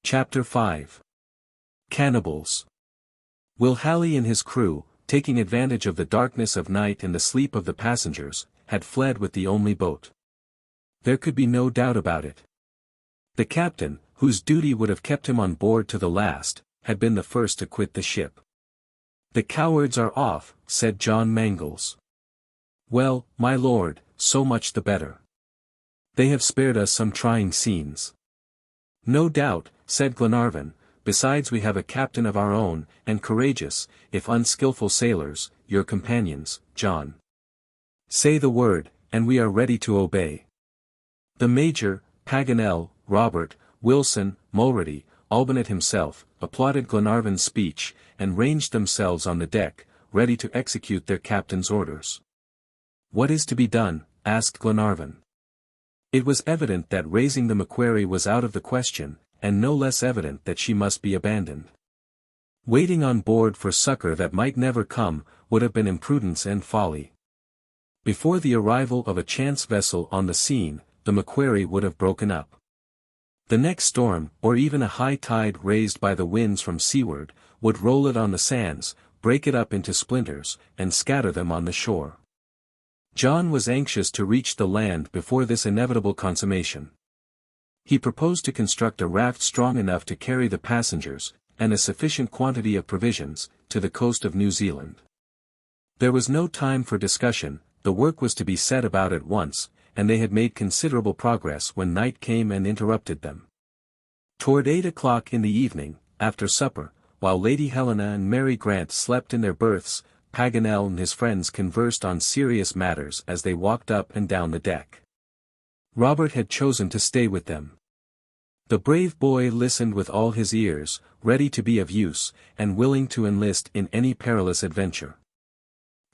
Chapter 5. Cannibals. Will Halley and his crew, taking advantage of the darkness of night and the sleep of the passengers, had fled with the only boat. There could be no doubt about it. The captain, whose duty would have kept him on board to the last, had been the first to quit the ship. "The cowards are off," said John Mangles. "Well, my lord, so much the better. They have spared us some trying scenes." "No doubt," said Glenarvan, "besides we have a captain of our own, and courageous, if unskilful sailors, your companions, John. Say the word, and we are ready to obey." The Major, Paganel, Robert, Wilson, Mulrady, Olbinett himself, applauded Glenarvan's speech, and ranged themselves on the deck, ready to execute their captain's orders. "What is to be done?" asked Glenarvan. It was evident that raising the MACQUARIE was out of the question, and no less evident that she must be abandoned. Waiting on board for succor that might never come, would have been imprudence and folly. Before the arrival of a chance vessel on the scene, the MACQUARIE would have broken up. The next storm, or even a high tide raised by the winds from seaward, would roll it on the sands, break it up into splinters, and scatter them on the shore. John was anxious to reach the land before this inevitable consummation. He proposed to construct a raft strong enough to carry the passengers, and a sufficient quantity of provisions, to the coast of New Zealand. There was no time for discussion, the work was to be set about at once, and they had made considerable progress when night came and interrupted them. Toward 8 o'clock in the evening, after supper, while Lady Helena and Mary Grant slept in their berths, Paganel and his friends conversed on serious matters as they walked up and down the deck. Robert had chosen to stay with them. The brave boy listened with all his ears, ready to be of use, and willing to enlist in any perilous adventure.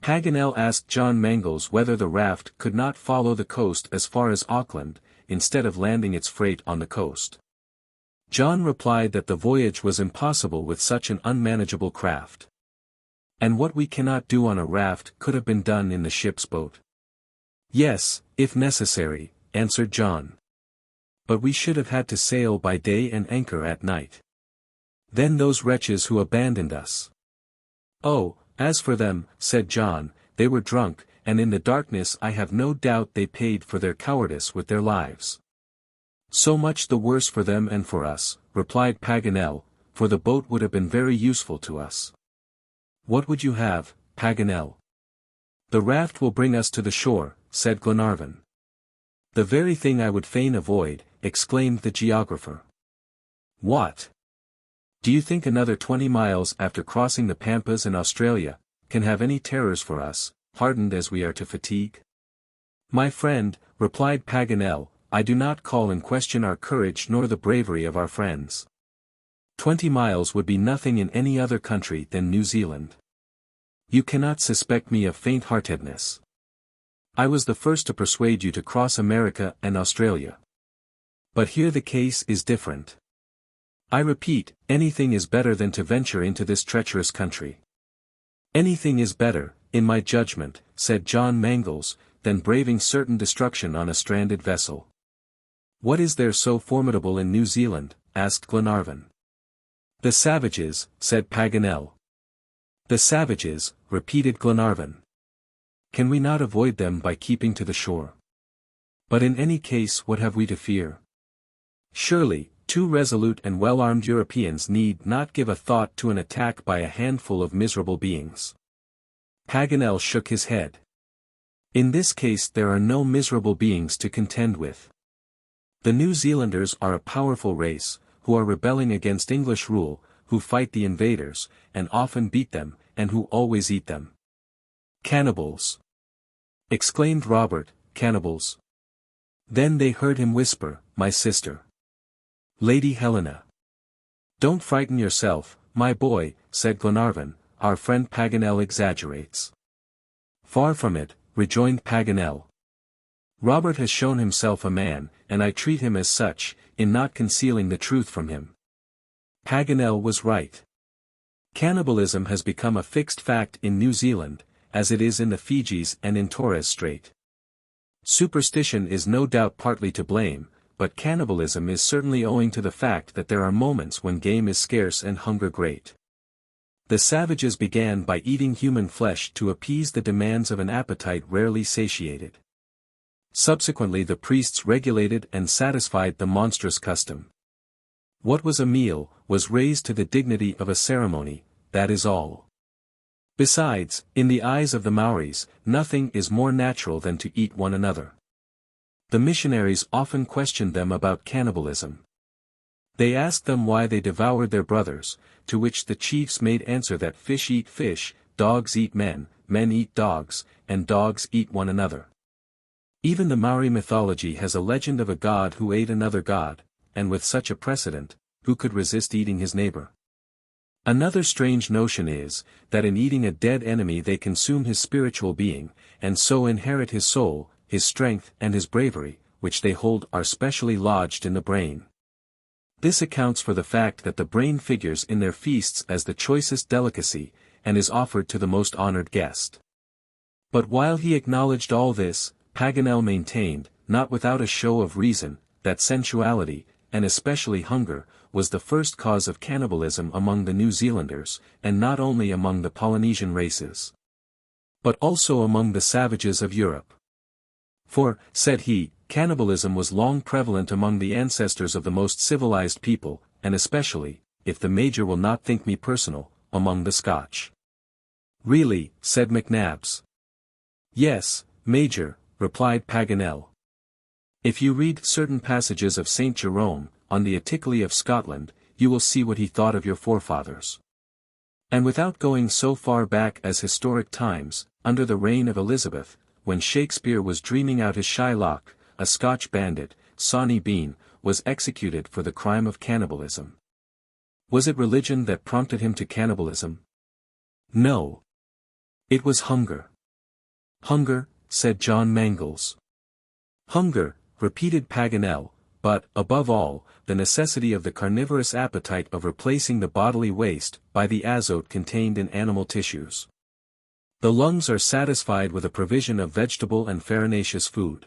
Paganel asked John Mangles whether the raft could not follow the coast as far as Auckland, instead of landing its freight on the coast. John replied that the voyage was impossible with such an unmanageable craft. "And what we cannot do on a raft could have been done in the ship's boat." "Yes, if necessary," answered John. "But we should have had to sail by day and anchor at night. Then those wretches who abandoned us." "Oh, as for them," said John, "they were drunk, and in the darkness I have no doubt they paid for their cowardice with their lives." "So much the worse for them and for us," replied Paganel, "for the boat would have been very useful to us." "What would you have, Paganel?" "The raft will bring us to the shore," said Glenarvan. "The very thing I would fain avoid," exclaimed the geographer. "What? Do you think another 20 miles after crossing the Pampas in Australia, can have any terrors for us, hardened as we are to fatigue?" "My friend," replied Paganel, "I do not call in question our courage nor the bravery of our friends. 20 miles would be nothing in any other country than New Zealand. You cannot suspect me of faint-heartedness. I was the first to persuade you to cross America and Australia. But here the case is different. I repeat, anything is better than to venture into this treacherous country." "Anything is better, in my judgment," said John Mangles, "than braving certain destruction on a stranded vessel." "What is there so formidable in New Zealand?" asked Glenarvan. "The savages," said Paganel. "The savages," repeated Glenarvan. "Can we not avoid them by keeping to the shore? But in any case what have we to fear? Surely, two resolute and well-armed Europeans need not give a thought to an attack by a handful of miserable beings." Paganel shook his head. "In this case there are no miserable beings to contend with. The New Zealanders are a powerful race, who are rebelling against English rule, who fight the invaders, and often beat them, and who always eat them." "Cannibals!" exclaimed Robert, "cannibals!" Then they heard him whisper, "My sister, Lady Helena." "Don't frighten yourself, my boy," said Glenarvan, "our friend Paganel exaggerates." "Far from it," rejoined Paganel. "Robert has shown himself a man, and I treat him as such, in not concealing the truth from him." Paganel was right. Cannibalism has become a fixed fact in New Zealand, as it is in the Fijis and in Torres Strait. Superstition is no doubt partly to blame, but cannibalism is certainly owing to the fact that there are moments when game is scarce and hunger great. The savages began by eating human flesh to appease the demands of an appetite rarely satiated. Subsequently the priests regulated and satisfied the monstrous custom. What was a meal, was raised to the dignity of a ceremony, that is all. Besides, in the eyes of the Maoris, nothing is more natural than to eat one another. The missionaries often questioned them about cannibalism. They asked them why they devoured their brothers, to which the chiefs made answer that fish eat fish, dogs eat men, men eat dogs, and dogs eat one another. Even the Maori mythology has a legend of a god who ate another god, and with such a precedent, who could resist eating his neighbor? Another strange notion is, that in eating a dead enemy they consume his spiritual being, and so inherit his soul, his strength and his bravery, which they hold are specially lodged in the brain. This accounts for the fact that the brain figures in their feasts as the choicest delicacy, and is offered to the most honored guest. But while he acknowledged all this, Paganel maintained, not without a show of reason, that sensuality, and especially hunger, was the first cause of cannibalism among the New Zealanders, and not only among the Polynesian races, but also among the savages of Europe. For, said he, cannibalism was long prevalent among the ancestors of the most civilized people, and especially, if the Major will not think me personal, among the Scotch. Really, said McNabbs. Yes, Major, replied Paganel. If you read certain passages of St. Jerome, on the Antiquity of Scotland, you will see what he thought of your forefathers. And without going so far back as historic times, under the reign of Elizabeth, when Shakespeare was dreaming out his Shylock, a Scotch bandit, Sawney Bean, was executed for the crime of cannibalism. Was it religion that prompted him to cannibalism? No. It was hunger. Hunger, said John Mangles. Hunger, repeated Paganel, but, above all, the necessity of the carnivorous appetite of replacing the bodily waste by the azote contained in animal tissues. The lungs are satisfied with a provision of vegetable and farinaceous food.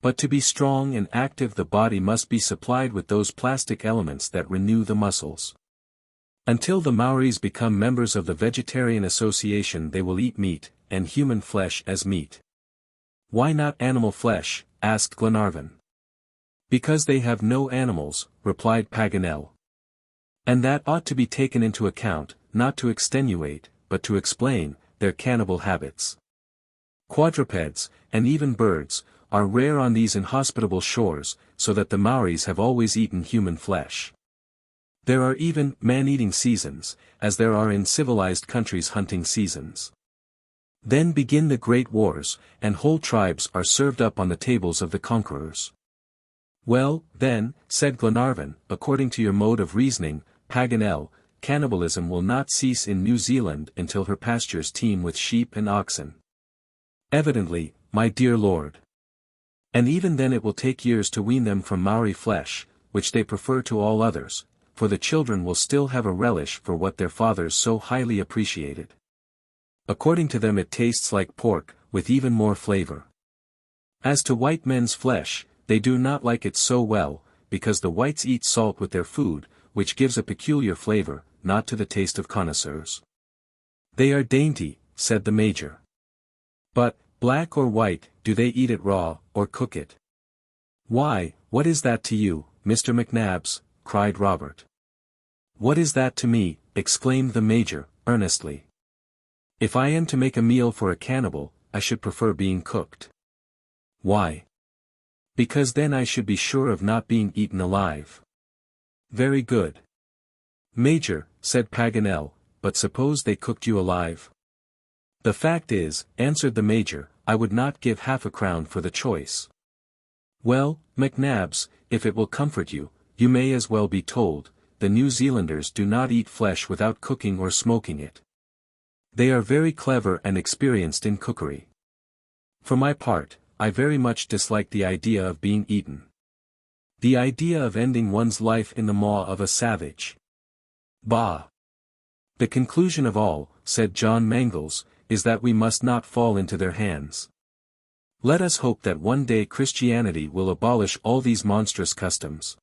But to be strong and active the body must be supplied with those plastic elements that renew the muscles. Until the Maoris become members of the Vegetarian Association they will eat meat, and human flesh as meat. Why not animal flesh, asked Glenarvan. Because they have no animals, replied Paganel. And that ought to be taken into account, not to extenuate, but to explain, their cannibal habits. Quadrupeds, and even birds, are rare on these inhospitable shores, so that the Maoris have always eaten human flesh. There are even man-eating seasons, as there are in civilized countries hunting seasons. Then begin the great wars, and whole tribes are served up on the tables of the conquerors. Well, then, said Glenarvan, according to your mode of reasoning, Paganel, cannibalism will not cease in New Zealand until her pastures teem with sheep and oxen. Evidently, my dear lord. And even then it will take years to wean them from Maori flesh, which they prefer to all others, for the children will still have a relish for what their fathers so highly appreciated. According to them it tastes like pork, with even more flavor. As to white men's flesh, they do not like it so well, because the whites eat salt with their food, which gives a peculiar flavor, not to the taste of connoisseurs. They are dainty, said the Major. But, black or white, do they eat it raw, or cook it? Why, what is that to you, Mr. McNabbs? Cried Robert. What is that to me? Exclaimed the Major, earnestly. If I am to make a meal for a cannibal, I should prefer being cooked. Why? Because then I should be sure of not being eaten alive. Very good. Major, said Paganel, but suppose they cooked you alive? The fact is, answered the Major, I would not give half a crown for the choice. Well, McNabbs, if it will comfort you, you may as well be told, the New Zealanders do not eat flesh without cooking or smoking it. They are very clever and experienced in cookery. For my part, I very much dislike the idea of being eaten. The idea of ending one's life in the maw of a savage. Bah! The conclusion of all, said John Mangles, is that we must not fall into their hands. Let us hope that one day Christianity will abolish all these monstrous customs.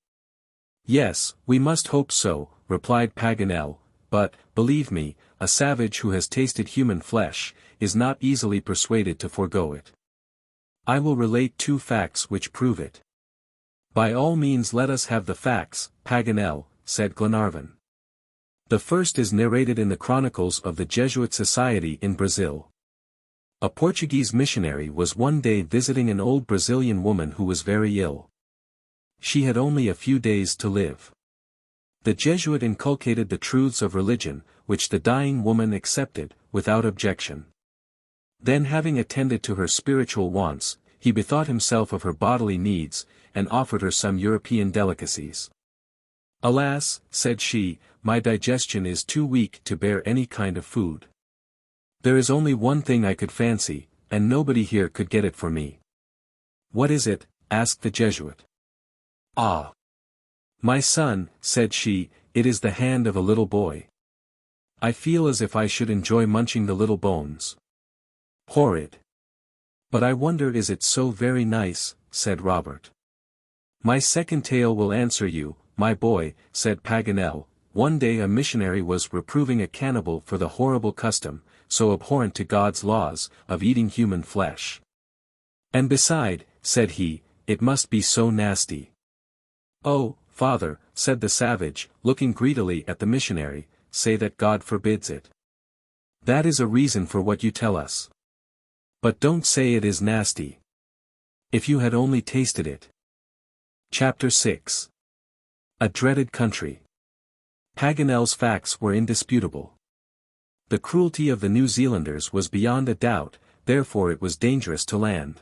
Yes, we must hope so, replied Paganel, but, believe me, a savage who has tasted human flesh, is not easily persuaded to forego it. I will relate 2 facts which prove it. By all means let us have the facts, Paganel, said Glenarvan. The first is narrated in the chronicles of the Jesuit Society in Brazil. A Portuguese missionary was one day visiting an old Brazilian woman who was very ill. She had only a few days to live. The Jesuit inculcated the truths of religion, which the dying woman accepted, without objection. Then having attended to her spiritual wants, he bethought himself of her bodily needs, and offered her some European delicacies. Alas, said she, my digestion is too weak to bear any kind of food. There is only one thing I could fancy, and nobody here could get it for me. What is it? Asked the Jesuit. Ah! My son, said she, it is the hand of a little boy. I feel as if I should enjoy munching the little bones. Horrid! But I wonder is it so very nice, said Robert. My second tale will answer you, my boy, said Paganel. One day a missionary was reproving a cannibal for the horrible custom, so abhorrent to God's laws, of eating human flesh. And beside, said he, it must be so nasty. Oh, father, said the savage, looking greedily at the missionary, say that God forbids it. That is a reason for what you tell us. But don't say it is nasty. If you had only tasted it. Chapter 6. A dreaded country. Paganel's facts were indisputable. The cruelty of the New Zealanders was beyond a doubt, therefore it was dangerous to land.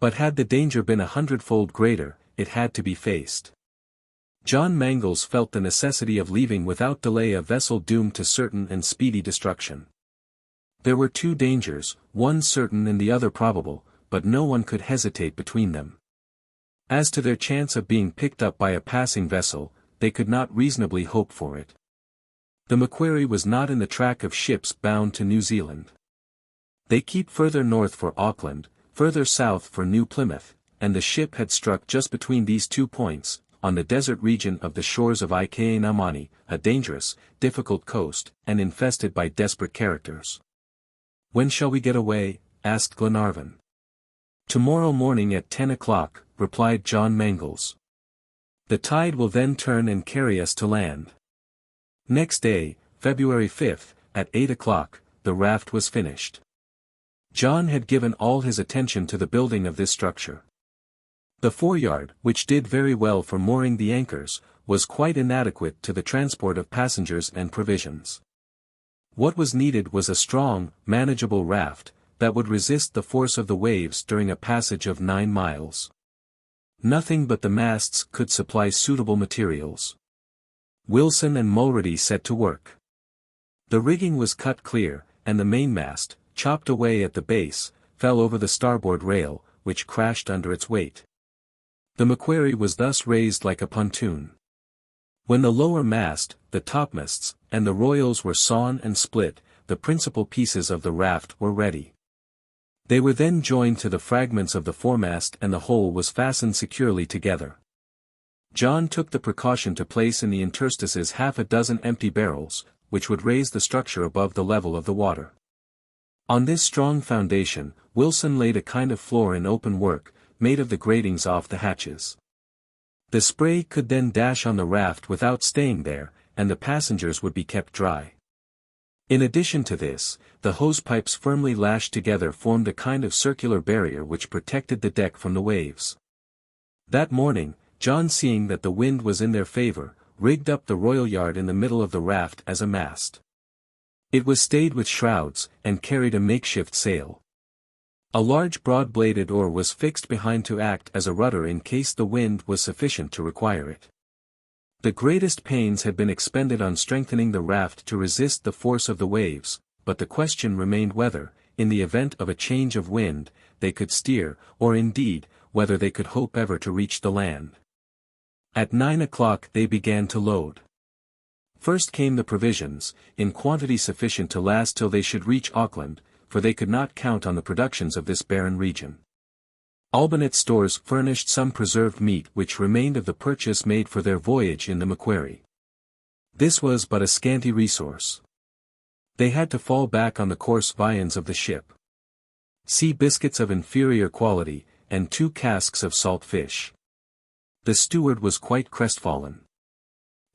But had the danger been 100-fold greater, it had to be faced. John Mangles felt the necessity of leaving without delay a vessel doomed to certain and speedy destruction. There were 2 dangers, one certain and the other probable, but no one could hesitate between them. As to their chance of being picked up by a passing vessel, they could not reasonably hope for it. The Macquarie was not in the track of ships bound to New Zealand. They keep further north for Auckland, further south for New Plymouth, and the ship had struck just between these 2 points, on the desert region of the shores of Ikeanamani, a dangerous, difficult coast, and infested by desperate characters. When shall we get away? Asked Glenarvan. Tomorrow morning at 10 o'clock, replied John Mangles. The tide will then turn and carry us to land. Next day, February 5th, at 8 o'clock, the raft was finished. John had given all his attention to the building of this structure. The foreyard, which did very well for mooring the anchors, was quite inadequate to the transport of passengers and provisions. What was needed was a strong, manageable raft, that would resist the force of the waves during a passage of 9 miles. Nothing but the masts could supply suitable materials. Wilson and Mulready set to work. The rigging was cut clear, and the mainmast, chopped away at the base, fell over the starboard rail, which crashed under its weight. The Macquarie was thus raised like a pontoon. When the lower mast, the topmasts, and the royals were sawn and split, the principal pieces of the raft were ready. They were then joined to the fragments of the foremast and the whole was fastened securely together. John took the precaution to place in the interstices half a dozen empty barrels, which would raise the structure above the level of the water. On this strong foundation, Wilson laid a kind of floor in open work, made of the gratings off the hatches. The spray could then dash on the raft without staying there, and the passengers would be kept dry. In addition to this, the hose-pipes firmly lashed together formed a kind of circular barrier which protected the deck from the waves. That morning, John, seeing that the wind was in their favor, rigged up the royal yard in the middle of the raft as a mast. It was stayed with shrouds, and carried a makeshift sail. A large broad-bladed oar was fixed behind to act as a rudder in case the wind was sufficient to require it. The greatest pains had been expended on strengthening the raft to resist the force of the waves, but the question remained whether, in the event of a change of wind, they could steer, or indeed, whether they could hope ever to reach the land. At 9 o'clock they began to load. First came the provisions, in quantity sufficient to last till they should reach Auckland, for they could not count on the productions of this barren region. Albonate stores furnished some preserved meat which remained of the purchase made for their voyage in the Macquarie. This was but a scanty resource. They had to fall back on the coarse viands of the ship. Sea biscuits of inferior quality, and 2 casks of salt fish. The steward was quite crestfallen.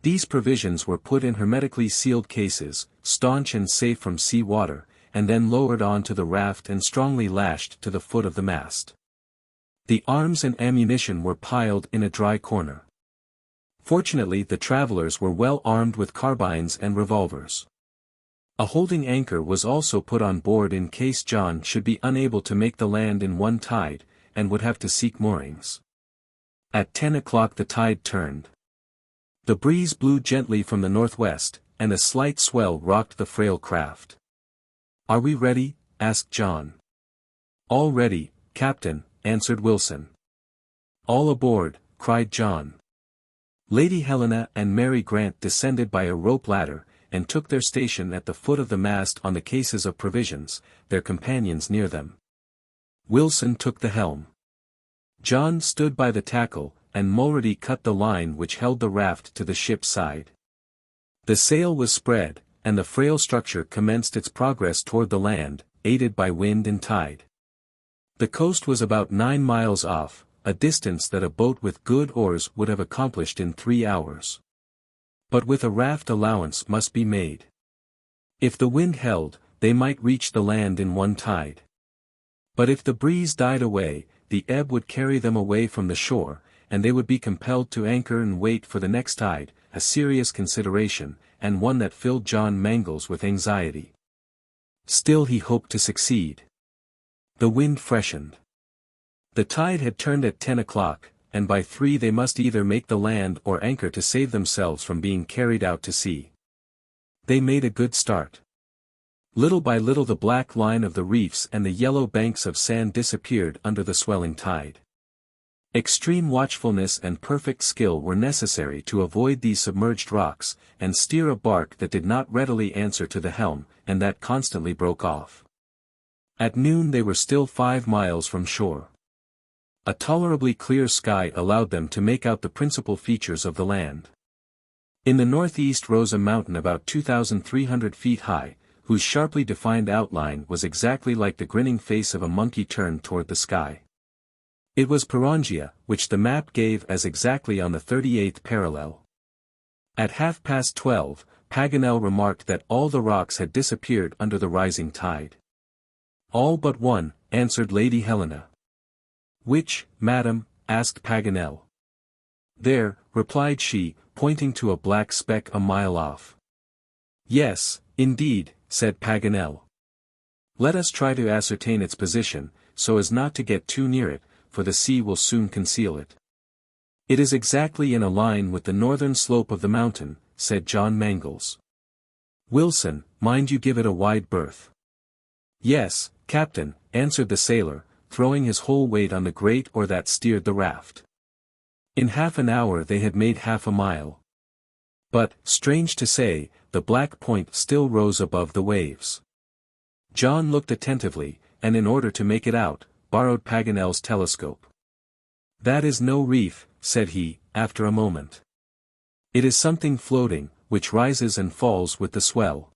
These provisions were put in hermetically sealed cases, staunch and safe from sea water, and then lowered on to the raft and strongly lashed to the foot of the mast. The arms and ammunition were piled in a dry corner. Fortunately the travelers were well armed with carbines and revolvers. A holding anchor was also put on board in case John should be unable to make the land in one tide, and would have to seek moorings. At 10 o'clock the tide turned. The breeze blew gently from the northwest, and a slight swell rocked the frail craft. "Are we ready?" asked John. "All ready, Captain," answered Wilson. "All aboard," cried John. Lady Helena and Mary Grant descended by a rope ladder, and took their station at the foot of the mast on the cases of provisions, their companions near them. Wilson took the helm. John stood by the tackle, and Mulready cut the line which held the raft to the ship's side. The sail was spread, and the frail structure commenced its progress toward the land, aided by wind and tide. The coast was about 9 miles off, a distance that a boat with good oars would have accomplished in 3 hours. But with a raft allowance must be made. If the wind held, they might reach the land in one tide. But if the breeze died away, the ebb would carry them away from the shore, and they would be compelled to anchor and wait for the next tide, a serious consideration, and one that filled John Mangles with anxiety. Still he hoped to succeed. The wind freshened. The tide had turned at 10 o'clock, and by 3 they must either make the land or anchor to save themselves from being carried out to sea. They made a good start. Little by little the black line of the reefs and the yellow banks of sand disappeared under the swelling tide. Extreme watchfulness and perfect skill were necessary to avoid these submerged rocks, and steer a bark that did not readily answer to the helm, and that constantly broke off. At noon they were still 5 miles from shore. A tolerably clear sky allowed them to make out the principal features of the land. In the northeast rose a mountain about 2,300 feet high, whose sharply defined outline was exactly like the grinning face of a monkey turned toward the sky. It was Pirongia, which the map gave as exactly on the 38th parallel. At 12:30, Paganel remarked that all the rocks had disappeared under the rising tide. "All but one," answered Lady Helena. "Which, madam?" asked Paganel. "There," replied she, pointing to a black speck a mile off. "Yes, indeed," said Paganel. "Let us try to ascertain its position, so as not to get too near it, for the sea will soon conceal it." "It is exactly in a line with the northern slope of the mountain," said John Mangles. "Wilson, mind you give it a wide berth." "Yes, Captain," answered the sailor, throwing his whole weight on the great oar that steered the raft. In half an hour they had made half a mile. But, strange to say, the black point still rose above the waves. John looked attentively, and in order to make it out, borrowed Paganel's telescope. "That is no reef," said he, after a moment. "It is something floating, which rises and falls with the swell."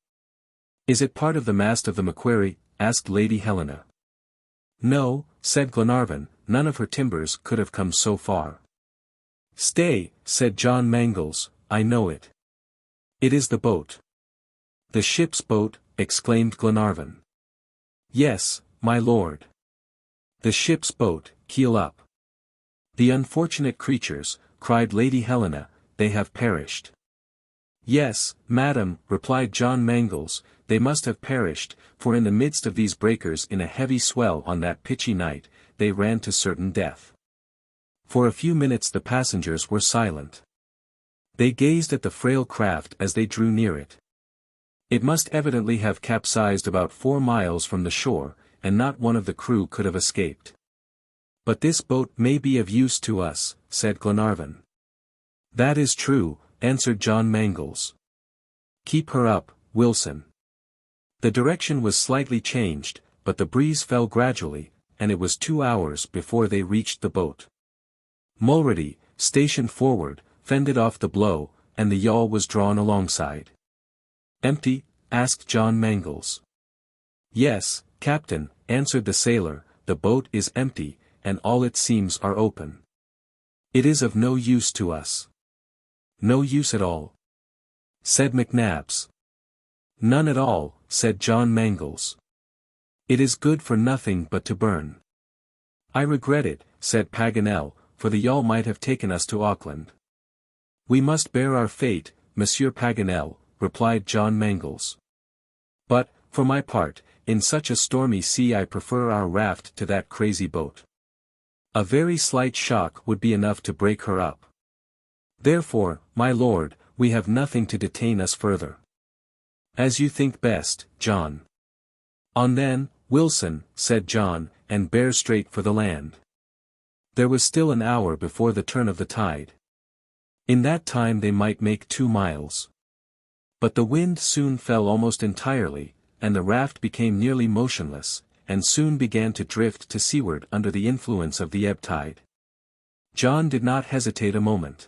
"Is it part of the mast of the Macquarie?" asked Lady Helena. "No," said Glenarvan, "none of her timbers could have come so far." "Stay," said John Mangles, "I know it. It is the boat." "The ship's boat?" exclaimed Glenarvan. "Yes, my lord. The ship's boat, keel up." "The unfortunate creatures," cried Lady Helena, "they have perished." "Yes, madam," replied John Mangles, "they must have perished, for in the midst of these breakers in a heavy swell on that pitchy night, they ran to certain death." For a few minutes the passengers were silent. They gazed at the frail craft as they drew near it. It must evidently have capsized about 4 miles from the shore, and not one of the crew could have escaped. "But this boat may be of use to us," said Glenarvan. "That is true," answered John Mangles. "Keep her up, Wilson." The direction was slightly changed, but the breeze fell gradually, and it was 2 hours before they reached the boat. Mulready, stationed forward, fended off the blow, and the yawl was drawn alongside. "Empty?" asked John Mangles. "Yes, Captain," answered the sailor, "the boat is empty, and all its seams are open. It is of no use to us." "No use at all?" said McNabbs. "None at all," said John Mangles. "It is good for nothing but to burn." "I regret it," said Paganel, "for the yawl might have taken us to Auckland." "We must bear our fate, Monsieur Paganel," replied John Mangles. "But, for my part, in such a stormy sea I prefer our raft to that crazy boat. A very slight shock would be enough to break her up. Therefore, my lord, we have nothing to detain us further." "As you think best, John." "On then, Wilson," said John, "and bear straight for the land." There was still an hour before the turn of the tide. In that time they might make 2 miles. But the wind soon fell almost entirely, and the raft became nearly motionless, and soon began to drift to seaward under the influence of the ebb tide. John did not hesitate a moment.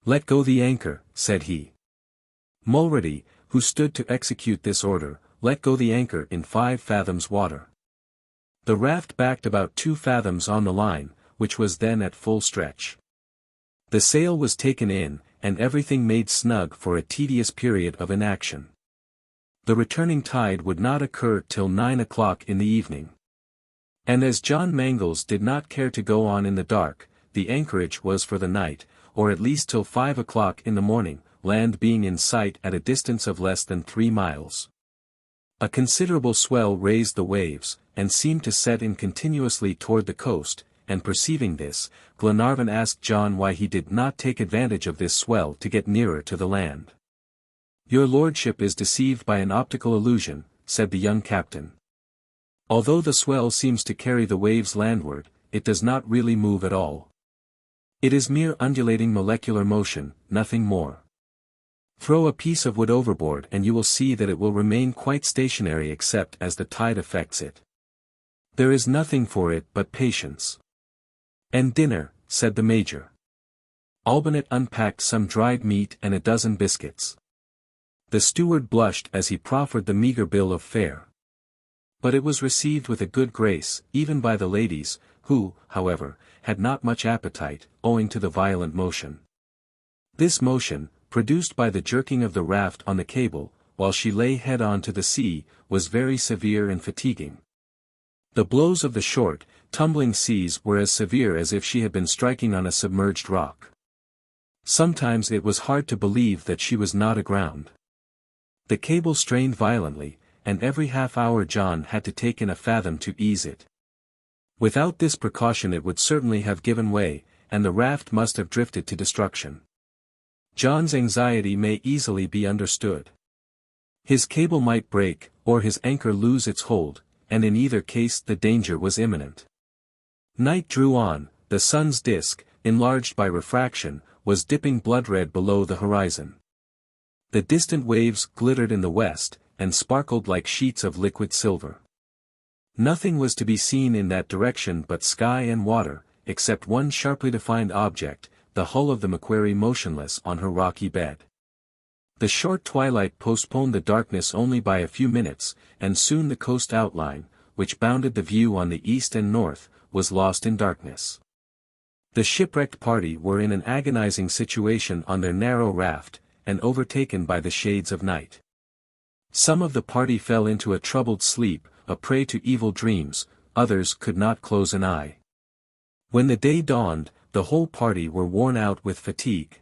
"Let go the anchor," said he. Mulready, who stood to execute this order, let go the anchor in 5 fathoms water. The raft backed about 2 fathoms on the line, which was then at full stretch. The sail was taken in, and everything made snug for a tedious period of inaction. The returning tide would not occur till 9 o'clock in the evening. And as John Mangles did not care to go on in the dark, the anchorage was for the night, or at least till 5 o'clock in the morning, land being in sight at a distance of less than 3 miles. A considerable swell raised the waves, and seemed to set in continuously toward the coast, and perceiving this, Glenarvan asked John why he did not take advantage of this swell to get nearer to the land. "Your lordship is deceived by an optical illusion," said the young captain. "Although the swell seems to carry the waves landward, it does not really move at all. It is mere undulating molecular motion, nothing more. Throw a piece of wood overboard and you will see that it will remain quite stationary except as the tide affects it. There is nothing for it but patience." "And dinner," said the major. Olbinett unpacked some dried meat and a dozen biscuits. The steward blushed as he proffered the meagre bill of fare. But it was received with a good grace, even by the ladies, who, however, had not much appetite, owing to the violent motion. This motion, produced by the jerking of the raft on the cable, while she lay head on to the sea, was very severe and fatiguing. The blows of the short, tumbling seas were as severe as if she had been striking on a submerged rock. Sometimes it was hard to believe that she was not aground. The cable strained violently, and every half-hour John had to take in a fathom to ease it. Without this precaution it would certainly have given way, and the raft must have drifted to destruction. John's anxiety may easily be understood. His cable might break, or his anchor lose its hold, and in either case the danger was imminent. Night drew on, the sun's disk, enlarged by refraction, was dipping blood-red below the horizon. The distant waves glittered in the west, and sparkled like sheets of liquid silver. Nothing was to be seen in that direction but sky and water, except one sharply defined object, the hull of the Macquarie motionless on her rocky bed. The short twilight postponed the darkness only by a few minutes, and soon the coast outline, which bounded the view on the east and north, was lost in darkness. The shipwrecked party were in an agonizing situation on their narrow raft, and overtaken by the shades of night. Some of the party fell into a troubled sleep, a prey to evil dreams, others could not close an eye. When the day dawned, the whole party were worn out with fatigue.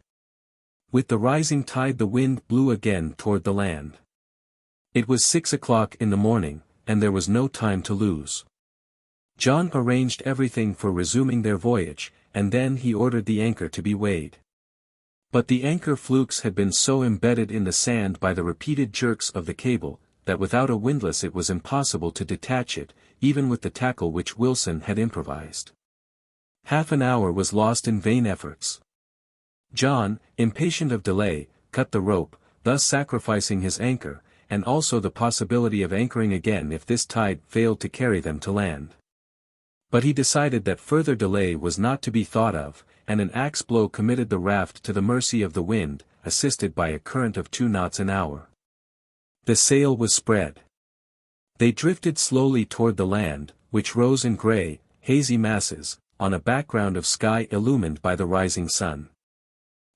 With the rising tide the wind blew again toward the land. It was 6 o'clock in the morning, and there was no time to lose. John arranged everything for resuming their voyage, and then he ordered the anchor to be weighed. But the anchor flukes had been so embedded in the sand by the repeated jerks of the cable, that without a windlass it was impossible to detach it, even with the tackle which Wilson had improvised. Half an hour was lost in vain efforts. John, impatient of delay, cut the rope, thus sacrificing his anchor, and also the possibility of anchoring again if this tide failed to carry them to land. But he decided that further delay was not to be thought of, and an axe blow committed the raft to the mercy of the wind, assisted by a current of 2 knots an hour. The sail was spread. They drifted slowly toward the land, which rose in grey, hazy masses, on a background of sky illumined by the rising sun.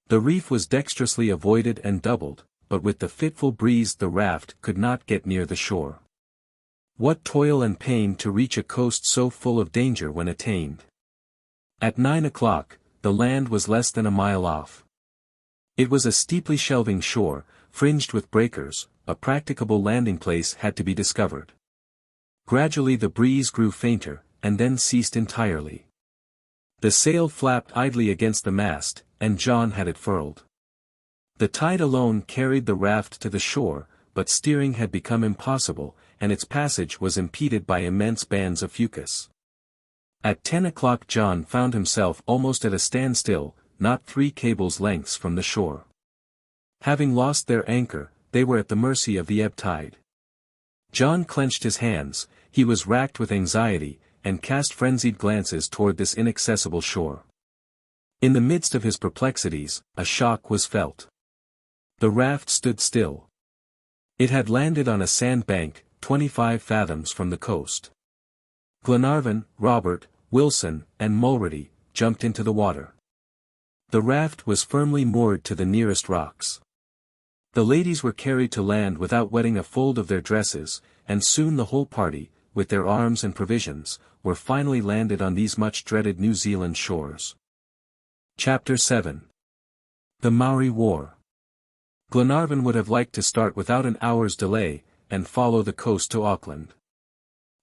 The reef was dexterously avoided and doubled, but with the fitful breeze the raft could not get near the shore. What toil and pain to reach a coast so full of danger when attained! At 9 o'clock, the land was less than a mile off. It was a steeply shelving shore, fringed with breakers. A practicable landing place had to be discovered. Gradually the breeze grew fainter, and then ceased entirely. The sail flapped idly against the mast, and John had it furled. The tide alone carried the raft to the shore, but steering had become impossible, and its passage was impeded by immense bands of fucus. At 10 o'clock John found himself almost at a standstill, not 3 cables' lengths from the shore. Having lost their anchor, they were at the mercy of the ebb tide. John clenched his hands, he was racked with anxiety, and cast frenzied glances toward this inaccessible shore. In the midst of his perplexities, a shock was felt. The raft stood still. It had landed on a sandbank, 25 fathoms from the coast. Glenarvan, Robert, Wilson, and Mulready jumped into the water. The raft was firmly moored to the nearest rocks. The ladies were carried to land without wetting a fold of their dresses, and soon the whole party, with their arms and provisions, were finally landed on these much-dreaded New Zealand shores. Chapter 7. The Maori War. Glenarvan would have liked to start without an hour's delay, and follow the coast to Auckland.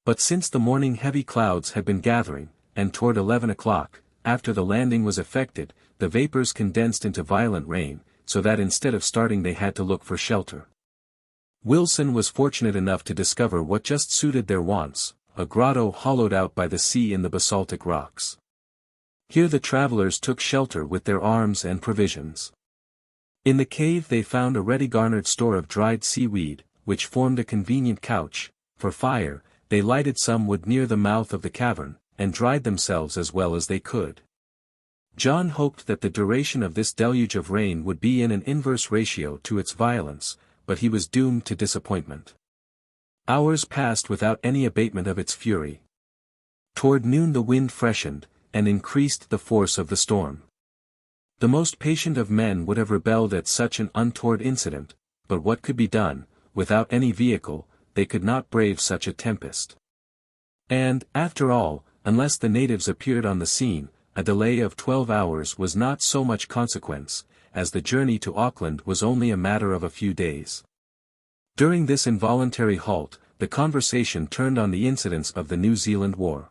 But since the morning heavy clouds had been gathering, and toward 11 o'clock, after the landing was effected, the vapors condensed into violent rain, so that instead of starting they had to look for shelter. Wilson was fortunate enough to discover what just suited their wants, a grotto hollowed out by the sea in the basaltic rocks. Here the travelers took shelter with their arms and provisions. In the cave they found a ready garnered store of dried seaweed, which formed a convenient couch. For fire, they lighted some wood near the mouth of the cavern, and dried themselves as well as they could. John hoped that the duration of this deluge of rain would be in an inverse ratio to its violence, but he was doomed to disappointment. Hours passed without any abatement of its fury. Toward noon the wind freshened, and increased the force of the storm. The most patient of men would have rebelled at such an untoward incident, but what could be done? Without any vehicle, they could not brave such a tempest. And, after all, unless the natives appeared on the scene, a delay of 12 hours was not so much consequence, as the journey to Auckland was only a matter of a few days. During this involuntary halt, the conversation turned on the incidents of the New Zealand War.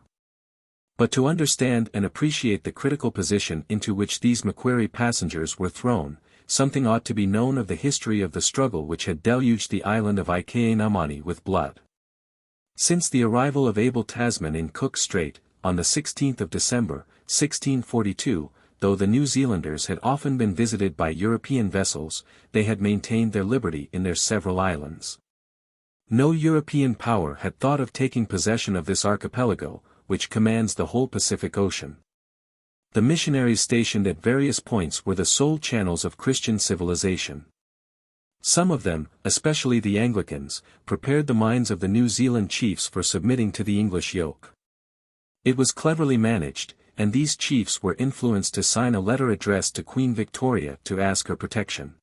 But to understand and appreciate the critical position into which these Macquarie passengers were thrown, something ought to be known of the history of the struggle which had deluged the island of Ikeanamani with blood. Since the arrival of Abel Tasman in Cook Strait, on the 16th of December, 1642, though the New Zealanders had often been visited by European vessels, they had maintained their liberty in their several islands. No European power had thought of taking possession of this archipelago, which commands the whole Pacific Ocean. The missionaries stationed at various points were the sole channels of Christian civilization. Some of them, especially the Anglicans, prepared the minds of the New Zealand chiefs for submitting to the English yoke. It was cleverly managed, and these chiefs were influenced to sign a letter addressed to Queen Victoria to ask her protection.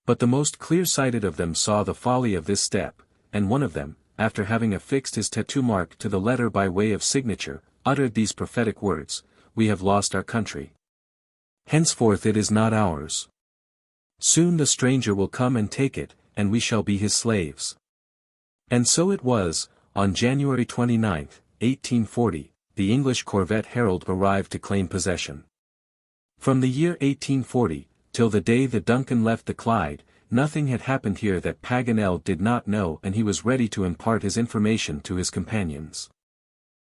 But the most clear-sighted of them saw the folly of this step, and one of them, after having affixed his tattoo mark to the letter by way of signature, uttered these prophetic words: "We have lost our country. Henceforth it is not ours. Soon the stranger will come and take it, and we shall be his slaves." And so it was. On January 29, 1840, the English corvette Herald arrived to claim possession. From the year 1840, till the day the Duncan left the Clyde, nothing had happened here that Paganel did not know, and he was ready to impart his information to his companions.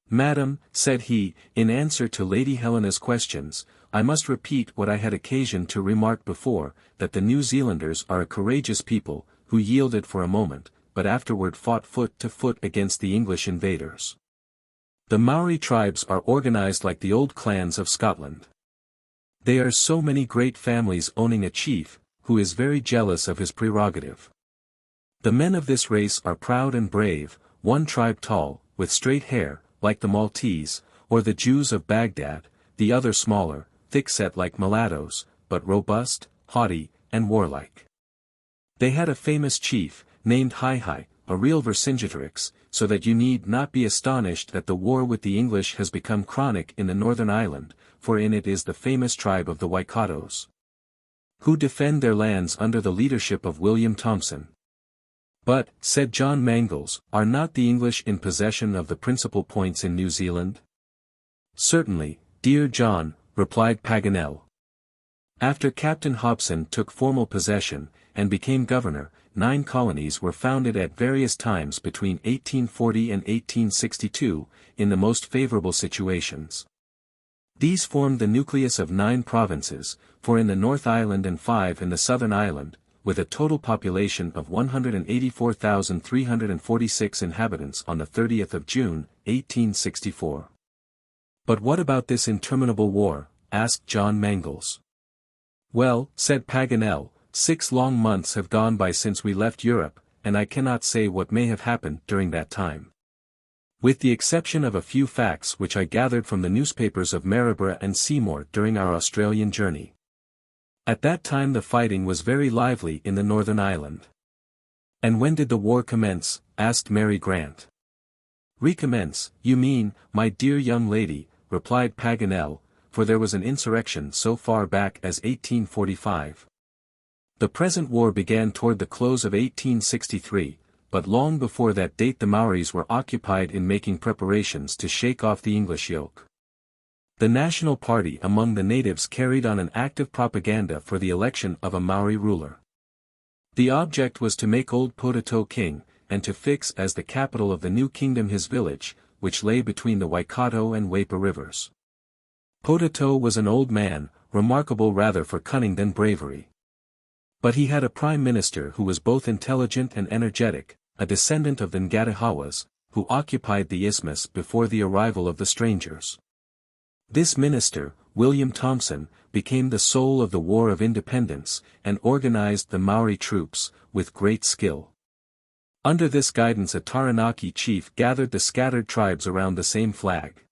"Madam," said he, in answer to Lady Helena's questions, "I must repeat what I had occasion to remark before, that the New Zealanders are a courageous people, who yielded for a moment, but afterward fought foot to foot against the English invaders. The Maori tribes are organized like the old clans of Scotland. They are so many great families owning a chief, who is very jealous of his prerogative. The men of this race are proud and brave, one tribe tall, with straight hair, like the Maltese, or the Jews of Baghdad, the other smaller, thick-set like mulattoes, but robust, haughty, and warlike. They had a famous chief, named Hi-Hi, a real Vercingetorix, so that you need not be astonished that the war with the English has become chronic in the northern island, for in it is the famous tribe of the Waikatos, who defend their lands under the leadership of William Thomson. But, said John Mangles, are not the English in possession of the principal points in New Zealand? Certainly, dear John, replied Paganel. After Captain Hobson took formal possession, and became governor, 9 colonies were founded at various times between 1840 and 1862, in the most favorable situations. These formed the nucleus of 9 provinces, 4 in the North Island and 5 in the Southern Island, with a total population of 184,346 inhabitants on the 30th of June, 1864. But what about this interminable war? Asked John Mangles. Well, said Paganel, 6 long months have gone by since we left Europe, and I cannot say what may have happened during that time. With the exception of a few facts which I gathered from the newspapers of Maryborough and Seymour during our Australian journey. At that time the fighting was very lively in the Northern Island. And when did the war commence? Asked Mary Grant. Recommence, you mean, my dear young lady, replied Paganel, for there was an insurrection so far back as 1845. The present war began toward the close of 1863, but long before that date the Maoris were occupied in making preparations to shake off the English yoke. The National Party among the natives carried on an active propaganda for the election of a Maori ruler. The object was to make old Potato king, and to fix as the capital of the new kingdom his village, which lay between the Waikato and Waipa rivers. Potato was an old man, remarkable rather for cunning than bravery. But he had a prime minister who was both intelligent and energetic, a descendant of the Ngatihawas, who occupied the isthmus before the arrival of the strangers. This minister, William Thomson, became the soul of the War of Independence, and organized the Maori troops, with great skill. Under this guidance a Taranaki chief gathered the scattered tribes around the same flag.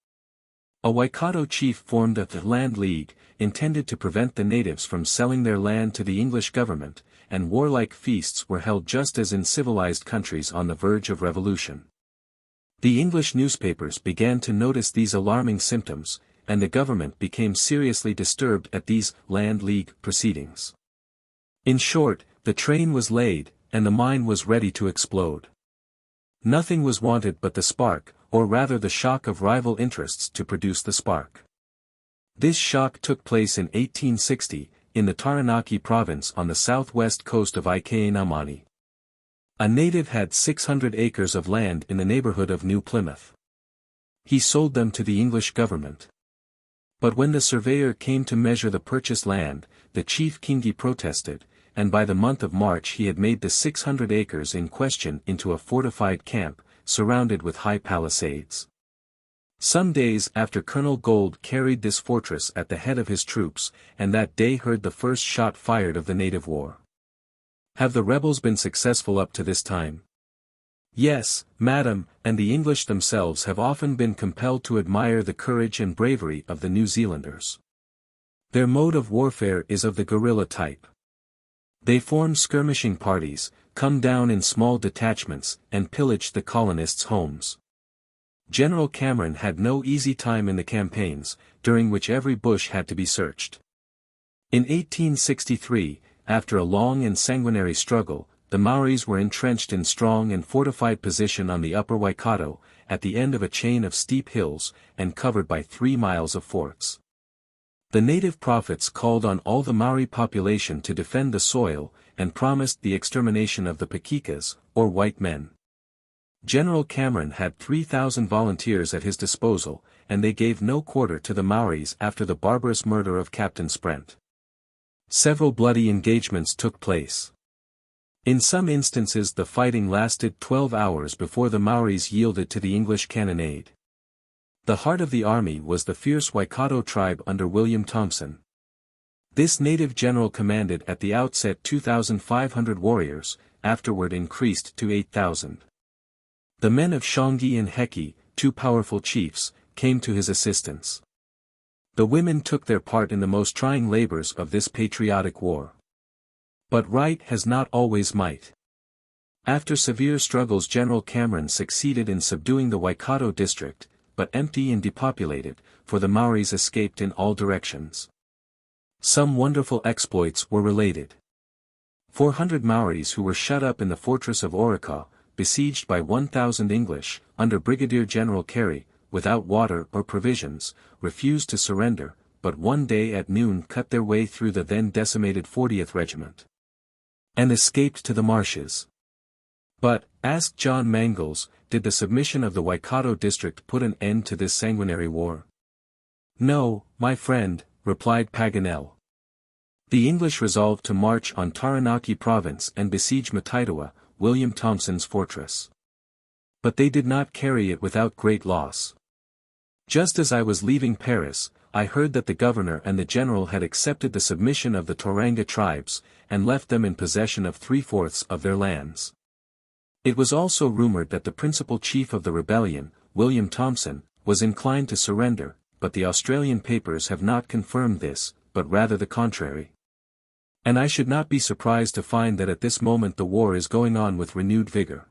A Waikato chief formed a land league, intended to prevent the natives from selling their land to the English government, and warlike feasts were held just as in civilized countries on the verge of revolution. The English newspapers began to notice these alarming symptoms, and the government became seriously disturbed at these land league proceedings. In short, the train was laid, and the mine was ready to explode. Nothing was wanted but the spark, or rather the shock of rival interests to produce the spark. This shock took place in 1860, in the Taranaki province on the southwest coast of Ikeanamani. A native had 600 acres of land in the neighborhood of New Plymouth. He sold them to the English government. But when the surveyor came to measure the purchased land, the chief Kingi protested, and by the month of March he had made the 600 acres in question into a fortified camp, surrounded with high palisades. Some days after Colonel Gold carried this fortress at the head of his troops, and that day heard the first shot fired of the native war. Have the rebels been successful up to this time? Yes, madam, and the English themselves have often been compelled to admire the courage and bravery of the New Zealanders. Their mode of warfare is of the guerrilla type. They form skirmishing parties, come down in small detachments, and pillage the colonists' homes. General Cameron had no easy time in the campaigns, during which every bush had to be searched. In 1863, after a long and sanguinary struggle, the Maoris were entrenched in strong and fortified position on the upper Waikato, at the end of a chain of steep hills, and covered by 3 miles of forts. The native prophets called on all the Maori population to defend the soil, and promised the extermination of the Pakekas, or white men. General Cameron had 3,000 volunteers at his disposal, and they gave no quarter to the Maoris after the barbarous murder of Captain Sprent. Several bloody engagements took place. In some instances the fighting lasted 12 hours before the Maoris yielded to the English cannonade. The heart of the army was the fierce Waikato tribe under William Thomson. This native general commanded at the outset 2,500 warriors, afterward increased to 8,000. The men of Shongi and Heki, two powerful chiefs, came to his assistance. The women took their part in the most trying labors of this patriotic war. But right has not always might. After severe struggles, General Cameron succeeded in subduing the Waikato district, but empty and depopulated, for the Maoris escaped in all directions. Some wonderful exploits were related. 400 Maoris who were shut up in the fortress of Orica, besieged by 1,000 English, under Brigadier General Carey, without water or provisions, refused to surrender, but one day at noon cut their way through the then decimated 40th Regiment. And escaped to the marshes. But, asked John Mangles, did the submission of the Waikato district put an end to this sanguinary war? No, my friend, replied Paganel. The English resolved to march on Taranaki province and besiege Mataitawa, William Thomson's fortress. But they did not carry it without great loss. Just as I was leaving Paris, I heard that the governor and the general had accepted the submission of the Tauranga tribes, and left them in possession of 3/4 of their lands. It was also rumored that the principal chief of the rebellion, William Thomson, was inclined to surrender, but the Australian papers have not confirmed this, but rather the contrary. And I should not be surprised to find that at this moment the war is going on with renewed vigor.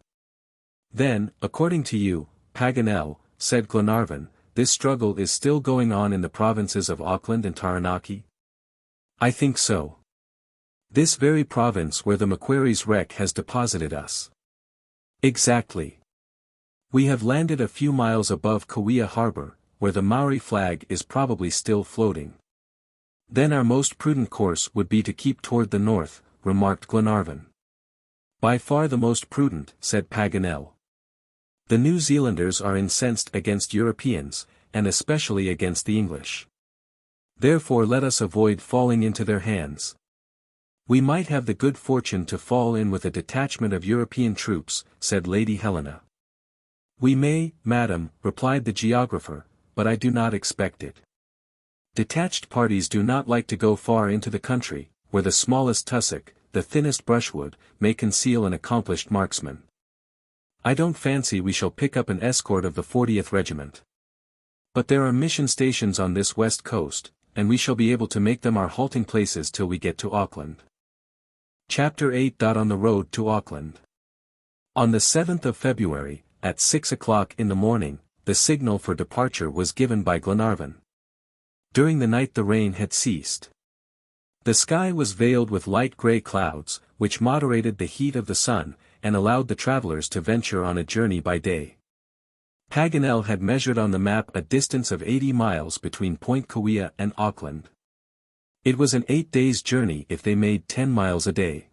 Then, according to you, Paganel, said Glenarvan, this struggle is still going on in the provinces of Auckland and Taranaki? I think so. This very province where the Macquarie's wreck has deposited us. Exactly. We have landed a few miles above Kauai Harbor, where the Maori flag is probably still floating. Then our most prudent course would be to keep toward the north, remarked Glenarvan. By far the most prudent, said Paganel. The New Zealanders are incensed against Europeans, and especially against the English. Therefore let us avoid falling into their hands. We might have the good fortune to fall in with a detachment of European troops, said Lady Helena. We may, madam, replied the geographer, but I do not expect it. Detached parties do not like to go far into the country, where the smallest tussock, the thinnest brushwood, may conceal an accomplished marksman. I don't fancy we shall pick up an escort of the 40th Regiment. But there are mission stations on this west coast, and we shall be able to make them our halting places till we get to Auckland. Chapter 8. On the road to Auckland. On the 7th of February, at 6 o'clock in the morning, the signal for departure was given by Glenarvan. During the night the rain had ceased. The sky was veiled with light grey clouds, which moderated the heat of the sun, and allowed the travelers to venture on a journey by day. Paganel had measured on the map a distance of 80 miles between Point Kauai and Auckland. It was an 8 days' journey if they made 10 miles a day.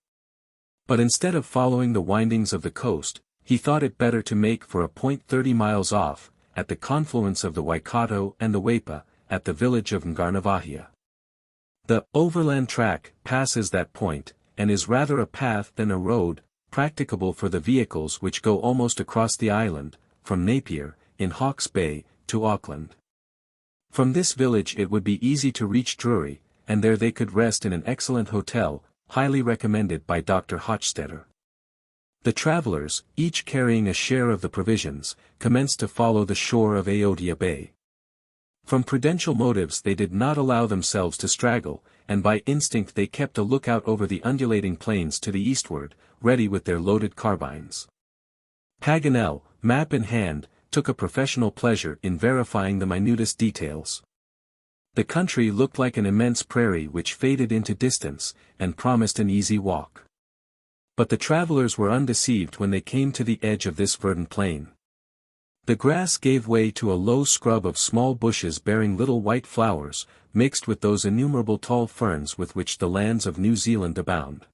But instead of following the windings of the coast, he thought it better to make for a point 30 miles off, at the confluence of the Waikato and the Waipa, at the village of Ngarnavahia. The overland track passes that point, and is rather a path than a road, practicable for the vehicles which go almost across the island, from Napier, in Hawke's Bay, to Auckland. From this village it would be easy to reach Drury, and there they could rest in an excellent hotel, highly recommended by Dr. Hochstetter. The travelers, each carrying a share of the provisions, commenced to follow the shore of Aotea Bay. From prudential motives they did not allow themselves to straggle, and by instinct they kept a lookout over the undulating plains to the eastward, ready with their loaded carbines. Paganel, map in hand, took a professional pleasure in verifying the minutest details. The country looked like an immense prairie which faded into distance, and promised an easy walk. But the travelers were undeceived when they came to the edge of this verdant plain. The grass gave way to a low scrub of small bushes bearing little white flowers, mixed with those innumerable tall ferns with which the lands of New Zealand abound.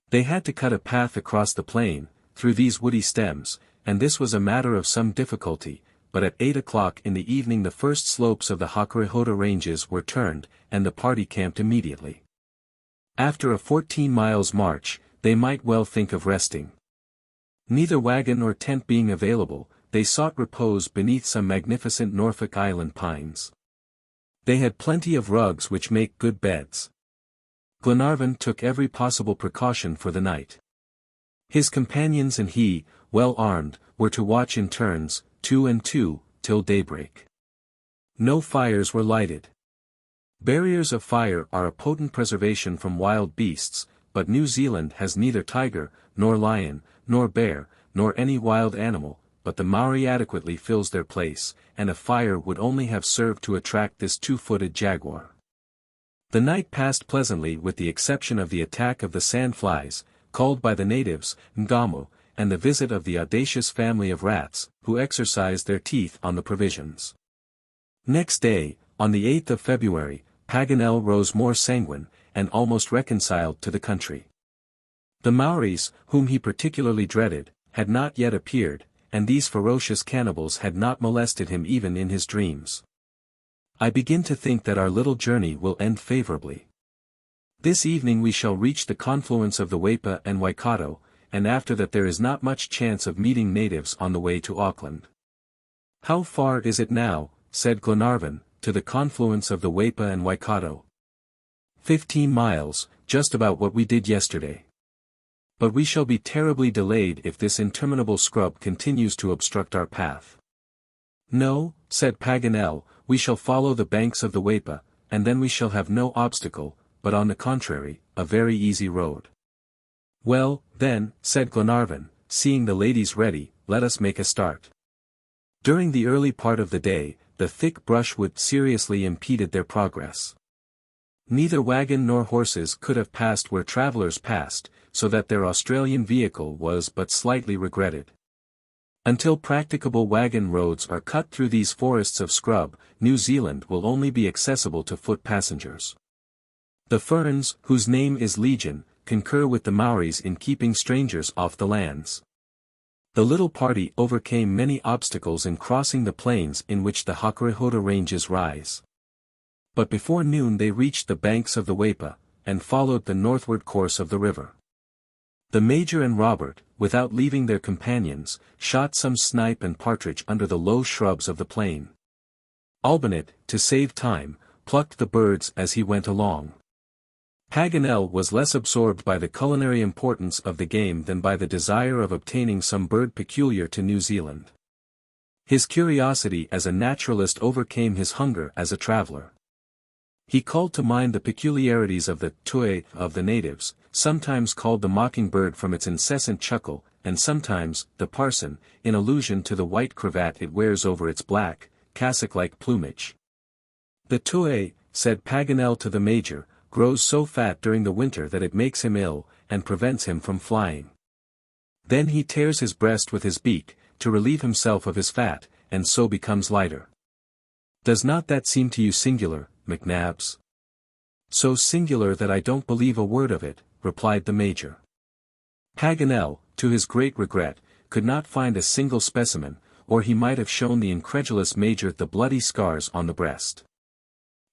They had to cut a path across the plain, through these woody stems, and this was a matter of some difficulty, but at 8 o'clock in the evening the first slopes of the Hakurehota ranges were turned, and the party camped immediately. After a 14 miles march, they might well think of resting. Neither wagon nor tent being available, they sought repose beneath some magnificent Norfolk Island pines. They had plenty of rugs which make good beds. Glenarvan took every possible precaution for the night. His companions and he, well armed, were to watch in turns, 2 and 2, till daybreak. No fires were lighted. Barriers of fire are a potent preservation from wild beasts, but New Zealand has neither tiger, nor lion, nor bear, nor any wild animal, but the Maori adequately fills their place, and a fire would only have served to attract this 2-footed jaguar. The night passed pleasantly with the exception of the attack of the sandflies, called by the natives, ngamo, and the visit of the audacious family of rats, who exercised their teeth on the provisions. Next day, on the 8th of February, Paganel rose more sanguine, and almost reconciled to the country. The Maoris, whom he particularly dreaded, had not yet appeared, and these ferocious cannibals had not molested him even in his dreams. I begin to think that our little journey will end favorably. This evening we shall reach the confluence of the Waipa and Waikato, and after that there is not much chance of meeting natives on the way to Auckland. How far is it now, said Glenarvan, to the confluence of the Waipa and Waikato? 15 miles, just about what we did yesterday. But we shall be terribly delayed if this interminable scrub continues to obstruct our path. No, said Paganel, we shall follow the banks of the Waipa, and then we shall have no obstacle, but on the contrary, a very easy road. Well, then, said Glenarvan, seeing the ladies ready, let us make a start. During the early part of the day, the thick brushwood seriously impeded their progress. Neither wagon nor horses could have passed where travelers passed, so that their Australian vehicle was but slightly regretted. Until practicable wagon roads are cut through these forests of scrub, New Zealand will only be accessible to foot passengers. The ferns, whose name is Legion, concur with the Maoris in keeping strangers off the lands. The little party overcame many obstacles in crossing the plains in which the Hakurehoda ranges rise. But before noon they reached the banks of the Waipa, and followed the northward course of the river. The Major and Robert, without leaving their companions, shot some snipe and partridge under the low shrubs of the plain. Albinette, to save time, plucked the birds as he went along. Paganel was less absorbed by the culinary importance of the game than by the desire of obtaining some bird peculiar to New Zealand. His curiosity as a naturalist overcame his hunger as a traveler. He called to mind the peculiarities of the tue of the natives, sometimes called the mockingbird from its incessant chuckle, and sometimes the parson, in allusion to the white cravat it wears over its black, cassock-like plumage. The tue, said Paganel to the Major, grows so fat during the winter that it makes him ill, and prevents him from flying. Then he tears his breast with his beak, to relieve himself of his fat, and so becomes lighter. Does not that seem to you singular, McNabbs? So singular that I don't believe a word of it, replied the Major. Paganel, to his great regret, could not find a single specimen, or he might have shown the incredulous Major the bloody scars on the breast.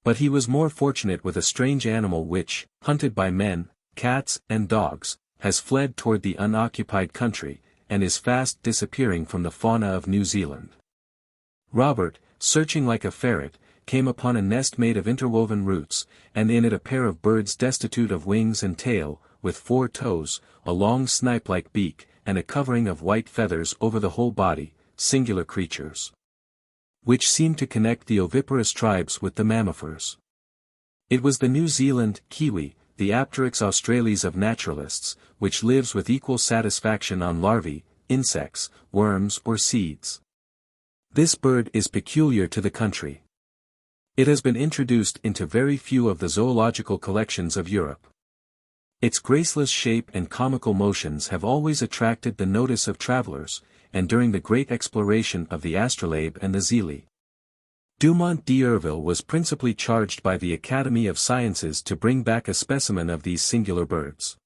But he was more fortunate with a strange animal which, hunted by men, cats, and dogs, has fled toward the unoccupied country, and is fast disappearing from the fauna of New Zealand. Robert, searching like a ferret, came upon a nest made of interwoven roots, and in it a pair of birds destitute of wings and tail, with 4 toes, a long snipe-like beak, and a covering of white feathers over the whole body, singular creatures, which seemed to connect the oviparous tribes with the mammifers. It was the New Zealand kiwi, the Apteryx australis of naturalists, which lives with equal satisfaction on larvae, insects, worms or seeds. This bird is peculiar to the country. It has been introduced into very few of the zoological collections of Europe. Its graceless shape and comical motions have always attracted the notice of travelers, and during the great exploration of the astrolabe and the Zélie. Dumont d'Urville was principally charged by the Academy of Sciences to bring back a specimen of these singular birds.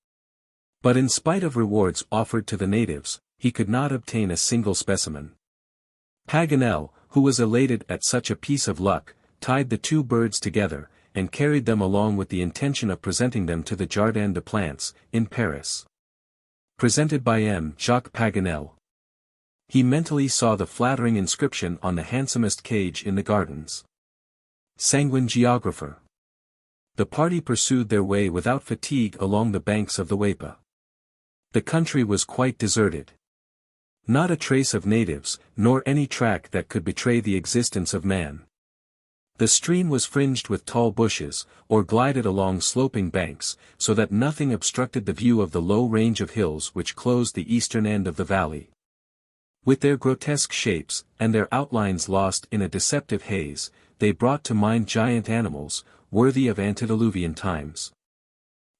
But in spite of rewards offered to the natives, he could not obtain a single specimen. Paganel, who was elated at such a piece of luck, tied the 2 birds together, and carried them along with the intention of presenting them to the Jardin des Plantes, in Paris. Presented by M. Jacques Paganel. He mentally saw the flattering inscription on the handsomest cage in the gardens. Sanguine geographer. The party pursued their way without fatigue along the banks of the Waipa. The country was quite deserted. Not a trace of natives, nor any track that could betray the existence of man. The stream was fringed with tall bushes, or glided along sloping banks, so that nothing obstructed the view of the low range of hills which closed the eastern end of the valley. With their grotesque shapes, and their outlines lost in a deceptive haze, they brought to mind giant animals, worthy of antediluvian times.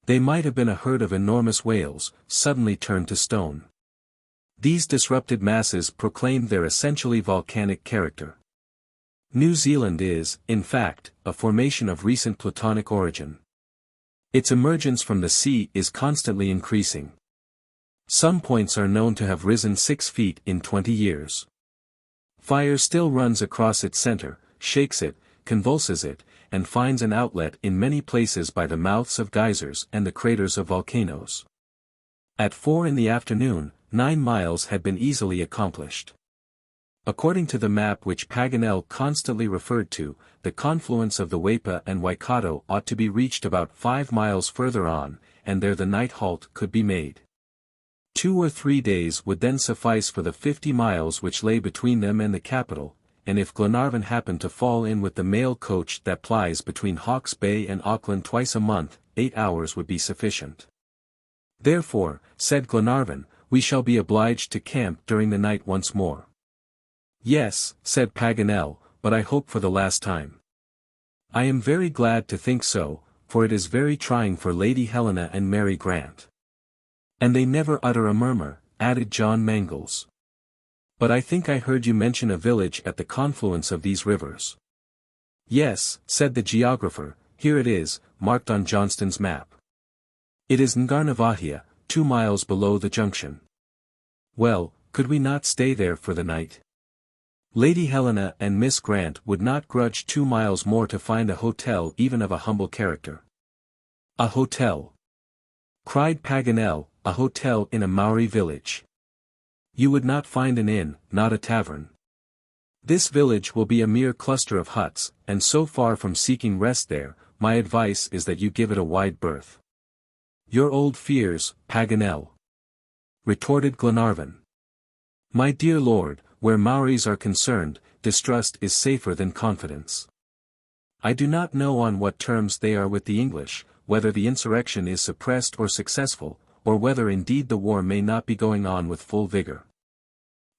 They might have been a herd of enormous whales, suddenly turned to stone. These disrupted masses proclaimed their essentially volcanic character. New Zealand is, in fact, a formation of recent plutonic origin. Its emergence from the sea is constantly increasing. Some points are known to have risen 6 feet in 20 years. Fire still runs across its center, shakes it, convulses it, and finds an outlet in many places by the mouths of geysers and the craters of volcanoes. At 4 in the afternoon, 9 miles had been easily accomplished. According to the map which Paganel constantly referred to, the confluence of the Waipa and Waikato ought to be reached about 5 miles further on, and there the night halt could be made. 2 or 3 days would then suffice for the 50 miles which lay between them and the capital, and if Glenarvan happened to fall in with the mail coach that plies between Hawke's Bay and Auckland twice a month, 8 hours would be sufficient. Therefore, said Glenarvan, we shall be obliged to camp during the night once more. Yes, said Paganel, but I hope for the last time. I am very glad to think so, for it is very trying for Lady Helena and Mary Grant. And they never utter a murmur, added John Mangles. But I think I heard you mention a village at the confluence of these rivers. Yes, said the geographer, here it is, marked on Johnston's map. It is Ngarnavahia, 2 miles below the junction. Well, could we not stay there for the night? Lady Helena and Miss Grant would not grudge 2 miles more to find a hotel even of a humble character. A hotel! Cried Paganel, a hotel in a Maori village. You would not find an inn, not a tavern. This village will be a mere cluster of huts, and so far from seeking rest there, my advice is that you give it a wide berth. Your old fears, Paganel, retorted Glenarvan. My dear lord, where Maoris are concerned, distrust is safer than confidence. I do not know on what terms they are with the English, whether the insurrection is suppressed or successful, or whether indeed the war may not be going on with full vigor.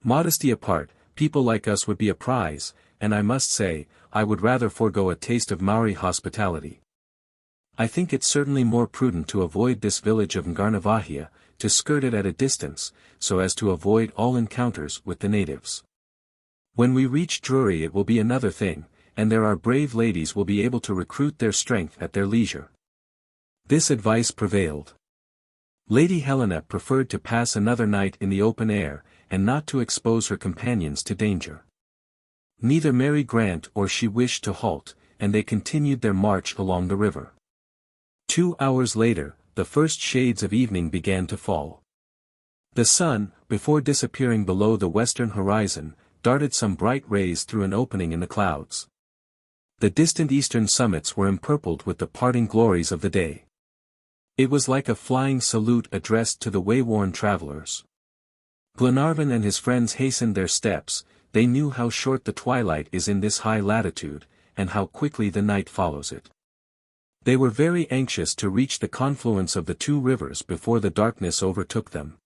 Modesty apart, people like us would be a prize, and I must say, I would rather forego a taste of Maori hospitality. I think it certainly more prudent to avoid this village of Ngarnavahia, to skirt it at a distance, so as to avoid all encounters with the natives. When we reach Drury it will be another thing, and there our brave ladies will be able to recruit their strength at their leisure. This advice prevailed. Lady Helena preferred to pass another night in the open air, and not to expose her companions to danger. Neither Mary Grant or she wished to halt, and they continued their march along the river. 2 hours later, the first shades of evening began to fall. The sun, before disappearing below the western horizon, darted some bright rays through an opening in the clouds. The distant eastern summits were empurpled with the parting glories of the day. It was like a flying salute addressed to the wayworn travelers. Glenarvan and his friends hastened their steps. They knew how short the twilight is in this high latitude, and how quickly the night follows it. They were very anxious to reach the confluence of the 2 rivers before the darkness overtook them.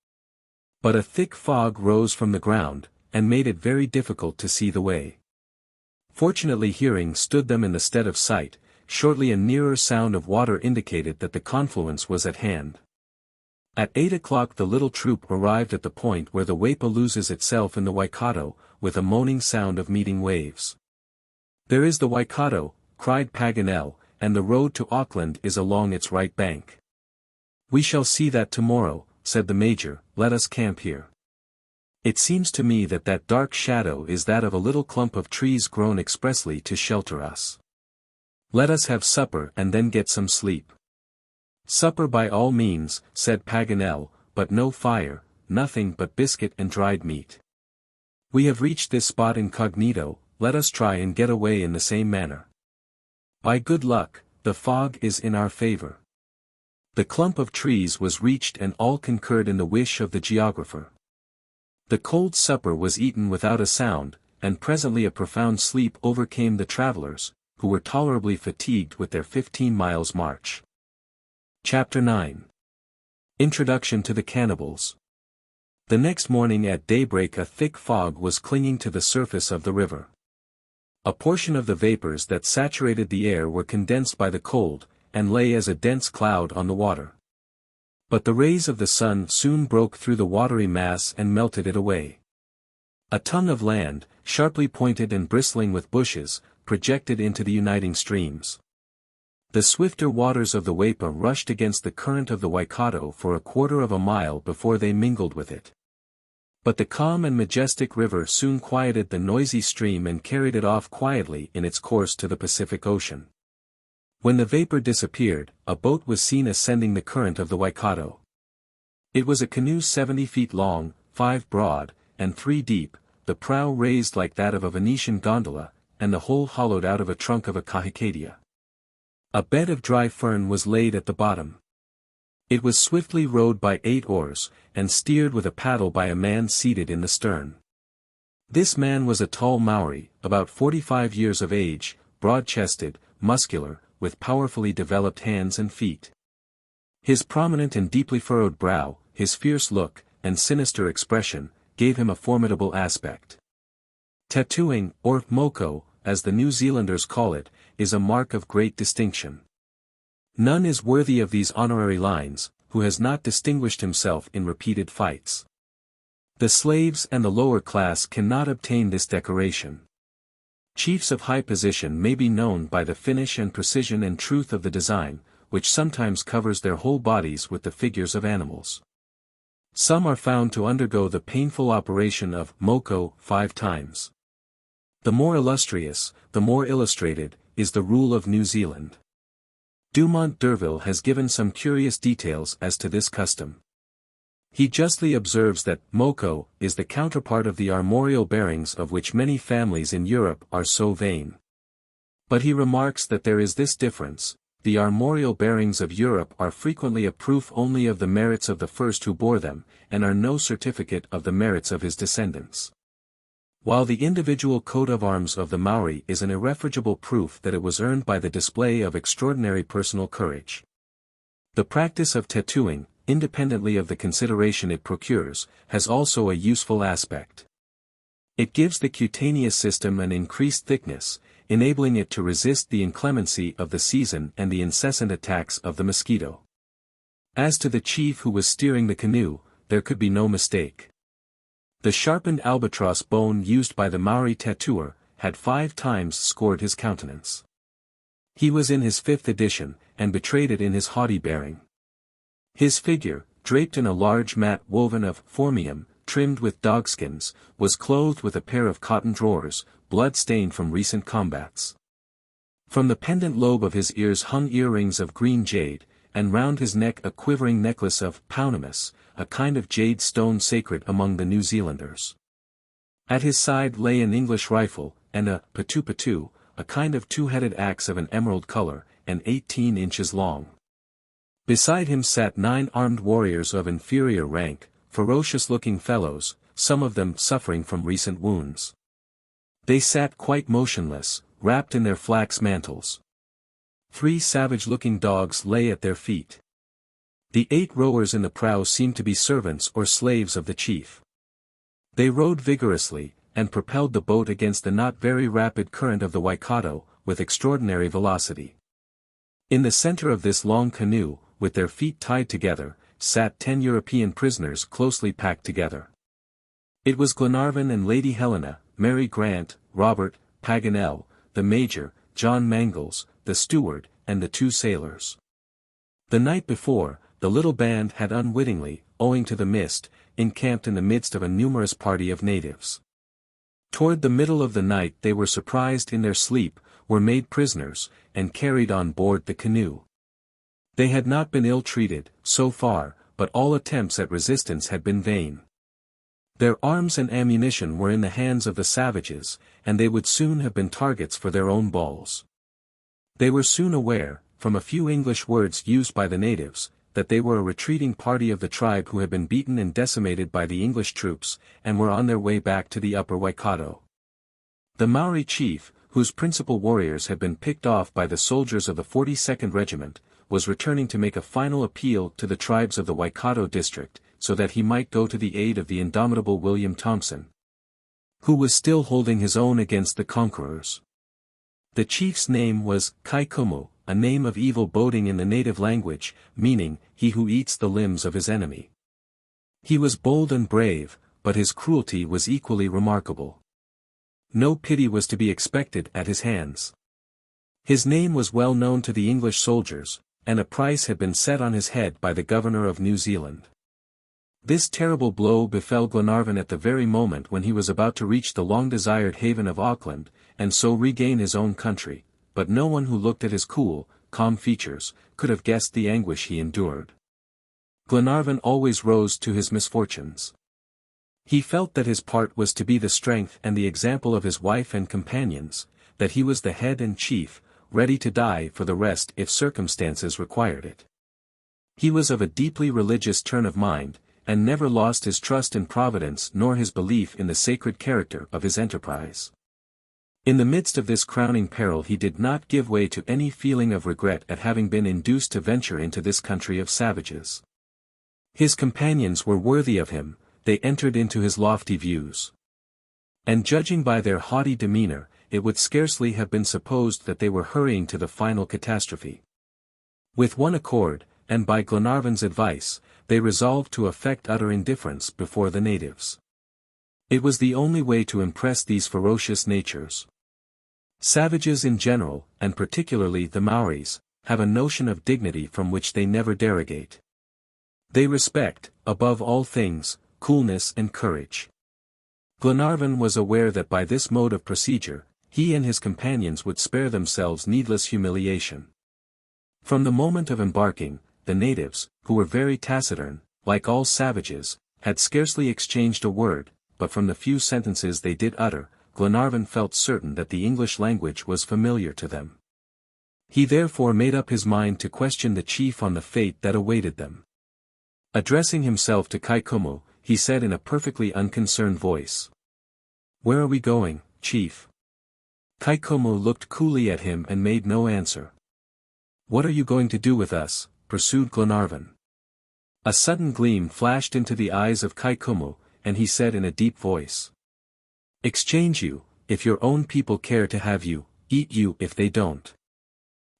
But a thick fog rose from the ground, and made it very difficult to see the way. Fortunately hearing stood them in the stead of sight. Shortly a nearer sound of water indicated that the confluence was at hand. At 8 o'clock the little troop arrived at the point where the Waipa loses itself in the Waikato, with a moaning sound of meeting waves. There is the Waikato, cried Paganel, and the road to Auckland is along its right bank. We shall see that tomorrow, said the Major, let us camp here. It seems to me that that dark shadow is that of a little clump of trees grown expressly to shelter us. Let us have supper and then get some sleep. Supper by all means, said Paganel, but no fire, nothing but biscuit and dried meat. We have reached this spot incognito, let us try and get away in the same manner. By good luck, the fog is in our favor. The clump of trees was reached and all concurred in the wish of the geographer. The cold supper was eaten without a sound, and presently a profound sleep overcame the travelers, who were tolerably fatigued with their 15 miles march. Chapter 9. Introduction to the Cannibals. The next morning at daybreak a thick fog was clinging to the surface of the river. A portion of the vapors that saturated the air were condensed by the cold, and lay as a dense cloud on the water. But the rays of the sun soon broke through the watery mass and melted it away. A tongue of land, sharply pointed and bristling with bushes, projected into the uniting streams. The swifter waters of the Waipa rushed against the current of the Waikato for a quarter of a mile before they mingled with it. But the calm and majestic river soon quieted the noisy stream and carried it off quietly in its course to the Pacific Ocean. When the vapor disappeared, a boat was seen ascending the current of the Waikato. It was a canoe 70 feet long, 5 broad, and 3 deep, the prow raised like that of a Venetian gondola, and the whole hollowed out of a trunk of a kahikatea. A bed of dry fern was laid at the bottom. It was swiftly rowed by 8 oars, and steered with a paddle by a man seated in the stern. This man was a tall Maori, about 45 years of age, broad-chested, muscular, with powerfully developed hands and feet. His prominent and deeply furrowed brow, his fierce look, and sinister expression, gave him a formidable aspect. Tattooing, or moko, as the New Zealanders call it, is a mark of great distinction. None is worthy of these honorary lines, who has not distinguished himself in repeated fights. The slaves and the lower class cannot obtain this decoration. Chiefs of high position may be known by the finish and precision and truth of the design, which sometimes covers their whole bodies with the figures of animals. Some are found to undergo the painful operation of moko 5 times. The more illustrious, the more illustrated, is the rule of New Zealand. Dumont d'Urville has given some curious details as to this custom. He justly observes that moko is the counterpart of the armorial bearings of which many families in Europe are so vain. But he remarks that there is this difference: the armorial bearings of Europe are frequently a proof only of the merits of the first who bore them, and are no certificate of the merits of his descendants. While the individual coat of arms of the Maori is an irrefragable proof that it was earned by the display of extraordinary personal courage. The practice of tattooing, independently of the consideration it procures, has also a useful aspect. It gives the cutaneous system an increased thickness, enabling it to resist the inclemency of the season and the incessant attacks of the mosquito. As to the chief who was steering the canoe, there could be no mistake. The sharpened albatross bone used by the Maori tattooer had 5 times scored his countenance. He was in his 5th edition, and betrayed it in his haughty bearing. His figure, draped in a large mat woven of phormium, trimmed with dogskins, was clothed with a pair of cotton drawers, blood-stained from recent combats. From the pendant lobe of his ears hung earrings of green jade, and round his neck a quivering necklace of pounamus, a kind of jade stone sacred among the New Zealanders. At his side lay an English rifle, and a patu, a kind of 2-headed axe of an emerald color, and 18 inches long. Beside him sat 9 armed warriors of inferior rank, ferocious-looking fellows, some of them suffering from recent wounds. They sat quite motionless, wrapped in their flax mantles. 3 savage-looking dogs lay at their feet. The 8 rowers in the prow seemed to be servants or slaves of the chief. They rowed vigorously, and propelled the boat against the not very rapid current of the Waikato, with extraordinary velocity. In the center of this long canoe, with their feet tied together, sat 10 European prisoners closely packed together. It was Glenarvan and Lady Helena, Mary Grant, Robert, Paganel, the Major, John Mangles, the steward, and the 2 sailors. The night before, the little band had unwittingly, owing to the mist, encamped in the midst of a numerous party of natives. Toward the middle of the night they were surprised in their sleep, were made prisoners, and carried on board the canoe. They had not been ill-treated, so far, but all attempts at resistance had been vain. Their arms and ammunition were in the hands of the savages, and they would soon have been targets for their own balls. They were soon aware, from a few English words used by the natives, that they were a retreating party of the tribe who had been beaten and decimated by the English troops, and were on their way back to the upper Waikato. The Maori chief, whose principal warriors had been picked off by the soldiers of the 42nd Regiment, was returning to make a final appeal to the tribes of the Waikato district, so that he might go to the aid of the indomitable William Thompson, who was still holding his own against the conquerors. The chief's name was Kaikumu, a name of evil boding in the native language, meaning, he who eats the limbs of his enemy. He was bold and brave, but his cruelty was equally remarkable. No pity was to be expected at his hands. His name was well known to the English soldiers, and a price had been set on his head by the governor of New Zealand. This terrible blow befell Glenarvan at the very moment when he was about to reach the long-desired haven of Auckland, and so regain his own country, but no one who looked at his cool, calm features, could have guessed the anguish he endured. Glenarvan always rose to his misfortunes. He felt that his part was to be the strength and the example of his wife and companions, that he was the head and chief, ready to die for the rest if circumstances required it. He was of a deeply religious turn of mind, and never lost his trust in Providence nor his belief in the sacred character of his enterprise. In the midst of this crowning peril he did not give way to any feeling of regret at having been induced to venture into this country of savages. His companions were worthy of him, they entered into his lofty views. And judging by their haughty demeanor, it would scarcely have been supposed that they were hurrying to the final catastrophe. With one accord, and by Glenarvan's advice, they resolved to affect utter indifference before the natives. It was the only way to impress these ferocious natures. Savages in general, and particularly the Maoris, have a notion of dignity from which they never derogate. They respect, above all things, coolness and courage. Glenarvan was aware that by this mode of procedure, he and his companions would spare themselves needless humiliation. From the moment of embarking, the natives, who were very taciturn, like all savages, had scarcely exchanged a word, but from the few sentences they did utter, Glenarvan felt certain that the English language was familiar to them. He therefore made up his mind to question the chief on the fate that awaited them. Addressing himself to Kaikumu, he said in a perfectly unconcerned voice, "Where are we going, chief?" Kaikumu looked coolly at him and made no answer. "What are you going to do with us?" pursued Glenarvan. A sudden gleam flashed into the eyes of Kaikumu, and he said in a deep voice, "Exchange you, if your own people care to have you, eat you if they don't."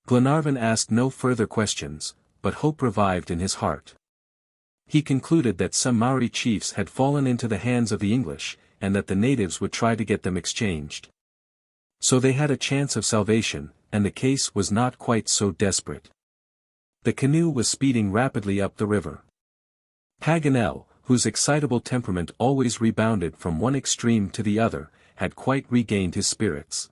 Glenarvan asked no further questions, but hope revived in his heart. He concluded that some Maori chiefs had fallen into the hands of the English, and that the natives would try to get them exchanged. So they had a chance of salvation, and the case was not quite so desperate. The canoe was speeding rapidly up the river. Paganel, whose excitable temperament always rebounded from one extreme to the other, had quite regained his spirits.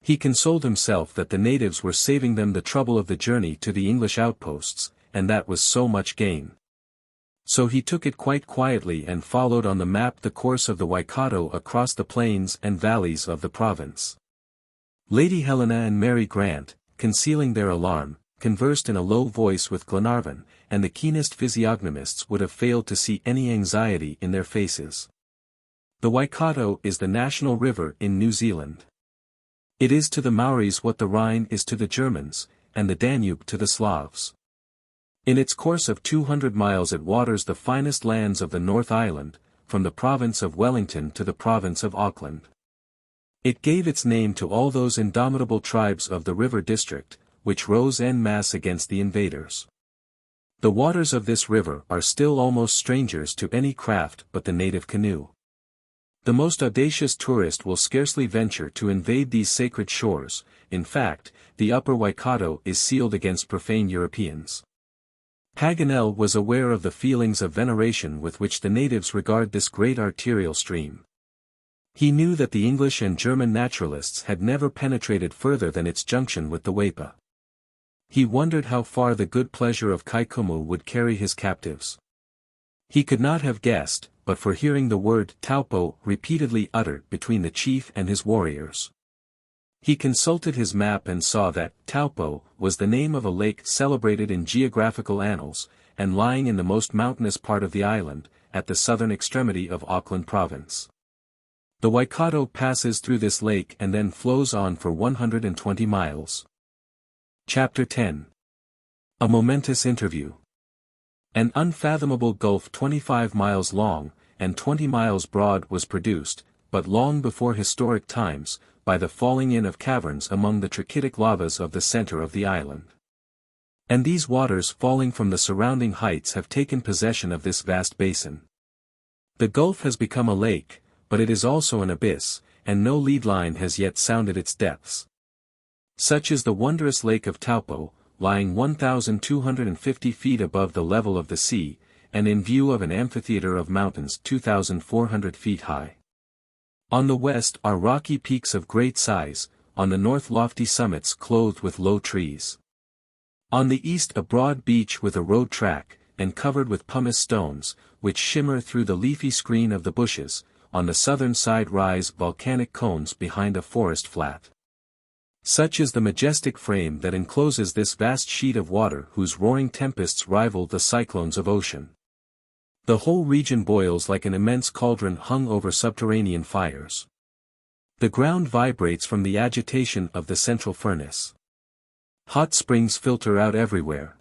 He consoled himself that the natives were saving them the trouble of the journey to the English outposts, and that was so much gain. So he took it quite quietly and followed on the map the course of the Waikato across the plains and valleys of the province. Lady Helena and Mary Grant, concealing their alarm, conversed in a low voice with Glenarvan, and the keenest physiognomists would have failed to see any anxiety in their faces. The Waikato is the national river in New Zealand. It is to the Maoris what the Rhine is to the Germans, and the Danube to the Slavs. In its course of 200 miles it waters the finest lands of the North Island, from the province of Wellington to the province of Auckland. It gave its name to all those indomitable tribes of the river district, which rose en masse against the invaders. The waters of this river are still almost strangers to any craft but the native canoe. The most audacious tourist will scarcely venture to invade these sacred shores. In fact, the upper Waikato is sealed against profane Europeans. Paganel was aware of the feelings of veneration with which the natives regard this great arterial stream. He knew that the English and German naturalists had never penetrated further than its junction with the Waipa. He wondered how far the good pleasure of Kaikumu would carry his captives. He could not have guessed, but for hearing the word Taupo repeatedly uttered between the chief and his warriors. He consulted his map and saw that Taupo was the name of a lake celebrated in geographical annals, and lying in the most mountainous part of the island, at the southern extremity of Auckland province. The Waikato passes through this lake and then flows on for 120 miles. Chapter 10. A momentous interview. An unfathomable gulf 25 miles long, and 20 miles broad was produced, but long before historic times, by the falling in of caverns among the trachytic lavas of the center of the island. And these waters falling from the surrounding heights have taken possession of this vast basin. The gulf has become a lake, but it is also an abyss, and no lead line has yet sounded its depths. Such is the wondrous lake of Taupo, lying 1,250 feet above the level of the sea, and in view of an amphitheater of mountains 2,400 feet high. On the west are rocky peaks of great size, on the north lofty summits clothed with low trees. On the east a broad beach with a road track, and covered with pumice stones, which shimmer through the leafy screen of the bushes. On the southern side rise volcanic cones behind a forest flat. Such is the majestic frame that encloses this vast sheet of water whose roaring tempests rival the cyclones of ocean. The whole region boils like an immense cauldron hung over subterranean fires. The ground vibrates from the agitation of the central furnace. Hot springs filter out everywhere.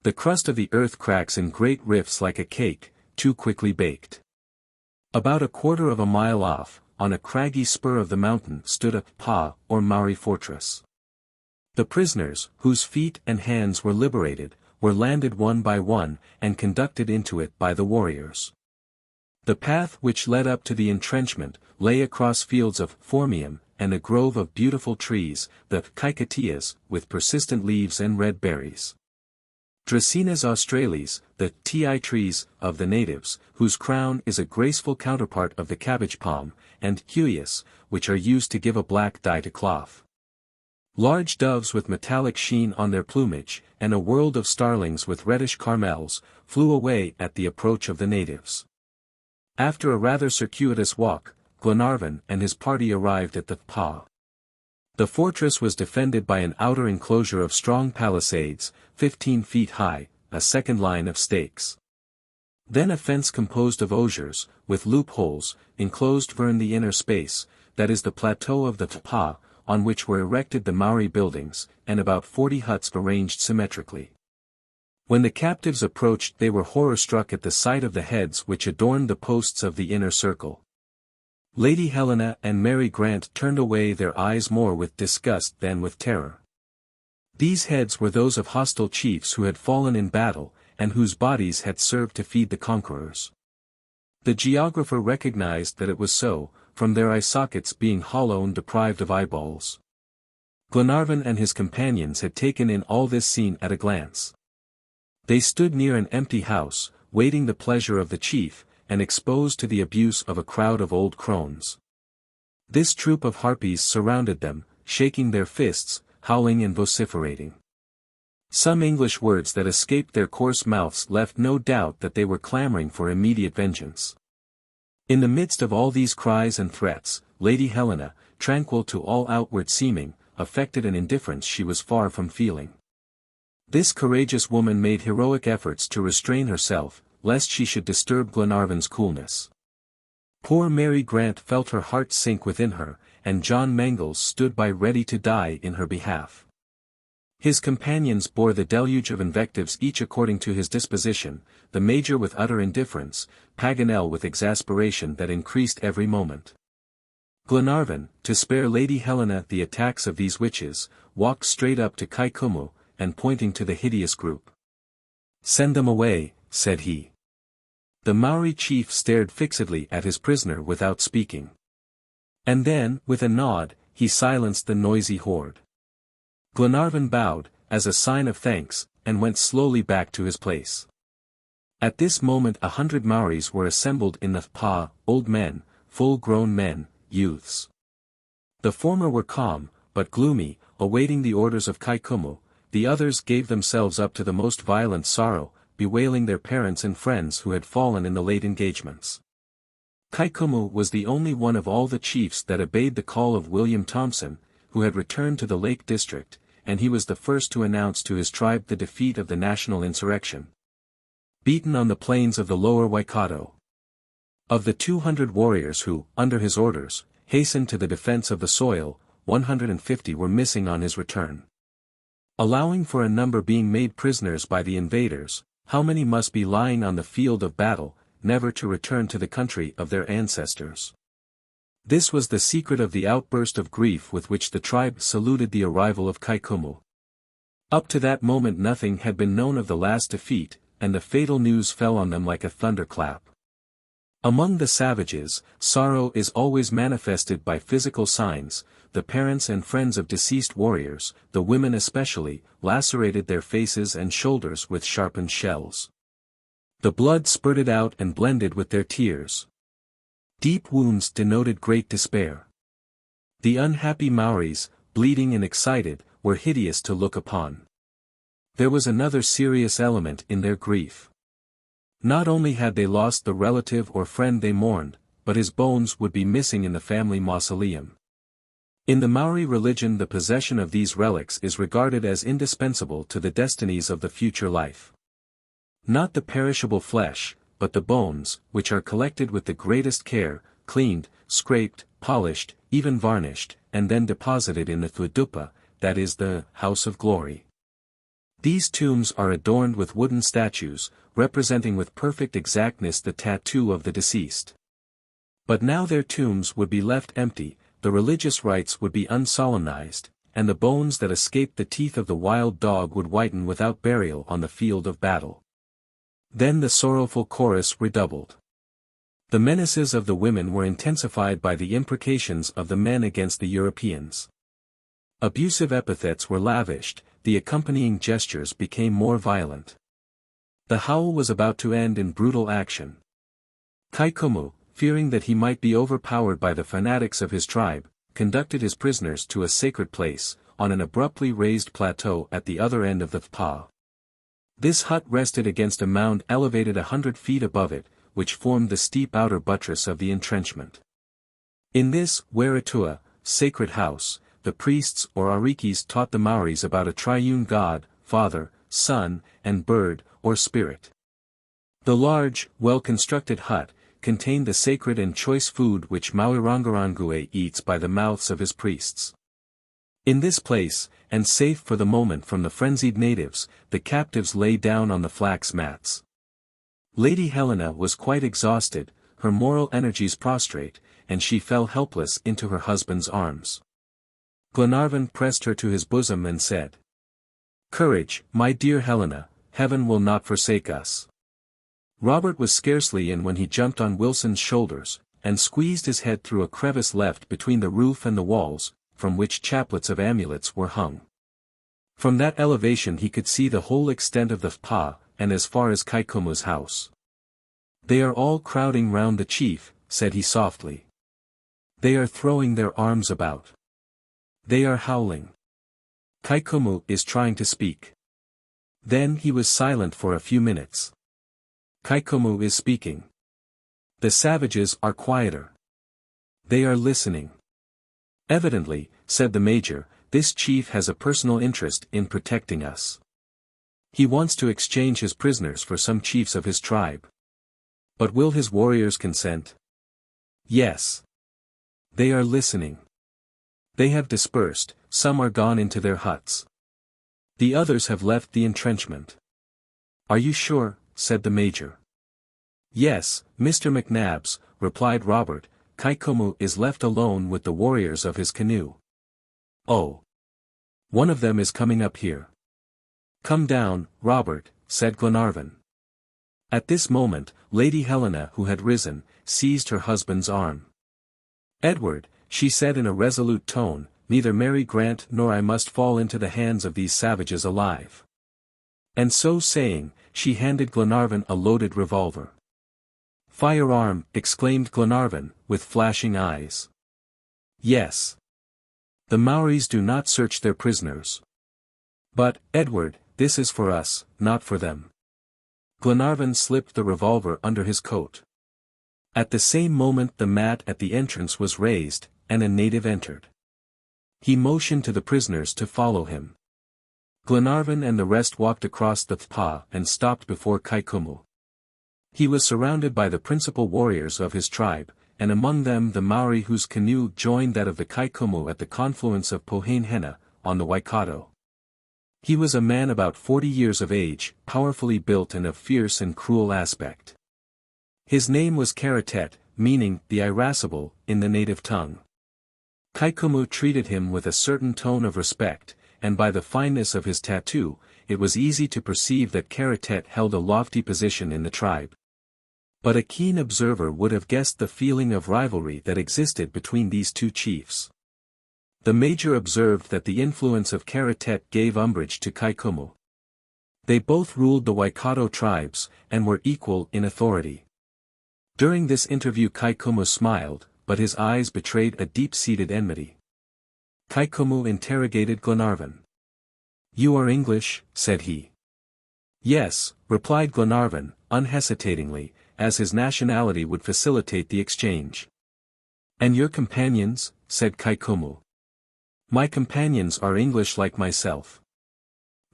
The crust of the earth cracks in great rifts like a cake, too quickly baked. About a quarter of a mile off, on a craggy spur of the mountain stood a pa, or Maori fortress. The prisoners, whose feet and hands were liberated, were landed one by one, and conducted into it by the warriors. The path which led up to the entrenchment, lay across fields of phormium, and a grove of beautiful trees, the kaikatias, with persistent leaves and red berries. Dracaenas australis, the ti trees of the natives, whose crown is a graceful counterpart of the cabbage palm, and huias, which are used to give a black dye to cloth. Large doves with metallic sheen on their plumage, and a world of starlings with reddish caramels, flew away at the approach of the natives. After a rather circuitous walk, Glenarvan and his party arrived at the pa. The fortress was defended by an outer enclosure of strong palisades, 15 feet high, a second line of stakes. Then a fence composed of osiers, with loopholes, enclosed the inner space, that is the plateau of the pa, on which were erected the Maori buildings, and about 40 huts arranged symmetrically. When the captives approached they were horror-struck at the sight of the heads which adorned the posts of the inner circle. Lady Helena and Mary Grant turned away their eyes more with disgust than with terror. These heads were those of hostile chiefs who had fallen in battle, and whose bodies had served to feed the conquerors. The geographer recognized that it was so, from their eye sockets being hollow and deprived of eyeballs. Glenarvan and his companions had taken in all this scene at a glance. They stood near an empty house, waiting the pleasure of the chief, and exposed to the abuse of a crowd of old crones. This troop of harpies surrounded them, shaking their fists, howling and vociferating. Some English words that escaped their coarse mouths left no doubt that they were clamoring for immediate vengeance. In the midst of all these cries and threats, Lady Helena, tranquil to all outward seeming, affected an indifference she was far from feeling. This courageous woman made heroic efforts to restrain herself, lest she should disturb Glenarvan's coolness. Poor Mary Grant felt her heart sink within her, and John Mangles stood by ready to die in her behalf. His companions bore the deluge of invectives each according to his disposition, the Major with utter indifference, Paganel with exasperation that increased every moment. Glenarvan, to spare Lady Helena the attacks of these witches, walked straight up to Kaikumu, and pointing to the hideous group. "Send them away," said he. The Maori chief stared fixedly at his prisoner without speaking. And then, with a nod, he silenced the noisy horde. Glenarvan bowed, as a sign of thanks, and went slowly back to his place. At this moment 100 Maoris were assembled in the pa, old men, full-grown men, youths. The former were calm, but gloomy, awaiting the orders of Kaikumu. The others gave themselves up to the most violent sorrow, bewailing their parents and friends who had fallen in the late engagements. Kaikumu was the only one of all the chiefs that obeyed the call of William Thompson, who had returned to the Lake District, and he was the first to announce to his tribe the defeat of the national insurrection. Beaten on the plains of the lower Waikato. Of the 200 warriors who, under his orders, hastened to the defense of the soil, 150 were missing on his return. Allowing for a number being made prisoners by the invaders, how many must be lying on the field of battle, never to return to the country of their ancestors? This was the secret of the outburst of grief with which the tribe saluted the arrival of Kaikumu. Up to that moment nothing had been known of the last defeat, and the fatal news fell on them like a thunderclap. Among the savages, sorrow is always manifested by physical signs. The parents and friends of deceased warriors, the women especially, lacerated their faces and shoulders with sharpened shells. The blood spurted out and blended with their tears. Deep wounds denoted great despair. The unhappy Maoris, bleeding and excited, were hideous to look upon. There was another serious element in their grief. Not only had they lost the relative or friend they mourned, but his bones would be missing in the family mausoleum. In the Maori religion the possession of these relics is regarded as indispensable to the destinies of the future life. Not the perishable flesh, but the bones, which are collected with the greatest care, cleaned, scraped, polished, even varnished, and then deposited in the thudupa, that is the house of glory. These tombs are adorned with wooden statues, representing with perfect exactness the tattoo of the deceased. But now their tombs would be left empty, the religious rites would be unsolemnized, and the bones that escaped the teeth of the wild dog would whiten without burial on the field of battle. Then the sorrowful chorus redoubled. The menaces of the women were intensified by the imprecations of the men against the Europeans. Abusive epithets were lavished, the accompanying gestures became more violent. The howl was about to end in brutal action. Kaikumu, fearing that he might be overpowered by the fanatics of his tribe, conducted his prisoners to a sacred place, on an abruptly raised plateau at the other end of the pa. This hut rested against a mound elevated 100 feet above it, which formed the steep outer buttress of the entrenchment. In this Weritua, sacred house, the priests or arikis taught the Maoris about a triune God, Father, Son, and Bird, or Spirit. The large, well-constructed hut contained the sacred and choice food which Mauirangarangue eats by the mouths of his priests. In this place, and safe for the moment from the frenzied natives, the captives lay down on the flax mats. Lady Helena was quite exhausted, her moral energies prostrate, and she fell helpless into her husband's arms. Glenarvan pressed her to his bosom and said, "Courage, my dear Helena, heaven will not forsake us." Robert was scarcely in when he jumped on Wilson's shoulders, and squeezed his head through a crevice left between the roof and the walls, from which chaplets of amulets were hung. From that elevation he could see the whole extent of the pa, and as far as Kaikumu's house. "They are all crowding round the chief," said he softly. "They are throwing their arms about. They are howling. Kaikumu is trying to speak." Then he was silent for a few minutes. "Kaikumu is speaking. The savages are quieter. They are listening. Evidently," said the major, "this chief has a personal interest in protecting us. He wants to exchange his prisoners for some chiefs of his tribe. But will his warriors consent?" "Yes. They are listening. They have dispersed, some are gone into their huts. The others have left the entrenchment." "Are you sure?" said the major. "Yes, Mr. McNabbs," replied Robert, "Kaikumu is left alone with the warriors of his canoe." "Oh. One of them is coming up here." "Come down, Robert," said Glenarvan. At this moment, Lady Helena, who had risen, seized her husband's arm. "Edward," she said in a resolute tone, "neither Mary Grant nor I must fall into the hands of these savages alive." And so saying, she handed Glenarvan a loaded revolver. "Firearm," exclaimed Glenarvan, with flashing eyes. "Yes. The Maoris do not search their prisoners. But, Edward, this is for us, not for them. Glenarvan slipped the revolver under his coat. At the same moment the mat at the entrance was raised, and a native entered. He motioned to the prisoners to follow him. Glenarvan and the rest walked across the thpa and stopped before Kaikumu. He was surrounded by the principal warriors of his tribe, and among them the Maori whose canoe joined that of the Kaikumu at the confluence of Pohainhena, on the Waikato. He was a man about 40 years of age, powerfully built and of fierce and cruel aspect. His name was Karatet, meaning the irascible, in the native tongue. Kaikumu treated him with a certain tone of respect, and by the fineness of his tattoo, it was easy to perceive that Karatet held a lofty position in the tribe. But a keen observer would have guessed the feeling of rivalry that existed between these two chiefs. The major observed that the influence of Karatet gave umbrage to Kaikumu. They both ruled the Waikato tribes, and were equal in authority. During this interview Kaikumu smiled, but his eyes betrayed a deep-seated enmity. Kaikumu interrogated Glenarvan. "You are English," said he. "Yes," replied Glenarvan, unhesitatingly, as his nationality would facilitate the exchange. "And your companions?" said Kaikumu. "My companions are English like myself.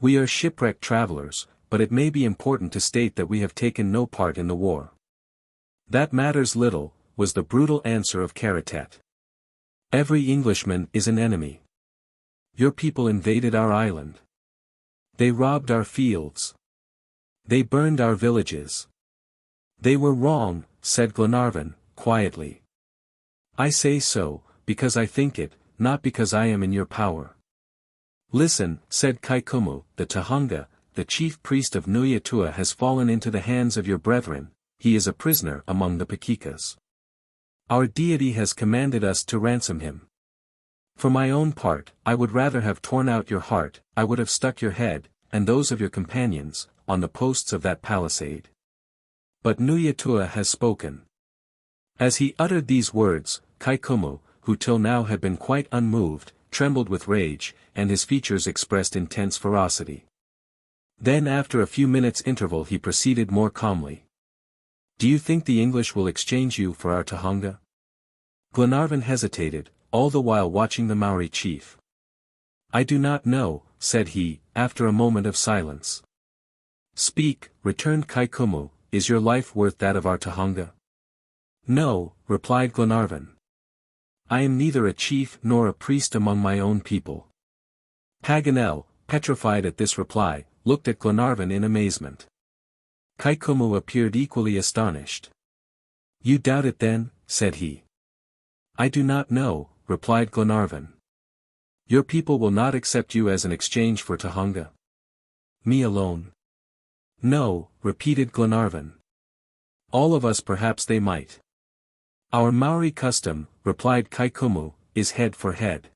We are shipwrecked travelers, but it may be important to state that we have taken no part in the war." "That matters little," was the brutal answer of Karatet. "Every Englishman is an enemy. Your people invaded our island. They robbed our fields. They burned our villages." "They were wrong," said Glenarvan, quietly. "I say so, because I think it, not because I am in your power." "Listen," said Kaikumu, "the Tahunga, the chief priest of Nuyatua has fallen into the hands of your brethren, he is a prisoner among the Pakikas. Our deity has commanded us to ransom him. For my own part, I would rather have torn out your heart, I would have stuck your head, and those of your companions, on the posts of that palisade. But Nuyatua has spoken." As he uttered these words, Kaikumu, who till now had been quite unmoved, trembled with rage, and his features expressed intense ferocity. Then after a few minutes' interval he proceeded more calmly. "Do you think the English will exchange you for our Tahunga?" Glenarvan hesitated, all the while watching the Maori chief. "I do not know," said he, after a moment of silence. "Speak," returned Kaikumu, "is your life worth that of our Tahunga?" "No," replied Glenarvan. "I am neither a chief nor a priest among my own people." Paganel, petrified at this reply, looked at Glenarvan in amazement. Kaikumu appeared equally astonished. "You doubt it then?" said he. "I do not know," replied Glenarvan. "Your people will not accept you as an exchange for Tahunga?" "Me alone?" "No," repeated Glenarvan. "All of us perhaps they might." "Our Maori custom," replied Kaikumu, "is head for head."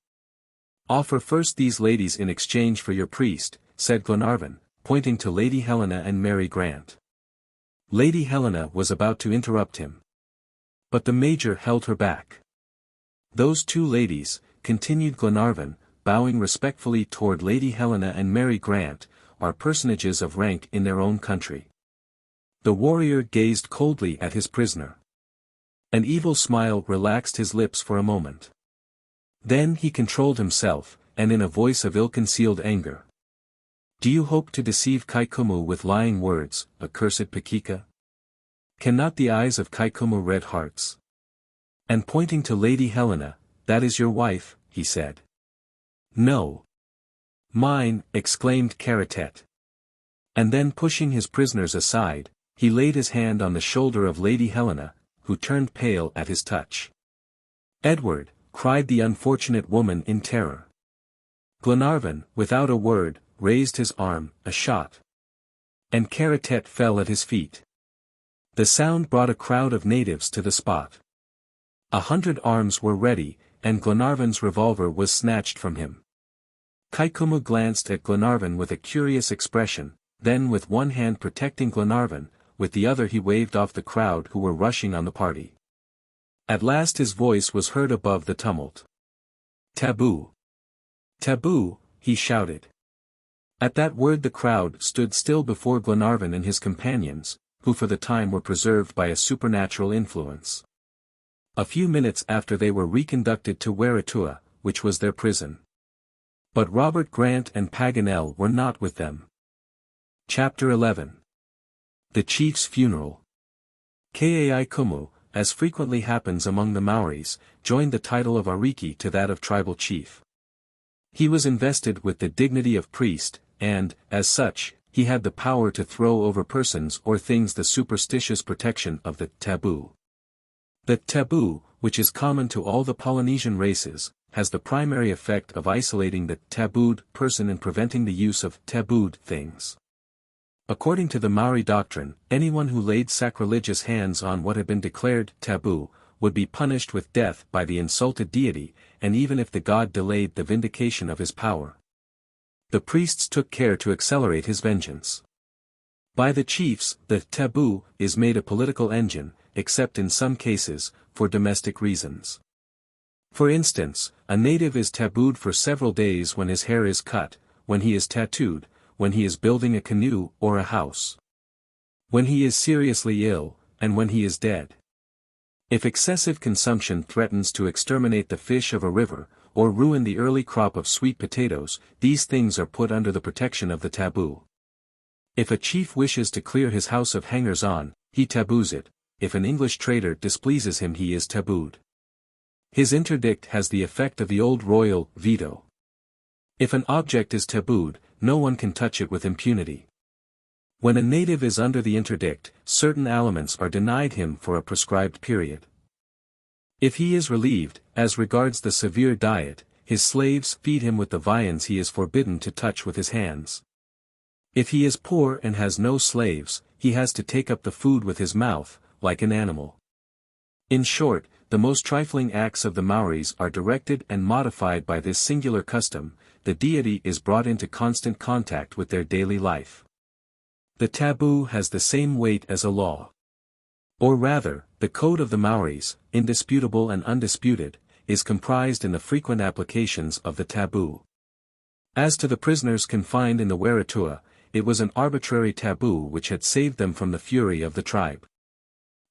"Offer first these ladies in exchange for your priest," said Glenarvan, pointing to Lady Helena and Mary Grant. Lady Helena was about to interrupt him. But the Major held her back. "Those two ladies," continued Glenarvan, bowing respectfully toward Lady Helena and Mary Grant, "are personages of rank in their own country." The warrior gazed coldly at his prisoner. An evil smile relaxed his lips for a moment. Then he controlled himself, and in a voice of ill-concealed anger. "Do you hope to deceive Kaikumu with lying words, accursed Pakika? Cannot the eyes of Kaikumu read hearts?" And pointing to Lady Helena, "That is your wife," he said. "No. Mine," exclaimed Karatet. And then pushing his prisoners aside, he laid his hand on the shoulder of Lady Helena, who turned pale at his touch. "Edward!" cried the unfortunate woman in terror. Glenarvan, without a word, raised his arm, a shot. And Karatet fell at his feet. The sound brought a crowd of natives to the spot. 100 arms were ready, and Glenarvan's revolver was snatched from him. Kaikumu glanced at Glenarvan with a curious expression, then with one hand protecting Glenarvan, with the other he waved off the crowd who were rushing on the party. At last his voice was heard above the tumult. "Taboo! Taboo!" he shouted. At that word the crowd stood still before Glenarvan and his companions, who for the time were preserved by a supernatural influence. A few minutes after they were reconducted to Wheretua, which was their prison. But Robert Grant and Paganel were not with them. Chapter 11. The Chief's Funeral. Kai Kumu, as frequently happens among the Maoris, joined the title of Ariki to that of tribal chief. He was invested with the dignity of priest, and, as such, he had the power to throw over persons or things the superstitious protection of the taboo. The taboo, which is common to all the Polynesian races, has the primary effect of isolating the tabooed person and preventing the use of tabooed things. According to the Maori doctrine, anyone who laid sacrilegious hands on what had been declared taboo, would be punished with death by the insulted deity, and even if the god delayed the vindication of his power. The priests took care to accelerate his vengeance. By the chiefs, the taboo is made a political engine, except in some cases, for domestic reasons. For instance, a native is tabooed for several days when his hair is cut, when he is tattooed, when he is building a canoe or a house, when he is seriously ill, and when he is dead. If excessive consumption threatens to exterminate the fish of a river, or ruin the early crop of sweet potatoes, these things are put under the protection of the taboo. If a chief wishes to clear his house of hangers-on, he taboos it. If an English trader displeases him, he is tabooed. His interdict has the effect of the old royal veto. If an object is tabooed, no one can touch it with impunity. When a native is under the interdict, certain aliments are denied him for a prescribed period. If he is relieved, as regards the severe diet, his slaves feed him with the viands he is forbidden to touch with his hands. If he is poor and has no slaves, he has to take up the food with his mouth, like an animal. In short, the most trifling acts of the Maoris are directed and modified by this singular custom. The deity is brought into constant contact with their daily life. The taboo has the same weight as a law. Or rather, the code of the Maoris, indisputable and undisputed, is comprised in the frequent applications of the taboo. As to the prisoners confined in the Wheretua, it was an arbitrary taboo which had saved them from the fury of the tribe.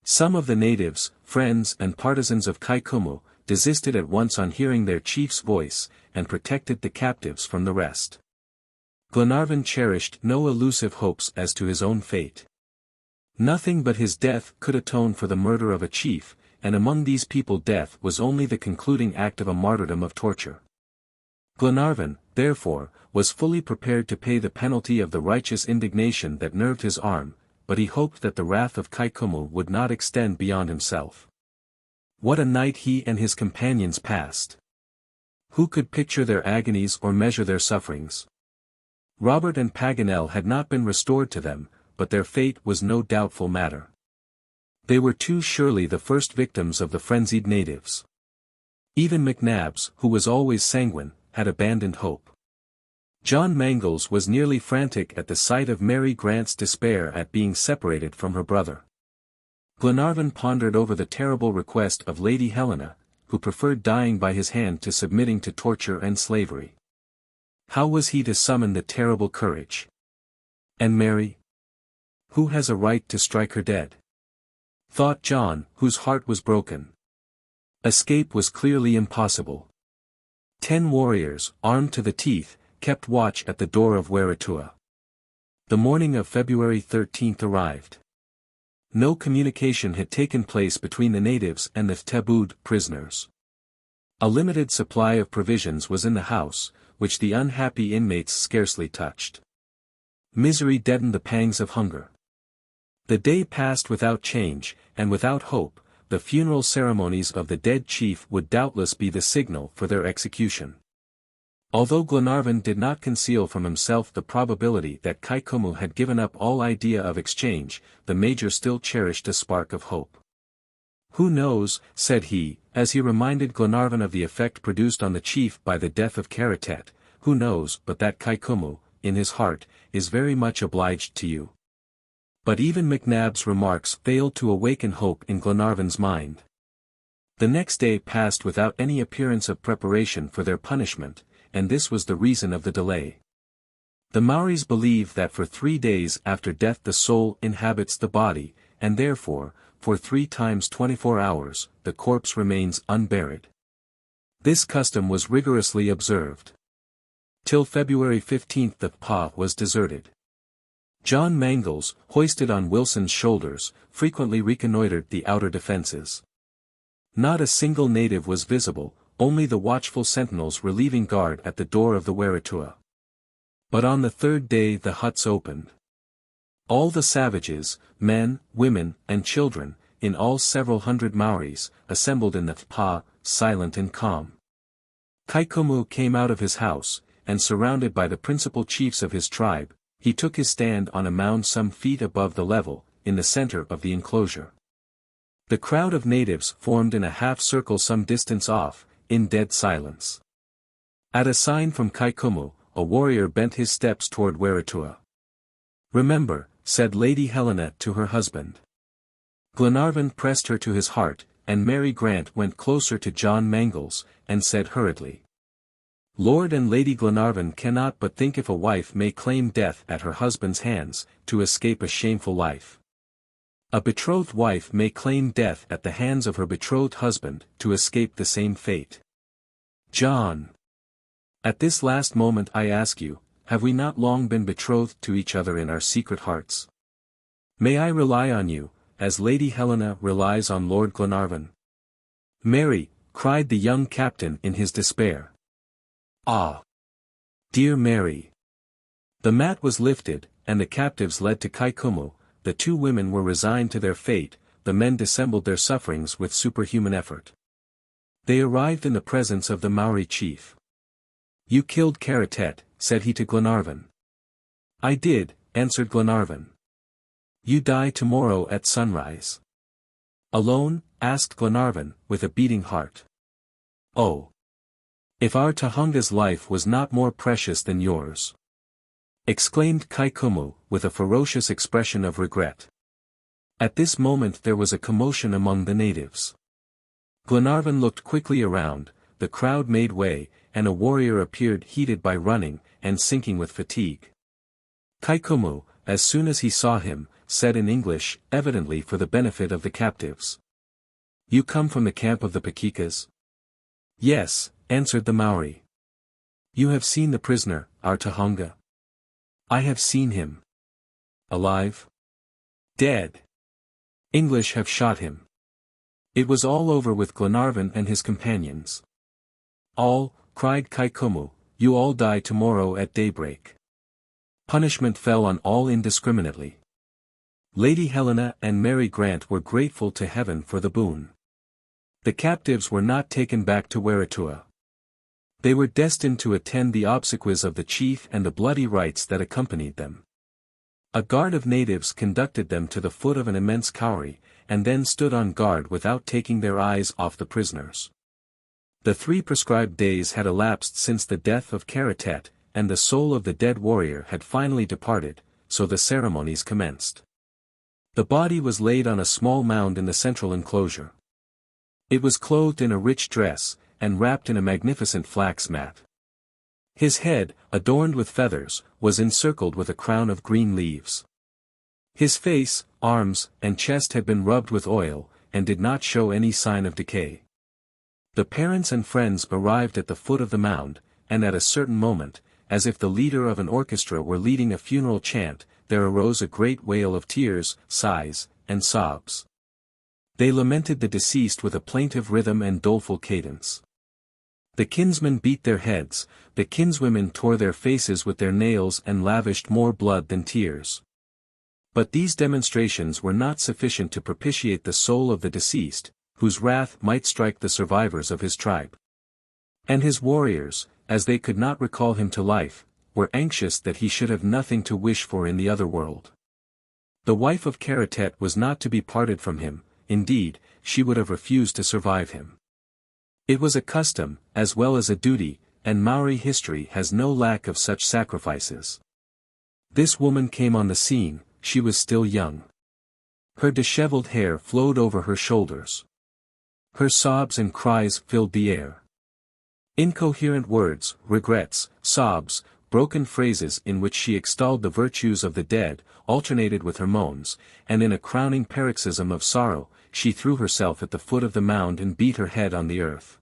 Some of the natives, friends and partisans of Kai Kumu, desisted at once on hearing their chief's voice, and protected the captives from the rest. Glenarvan cherished no illusive hopes as to his own fate. Nothing but his death could atone for the murder of a chief, and among these people death was only the concluding act of a martyrdom of torture. Glenarvan, therefore, was fully prepared to pay the penalty of the righteous indignation that nerved his arm, but he hoped that the wrath of Kai Kumu would not extend beyond himself. What a night he and his companions passed! Who could picture their agonies or measure their sufferings? Robert and Paganel had not been restored to them, but their fate was no doubtful matter. They were too surely the first victims of the frenzied natives. Even McNabbs, who was always sanguine, had abandoned hope. John Mangles was nearly frantic at the sight of Mary Grant's despair at being separated from her brother. Glenarvan pondered over the terrible request of Lady Helena, who preferred dying by his hand to submitting to torture and slavery. How was he to summon the terrible courage? And Mary? Who has a right to strike her dead? Thought John, whose heart was broken. Escape was clearly impossible. 10 warriors, armed to the teeth, kept watch at the door of Wheretua. The morning of February 13th arrived. No communication had taken place between the natives and the tabooed prisoners. A limited supply of provisions was in the house, which the unhappy inmates scarcely touched. Misery deadened the pangs of hunger. The day passed without change, and without hope. The funeral ceremonies of the dead chief would doubtless be the signal for their execution. Although Glenarvan did not conceal from himself the probability that Kai Kumu had given up all idea of exchange, the Major still cherished a spark of hope. "Who knows," said he, as he reminded Glenarvan of the effect produced on the chief by the death of Karatet, "who knows but that Kai Kumu, in his heart, is very much obliged to you." But even McNabb's remarks failed to awaken hope in Glenarvan's mind. The next day passed without any appearance of preparation for their punishment, and this was the reason of the delay. The Maoris believe that for 3 days after death the soul inhabits the body, and therefore, for 3 times 24 hours, the corpse remains unburied. This custom was rigorously observed. Till February 15 the Pa was deserted. John Mangles, hoisted on Wilson's shoulders, frequently reconnoitred the outer defences. Not a single native was visible, only the watchful sentinels relieving guard at the door of the Wheretua. But on the 3rd day the huts opened. All the savages, men, women, and children, in all several hundred Maoris, assembled in the Pa, silent and calm. Kaikomu came out of his house, and surrounded by the principal chiefs of his tribe, he took his stand on a mound some feet above the level, in the center of the enclosure. The crowd of natives formed in a half-circle some distance off, in dead silence. At a sign from Kaikomu, a warrior bent his steps toward Wheretua. "Remember," said Lady Helena to her husband. Glenarvan pressed her to his heart, and Mary Grant went closer to John Mangles, and said hurriedly, "Lord and Lady Glenarvan cannot but think if a wife may claim death at her husband's hands, to escape a shameful life. A betrothed wife may claim death at the hands of her betrothed husband, to escape the same fate. John. At this last moment I ask you, have we not long been betrothed to each other in our secret hearts? May I rely on you, as Lady Helena relies on Lord Glenarvan?" "Mary," cried the young captain in his despair. "Ah! Dear Mary!" The mat was lifted, and the captives led to Kaikomu. The 2 women were resigned to their fate, the men dissembled their sufferings with superhuman effort. They arrived in the presence of the Maori chief. "You killed Karatet," said he to Glenarvan. "I did," answered Glenarvan. "You die tomorrow at sunrise." "Alone?" asked Glenarvan, with a beating heart. "Oh! If our Tahunga's life was not more precious than yours!" exclaimed Kaikomu, with a ferocious expression of regret. At this moment there was a commotion among the natives. Glenarvan looked quickly around, the crowd made way, and a warrior appeared heated by running, and sinking with fatigue. Kaikomu, as soon as he saw him, said in English, evidently for the benefit of the captives, "You come from the camp of the Pakekas?" "Yes," answered the Maori. "You have seen the prisoner, our Tahunga?" "I have seen him." "Alive?" "Dead." "English have shot him." It was all over with Glenarvan and his companions. "All," cried Kaikomu, "you all die tomorrow at daybreak." Punishment fell on all indiscriminately. Lady Helena and Mary Grant were grateful to heaven for the boon. The captives were not taken back to Wheretua. They were destined to attend the obsequies of the chief and the bloody rites that accompanied them. A guard of natives conducted them to the foot of an immense kauri, and then stood on guard without taking their eyes off the prisoners. The 3 prescribed days had elapsed since the death of Karatet, and the soul of the dead warrior had finally departed, so the ceremonies commenced. The body was laid on a small mound in the central enclosure. It was clothed in a rich dress, and wrapped in a magnificent flax mat. His head, adorned with feathers, was encircled with a crown of green leaves. His face, arms, and chest had been rubbed with oil, and did not show any sign of decay. The parents and friends arrived at the foot of the mound, and at a certain moment, as if the leader of an orchestra were leading a funeral chant, there arose a great wail of tears, sighs, and sobs. They lamented the deceased with a plaintive rhythm and doleful cadence. The kinsmen beat their heads, the kinswomen tore their faces with their nails and lavished more blood than tears. But these demonstrations were not sufficient to propitiate the soul of the deceased, whose wrath might strike the survivors of his tribe. And his warriors, as they could not recall him to life, were anxious that he should have nothing to wish for in the other world. The wife of Karatet was not to be parted from him, indeed, she would have refused to survive him. It was a custom, as well as a duty, and Maori history has no lack of such sacrifices. This woman came on the scene, she was still young. Her disheveled hair flowed over her shoulders. Her sobs and cries filled the air. Incoherent words, regrets, sobs, broken phrases in which she extolled the virtues of the dead, alternated with her moans, and in a crowning paroxysm of sorrow, she threw herself at the foot of the mound and beat her head on the earth.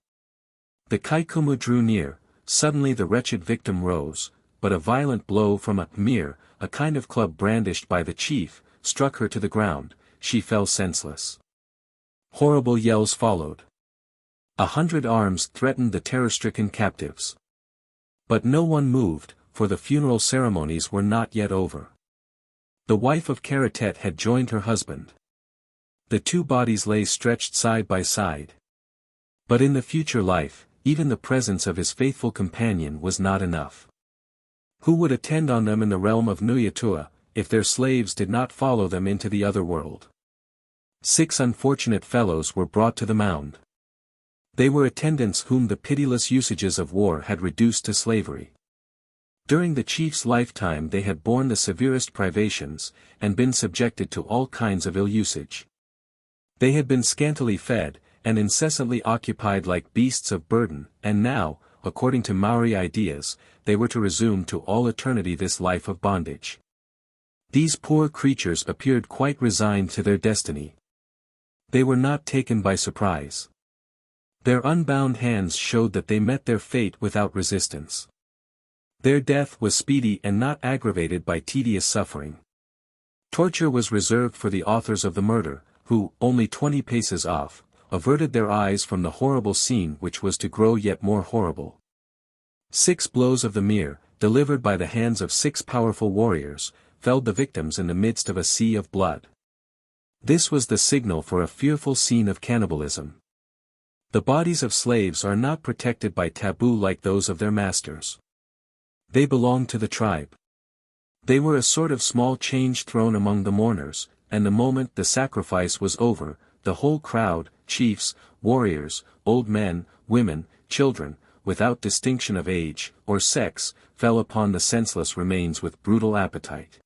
The Kaikumu drew near. Suddenly the wretched victim rose, but a violent blow from a mere, a kind of club brandished by the chief, struck her to the ground. She fell senseless. Horrible yells followed. 100 arms threatened the terror-stricken captives. But no one moved, for the funeral ceremonies were not yet over. The wife of Karatet had joined her husband. The two bodies lay stretched side by side. But in the future life, even the presence of his faithful companion was not enough. Who would attend on them in the realm of Nuyatua, if their slaves did not follow them into the other world? 6 unfortunate fellows were brought to the mound. They were attendants whom the pitiless usages of war had reduced to slavery. During the chief's lifetime they had borne the severest privations, and been subjected to all kinds of ill usage. They had been scantily fed, and incessantly occupied like beasts of burden, and now, according to Maori ideas, they were to resume to all eternity this life of bondage. These poor creatures appeared quite resigned to their destiny. They were not taken by surprise. Their unbound hands showed that they met their fate without resistance. Their death was speedy and not aggravated by tedious suffering. Torture was reserved for the authors of the murder, who, only 20 paces off, averted their eyes from the horrible scene which was to grow yet more horrible. 6 blows of the mere, delivered by the hands of 6 powerful warriors, felled the victims in the midst of a sea of blood. This was the signal for a fearful scene of cannibalism. The bodies of slaves are not protected by taboo like those of their masters. They belonged to the tribe. They were a sort of small change thrown among the mourners, and the moment the sacrifice was over, the whole crowd, chiefs, warriors, old men, women, children, without distinction of age, or sex, fell upon the senseless remains with brutal appetite.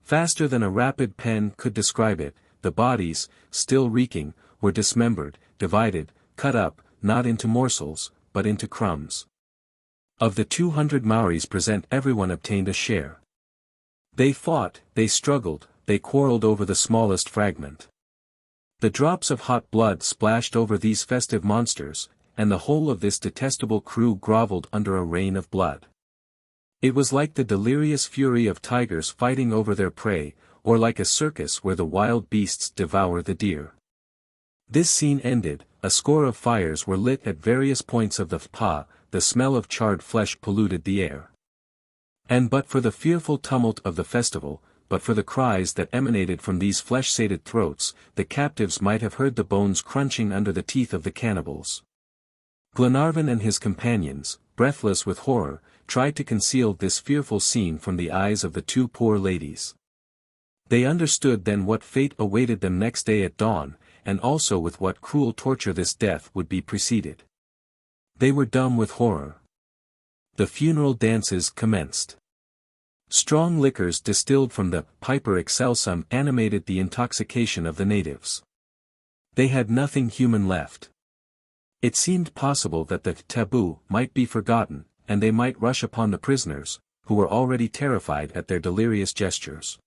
Faster than a rapid pen could describe it, the bodies, still reeking, were dismembered, divided, cut up, not into morsels, but into crumbs. Of the 200 Maoris present everyone obtained a share. They fought, they struggled, they quarreled over the smallest fragment. The drops of hot blood splashed over these festive monsters, and the whole of this detestable crew grovelled under a rain of blood. It was like the delirious fury of tigers fighting over their prey, or like a circus where the wild beasts devour the deer. This scene ended, a score of fires were lit at various points of the pa, the smell of charred flesh polluted the air. And but for the fearful tumult of the festival, but for the cries that emanated from these flesh-sated throats, the captives might have heard the bones crunching under the teeth of the cannibals. Glenarvan and his companions, breathless with horror, tried to conceal this fearful scene from the eyes of the 2 poor ladies. They understood then what fate awaited them next day at dawn, and also with what cruel torture this death would be preceded. They were dumb with horror. The funeral dances commenced. Strong liquors distilled from the piper excelsum animated the intoxication of the natives. They had nothing human left. It seemed possible that the taboo might be forgotten, and they might rush upon the prisoners, who were already terrified at their delirious gestures.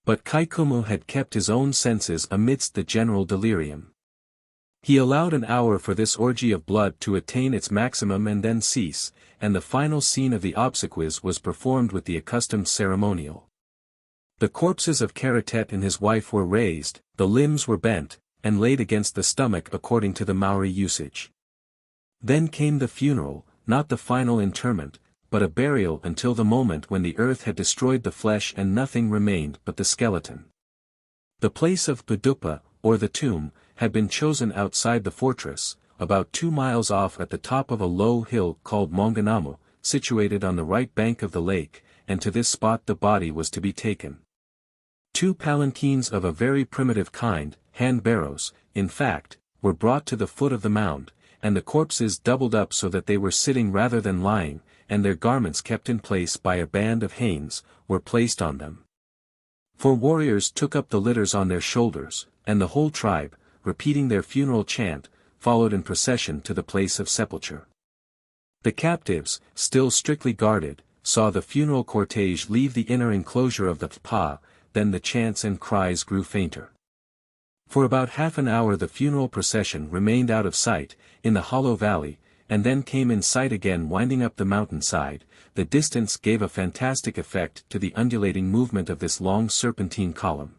But Kaikumu had kept his own senses amidst the general delirium. He allowed an hour for this orgy of blood to attain its maximum and then cease, and the final scene of the obsequies was performed with the accustomed ceremonial. The corpses of Karatet and his wife were raised, the limbs were bent, and laid against the stomach according to the Maori usage. Then came the funeral, not the final interment, but a burial until the moment when the earth had destroyed the flesh and nothing remained but the skeleton. The place of Padupa, or the tomb, had been chosen outside the fortress, about 2 miles off at the top of a low hill called Maunganamu, situated on the right bank of the lake, and to this spot the body was to be taken. 2 palanquins of a very primitive kind, hand barrows, in fact, were brought to the foot of the mound, and the corpses doubled up so that they were sitting rather than lying, and their garments kept in place by a band of hanes, were placed on them. 4 warriors took up the litters on their shoulders, and the whole tribe, repeating their funeral chant, followed in procession to the place of sepulture. The captives, still strictly guarded, saw the funeral cortege leave the inner enclosure of the Thpa, then the chants and cries grew fainter. For about half an hour the funeral procession remained out of sight, in the hollow valley, and then came in sight again winding up the mountainside. The distance gave a fantastic effect to the undulating movement of this long serpentine column.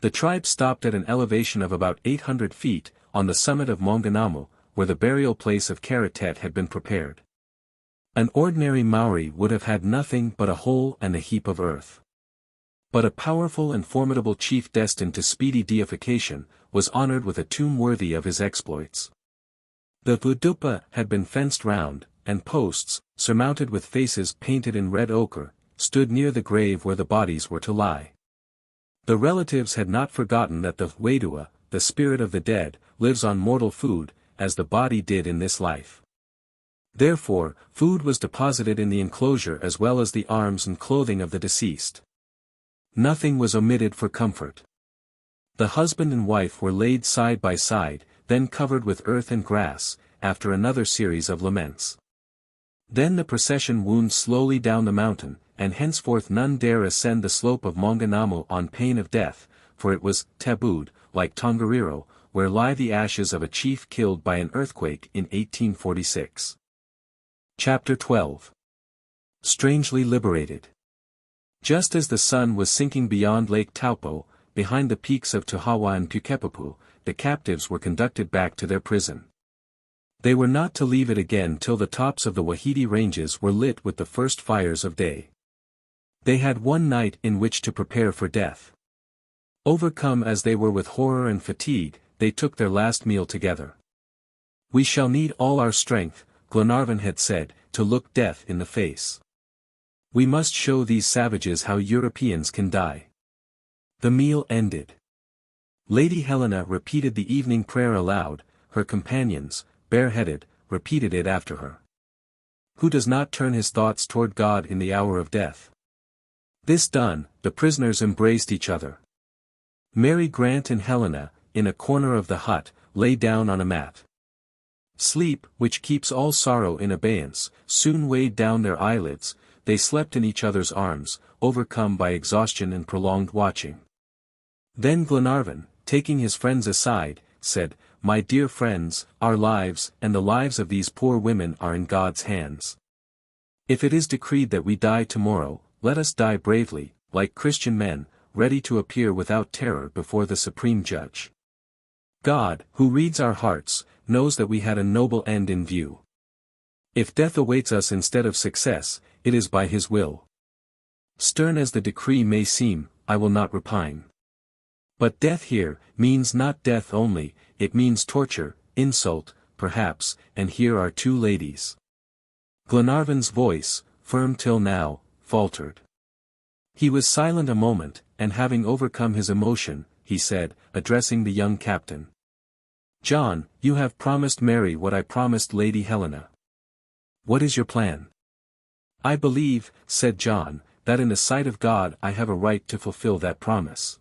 The tribe stopped at an elevation of about 800 feet, on the summit of Maunganamu, where the burial place of Karatet had been prepared. An ordinary Maori would have had nothing but a hole and a heap of earth. But a powerful and formidable chief destined to speedy deification, was honored with a tomb worthy of his exploits. The vudupa had been fenced round, and posts, surmounted with faces painted in red ochre, stood near the grave where the bodies were to lie. The relatives had not forgotten that the wedua, the spirit of the dead, lives on mortal food, as the body did in this life. Therefore, food was deposited in the enclosure as well as the arms and clothing of the deceased. Nothing was omitted for comfort. The husband and wife were laid side by side, then covered with earth and grass, after another series of laments. Then the procession wound slowly down the mountain, and henceforth none dare ascend the slope of Maunganamu on pain of death, for it was tabooed, like Tongariro, where lie the ashes of a chief killed by an earthquake in 1846. Chapter 12. Strangely liberated. Just as the sun was sinking beyond Lake Taupo, behind the peaks of Tahawa and Pukepapu, the captives were conducted back to their prison. They were not to leave it again till the tops of the Wahiti ranges were lit with the first fires of day. They had one night in which to prepare for death. Overcome as they were with horror and fatigue, they took their last meal together. "We shall need all our strength," Glenarvan had said, "to look death in the face. We must show these savages how Europeans can die." The meal ended. Lady Helena repeated the evening prayer aloud, her companions, bareheaded, repeated it after her. Who does not turn his thoughts toward God in the hour of death? This done, the prisoners embraced each other. Mary Grant and Helena, in a corner of the hut, lay down on a mat. Sleep, which keeps all sorrow in abeyance, soon weighed down their eyelids. They slept in each other's arms, overcome by exhaustion and prolonged watching. Then Glenarvan, taking his friends aside, said, "My dear friends, our lives and the lives of these poor women are in God's hands. If it is decreed that we die tomorrow, let us die bravely, like Christian men, ready to appear without terror before the Supreme Judge. God, who reads our hearts, knows that we had a noble end in view. If death awaits us instead of success, it is by His will. Stern as the decree may seem, I will not repine. But death here, means not death only, it means torture, insult, perhaps, and here are two ladies." Glenarvan's voice, firm till now, faltered. He was silent a moment, and having overcome his emotion, he said, addressing the young captain. "John, you have promised Mary what I promised Lady Helena. What is your plan?" "I believe," said John, "that in the sight of God I have a right to fulfill that promise."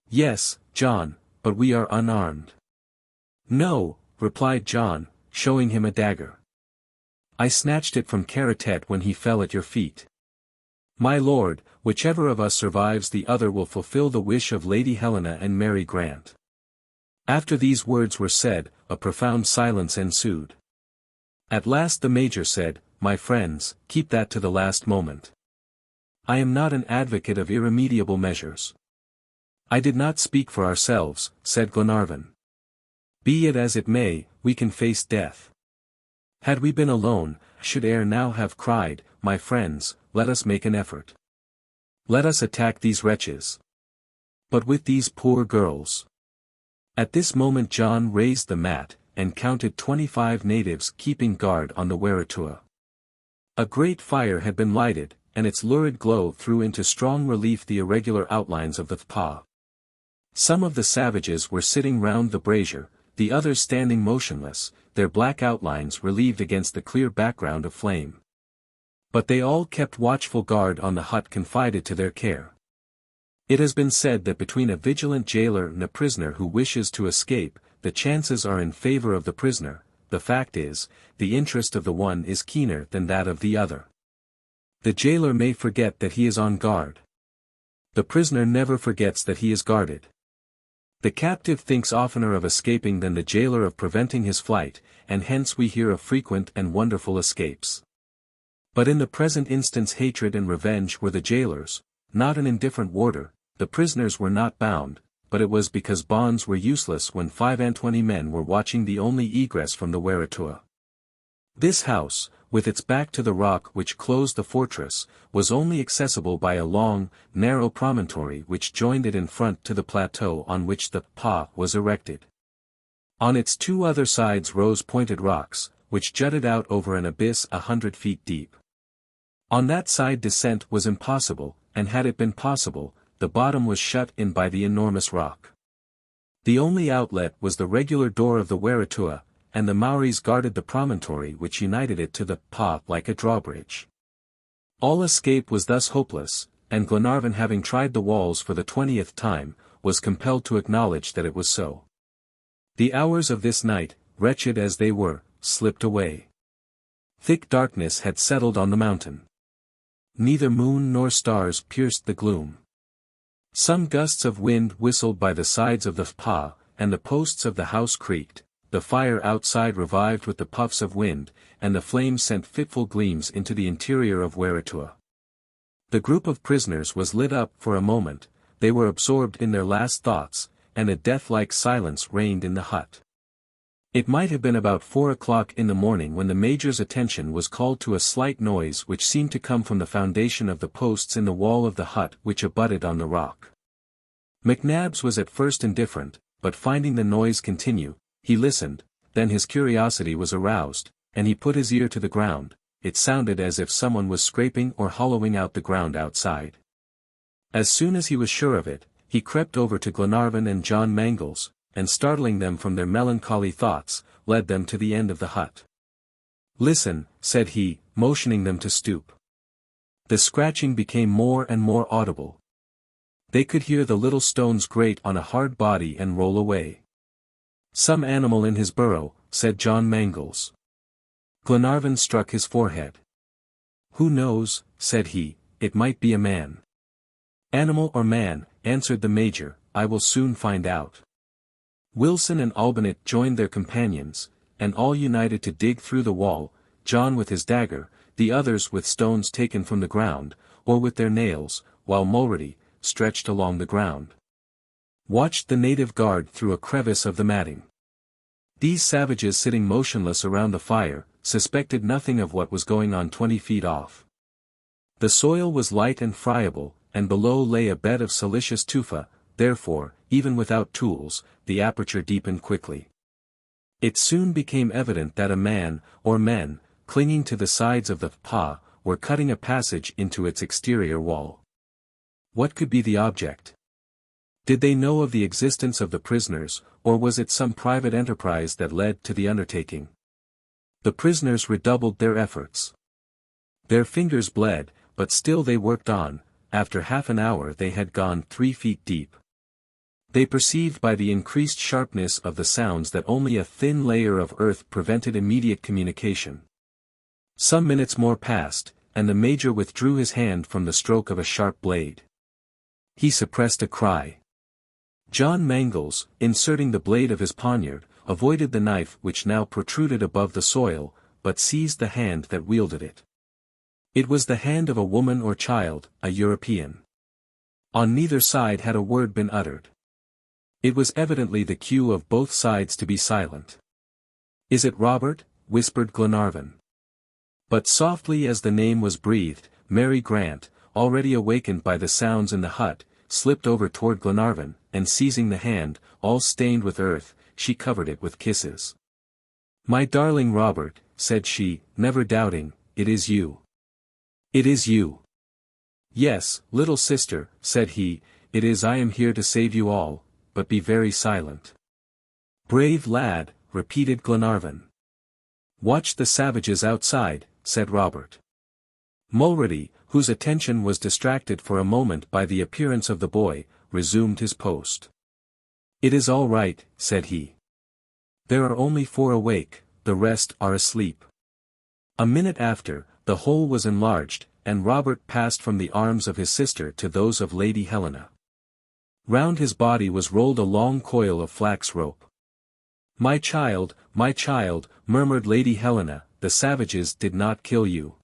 "Yes, John, but we are unarmed." "No," replied John, showing him a dagger. "I snatched it from Karatet when he fell at your feet. My lord, whichever of us survives the other will fulfill the wish of Lady Helena and Mary Grant." After these words were said, a profound silence ensued. At last the Major said, "My friends, keep that to the last moment. I am not an advocate of irremediable measures." "I did not speak for ourselves," said Glenarvan. "Be it as it may, we can face death. Had we been alone, I should ere now have cried, 'My friends, let us make an effort. Let us attack these wretches.' But with these poor girls—" At this moment John raised the mat, and counted 25 natives keeping guard on the Weratua. A great fire had been lighted, and its lurid glow threw into strong relief the irregular outlines of the Thpa. Some of the savages were sitting round the brazier, the others standing motionless, their black outlines relieved against the clear background of flame. But they all kept watchful guard on the hut confided to their care. It has been said that between a vigilant jailer and a prisoner who wishes to escape, the chances are in favor of the prisoner. The fact is, the interest of the one is keener than that of the other. The jailer may forget that he is on guard. The prisoner never forgets that he is guarded. The captive thinks oftener of escaping than the jailer of preventing his flight, and hence we hear of frequent and wonderful escapes. But in the present instance hatred and revenge were the jailers, not an indifferent warder. The prisoners were not bound, but it was because bonds were useless when 25 men were watching the only egress from the Waratua. This house, with its back to the rock which closed the fortress, was only accessible by a long, narrow promontory which joined it in front to the plateau on which the pa was erected. On its two other sides rose pointed rocks, which jutted out over an abyss 100 feet deep. On that side descent was impossible, and had it been possible, the bottom was shut in by the enormous rock. The only outlet was the regular door of the Waratua, and the Maoris guarded the promontory which united it to the pa like a drawbridge. All escape was thus hopeless, and Glenarvan, having tried the walls for the 20th time, was compelled to acknowledge that it was so. The hours of this night, wretched as they were, slipped away. Thick darkness had settled on the mountain. Neither moon nor stars pierced the gloom. Some gusts of wind whistled by the sides of the pa, and the posts of the house creaked. The fire outside revived with the puffs of wind, and the flames sent fitful gleams into the interior of Waratua. The group of prisoners was lit up for a moment. They were absorbed in their last thoughts, and a death-like silence reigned in the hut. It might have been about 4 o'clock in the morning when the Major's attention was called to a slight noise which seemed to come from the foundation of the posts in the wall of the hut which abutted on the rock. McNabbs was at first indifferent, but finding the noise continue, he listened. Then his curiosity was aroused, and he put his ear to the ground. It sounded as if someone was scraping or hollowing out the ground outside. As soon as he was sure of it, he crept over to Glenarvan and John Mangles, and startling them from their melancholy thoughts, led them to the end of the hut. "Listen," said he, motioning them to stoop. The scratching became more and more audible. They could hear the little stones grate on a hard body and roll away. "Some animal in his burrow," said John Mangles. Glenarvan struck his forehead. "Who knows," said he, "it might be a man." "Animal or man," answered the Major, "I will soon find out." Wilson and Albinet joined their companions, and all united to dig through the wall, John with his dagger, the others with stones taken from the ground, or with their nails, while Mulrady, stretched along the ground, watched the native guard through a crevice of the matting. These savages sitting motionless around the fire, suspected nothing of what was going on 20 feet off. The soil was light and friable, and below lay a bed of silicious tufa, therefore, even without tools, the aperture deepened quickly. It soon became evident that a man, or men, clinging to the sides of the pa, were cutting a passage into its exterior wall. What could be the object? Did they know of the existence of the prisoners, or was it some private enterprise that led to the undertaking? The prisoners redoubled their efforts. Their fingers bled, but still they worked on. After half an hour they had gone 3 feet deep. They perceived by the increased sharpness of the sounds that only a thin layer of earth prevented immediate communication. Some minutes more passed, and the Major withdrew his hand from the stroke of a sharp blade. He suppressed a cry. John Mangles, inserting the blade of his poniard, avoided the knife which now protruded above the soil, but seized the hand that wielded it. It was the hand of a woman or child, a European. On neither side had a word been uttered. It was evidently the cue of both sides to be silent. "Is it Robert?" whispered Glenarvan. But softly as the name was breathed, Mary Grant, already awakened by the sounds in the hut, slipped over toward Glenarvan, and seizing the hand, all stained with earth, she covered it with kisses. "My darling Robert," said she, never doubting, "it is you. It is you." "Yes, little sister," said he, "it is. I am here to save you all, but be very silent." "Brave lad," repeated Glenarvan. "Watch the savages outside," said Robert. Mulrady, whose attention was distracted for a moment by the appearance of the boy, resumed his post. "It is all right," said he. "There are only 4 awake, the rest are asleep." A minute after, the hole was enlarged, and Robert passed from the arms of his sister to those of Lady Helena. Round his body was rolled a long coil of flax rope. My child," murmured Lady Helena, "the savages did not kill you."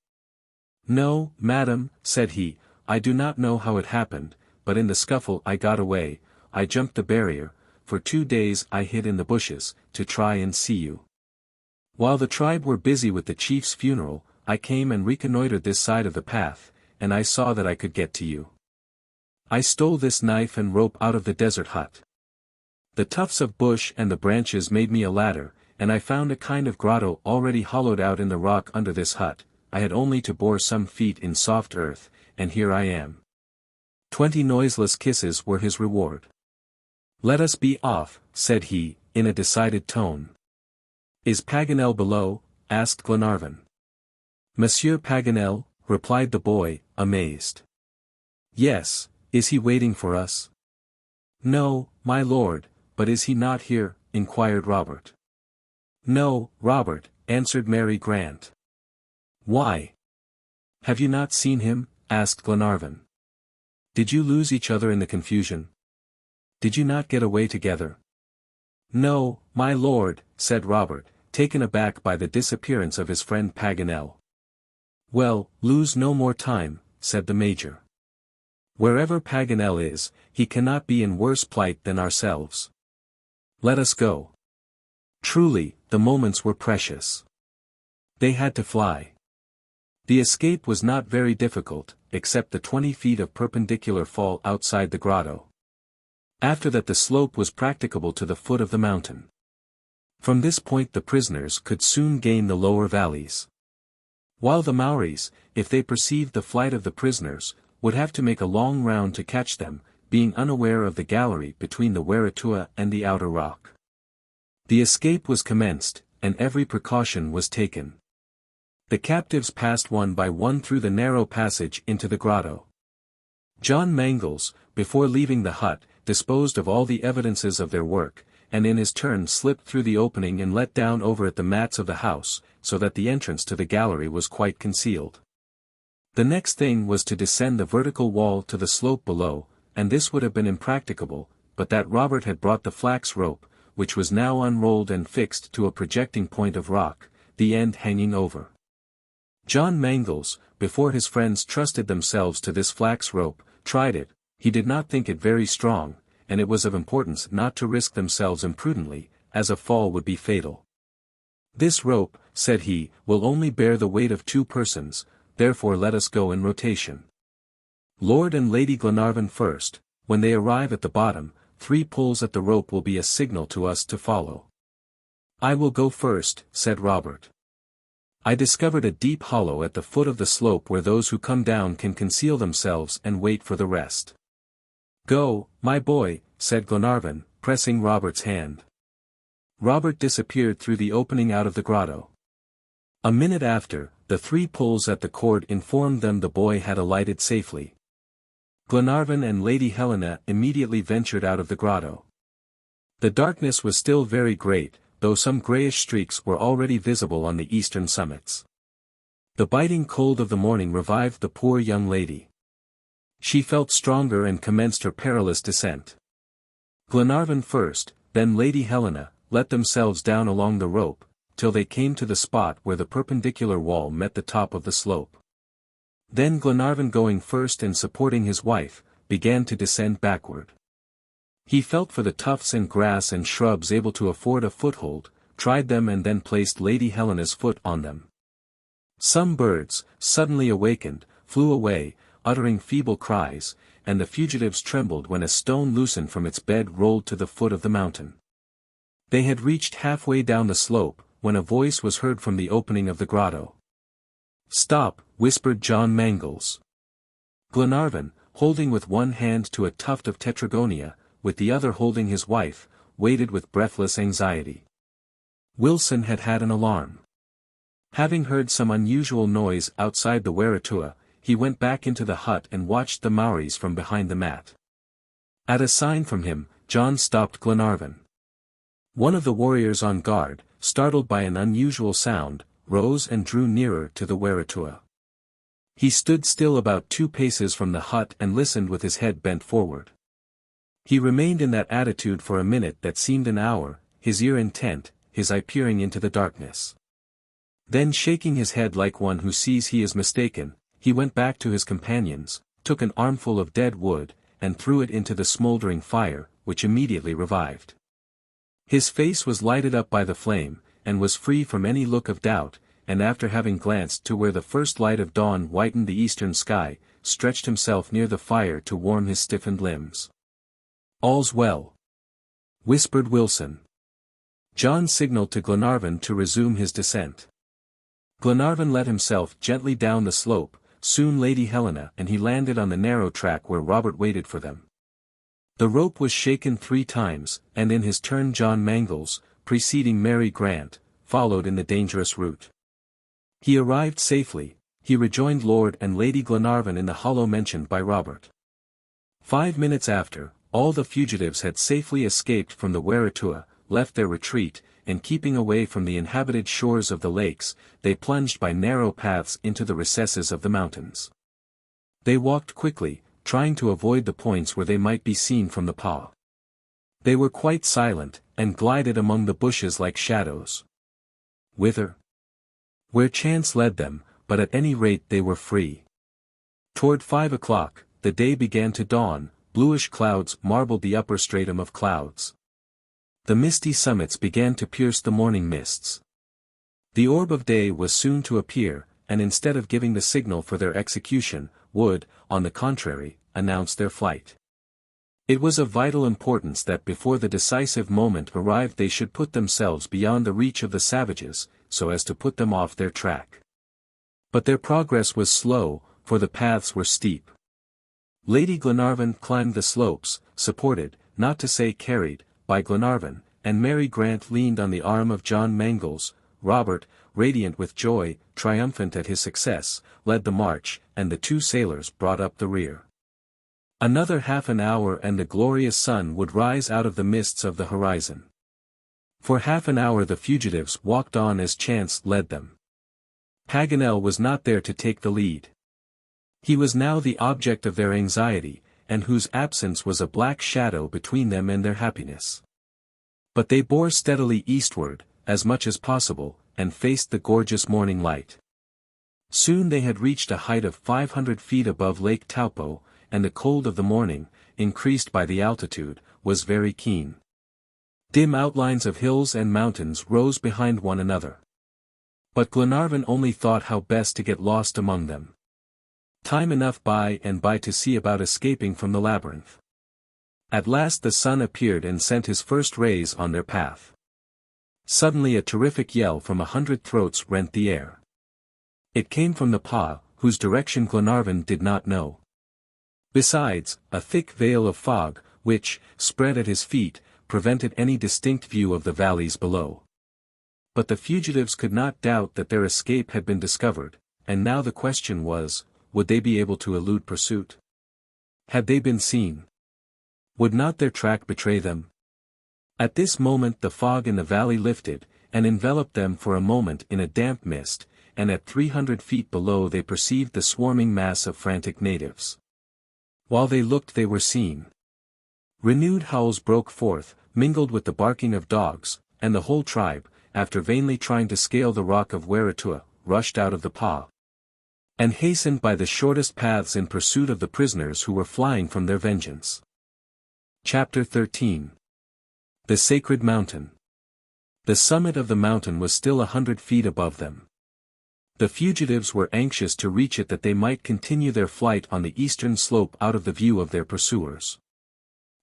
"No, madam," said he, "I do not know how it happened, but in the scuffle I got away, I jumped the barrier, for 2 days I hid in the bushes, to try and see you. While the tribe were busy with the chief's funeral, I came and reconnoitered this side of the path, and I saw that I could get to you. I stole this knife and rope out of the desert hut. The tufts of bush and the branches made me a ladder, and I found a kind of grotto already hollowed out in the rock under this hut. I had only to bore some feet in soft earth, and here I am." 20 noiseless kisses were his reward. "Let us be off," said he, in a decided tone. "Is Paganel below?" asked Glenarvan. "Monsieur Paganel," replied the boy, amazed. "Yes, is he waiting for us?" "No, my lord, but is he not here?" inquired Robert. "No, Robert," answered Mary Grant. "Why? Have you not seen him?" asked Glenarvan. "Did you lose each other in the confusion? Did you not get away together?" "No, my lord," said Robert, taken aback by the disappearance of his friend Paganel. "Well, lose no more time," said the Major. "Wherever Paganel is, he cannot be in worse plight than ourselves. Let us go." Truly, the moments were precious. They had to fly. The escape was not very difficult, except the 20 feet of perpendicular fall outside the grotto. After that the slope was practicable to the foot of the mountain. From this point the prisoners could soon gain the lower valleys. While the Maoris, if they perceived the flight of the prisoners, would have to make a long round to catch them, being unaware of the gallery between the Wheretua and the outer rock. The escape was commenced, and every precaution was taken. The captives passed one by one through the narrow passage into the grotto. John Mangles, before leaving the hut, disposed of all the evidences of their work, and in his turn slipped through the opening and let down over it the mats of the house, so that the entrance to the gallery was quite concealed. The next thing was to descend the vertical wall to the slope below, and this would have been impracticable, but that Robert had brought the flax rope, which was now unrolled and fixed to a projecting point of rock, the end hanging over. John Mangles, before his friends trusted themselves to this flax rope, tried it. He did not think it very strong, and it was of importance not to risk themselves imprudently, as a fall would be fatal. "This rope," said he, "will only bear the weight of 2 persons, therefore let us go in rotation. Lord and Lady Glenarvan first. When they arrive at the bottom, 3 pulls at the rope will be a signal to us to follow." "I will go first," said Robert. "I discovered a deep hollow at the foot of the slope where those who come down can conceal themselves and wait for the rest." "Go, my boy," said Glenarvan, pressing Robert's hand. Robert disappeared through the opening out of the grotto. A minute after, the 3 pulls at the cord informed them the boy had alighted safely. Glenarvan and Lady Helena immediately ventured out of the grotto. The darkness was still very great, though some grayish streaks were already visible on the eastern summits. The biting cold of the morning revived the poor young lady. She felt stronger and commenced her perilous descent. Glenarvan first, then Lady Helena, let themselves down along the rope, till they came to the spot where the perpendicular wall met the top of the slope. Then Glenarvan, going first and supporting his wife, began to descend backward. He felt for the tufts and grass and shrubs able to afford a foothold, tried them and then placed Lady Helena's foot on them. Some birds, suddenly awakened, flew away, uttering feeble cries, and the fugitives trembled when a stone loosened from its bed rolled to the foot of the mountain. They had reached halfway down the slope, when a voice was heard from the opening of the grotto. "Stop," whispered John Mangles. Glenarvan, holding with one hand to a tuft of tetragonia, with the other holding his wife, waited with breathless anxiety. Wilson had had an alarm. Having heard some unusual noise outside the Wheretua, he went back into the hut and watched the Maoris from behind the mat. At a sign from him, John stopped Glenarvan. One of the warriors on guard, startled by an unusual sound, rose and drew nearer to the Wheretua. He stood still about 2 paces from the hut and listened with his head bent forward. He remained in that attitude for a minute that seemed an hour, his ear intent, his eye peering into the darkness. Then shaking his head like one who sees he is mistaken, he went back to his companions, took an armful of dead wood, and threw it into the smoldering fire, which immediately revived. His face was lighted up by the flame, and was free from any look of doubt, and after having glanced to where the first light of dawn whitened the eastern sky, stretched himself near the fire to warm his stiffened limbs. "All's well," whispered Wilson. John signaled to Glenarvan to resume his descent. Glenarvan let himself gently down the slope, soon Lady Helena and he landed on the narrow track where Robert waited for them. The rope was shaken 3 times, and in his turn John Mangles, preceding Mary Grant, followed in the dangerous route. He arrived safely. He rejoined Lord and Lady Glenarvan in the hollow mentioned by Robert. 5 minutes after, all the fugitives had safely escaped from the Wheretua, left their retreat, and keeping away from the inhabited shores of the lakes, they plunged by narrow paths into the recesses of the mountains. They walked quickly, trying to avoid the points where they might be seen from the paw. They were quite silent, and glided among the bushes like shadows. Whither? Where chance led them, but at any rate they were free. Toward 5 o'clock, the day began to dawn, bluish clouds marbled the upper stratum of clouds. The misty summits began to pierce the morning mists. The orb of day was soon to appear, and instead of giving the signal for their execution, would, on the contrary, announce their flight. It was of vital importance that before the decisive moment arrived they should put themselves beyond the reach of the savages, so as to put them off their track. But their progress was slow, for the paths were steep. Lady Glenarvan climbed the slopes, supported, not to say carried, by Glenarvan, and Mary Grant leaned on the arm of John Mangles. Robert, radiant with joy, triumphant at his success, led the march, and the 2 sailors brought up the rear. Another half an hour and the glorious sun would rise out of the mists of the horizon. For half an hour the fugitives walked on as chance led them. Paganel was not there to take the lead. He was now the object of their anxiety, and whose absence was a black shadow between them and their happiness. But they bore steadily eastward, as much as possible, and faced the gorgeous morning light. Soon they had reached a height of 500 feet above Lake Taupo, and the cold of the morning, increased by the altitude, was very keen. Dim outlines of hills and mountains rose behind one another. But Glenarvan only thought how best to get lost among them. Time enough by and by to see about escaping from the labyrinth. At last the sun appeared and sent his first rays on their path. Suddenly a terrific yell from 100 throats rent the air. It came from the paw, whose direction Glenarvan did not know. Besides, a thick veil of fog, which, spread at his feet, prevented any distinct view of the valleys below. But the fugitives could not doubt that their escape had been discovered, and now the question was, would they be able to elude pursuit? Had they been seen? Would not their track betray them? At this moment the fog in the valley lifted, and enveloped them for a moment in a damp mist, and at 300 feet below they perceived the swarming mass of frantic natives. While they looked they were seen. Renewed howls broke forth, mingled with the barking of dogs, and the whole tribe, after vainly trying to scale the rock of Wheretua, rushed out of the paw, and hastened by the shortest paths in pursuit of the prisoners who were flying from their vengeance. Chapter 13. The Sacred Mountain. The summit of the mountain was still 100 feet above them. The fugitives were anxious to reach it that they might continue their flight on the eastern slope out of the view of their pursuers.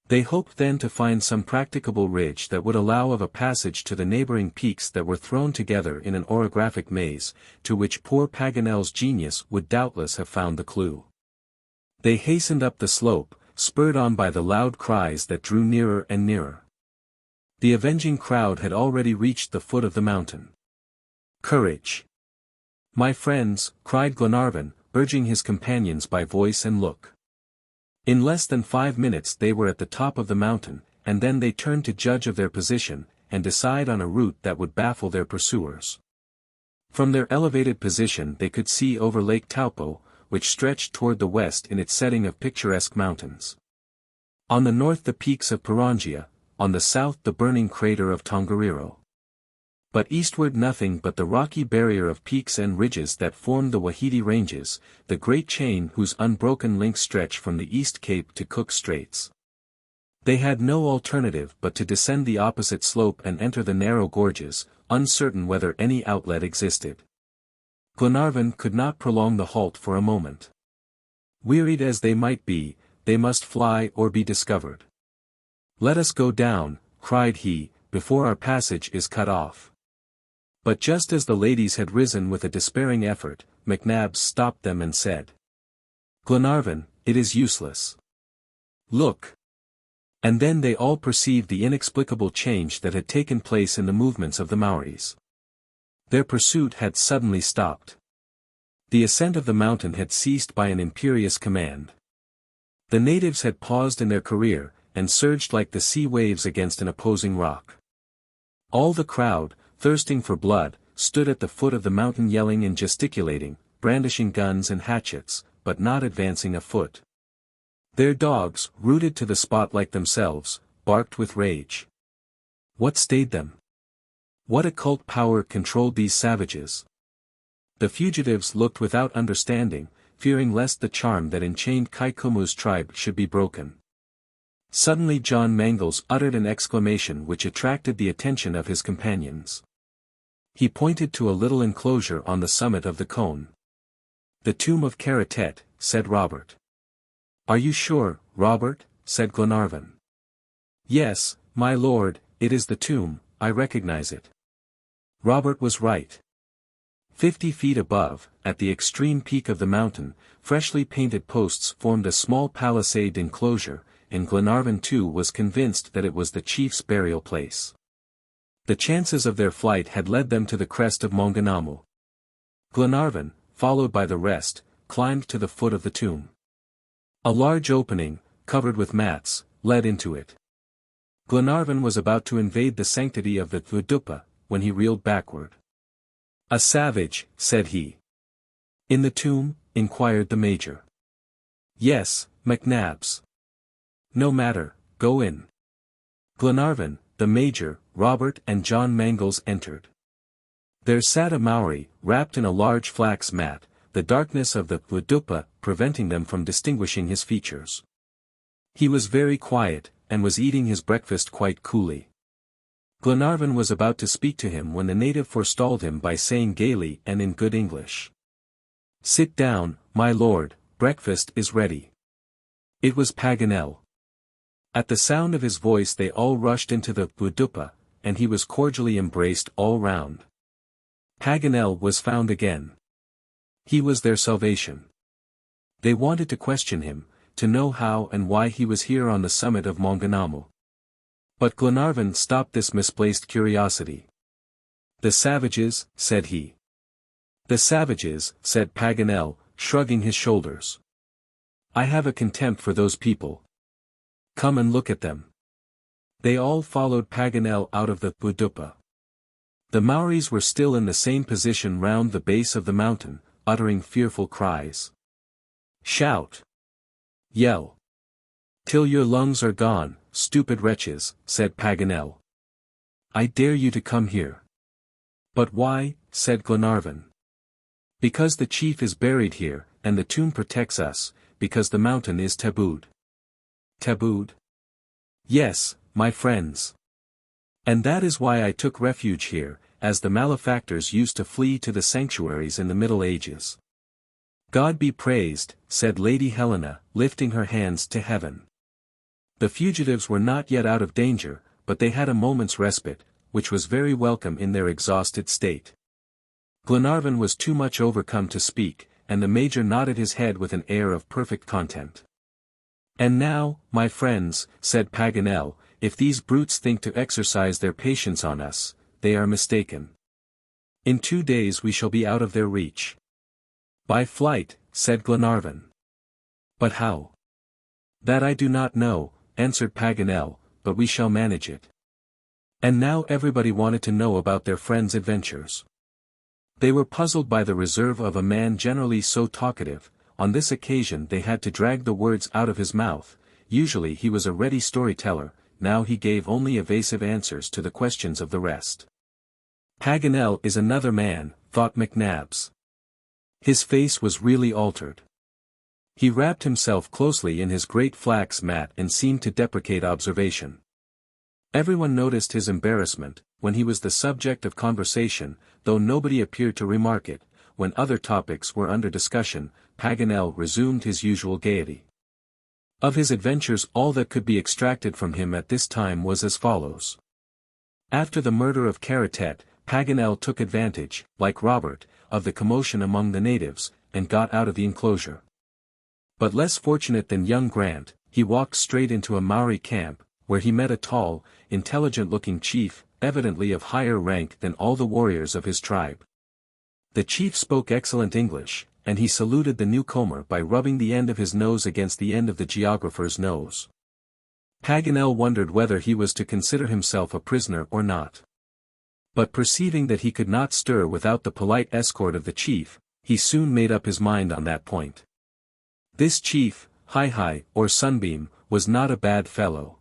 They hoped then to find some practicable ridge that would allow of a passage to the neighboring peaks that were thrown together in an orographic maze, to which poor Paganel's genius would doubtless have found the clue. They hastened up the slope, spurred on by the loud cries that drew nearer and nearer. The avenging crowd had already reached the foot of the mountain. "Courage! My friends," cried Glenarvan, urging his companions by voice and look. In less than 5 minutes they were at the top of the mountain, and then they turned to judge of their position, and decide on a route that would baffle their pursuers. From their elevated position they could see over Lake Taupo, which stretched toward the west in its setting of picturesque mountains. On the north the peaks of Pirangia, on the south the burning crater of Tongariro. But eastward nothing but the rocky barrier of peaks and ridges that formed the Wahiti Ranges, the great chain whose unbroken links stretch from the East Cape to Cook Straits. They had no alternative but to descend the opposite slope and enter the narrow gorges, uncertain whether any outlet existed. Glenarvan could not prolong the halt for a moment. Wearied as they might be, they must fly or be discovered. "Let us go down," cried he, "before our passage is cut off." But just as the ladies had risen with a despairing effort, McNabbs stopped them and said, "Glenarvan, it is useless. Look." And then they all perceived the inexplicable change that had taken place in the movements of the Maoris. Their pursuit had suddenly stopped. The ascent of the mountain had ceased by an imperious command. The natives had paused in their career, and surged like the sea waves against an opposing rock. All the crowd, thirsting for blood, stood at the foot of the mountain yelling and gesticulating, brandishing guns and hatchets, but not advancing a foot. Their dogs, rooted to the spot like themselves, barked with rage. What stayed them? What occult power controlled these savages? The fugitives looked without understanding, fearing lest the charm that enchained Kaikumu's tribe should be broken. Suddenly John Mangles uttered an exclamation which attracted the attention of his companions. He pointed to a little enclosure on the summit of the cone. "The tomb of Karatet," said Robert. "Are you sure, Robert?" said Glenarvan. "Yes, my lord, it is the tomb, I recognize it." Robert was right. 50 feet above, at the extreme peak of the mountain, freshly painted posts formed a small palisade enclosure, and Glenarvan too was convinced that it was the chief's burial place. The chances of their flight had led them to the crest of Maunganamu. Glenarvan, followed by the rest, climbed to the foot of the tomb. A large opening, covered with mats, led into it. Glenarvan was about to invade the sanctity of the Thudupa, when he reeled backward. "A savage," said he. "In the tomb?" inquired the major. "Yes, McNabbs." "No matter, go in." Glenarvan, the major, Robert and John Mangles entered. There sat a Maori, wrapped in a large flax mat, the darkness of the Thudupa preventing them from distinguishing his features. He was very quiet, and was eating his breakfast quite coolly. Glenarvan was about to speak to him when the native forestalled him by saying gaily and in good English, "Sit down, my lord, breakfast is ready." It was Paganel. At the sound of his voice they all rushed into the Thudupa, and he was cordially embraced all round. Paganel was found again. He was their salvation. They wanted to question him, to know how and why he was here on the summit of Maunganamu. But Glenarvan stopped this misplaced curiosity. "The savages," said he. "The savages," said Paganel, shrugging his shoulders. "I have a contempt for those people. Come and look at them." They all followed Paganel out of the Thudupa. The Maoris were still in the same position round the base of the mountain, uttering fearful cries. "Shout! Yell! Till your lungs are gone, stupid wretches," said Paganel. "I dare you to come here." "But why?" said Glenarvan. "Because the chief is buried here, and the tomb protects us, because the mountain is tabooed." "Tabooed?" "Yes, my friends. And that is why I took refuge here, as the malefactors used to flee to the sanctuaries in the Middle Ages." "God be praised," said Lady Helena, lifting her hands to heaven. The fugitives were not yet out of danger, but they had a moment's respite, which was very welcome in their exhausted state. Glenarvan was too much overcome to speak, and the major nodded his head with an air of perfect content. "And now, my friends," said Paganel, "if these brutes think to exercise their patience on us, they are mistaken. In 2 days we shall be out of their reach." "By flight," said Glenarvan. "But how?" "That I do not know," answered Paganel, "but we shall manage it." And now everybody wanted to know about their friends' adventures. They were puzzled by the reserve of a man generally so talkative, on this occasion they had to drag the words out of his mouth. Usually he was a ready storyteller, now he gave only evasive answers to the questions of the rest. Paganel is another man, thought McNabbs. His face was really altered. He wrapped himself closely in his great flax mat and seemed to deprecate observation. Everyone noticed his embarrassment, when he was the subject of conversation, though nobody appeared to remark it. When other topics were under discussion, Paganel resumed his usual gaiety. Of his adventures all that could be extracted from him at this time was as follows. After the murder of Karatet, Paganel took advantage, like Robert, of the commotion among the natives, and got out of the enclosure. But less fortunate than young Grant, he walked straight into a Maori camp, where he met a tall, intelligent-looking chief, evidently of higher rank than all the warriors of his tribe. The chief spoke excellent English, and he saluted the newcomer by rubbing the end of his nose against the end of the geographer's nose. Paganel wondered whether he was to consider himself a prisoner or not. But perceiving that he could not stir without the polite escort of the chief, he soon made up his mind on that point. This chief, Hi-Hi, or Sunbeam, was not a bad fellow.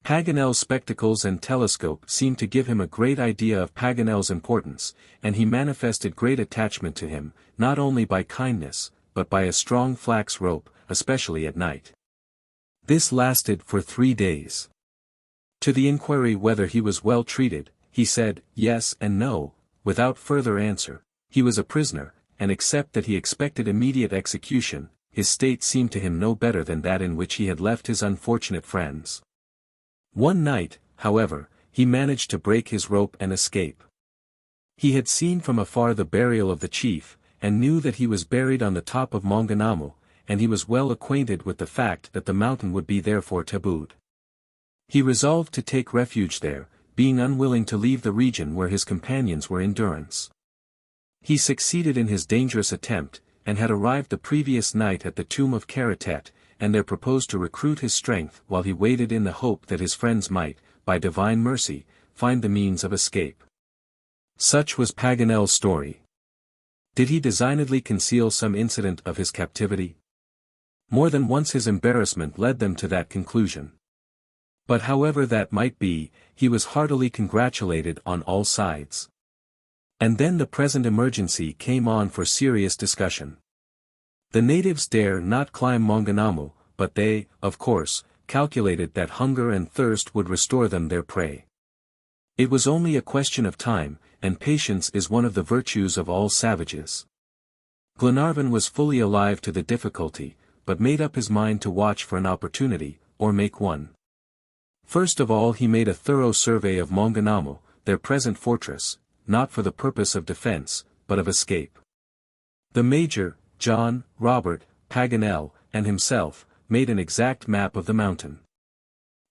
Paganel's spectacles and telescope seemed to give him a great idea of Paganel's importance, and he manifested great attachment to him, not only by kindness, but by a strong flax rope, especially at night. This lasted for 3 days. To the inquiry whether he was well treated, he said, yes and no, without further answer. He was a prisoner, and except that he expected immediate execution, his state seemed to him no better than that in which he had left his unfortunate friends. One night, however, he managed to break his rope and escape. He had seen from afar the burial of the chief, and knew that he was buried on the top of Maunganamu, and he was well acquainted with the fact that the mountain would be therefore tabooed. He resolved to take refuge there, being unwilling to leave the region where his companions were in durance. He succeeded in his dangerous attempt, and had arrived the previous night at the tomb of Karatet, and there proposed to recruit his strength while he waited in the hope that his friends might, by divine mercy, find the means of escape. Such was Paganel's story. Did he designedly conceal some incident of his captivity? More than once his embarrassment led them to that conclusion. But however that might be, he was heartily congratulated on all sides. And then the present emergency came on for serious discussion. The natives dare not climb Maunganamu, but they, of course, calculated that hunger and thirst would restore them their prey. It was only a question of time, and patience is one of the virtues of all savages. Glenarvan was fully alive to the difficulty, but made up his mind to watch for an opportunity, or make one. First of all he made a thorough survey of Maunganamu, their present fortress, not for the purpose of defense, but of escape. The Major, John, Robert, Paganel, and himself, made an exact map of the mountain.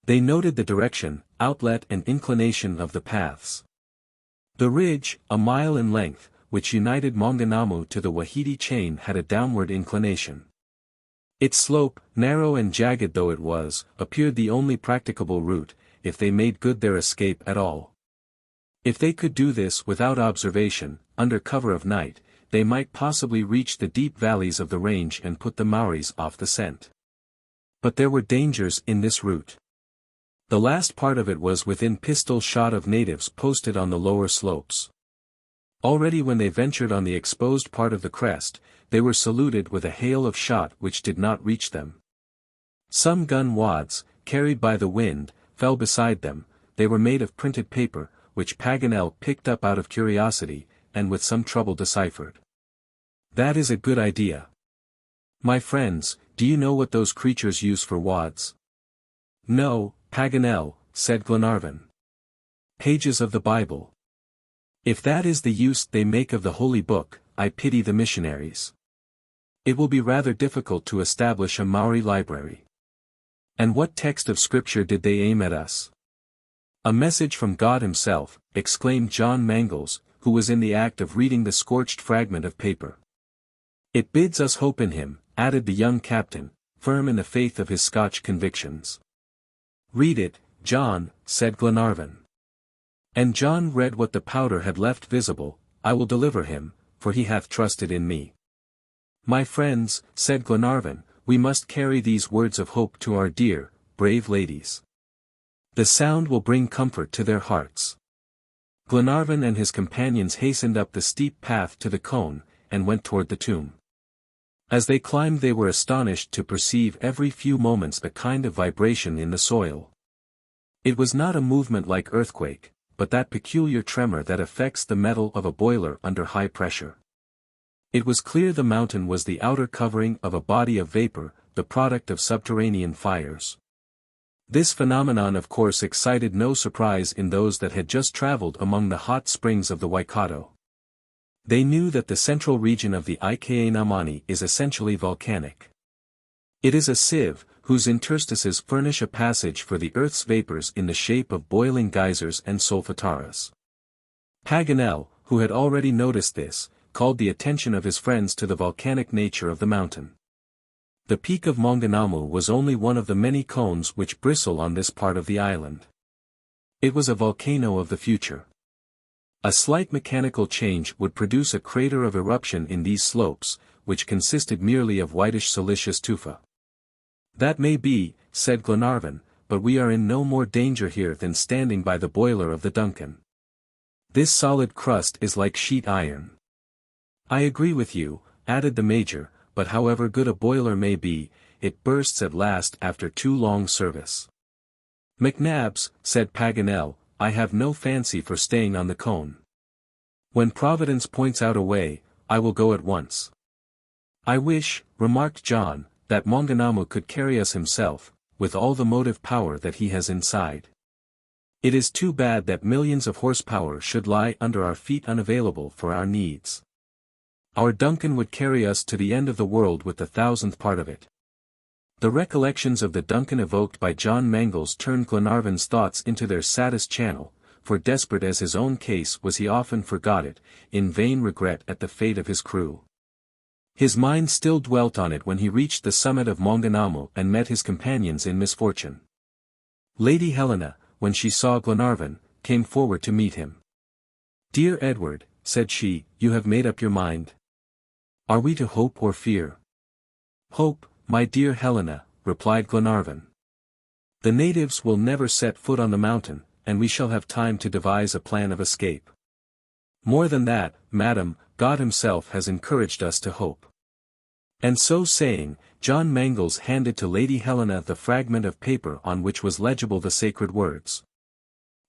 They noted the direction, outlet and inclination of the paths. The ridge, a mile in length, which united Maunganamu to the Wahiti chain had a downward inclination. Its slope, narrow and jagged though it was, appeared the only practicable route, if they made good their escape at all. If they could do this without observation, under cover of night, they might possibly reach the deep valleys of the range and put the Maoris off the scent. But there were dangers in this route. The last part of it was within pistol shot of natives posted on the lower slopes. Already when they ventured on the exposed part of the crest, they were saluted with a hail of shot which did not reach them. Some gun wads, carried by the wind, fell beside them. They were made of printed paper, which Paganel picked up out of curiosity, and with some trouble deciphered. That is a good idea. My friends, do you know what those creatures use for wads? No, Paganel, said Glenarvan. Pages of the Bible. If that is the use they make of the Holy Book, I pity the missionaries. It will be rather difficult to establish a Maori library. And what text of Scripture did they aim at us? A message from God himself, exclaimed John Mangles, who was in the act of reading the scorched fragment of paper. It bids us hope in him, added the young captain, firm in the faith of his Scotch convictions. Read it, John, said Glenarvan. And John read what the powder had left visible. I will deliver him, for he hath trusted in me. My friends, said Glenarvan, we must carry these words of hope to our dear, brave ladies. The sound will bring comfort to their hearts. Glenarvan and his companions hastened up the steep path to the cone, and went toward the tomb. As they climbed they were astonished to perceive every few moments a kind of vibration in the soil. It was not a movement like earthquake, but that peculiar tremor that affects the metal of a boiler under high pressure. It was clear the mountain was the outer covering of a body of vapor, the product of subterranean fires. This phenomenon of course excited no surprise in those that had just traveled among the hot springs of the Waikato. They knew that the central region of the Ikeanamani is essentially volcanic. It is a sieve, whose interstices furnish a passage for the earth's vapors in the shape of boiling geysers and solfataras. Paganel, who had already noticed this, called the attention of his friends to the volcanic nature of the mountain. The peak of Maunganamu was only one of the many cones which bristle on this part of the island. It was a volcano of the future. A slight mechanical change would produce a crater of eruption in these slopes, which consisted merely of whitish siliceous tufa. That may be, said Glenarvan, but we are in no more danger here than standing by the boiler of the Duncan. This solid crust is like sheet iron. I agree with you, added the Major, but however good a boiler may be, it bursts at last after too long service. McNabbs, said Paganel, I have no fancy for staying on the cone. When Providence points out a way, I will go at once. I wish, remarked John, that Maunganamu could carry us himself, with all the motive power that he has inside. It is too bad that millions of horsepower should lie under our feet unavailable for our needs. Our Duncan would carry us to the end of the world with the 1,000th part of it. The recollections of the Duncan evoked by John Mangles turned Glenarvan's thoughts into their saddest channel, for desperate as his own case was he often forgot it, in vain regret at the fate of his crew. His mind still dwelt on it when he reached the summit of Maunganamu and met his companions in misfortune. Lady Helena, when she saw Glenarvan, came forward to meet him. Dear Edward, said she, you have made up your mind? Are we to hope or fear? Hope, my dear Helena, replied Glenarvan. The natives will never set foot on the mountain, and we shall have time to devise a plan of escape. More than that, madam, God himself has encouraged us to hope. And so saying, John Mangles handed to Lady Helena the fragment of paper on which was legible the sacred words.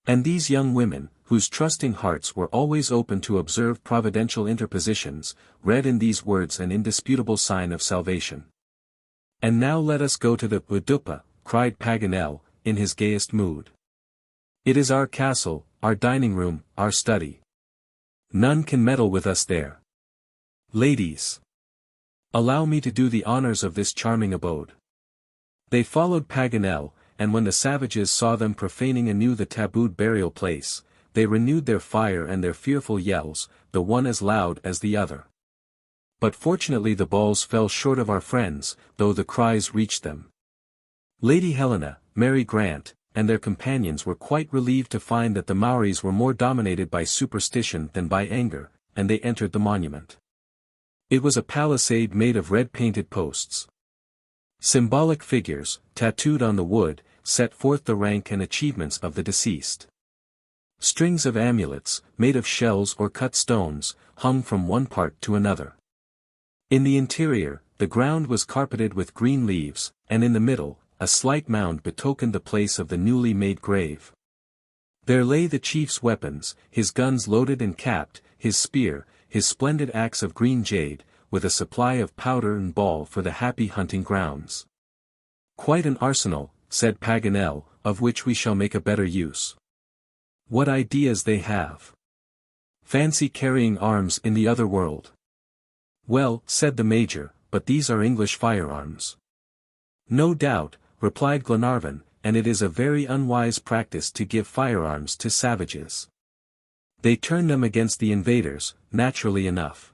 And these young women, whose trusting hearts were always open to observe providential interpositions, read in these words an indisputable sign of salvation. And now let us go to the Budupa, cried Paganel, in his gayest mood. It is our castle, our dining room, our study. None can meddle with us there. Ladies, allow me to do the honors of this charming abode. They followed Paganel, and when the savages saw them profaning anew the tabooed burial place, they renewed their fire and their fearful yells, the one as loud as the other. But fortunately the balls fell short of our friends, though the cries reached them. Lady Helena, Mary Grant, and their companions were quite relieved to find that the Maoris were more dominated by superstition than by anger, and they entered the monument. It was a palisade made of red-painted posts. Symbolic figures, tattooed on the wood, set forth the rank and achievements of the deceased. Strings of amulets, made of shells or cut stones, hung from one part to another. In the interior, the ground was carpeted with green leaves, and in the middle, a slight mound betokened the place of the newly made grave. There lay the chief's weapons, his guns loaded and capped, his spear, his splendid axe of green jade, with a supply of powder and ball for the happy hunting grounds. Quite an arsenal, said Paganel, of which we shall make a better use. What ideas they have! Fancy carrying arms in the other world. Well, said the Major, but these are English firearms. No doubt, replied Glenarvan, and it is a very unwise practice to give firearms to savages. They turn them against the invaders, naturally enough.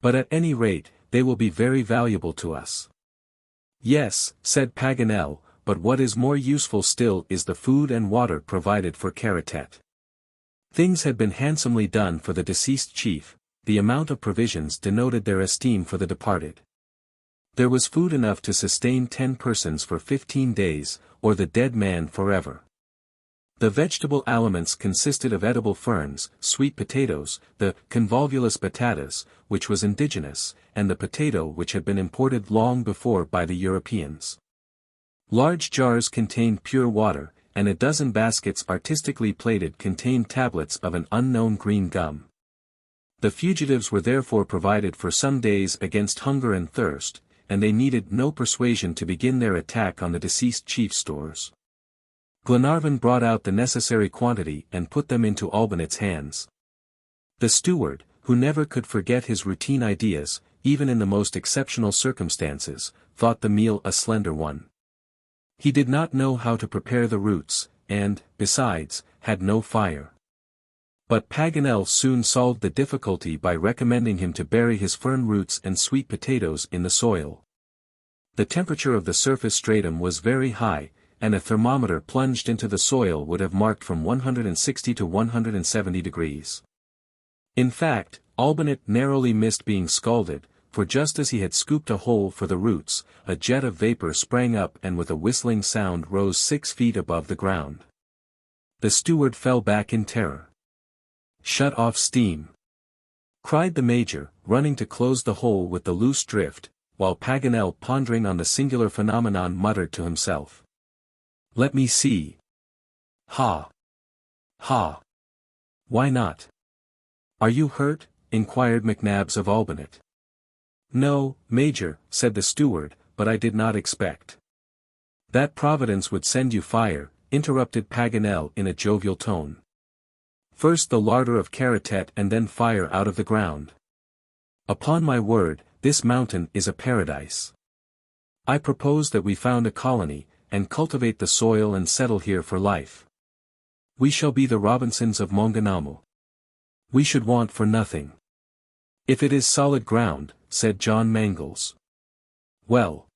But at any rate, they will be very valuable to us. Yes, said Paganel, but what is more useful still is the food and water provided for Karatet. Things had been handsomely done for the deceased chief, the amount of provisions denoted their esteem for the departed. There was food enough to sustain 10 persons for 15 days, or the dead man forever. The vegetable aliments consisted of edible ferns, sweet potatoes, the convolvulus batatas, which was indigenous, and the potato which had been imported long before by the Europeans. Large jars contained pure water, and a dozen baskets artistically plated contained tablets of an unknown green gum. The fugitives were therefore provided for some days against hunger and thirst, and they needed no persuasion to begin their attack on the deceased chief's stores. Glenarvan brought out the necessary quantity and put them into Albinet's hands. The steward, who never could forget his routine ideas, even in the most exceptional circumstances, thought the meal a slender one. He did not know how to prepare the roots, and, besides, had no fire. But Paganel soon solved the difficulty by recommending him to bury his fern roots and sweet potatoes in the soil. The temperature of the surface stratum was very high, and a thermometer plunged into the soil would have marked from 160 to 170 degrees. In fact, Albinet narrowly missed being scalded, for just as he had scooped a hole for the roots, a jet of vapor sprang up and with a whistling sound rose 6 feet above the ground. The steward fell back in terror. "Shut off steam!" cried the major, running to close the hole with the loose drift, while Paganel, pondering on the singular phenomenon, muttered to himself, "Let me see. Ha! Ha! Why not?" "Are you hurt?" inquired McNabbs of Albinet. "No, Major," said the steward, "but I did not expect." "That Providence would send you fire," interrupted Paganel in a jovial tone. "First the larder of Karatet and then fire out of the ground. Upon my word, this mountain is a paradise. I propose that we found a colony, and cultivate the soil and settle here for life. We shall be the Robinsons of Maunganamu. We should want for nothing." "If it is solid ground," said John Mangles. "Well.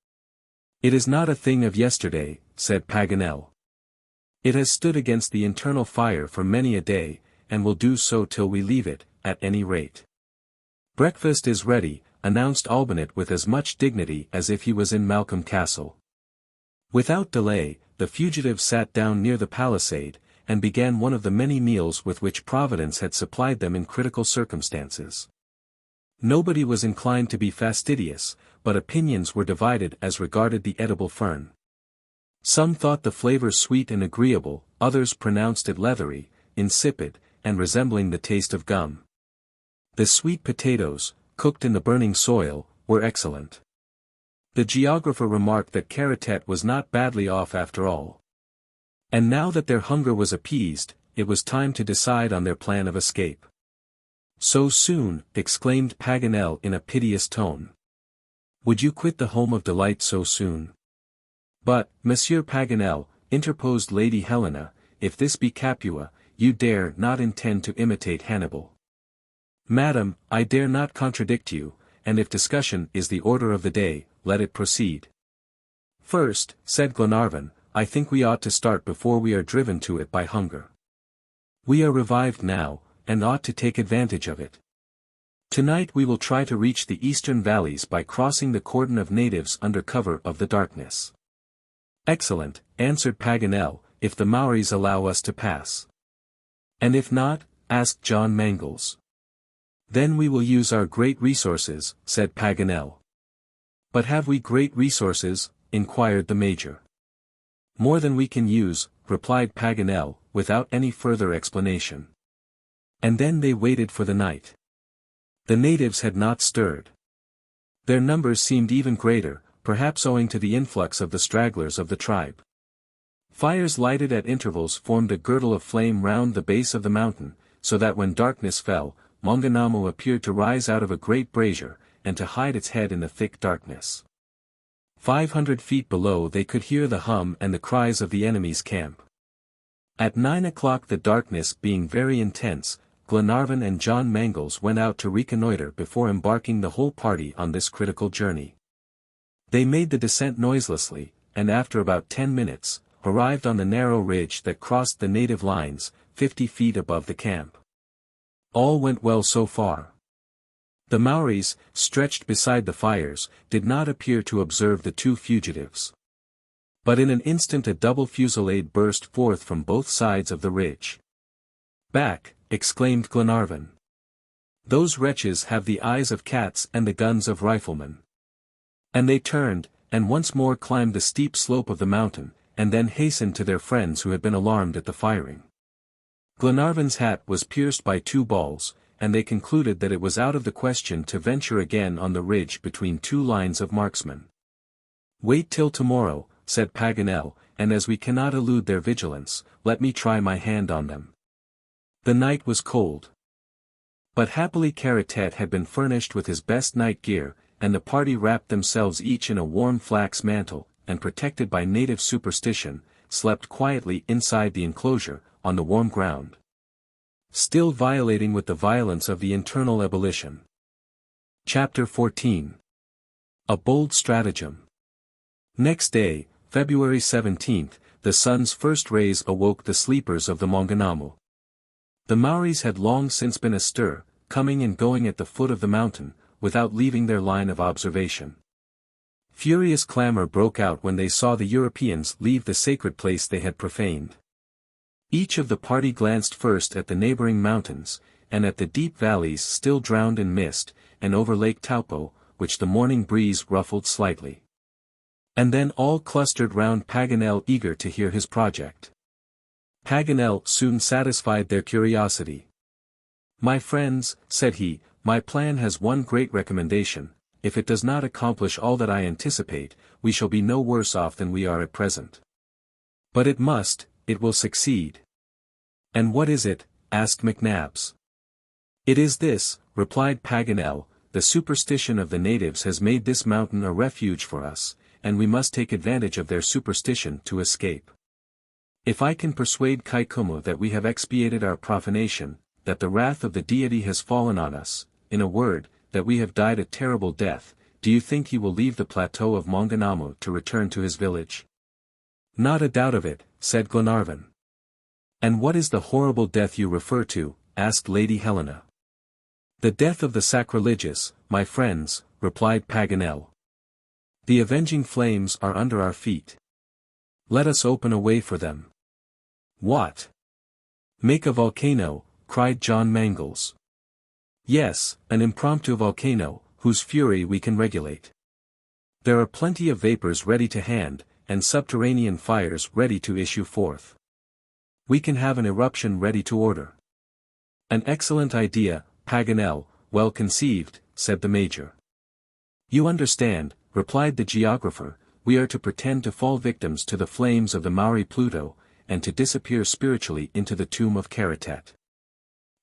It is not a thing of yesterday," said Paganel. "It has stood against the internal fire for many a day, and will do so till we leave it, at any rate." "Breakfast is ready," announced Albinet with as much dignity as if he was in Malcolm Castle. Without delay, the fugitives sat down near the palisade, and began one of the many meals with which Providence had supplied them in critical circumstances. Nobody was inclined to be fastidious, but opinions were divided as regarded the edible fern. Some thought the flavor sweet and agreeable, others pronounced it leathery, insipid, and resembling the taste of gum. The sweet potatoes, cooked in the burning soil, were excellent. The geographer remarked that Karatet was not badly off after all. And now that their hunger was appeased, it was time to decide on their plan of escape. "So soon," exclaimed Paganel in a piteous tone. "Would you quit the home of delight so soon?" "But, Monsieur Paganel," interposed Lady Helena, "if this be Capua, you dare not intend to imitate Hannibal." "Madam, I dare not contradict you, and if discussion is the order of the day, let it proceed." "First," said Glenarvan, "I think we ought to start before we are driven to it by hunger. We are revived now, and ought to take advantage of it. Tonight we will try to reach the eastern valleys by crossing the cordon of natives under cover of the darkness." "Excellent," answered Paganel, "if the Maoris allow us to pass." "And if not?" asked John Mangles. "Then we will use our great resources," said Paganel. "But have we great resources?" inquired the major. "More than we can use," replied Paganel, without any further explanation. And then they waited for the night. The natives had not stirred. Their numbers seemed even greater, perhaps owing to the influx of the stragglers of the tribe. Fires lighted at intervals formed a girdle of flame round the base of the mountain, so that when darkness fell, Maunganamu appeared to rise out of a great brazier, and to hide its head in the thick darkness. 500 feet below they could hear the hum and the cries of the enemy's camp. At 9 o'clock, the darkness being very intense, Glenarvan and John Mangles went out to reconnoiter before embarking the whole party on this critical journey. They made the descent noiselessly, and after about 10 minutes, arrived on the narrow ridge that crossed the native lines, 50 feet above the camp. All went well so far. The Maoris, stretched beside the fires, did not appear to observe the two fugitives. But in an instant a double fusillade burst forth from both sides of the ridge. "Back!" exclaimed Glenarvan. "Those wretches have the eyes of cats and the guns of riflemen." And they turned, and once more climbed the steep slope of the mountain, and then hastened to their friends who had been alarmed at the firing. Glenarvan's hat was pierced by 2 balls, and they concluded that it was out of the question to venture again on the ridge between 2 lines of marksmen. "Wait till tomorrow," said Paganel, "and as we cannot elude their vigilance, let me try my hand on them." The night was cold. But happily Karatet had been furnished with his best night gear, and the party wrapped themselves each in a warm flax mantle, and protected by native superstition, slept quietly inside the enclosure, on the warm ground. Still violating with the violence of the internal ebullition. Chapter 14. A Bold Stratagem. Next day, February 17th, the sun's first rays awoke the sleepers of the Maunganamu. The Maoris had long since been astir, coming and going at the foot of the mountain, without leaving their line of observation. Furious clamor broke out when they saw the Europeans leave the sacred place they had profaned. Each of the party glanced first at the neighboring mountains, and at the deep valleys still drowned in mist, and over Lake Taupo, which the morning breeze ruffled slightly. And then all clustered round Paganel eager to hear his project. Paganel soon satisfied their curiosity. "My friends," said he, "my plan has one great recommendation. If it does not accomplish all that I anticipate, we shall be no worse off than we are at present. But it will succeed." "And what is it?" asked McNabbs. "It is this," replied Paganel, "the superstition of the natives has made this mountain a refuge for us, and we must take advantage of their superstition to escape. If I can persuade Kaikumu that we have expiated our profanation, that the wrath of the deity has fallen on us, in a word, that we have died a terrible death, do you think he will leave the plateau of Maunganamu to return to his village?" "Not a doubt of it," said Glenarvan. "And what is the horrible death you refer to?" asked Lady Helena. "The death of the sacrilegious, my friends," replied Paganel. "The avenging flames are under our feet. Let us open a way for them." "What? Make a volcano?" cried John Mangles. "Yes, an impromptu volcano, whose fury we can regulate. There are plenty of vapors ready to hand, and subterranean fires ready to issue forth. We can have an eruption ready to order." "An excellent idea, Paganel, well conceived," said the Major. "You understand," replied the geographer, "we are to pretend to fall victims to the flames of the Maori Pluto, and to disappear spiritually into the tomb of Karatet.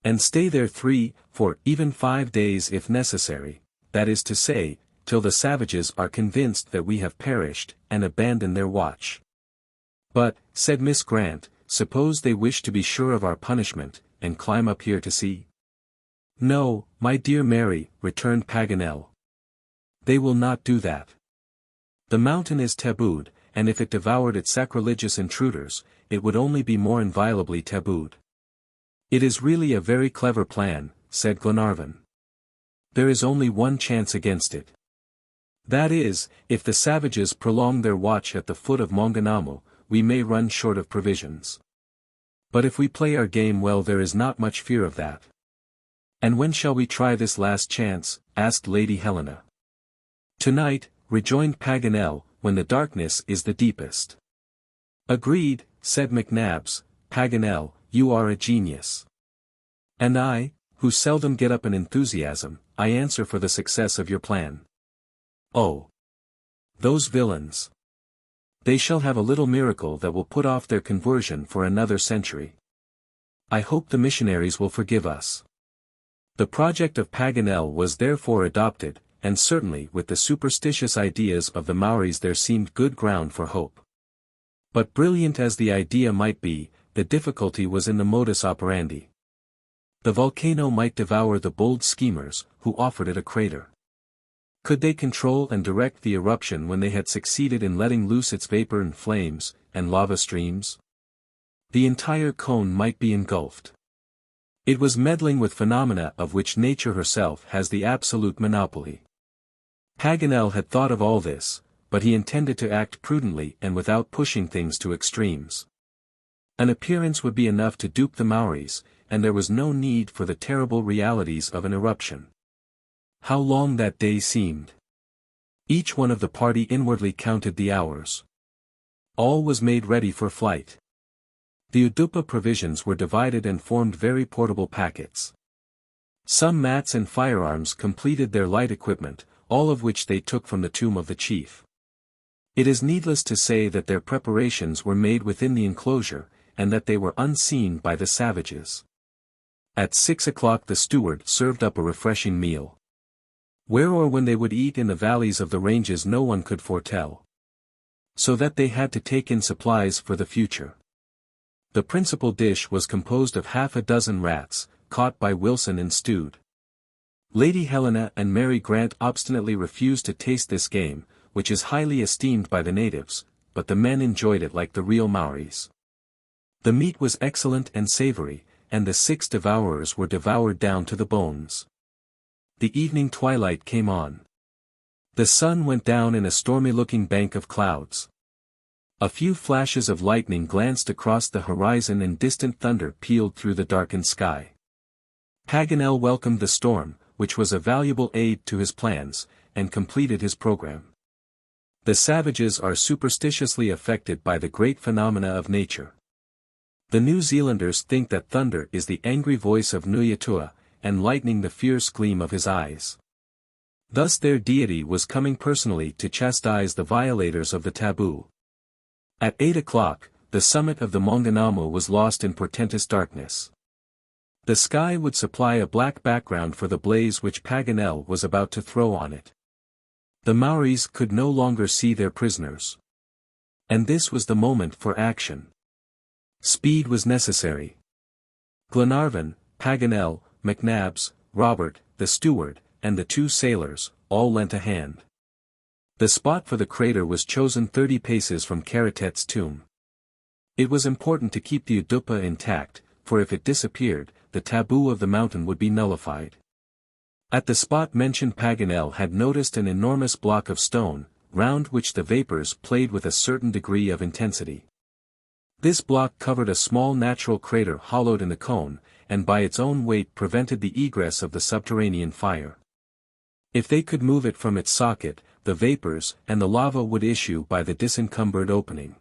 And stay there 3, 4, even 5 days if necessary, that is to say, till the savages are convinced that we have perished, and abandon their watch." "But," said Miss Grant, "suppose they wish to be sure of our punishment, and climb up here to see?" "No, my dear Mary," returned Paganel. "They will not do that. The mountain is tabooed, and if it devoured its sacrilegious intruders, it would only be more inviolably tabooed." "It is really a very clever plan," said Glenarvan. "There is only one chance against it. That is, if the savages prolong their watch at the foot of Maunganamu, we may run short of provisions. But if we play our game well, there is not much fear of that." "And when shall we try this last chance?" asked Lady Helena. "Tonight," rejoined Paganel, "when the darkness is the deepest." "Agreed," said McNabbs. "Paganel, you are a genius. And I, who seldom get up an enthusiasm, I answer for the success of your plan." "Oh! Those villains! They shall have a little miracle that will put off their conversion for another century. I hope the missionaries will forgive us." The project of Paganel was therefore adopted, and certainly with the superstitious ideas of the Maoris there seemed good ground for hope. But brilliant as the idea might be, the difficulty was in the modus operandi. The volcano might devour the bold schemers, who offered it a crater. Could they control and direct the eruption when they had succeeded in letting loose its vapor and flames, and lava streams? The entire cone might be engulfed. It was meddling with phenomena of which nature herself has the absolute monopoly. Paganel had thought of all this, but he intended to act prudently and without pushing things to extremes. An appearance would be enough to dupe the Maoris, and there was no need for the terrible realities of an eruption. How long that day seemed! Each one of the party inwardly counted the hours. All was made ready for flight. The Udupa provisions were divided and formed very portable packets. Some mats and firearms completed their light equipment, all of which they took from the tomb of the chief. It is needless to say that their preparations were made within the enclosure, and that they were unseen by the savages. At 6 o'clock the steward served up a refreshing meal. Where or when they would eat in the valleys of the ranges no one could foretell. So that they had to take in supplies for the future. The principal dish was composed of half a dozen rats, caught by Wilson and stewed. Lady Helena and Mary Grant obstinately refused to taste this game, which is highly esteemed by the natives, but the men enjoyed it like the real Maoris. The meat was excellent and savory, and the 6 devourers were devoured down to the bones. The evening twilight came on. The sun went down in a stormy-looking bank of clouds. A few flashes of lightning glanced across the horizon and distant thunder pealed through the darkened sky. Paganel welcomed the storm, which was a valuable aid to his plans, and completed his program. The savages are superstitiously affected by the great phenomena of nature. The New Zealanders think that thunder is the angry voice of Nuyatua, and lightning the fierce gleam of his eyes. Thus their deity was coming personally to chastise the violators of the taboo. At 8 o'clock, the summit of the Maunganamu was lost in portentous darkness. The sky would supply a black background for the blaze which Paganel was about to throw on it. The Maoris could no longer see their prisoners. And this was the moment for action. Speed was necessary. Glenarvan, Paganel, McNabbs, Robert, the steward, and the 2 sailors, all lent a hand. The spot for the crater was chosen 30 paces from Karatet's tomb. It was important to keep the Udupa intact, for if it disappeared, the taboo of the mountain would be nullified. At the spot mentioned Paganel had noticed an enormous block of stone, round which the vapors played with a certain degree of intensity. This block covered a small natural crater hollowed in the cone, and by its own weight prevented the egress of the subterranean fire. If they could move it from its socket, the vapors and the lava would issue by the disencumbered opening.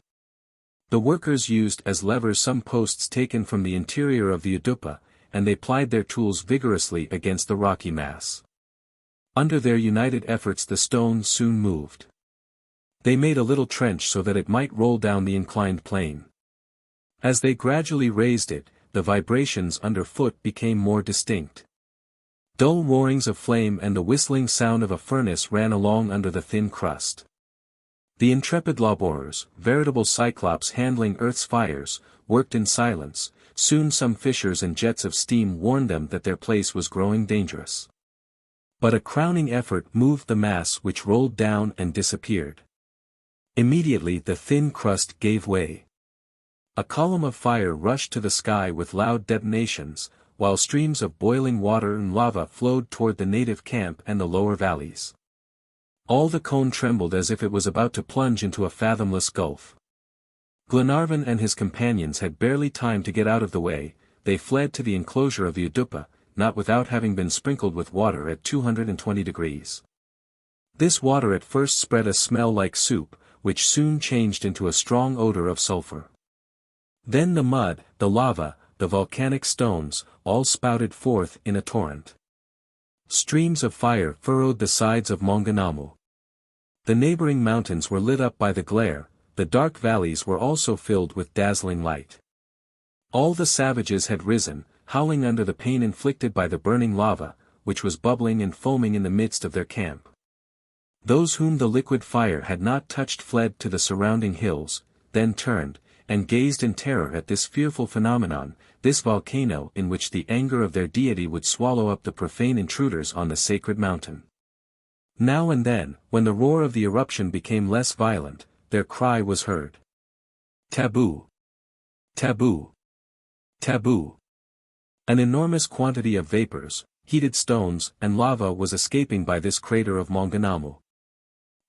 The workers used as levers some posts taken from the interior of the Udupa, and they plied their tools vigorously against the rocky mass. Under their united efforts the stone soon moved. They made a little trench so that it might roll down the inclined plane. As they gradually raised it, the vibrations underfoot became more distinct. Dull roarings of flame and the whistling sound of a furnace ran along under the thin crust. The intrepid laborers, veritable cyclops handling Earth's fires, worked in silence. Soon some fissures and jets of steam warned them that their place was growing dangerous. But a crowning effort moved the mass which rolled down and disappeared. Immediately the thin crust gave way. A column of fire rushed to the sky with loud detonations, while streams of boiling water and lava flowed toward the native camp and the lower valleys. All the cone trembled as if it was about to plunge into a fathomless gulf. Glenarvan and his companions had barely time to get out of the way. They fled to the enclosure of the Udupa, not without having been sprinkled with water at 220 degrees. This water at first spread a smell like soup, which soon changed into a strong odor of sulfur. Then the mud, the lava, the volcanic stones, all spouted forth in a torrent. Streams of fire furrowed the sides of Maunganamu. The neighboring mountains were lit up by the glare. The dark valleys were also filled with dazzling light. All the savages had risen, howling under the pain inflicted by the burning lava, which was bubbling and foaming in the midst of their camp. Those whom the liquid fire had not touched fled to the surrounding hills, then turned, and gazed in terror at this fearful phenomenon, this volcano in which the anger of their deity would swallow up the profane intruders on the sacred mountain. Now and then, when the roar of the eruption became less violent, their cry was heard. Taboo! Taboo! Taboo! An enormous quantity of vapors, heated stones, and lava was escaping by this crater of Maunganamu.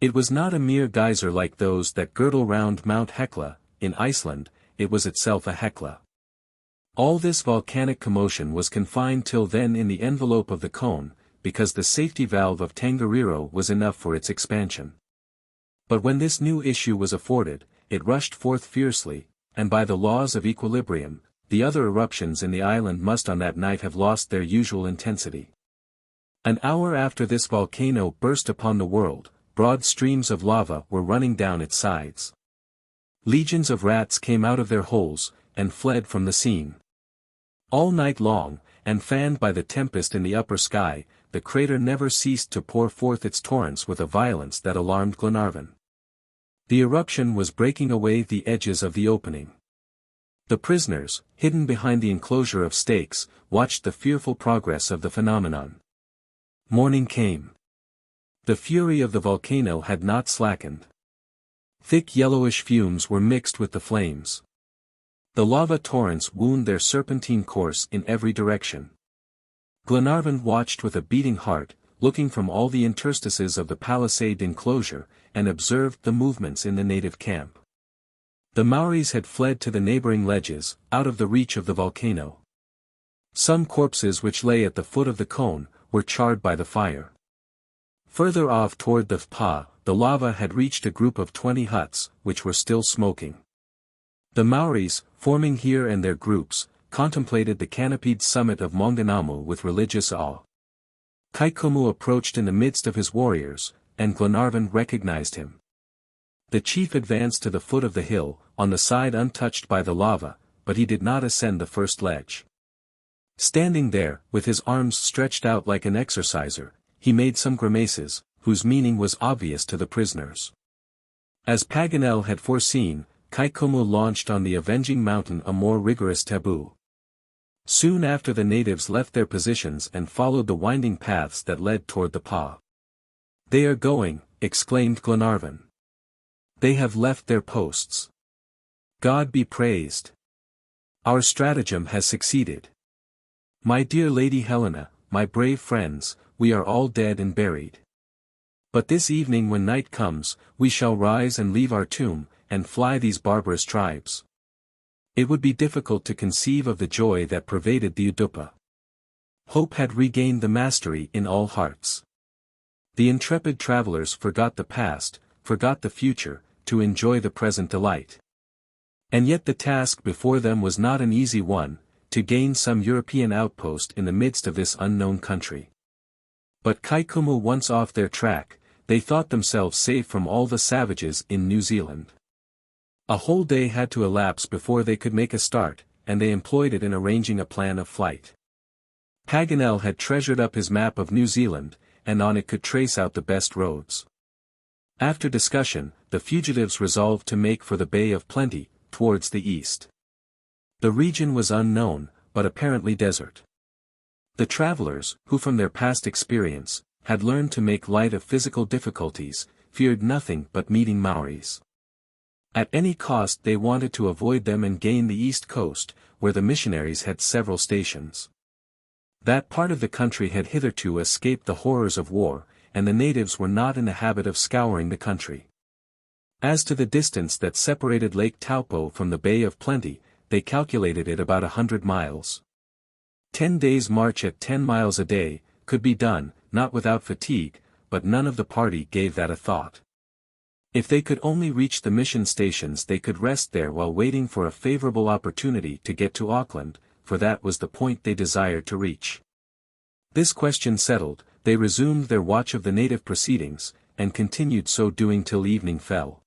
It was not a mere geyser like those that girdle round Mount Hekla, in Iceland, it was itself a Hekla. All this volcanic commotion was confined till then in the envelope of the cone, because the safety valve of Tongariro was enough for its expansion. But when this new issue was afforded, it rushed forth fiercely, and by the laws of equilibrium, the other eruptions in the island must on that night have lost their usual intensity. An hour after this volcano burst upon the world, broad streams of lava were running down its sides. Legions of rats came out of their holes, and fled from the scene. All night long, and fanned by the tempest in the upper sky, the crater never ceased to pour forth its torrents with a violence that alarmed Glenarvan. The eruption was breaking away the edges of the opening. The prisoners, hidden behind the enclosure of stakes, watched the fearful progress of the phenomenon. Morning came. The fury of the volcano had not slackened. Thick yellowish fumes were mixed with the flames. The lava torrents wound their serpentine course in every direction. Glenarvan watched with a beating heart, looking from all the interstices of the palisaded enclosure, and observed the movements in the native camp. The Maoris had fled to the neighboring ledges, out of the reach of the volcano. Some corpses which lay at the foot of the cone, were charred by the fire. Further off toward the Fpa, the lava had reached a group of 20 huts, which were still smoking. The Maoris, forming here and there groups, contemplated the canopied summit of Maunganamu with religious awe. Kaikomu approached in the midst of his warriors, and Glenarvan recognized him. The chief advanced to the foot of the hill, on the side untouched by the lava, but he did not ascend the first ledge. Standing there, with his arms stretched out like an exerciser, he made some grimaces, whose meaning was obvious to the prisoners. As Paganel had foreseen, Kaikomu launched on the avenging mountain a more rigorous taboo. Soon after the natives left their positions and followed the winding paths that led toward the Pa. "They are going," exclaimed Glenarvan. "They have left their posts. God be praised. Our stratagem has succeeded. My dear Lady Helena, my brave friends, we are all dead and buried. But this evening when night comes, we shall rise and leave our tomb, and fly these barbarous tribes." It would be difficult to conceive of the joy that pervaded the Udupa. Hope had regained the mastery in all hearts. The intrepid travelers forgot the past, forgot the future, to enjoy the present delight. And yet the task before them was not an easy one, to gain some European outpost in the midst of this unknown country. But Kaikomu once off their track, they thought themselves safe from all the savages in New Zealand. A whole day had to elapse before they could make a start, and they employed it in arranging a plan of flight. Paganel had treasured up his map of New Zealand, and on it could trace out the best roads. After discussion, the fugitives resolved to make for the Bay of Plenty, towards the east. The region was unknown, but apparently desert. The travelers, who from their past experience, had learned to make light of physical difficulties, feared nothing but meeting Maoris. At any cost they wanted to avoid them and gain the east coast, where the missionaries had several stations. That part of the country had hitherto escaped the horrors of war, and the natives were not in the habit of scouring the country. As to the distance that separated Lake Taupo from the Bay of Plenty, they calculated it about 100 miles. 10 days' march at 10 miles a day, could be done, not without fatigue, but none of the party gave that a thought. If they could only reach the mission stations they could rest there while waiting for a favorable opportunity to get to Auckland, for that was the point they desired to reach. This question settled, they resumed their watch of the native proceedings, and continued so doing till evening fell.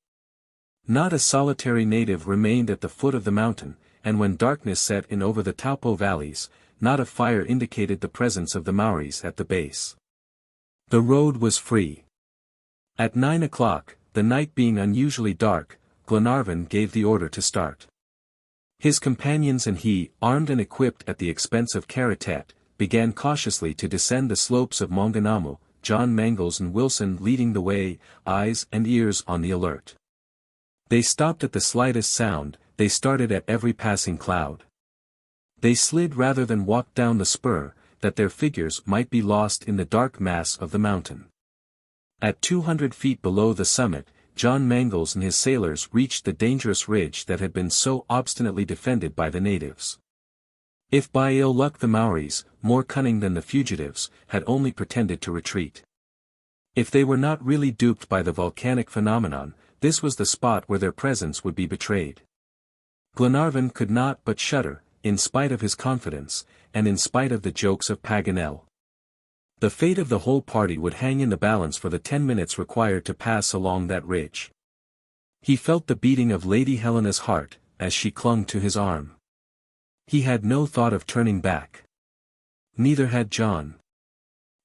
Not a solitary native remained at the foot of the mountain, and when darkness set in over the Taupo valleys, not a fire indicated the presence of the Maoris at the base. The road was free. At 9 o'clock, the night being unusually dark, Glenarvan gave the order to start. His companions and he, armed and equipped at the expense of Karatet, began cautiously to descend the slopes of Maunganamu, John Mangles and Wilson leading the way, eyes and ears on the alert. They stopped at the slightest sound, they started at every passing cloud. They slid rather than walked down the spur, that their figures might be lost in the dark mass of the mountain. At 200 feet below the summit, John Mangles and his sailors reached the dangerous ridge that had been so obstinately defended by the natives. If by ill luck the Maoris, more cunning than the fugitives, had only pretended to retreat. If they were not really duped by the volcanic phenomenon, this was the spot where their presence would be betrayed. Glenarvan could not but shudder, in spite of his confidence, and in spite of the jokes of Paganel. The fate of the whole party would hang in the balance for the 10 minutes required to pass along that ridge. He felt the beating of Lady Helena's heart, as she clung to his arm. He had no thought of turning back. Neither had John.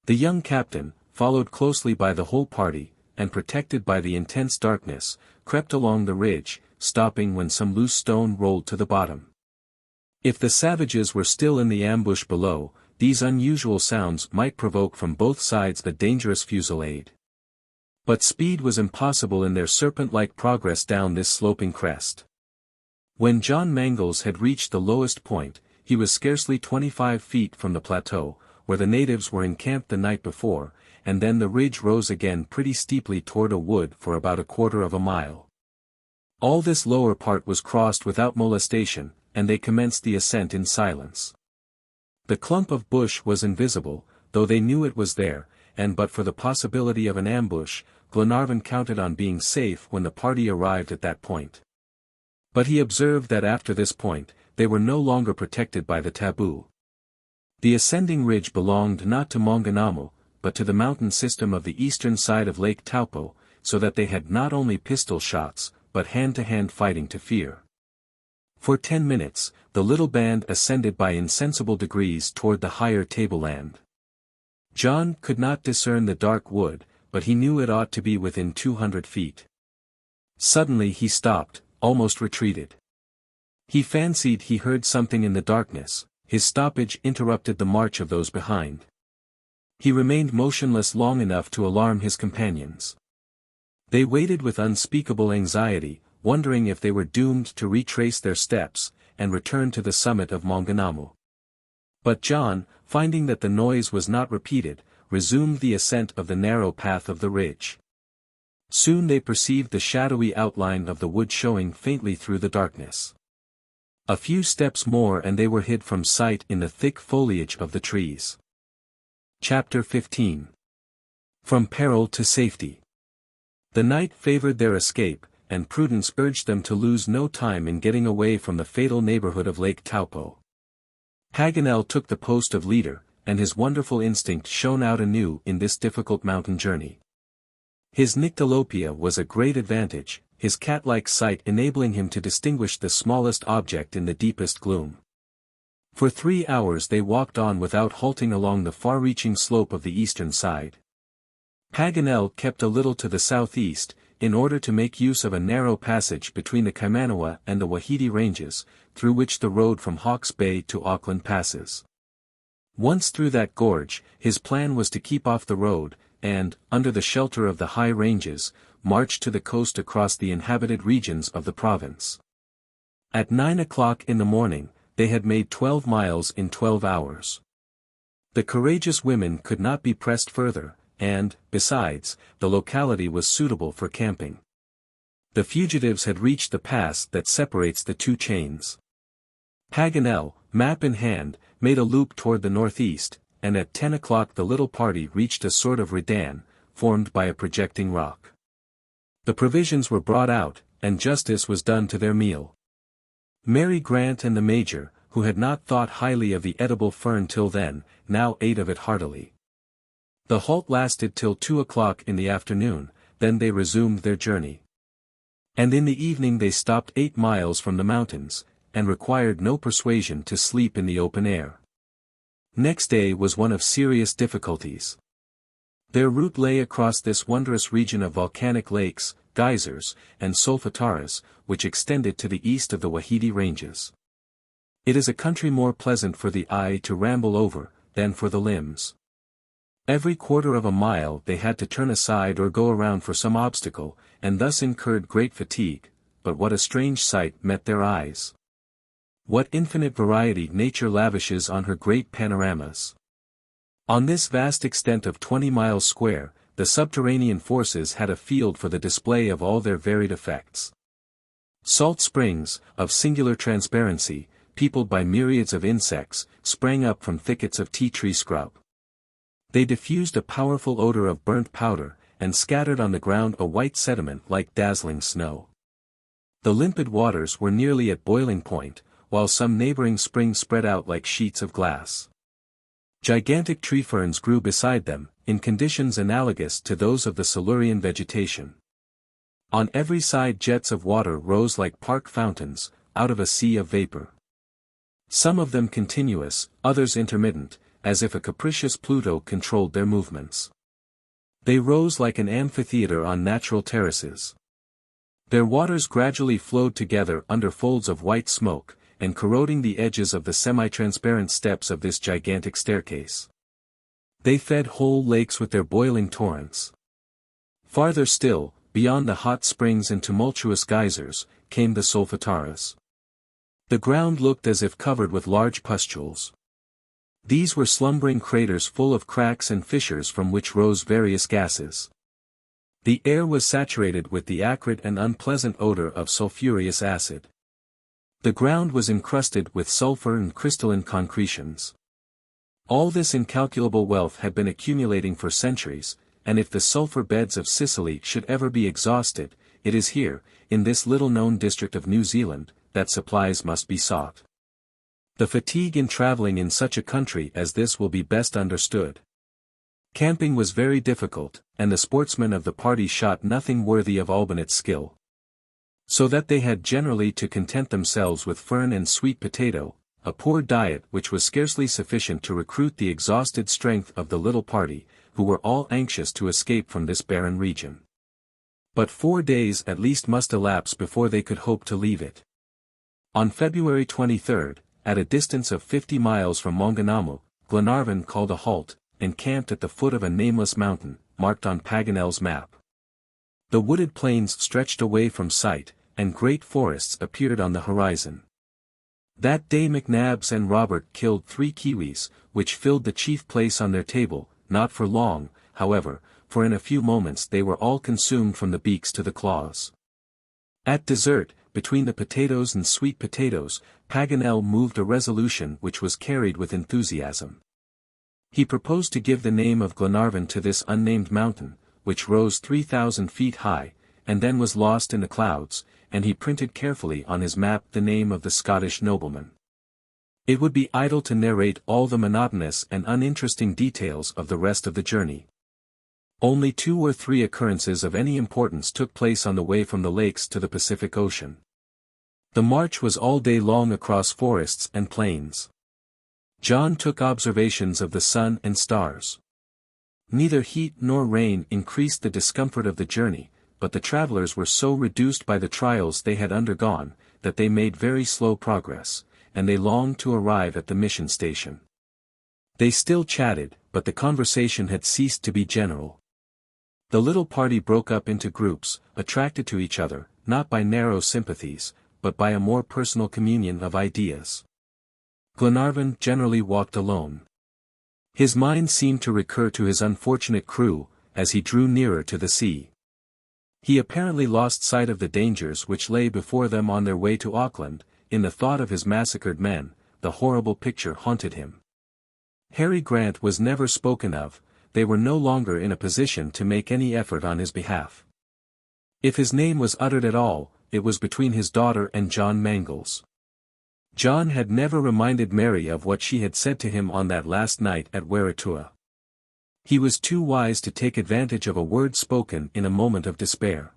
The young captain, followed closely by the whole party, and protected by the intense darkness, crept along the ridge, stopping when some loose stone rolled to the bottom. If the savages were still in the ambush below, these unusual sounds might provoke from both sides a dangerous fusillade. But speed was impossible in their serpent-like progress down this sloping crest. When John Mangles had reached the lowest point, he was scarcely 25 feet from the plateau, where the natives were encamped the night before, and then the ridge rose again pretty steeply toward a wood for about a quarter of a mile. All this lower part was crossed without molestation, and they commenced the ascent in silence. The clump of bush was invisible, though they knew it was there, and but for the possibility of an ambush, Glenarvan counted on being safe when the party arrived at that point. But he observed that after this point, they were no longer protected by the taboo. The ascending ridge belonged not to Maunganamu, but to the mountain system of the eastern side of Lake Taupo, so that they had not only pistol shots, but hand-to-hand fighting to fear. For 10 minutes, the little band ascended by insensible degrees toward the higher tableland. John could not discern the dark wood, but he knew it ought to be within 200 feet. Suddenly he stopped, almost retreated. He fancied he heard something in the darkness. His stoppage interrupted the march of those behind. He remained motionless long enough to alarm his companions. They waited with unspeakable anxiety, wondering if they were doomed to retrace their steps, and return to the summit of Maunganamu. But John, finding that the noise was not repeated, resumed the ascent of the narrow path of the ridge. Soon they perceived the shadowy outline of the wood showing faintly through the darkness. A few steps more and they were hid from sight in the thick foliage of the trees. Chapter 15. From Peril to Safety. The night favored their escape, and prudence urged them to lose no time in getting away from the fatal neighborhood of Lake Taupo. Paganel took the post of leader, and his wonderful instinct shone out anew in this difficult mountain journey. His nyctalopia was a great advantage, his cat-like sight enabling him to distinguish the smallest object in the deepest gloom. For 3 hours they walked on without halting along the far-reaching slope of the eastern side. Paganel kept a little to the southeast, in order to make use of a narrow passage between the Kaimanawa and the Wahiti ranges, through which the road from Hawke's Bay to Auckland passes. Once through that gorge, his plan was to keep off the road, and, under the shelter of the high ranges, march to the coast across the inhabited regions of the province. At 9 o'clock in the morning, they had made 12 miles in 12 hours. The courageous women could not be pressed further, and, besides, the locality was suitable for camping. The fugitives had reached the pass that separates the two chains. Paganel, map in hand, made a loop toward the northeast, and at 10 o'clock the little party reached a sort of redan, formed by a projecting rock. The provisions were brought out, and justice was done to their meal. Mary Grant and the Major, who had not thought highly of the edible fern till then, now ate of it heartily. The halt lasted till 2 o'clock in the afternoon, then they resumed their journey. And in the evening they stopped 8 miles from the mountains, and required no persuasion to sleep in the open air. Next day was one of serious difficulties. Their route lay across this wondrous region of volcanic lakes, geysers, and solfataras, which extended to the east of the Wahiti ranges. It is a country more pleasant for the eye to ramble over, than for the limbs. Every quarter of a mile they had to turn aside or go around for some obstacle, and thus incurred great fatigue, but what a strange sight met their eyes. What infinite variety nature lavishes on her great panoramas. On this vast extent of 20 miles square, the subterranean forces had a field for the display of all their varied effects. Salt springs, of singular transparency, peopled by myriads of insects, sprang up from thickets of tea-tree scrub. They diffused a powerful odor of burnt powder, and scattered on the ground a white sediment like dazzling snow. The limpid waters were nearly at boiling point, while some neighboring springs spread out like sheets of glass. Gigantic tree ferns grew beside them, in conditions analogous to those of the Silurian vegetation. On every side jets of water rose like park fountains, out of a sea of vapor. Some of them continuous, others intermittent, as if a capricious Pluto controlled their movements. They rose like an amphitheater on natural terraces. Their waters gradually flowed together under folds of white smoke, and corroding the edges of the semi-transparent steps of this gigantic staircase. They fed whole lakes with their boiling torrents. Farther still, beyond the hot springs and tumultuous geysers, came the solfataras. The ground looked as if covered with large pustules. These were slumbering craters full of cracks and fissures from which rose various gases. The air was saturated with the acrid and unpleasant odor of sulfurous acid. The ground was encrusted with sulfur and crystalline concretions. All this incalculable wealth had been accumulating for centuries, and if the sulfur beds of Sicily should ever be exhausted, it is here, in this little-known district of New Zealand, that supplies must be sought. The fatigue in traveling in such a country as this will be best understood. Camping was very difficult, and the sportsmen of the party shot nothing worthy of Albinet's skill. So that they had generally to content themselves with fern and sweet potato, a poor diet which was scarcely sufficient to recruit the exhausted strength of the little party, who were all anxious to escape from this barren region. But 4 days at least must elapse before they could hope to leave it. On February 23, at a distance of 50 miles from Maunganamu, Glenarvan called a halt, and camped at the foot of a nameless mountain, marked on Paganel's map. The wooded plains stretched away from sight, and great forests appeared on the horizon. That day McNabbs and Robert killed 3 kiwis, which filled the chief place on their table, not for long, however, for in a few moments they were all consumed from the beaks to the claws. At dessert, between the potatoes and sweet potatoes, Paganel moved a resolution which was carried with enthusiasm. He proposed to give the name of Glenarvan to this unnamed mountain, which rose 3,000 feet high, and then was lost in the clouds, and he printed carefully on his map the name of the Scottish nobleman. It would be idle to narrate all the monotonous and uninteresting details of the rest of the journey. Only 2 or 3 occurrences of any importance took place on the way from the lakes to the Pacific Ocean. The march was all day long across forests and plains. John took observations of the sun and stars. Neither heat nor rain increased the discomfort of the journey, but the travelers were so reduced by the trials they had undergone, that they made very slow progress, and they longed to arrive at the mission station. They still chatted, but the conversation had ceased to be general. The little party broke up into groups, attracted to each other, not by narrow sympathies, but by a more personal communion of ideas. Glenarvan generally walked alone. His mind seemed to recur to his unfortunate crew, as he drew nearer to the sea. He apparently lost sight of the dangers which lay before them on their way to Auckland. In the thought of his massacred men, the horrible picture haunted him. Harry Grant was never spoken of, they were no longer in a position to make any effort on his behalf. If his name was uttered at all, it was between his daughter and John Mangles. John had never reminded Mary of what she had said to him on that last night at Waratua. He was too wise to take advantage of a word spoken in a moment of despair.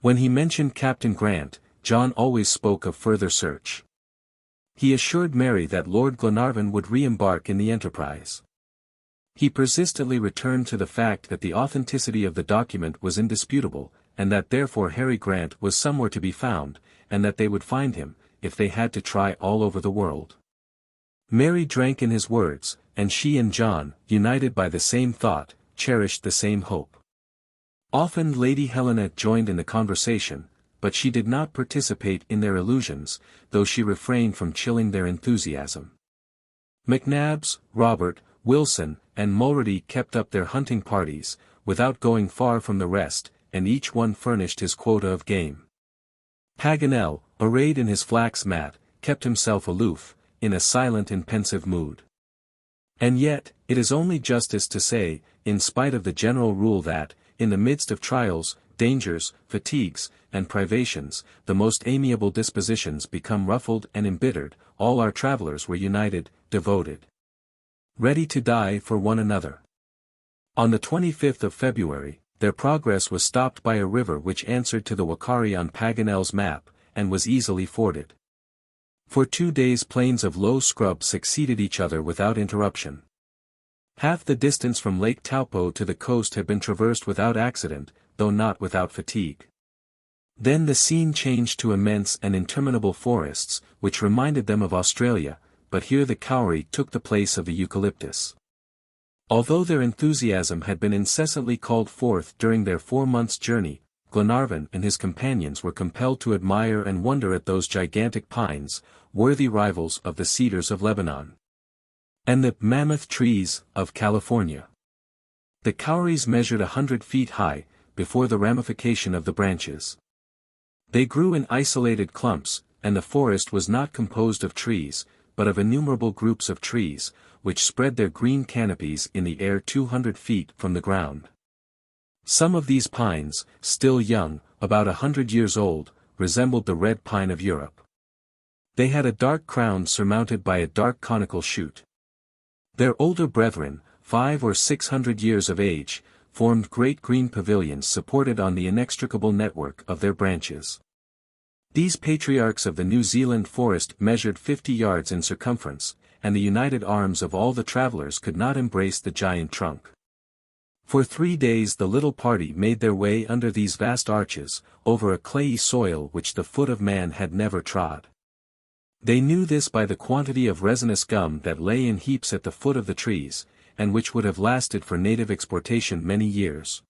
When he mentioned Captain Grant, John always spoke of further search. He assured Mary that Lord Glenarvan would re-embark in the enterprise. He persistently returned to the fact that the authenticity of the document was indisputable, and that therefore Harry Grant was somewhere to be found, and that they would find him, if they had to try all over the world. Mary drank in his words, and she and John, united by the same thought, cherished the same hope. Often Lady Helena joined in the conversation, but she did not participate in their illusions, though she refrained from chilling their enthusiasm. McNabbs, Robert, Wilson, and Mulready kept up their hunting parties, without going far from the rest, and each one furnished his quota of game. Paganel, arrayed in his flax mat, kept himself aloof, in a silent and pensive mood. And yet, it is only justice to say, in spite of the general rule that, in the midst of trials, dangers, fatigues, and privations, the most amiable dispositions become ruffled and embittered, all our travelers were united, devoted, ready to die for one another. On the 25th of February, their progress was stopped by a river which answered to the Wakari on Paganel's map, and was easily forded. For 2 days plains of low scrub succeeded each other without interruption. Half the distance from Lake Taupo to the coast had been traversed without accident, though not without fatigue. Then the scene changed to immense and interminable forests, which reminded them of Australia, but here the kauri took the place of the eucalyptus. Although their enthusiasm had been incessantly called forth during their 4 months' journey, Glenarvan and his companions were compelled to admire and wonder at those gigantic pines, worthy rivals of the cedars of Lebanon, and the mammoth trees of California. The kauris measured 100 feet high, before the ramification of the branches. They grew in isolated clumps, and the forest was not composed of trees, but of innumerable groups of trees, which spread their green canopies in the air 200 feet from the ground. Some of these pines, still young, about 100 years old, resembled the red pine of Europe. They had a dark crown surmounted by a dark conical shoot. Their older brethren, 500 or 600 years of age, formed great green pavilions supported on the inextricable network of their branches. These patriarchs of the New Zealand forest measured 50 yards in circumference, and the united arms of all the travelers could not embrace the giant trunk. For 3 days the little party made their way under these vast arches, over a clayey soil which the foot of man had never trod. They knew this by the quantity of resinous gum that lay in heaps at the foot of the trees, and which would have lasted for native exportation many years.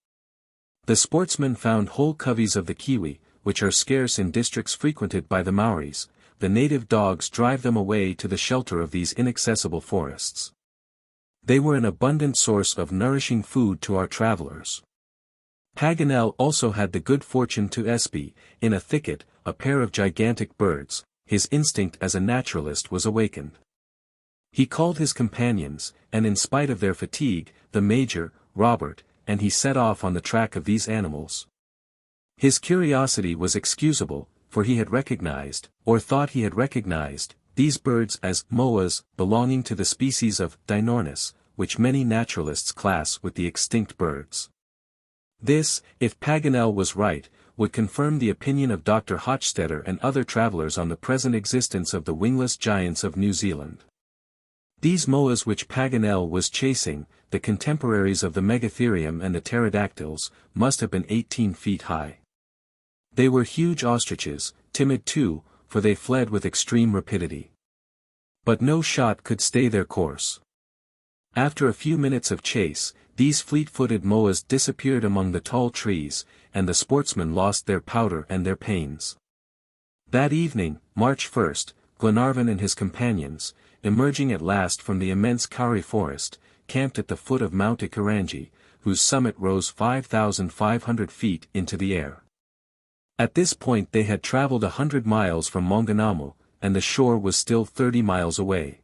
The sportsmen found whole coveys of the kiwi, which are scarce in districts frequented by the Maoris. The native dogs drive them away to the shelter of these inaccessible forests. They were an abundant source of nourishing food to our travelers. Paganel also had the good fortune to espy, in a thicket, a pair of gigantic birds. His instinct as a naturalist was awakened. He called his companions, and in spite of their fatigue, the Major, Robert, and he set off on the track of these animals. His curiosity was excusable, for he had recognized, or thought he had recognized, these birds as moas belonging to the species of Dinornis, which many naturalists class with the extinct birds. This, if Paganel was right, would confirm the opinion of Dr. Hochstetter and other travelers on the present existence of the wingless giants of New Zealand. These moas which Paganel was chasing, the contemporaries of the Megatherium and the pterodactyls, must have been 18 feet high. They were huge ostriches, timid too, for they fled with extreme rapidity. But no shot could stay their course. After a few minutes of chase, these fleet-footed moas disappeared among the tall trees, and the sportsmen lost their powder and their pains. That evening, March 1st, Glenarvan and his companions, emerging at last from the immense kauri forest, camped at the foot of Mount Ikarangi, whose summit rose 5,500 feet into the air. At this point they had traveled 100 miles from Maunganamu, and the shore was still 30 miles away.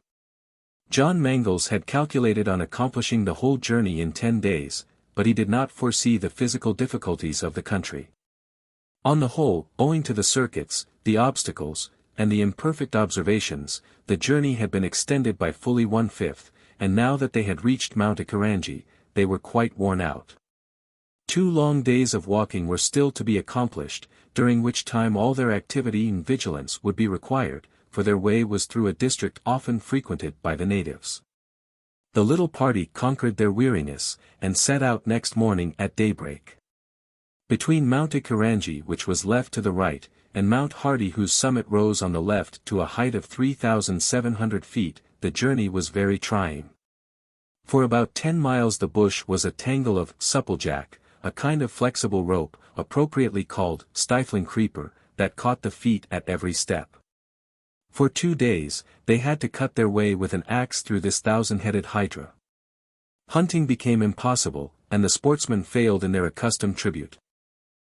John Mangles had calculated on accomplishing the whole journey in 10 days, but he did not foresee the physical difficulties of the country. On the whole, owing to the circuits, the obstacles, and the imperfect observations, the journey had been extended by fully 1/5, and now that they had reached Mount Ikarangi, they were quite worn out. 2 long days of walking were still to be accomplished, during which time all their activity and vigilance would be required, for their way was through a district often frequented by the natives. The little party conquered their weariness, and set out next morning at daybreak. Between Mount Ikarangi, which was left to the right, and Mount Hardy, whose summit rose on the left to a height of 3,700 feet, the journey was very trying. For about 10 miles the bush was a tangle of supplejack, a kind of flexible rope, appropriately called stifling creeper, that caught the feet at every step. For 2 days, they had to cut their way with an axe through this thousand-headed hydra. Hunting became impossible, and the sportsmen failed in their accustomed tribute.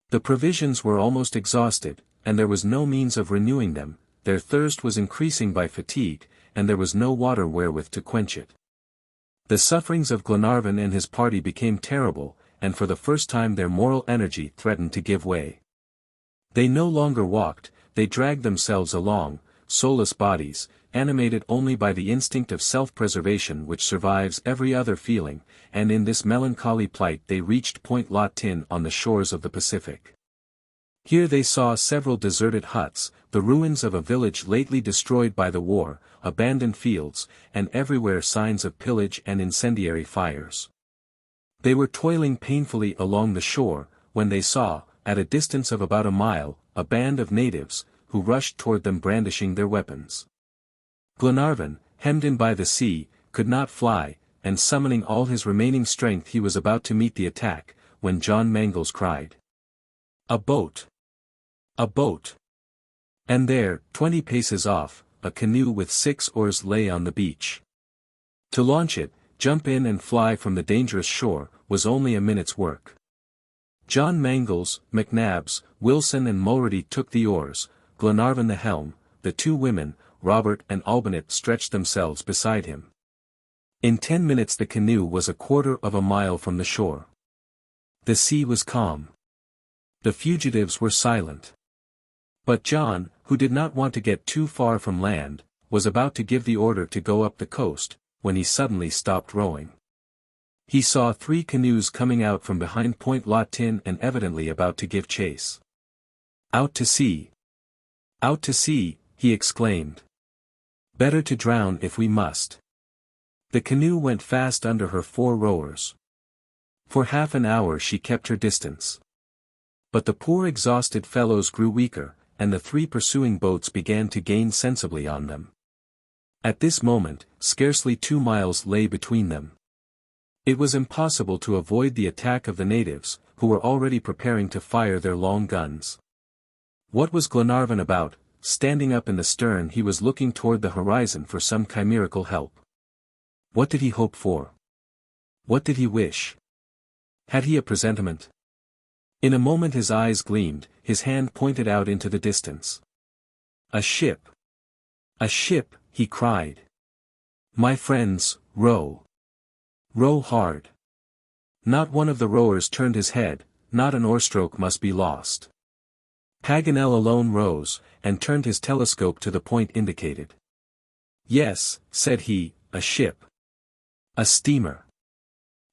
The provisions were almost exhausted, and there was no means of renewing them, their thirst was increasing by fatigue, and there was no water wherewith to quench it. The sufferings of Glenarvan and his party became terrible, and for the first time their moral energy threatened to give way. They no longer walked, they dragged themselves along, soulless bodies, animated only by the instinct of self-preservation which survives every other feeling, and in this melancholy plight they reached Point Latin on the shores of the Pacific. Here they saw several deserted huts, the ruins of a village lately destroyed by the war, abandoned fields, and everywhere signs of pillage and incendiary fires. They were toiling painfully along the shore, when they saw, at a distance of about a mile, a band of natives, who rushed toward them brandishing their weapons. Glenarvan, hemmed in by the sea, could not fly, and summoning all his remaining strength he was about to meet the attack, when John Mangles cried, "A boat! A boat!" And there, 20 paces off, a canoe with 6 oars lay on the beach. To launch it, jump in and fly from the dangerous shore, was only a minute's work. John Mangles, McNabbs, Wilson and Mulrady took the oars, Glenarvan the helm, the 2 women, Robert and Albinett stretched themselves beside him. In 10 minutes the canoe was a quarter of a mile from the shore. The sea was calm. The fugitives were silent. But John, who did not want to get too far from land, was about to give the order to go up the coast, when he suddenly stopped rowing. He saw 3 canoes coming out from behind Point Latin and evidently about to give chase. "Out to sea! Out to sea!" he exclaimed. "Better to drown if we must." The canoe went fast under her 4 rowers. For half an hour she kept her distance. But the poor exhausted fellows grew weaker, and the 3 pursuing boats began to gain sensibly on them. At this moment, scarcely 2 miles lay between them. It was impossible to avoid the attack of the natives, who were already preparing to fire their long guns. What was Glenarvan about? Standing up in the stern he was looking toward the horizon for some chimerical help. What did he hope for? What did he wish? Had he a presentiment? In a moment his eyes gleamed, his hand pointed out into the distance. "A ship! A ship!" he cried. "My friends, row! Row hard!" Not one of the rowers turned his head, not an oarstroke must be lost. Paganel alone rose, and turned his telescope to the point indicated. "Yes," said he, "a ship. A steamer.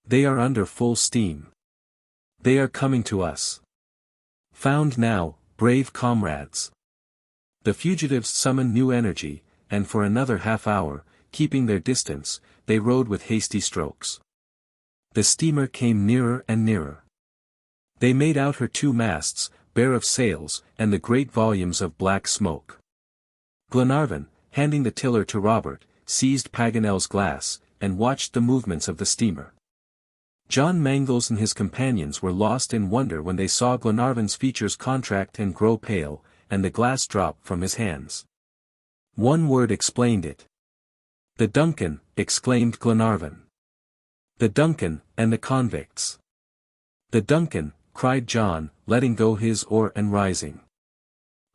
They are under full steam. They are coming to us. Found now, brave comrades." The fugitives summoned new energy, and for another half hour, keeping their distance, they rowed with hasty strokes. The steamer came nearer and nearer. They made out her 2 masts, bare of sails, and the great volumes of black smoke. Glenarvan, handing the tiller to Robert, seized Paganel's glass, and watched the movements of the steamer. John Mangles and his companions were lost in wonder when they saw Glenarvan's features contract and grow pale, and the glass drop from his hands. One word explained it. "The Duncan!" exclaimed Glenarvan. "The Duncan, and the convicts!" "The Duncan!" cried John, letting go his oar and rising.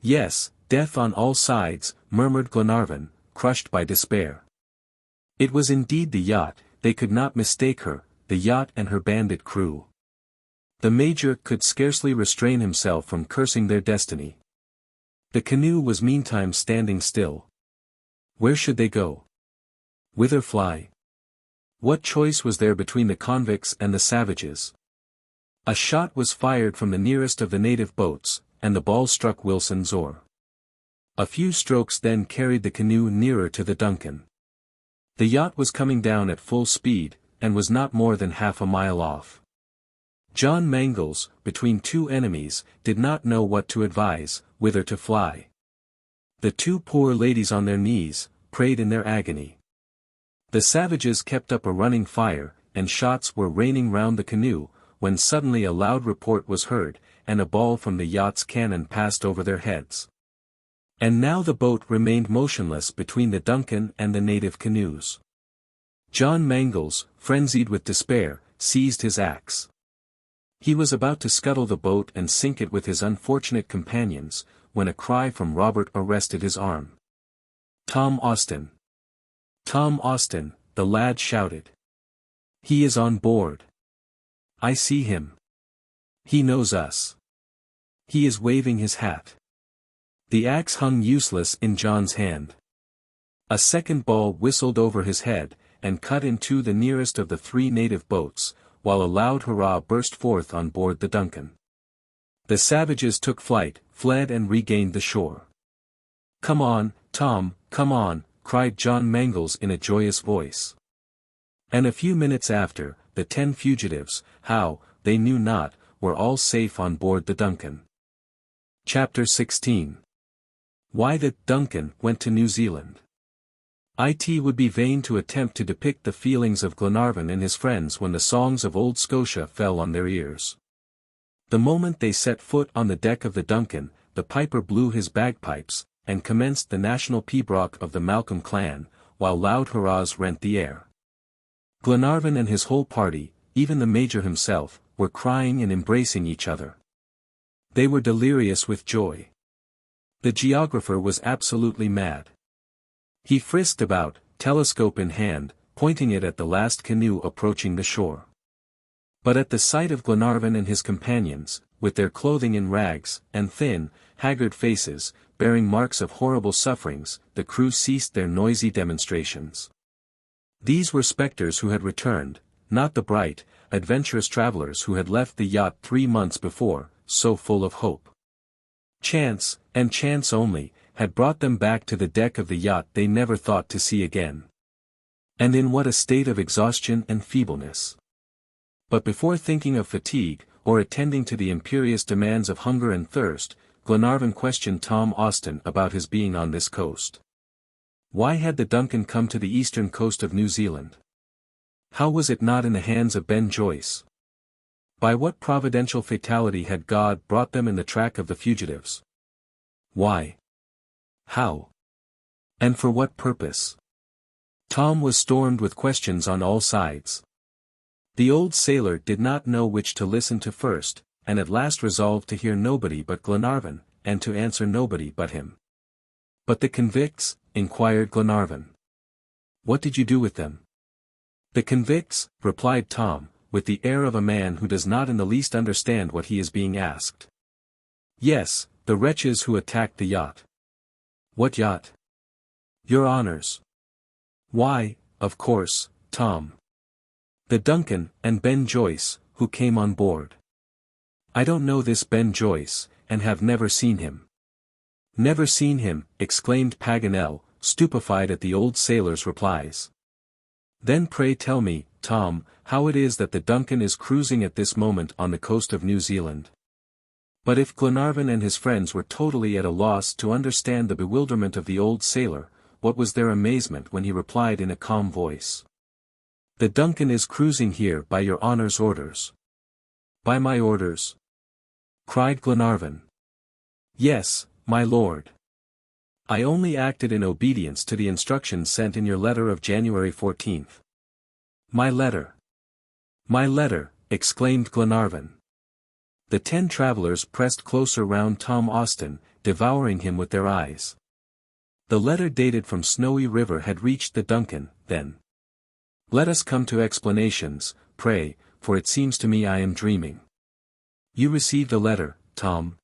"Yes, death on all sides," murmured Glenarvan, crushed by despair. It was indeed the yacht, they could not mistake her, the yacht and her bandit crew. The Major could scarcely restrain himself from cursing their destiny. The canoe was meantime standing still. Where should they go? Whither fly? What choice was there between the convicts and the savages? A shot was fired from the nearest of the native boats, and the ball struck Wilson's oar. A few strokes then carried the canoe nearer to the Duncan. The yacht was coming down at full speed, and was not more than half a mile off. John Mangles, between 2 enemies, did not know what to advise, whither to fly. The 2 poor ladies on their knees, prayed in their agony. The savages kept up a running fire, and shots were raining round the canoe, when suddenly a loud report was heard, and a ball from the yacht's cannon passed over their heads. And now the boat remained motionless between the Duncan and the native canoes. John Mangles, frenzied with despair, seized his axe. He was about to scuttle the boat and sink it with his unfortunate companions, when a cry from Robert arrested his arm. "Tom Austin! Tom Austin!" the lad shouted. "He is on board. I see him. He knows us. He is waving his hat." The axe hung useless in John's hand. A second ball whistled over his head, and cut in two the nearest of the three native boats, while a loud hurrah burst forth on board the Duncan. The savages took flight, fled and regained the shore. "Come on, Tom, come on," cried John Mangles in a joyous voice. And a few minutes after, the 10 fugitives, how, they knew not, were all safe on board the Duncan. Chapter 16. Why the Duncan went to New Zealand. It would be vain to attempt to depict the feelings of Glenarvan and his friends when the songs of old Scotia fell on their ears. The moment they set foot on the deck of the Duncan, the piper blew his bagpipes, and commenced the national pibroch of the Malcolm clan, while loud hurrahs rent the air. Glenarvan and his whole party, even the Major himself, were crying and embracing each other. They were delirious with joy. The geographer was absolutely mad. He frisked about, telescope in hand, pointing it at the last canoe approaching the shore. But at the sight of Glenarvan and his companions, with their clothing in rags, and thin, haggard faces, bearing marks of horrible sufferings, the crew ceased their noisy demonstrations. These were specters who had returned, not the bright, adventurous travelers who had left the yacht 3 months before, so full of hope. Chance, and chance only, had brought them back to the deck of the yacht they never thought to see again. And in what a state of exhaustion and feebleness. But before thinking of fatigue, or attending to the imperious demands of hunger and thirst, Glenarvan questioned Tom Austin about his being on this coast. Why had the Duncan come to the eastern coast of New Zealand? How was it not in the hands of Ben Joyce? By what providential fatality had God brought them in the track of the fugitives? Why? How? And for what purpose? Tom was stormed with questions on all sides. The old sailor did not know which to listen to first, and at last resolved to hear nobody but Glenarvan, and to answer nobody but him. "But the convicts?" inquired Glenarvan. "What did you do with them?" "The convicts," replied Tom, with the air of a man who does not in the least understand what he is being asked. "Yes, the wretches who attacked the yacht." "What yacht?" "Your honors." "Why, of course, Tom. The Duncan, and Ben Joyce, who came on board." "I don't know this Ben Joyce, and have never seen him." "Never seen him," exclaimed Paganel, stupefied at the old sailor's replies. "Then pray tell me, Tom, how it is that the Duncan is cruising at this moment on the coast of New Zealand." But if Glenarvan and his friends were totally at a loss to understand the bewilderment of the old sailor, what was their amazement when he replied in a calm voice. "The Duncan is cruising here by your honor's orders." "By my orders?" cried Glenarvan. "Yes, my lord. I only acted in obedience to the instructions sent in your letter of January 14th. "My letter! My letter!" exclaimed Glenarvan. The 10 travelers pressed closer round Tom Austin, devouring him with their eyes. The letter dated from Snowy River had reached the Duncan, then. "Let us come to explanations, pray, for it seems to me I am dreaming." "You received a letter, Tom?"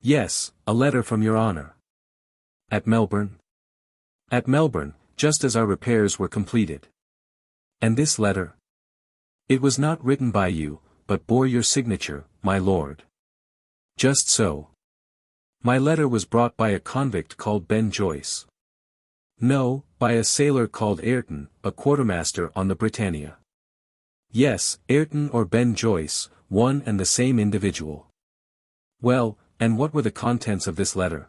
"Yes, a letter from your honor." "At Melbourne?" "At Melbourne, just as our repairs were completed." "And this letter?" "It was not written by you, but bore your signature, my lord." "Just so. My letter was brought by a convict called Ben Joyce." "No, by a sailor called Ayrton, a quartermaster on the Britannia." "Yes, Ayrton or Ben Joyce, one and the same individual." "Well, and what were the contents of this letter?"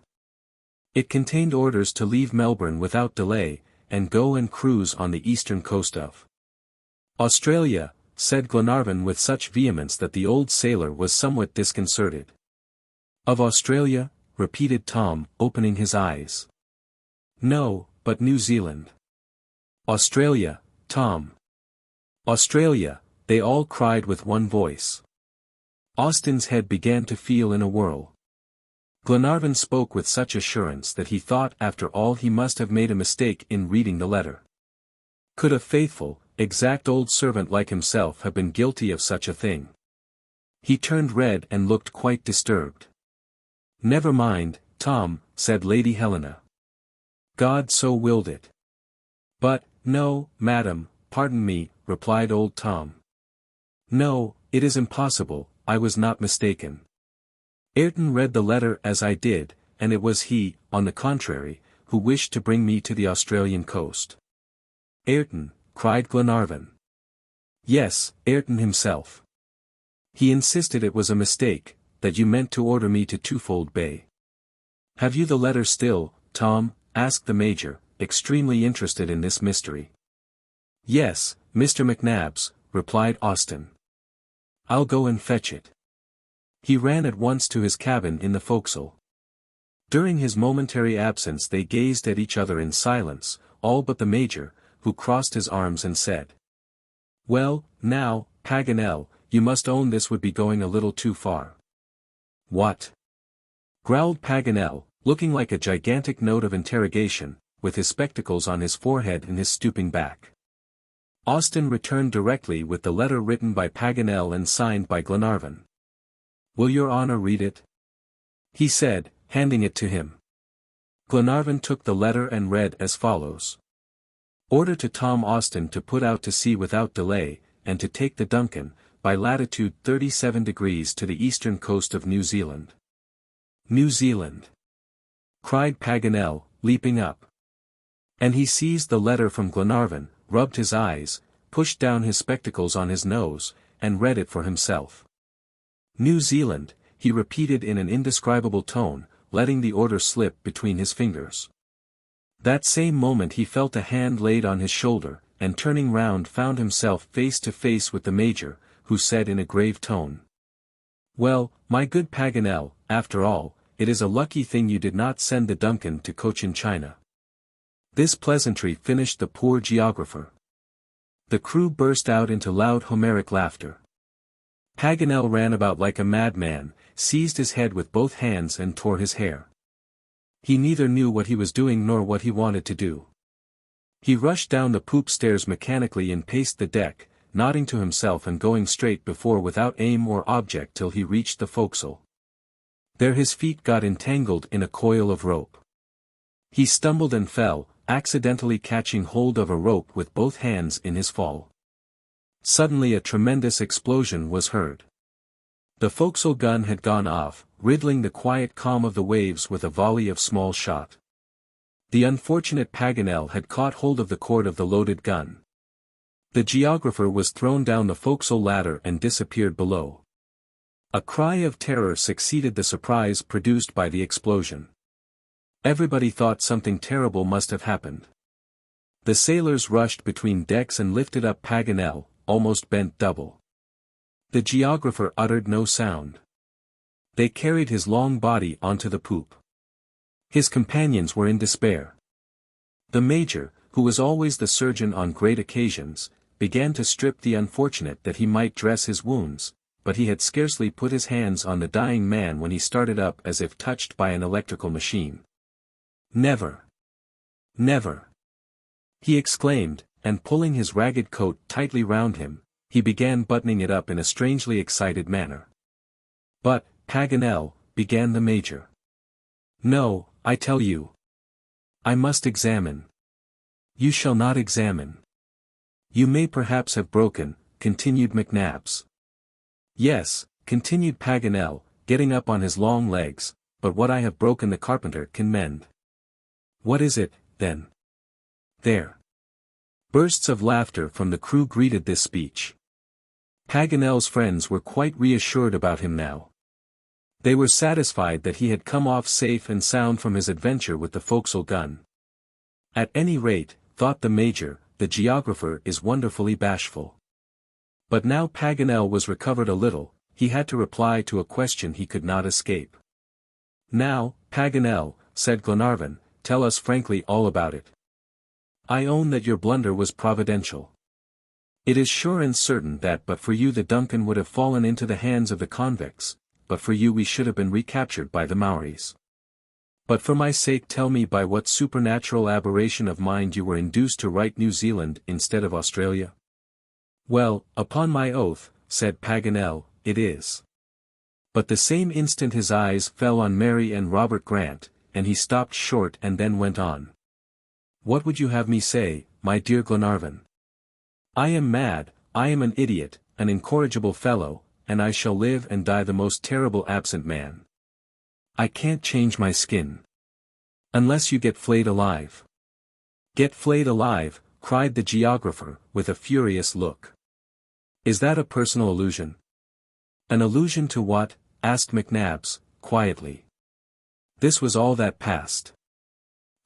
"It contained orders to leave Melbourne without delay, and go and cruise on the eastern coast of Australia, said Glenarvan with such vehemence that the old sailor was somewhat disconcerted. Of Australia? Repeated Tom, opening his eyes. No, but New Zealand. Australia, Tom. Australia, they all cried with one voice. Austin's head began to feel in a whirl. Glenarvan spoke with such assurance that he thought after all he must have made a mistake in reading the letter. Could a faithful, exact old servant like himself have been guilty of such a thing? He turned red and looked quite disturbed. Never mind, Tom, said Lady Helena. God so willed it. But, no, madam, pardon me, replied old Tom. No, it is impossible, I was not mistaken. Ayrton read the letter as I did, and it was he, on the contrary, who wished to bring me to the Australian coast. Ayrton, cried Glenarvan. Yes, Ayrton himself. He insisted it was a mistake, that you meant to order me to Twofold Bay. Have you the letter still, Tom? Asked the Major, extremely interested in this mystery. Yes, Mr. McNabbs, replied Austin. I'll go and fetch it. He ran at once to his cabin in the forecastle. During his momentary absence they gazed at each other in silence, all but the Major, who crossed his arms and said. Well, now, Paganel, you must own this would be going a little too far. What? Growled Paganel, looking like a gigantic note of interrogation, with his spectacles on his forehead and his stooping back. Austin returned directly with the letter written by Paganel and signed by Glenarvan. Will your honor read it? He said, handing it to him. Glenarvan took the letter and read as follows. Order to Tom Austin to put out to sea without delay, and to take the Duncan, by latitude 37 degrees to the eastern coast of New Zealand. New Zealand! Cried Paganel, leaping up. And he seized the letter from Glenarvan, rubbed his eyes, pushed down his spectacles on his nose, and read it for himself. New Zealand, he repeated in an indescribable tone, letting the order slip between his fingers. That same moment he felt a hand laid on his shoulder, and turning round found himself face to face with the Major, who said in a grave tone. Well, my good Paganel, after all, it is a lucky thing you did not send the Duncan to Cochin China. This pleasantry finished the poor geographer. The crew burst out into loud Homeric laughter. Paganel ran about like a madman, seized his head with both hands and tore his hair. He neither knew what he was doing nor what he wanted to do. He rushed down the poop stairs mechanically and paced the deck, nodding to himself and going straight before without aim or object till he reached the forecastle. There his feet got entangled in a coil of rope. He stumbled and fell, accidentally catching hold of a rope with both hands in his fall. Suddenly a tremendous explosion was heard. The forecastle gun had gone off, riddling the quiet calm of the waves with a volley of small shot. The unfortunate Paganel had caught hold of the cord of the loaded gun. The geographer was thrown down the forecastle ladder and disappeared below. A cry of terror succeeded the surprise produced by the explosion. Everybody thought something terrible must have happened. The sailors rushed between decks and lifted up Paganel, almost bent double. The geographer uttered no sound. They carried his long body onto the poop. His companions were in despair. The Major, who was always the surgeon on great occasions, began to strip the unfortunate that he might dress his wounds, but he had scarcely put his hands on the dying man when he started up as if touched by an electrical machine. Never! Never! He exclaimed, and pulling his ragged coat tightly round him, he began buttoning it up in a strangely excited manner. But, Paganel, began the Major. No, I tell you. I must examine. You shall not examine. You may perhaps have broken, continued McNabbs. Yes, continued Paganel, getting up on his long legs, but what I have broken the carpenter can mend. What is it, then? There. Bursts of laughter from the crew greeted this speech. Paganel's friends were quite reassured about him now. They were satisfied that he had come off safe and sound from his adventure with the forecastle gun. At any rate, thought the Major, the geographer is wonderfully bashful. But now Paganel was recovered a little, he had to reply to a question he could not escape. "Now, Paganel," said Glenarvan, "tell us frankly all about it. I own that your blunder was providential. It is sure and certain that but for you the Duncan would have fallen into the hands of the convicts, but for you we should have been recaptured by the Maoris. But for my sake tell me by what supernatural aberration of mind you were induced to write New Zealand instead of Australia?" "Well, upon my oath," said Paganel, "it is." But the same instant his eyes fell on Mary and Robert Grant, and he stopped short and then went on. "What would you have me say, my dear Glenarvan? I am mad, I am an idiot, an incorrigible fellow, and I shall live and die the most terrible absent man. I can't change my skin. Unless you get flayed alive." "Get flayed alive," cried the geographer, with a furious look. "Is that a personal allusion?" "An allusion to what?" asked McNabbs, quietly. This was all that passed.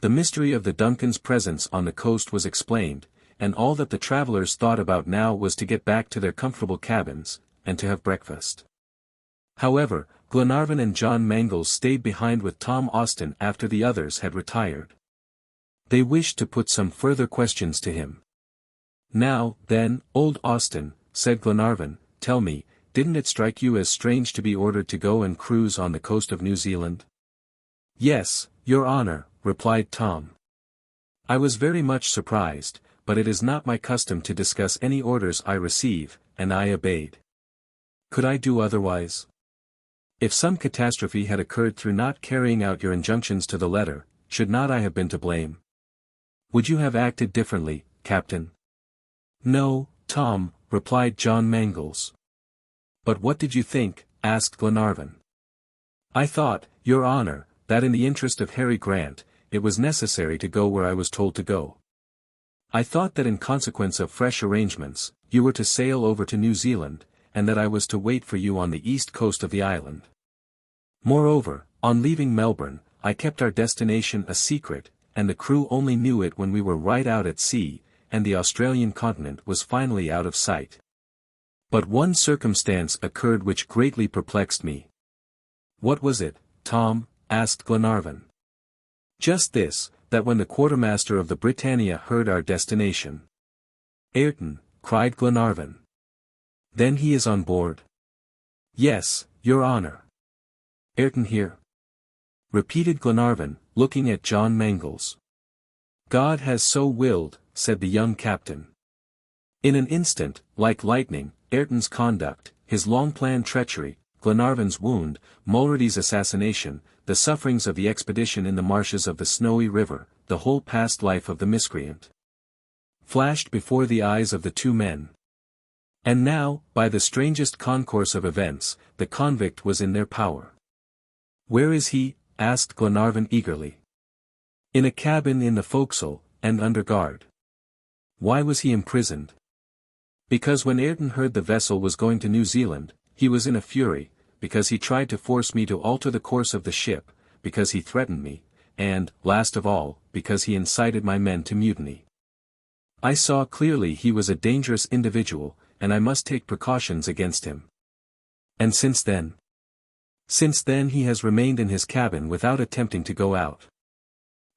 The mystery of the Duncan's presence on the coast was explained, and all that the travelers thought about now was to get back to their comfortable cabins, and to have breakfast. However, Glenarvan and John Mangles stayed behind with Tom Austin after the others had retired. They wished to put some further questions to him. "Now, then, old Austin," said Glenarvan, "tell me, didn't it strike you as strange to be ordered to go and cruise on the coast of New Zealand?" "Yes, your honor," replied Tom. "I was very much surprised, but it is not my custom to discuss any orders I receive, and I obeyed. Could I do otherwise? If some catastrophe had occurred through not carrying out your injunctions to the letter, should not I have been to blame? Would you have acted differently, Captain?" "No, Tom," replied John Mangles. "But what did you think?" asked Glenarvan. "I thought, your honor, that in the interest of Harry Grant, it was necessary to go where I was told to go. I thought that in consequence of fresh arrangements, you were to sail over to New Zealand, and that I was to wait for you on the east coast of the island. Moreover, on leaving Melbourne, I kept our destination a secret, and the crew only knew it when we were right out at sea, and the Australian continent was finally out of sight. But one circumstance occurred which greatly perplexed me." "What was it, Tom?" asked Glenarvan. "Just this, that when the quartermaster of the Britannia heard our destination—" "Ayrton," cried Glenarvan. "Then he is on board?" "Yes, your honor." "Ayrton here?" repeated Glenarvan, looking at John Mangles. "God has so willed," said the young captain. In an instant, like lightning, Ayrton's conduct, his long-planned treachery, Glenarvan's wound, Mulready's assassination, the sufferings of the expedition in the marshes of the Snowy River, the whole past life of the miscreant, flashed before the eyes of the two men. And now, by the strangest concourse of events, the convict was in their power. "Where is he?" asked Glenarvan eagerly. "In a cabin in the forecastle, and under guard." "Why was he imprisoned?" "Because when Ayrton heard the vessel was going to New Zealand, he was in a fury, because he tried to force me to alter the course of the ship, because he threatened me, and, last of all, because he incited my men to mutiny. I saw clearly he was a dangerous individual, and I must take precautions against him." "And since then?" "Since then he has remained in his cabin without attempting to go out."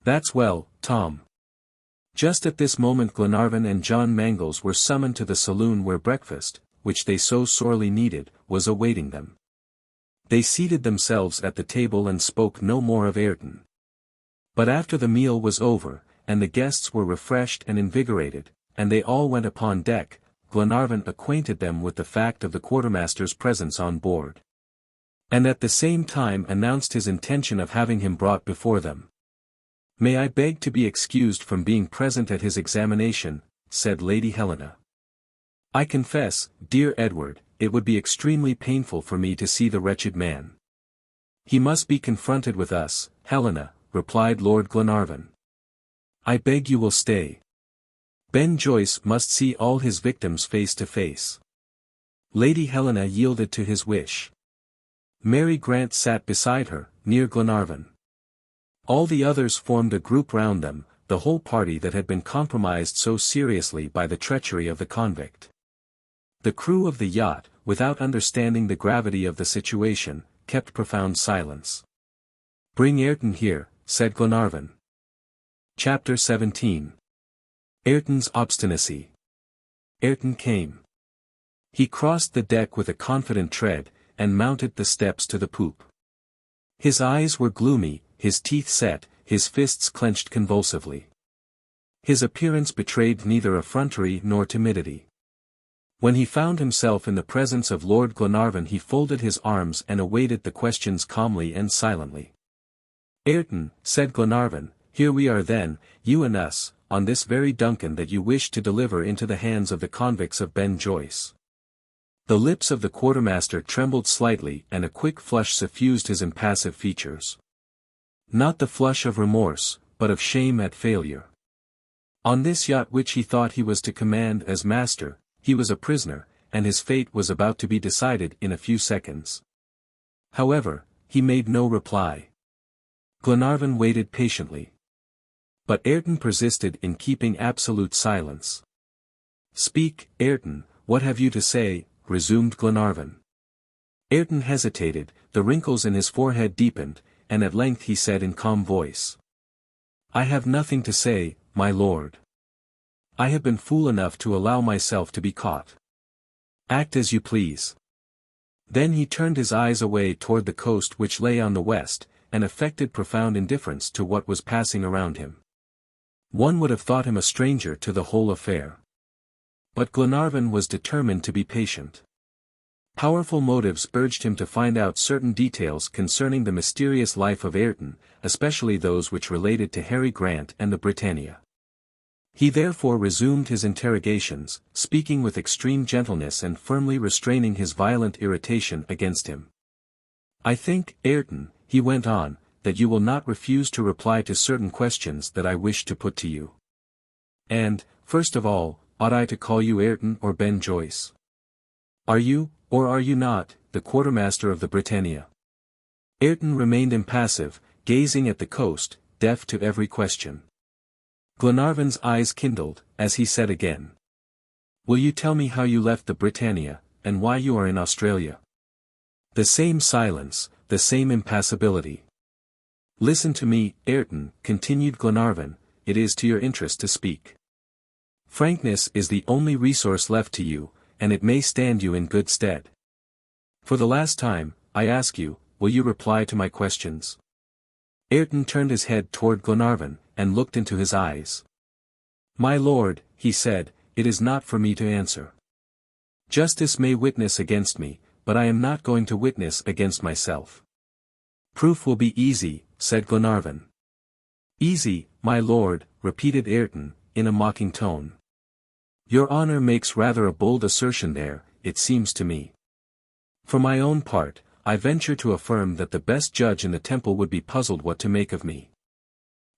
"That's well, Tom." Just at this moment Glenarvan and John Mangles were summoned to the saloon where breakfast, which they so sorely needed, was awaiting them. They seated themselves at the table and spoke no more of Ayrton. But after the meal was over, and the guests were refreshed and invigorated, and they all went upon deck, Glenarvan acquainted them with the fact of the quartermaster's presence on board, and at the same time announced his intention of having him brought before them. "May I beg to be excused from being present at his examination," said Lady Helena. "I confess, dear Edward, it would be extremely painful for me to see the wretched man." "He must be confronted with us, Helena," replied Lord Glenarvan. "I beg you will stay. Ben Joyce must see all his victims face to face." Lady Helena yielded to his wish. Mary Grant sat beside her, near Glenarvan. All the others formed a group round them, the whole party that had been compromised so seriously by the treachery of the convict. The crew of the yacht, without understanding the gravity of the situation, kept profound silence. "Bring Ayrton here," said Glenarvan. Chapter 17. Ayrton's obstinacy. Ayrton came. He crossed the deck with a confident tread, and mounted the steps to the poop. His eyes were gloomy, his teeth set, his fists clenched convulsively. His appearance betrayed neither effrontery nor timidity. When he found himself in the presence of Lord Glenarvan, he folded his arms and awaited the questions calmly and silently. "Ayrton," said Glenarvan, "here we are then, you and us, on this very Duncan that you wish to deliver into the hands of the convicts of Ben Joyce." The lips of the quartermaster trembled slightly and a quick flush suffused his impassive features. Not the flush of remorse, but of shame at failure. On this yacht which he thought he was to command as master, he was a prisoner, and his fate was about to be decided in a few seconds. However, he made no reply. Glenarvan waited patiently. But Ayrton persisted in keeping absolute silence. "Speak, Ayrton, what have you to say?" resumed Glenarvan. Ayrton hesitated, the wrinkles in his forehead deepened, and at length he said in calm voice, "I have nothing to say, my lord. I have been fool enough to allow myself to be caught. Act as you please." Then he turned his eyes away toward the coast which lay on the west, and affected profound indifference to what was passing around him. One would have thought him a stranger to the whole affair. But Glenarvan was determined to be patient. Powerful motives urged him to find out certain details concerning the mysterious life of Ayrton, especially those which related to Harry Grant and the Britannia. He therefore resumed his interrogations, speaking with extreme gentleness and firmly restraining his violent irritation against him. "I think, Ayrton," he went on, "that you will not refuse to reply to certain questions that I wish to put to you. And, first of all, ought I to call you Ayrton or Ben Joyce? Are you, or are you not, the quartermaster of the Britannia?" Ayrton remained impassive, gazing at the coast, deaf to every question. Glenarvan's eyes kindled, as he said again, "Will you tell me how you left the Britannia, and why you are in Australia?" The same silence, the same impassibility. "Listen to me, Ayrton," continued Glenarvan, "it is to your interest to speak. Frankness is the only resource left to you, and it may stand you in good stead. For the last time, I ask you, will you reply to my questions?" Ayrton turned his head toward Glenarvan, and looked into his eyes. "My lord," he said, "it is not for me to answer. Justice may witness against me, but I am not going to witness against myself." "Proof will be easy," said Glenarvan. "Easy, my lord," repeated Ayrton, in a mocking tone. "Your honor makes rather a bold assertion there, it seems to me. For my own part, I venture to affirm that the best judge in the temple would be puzzled what to make of me.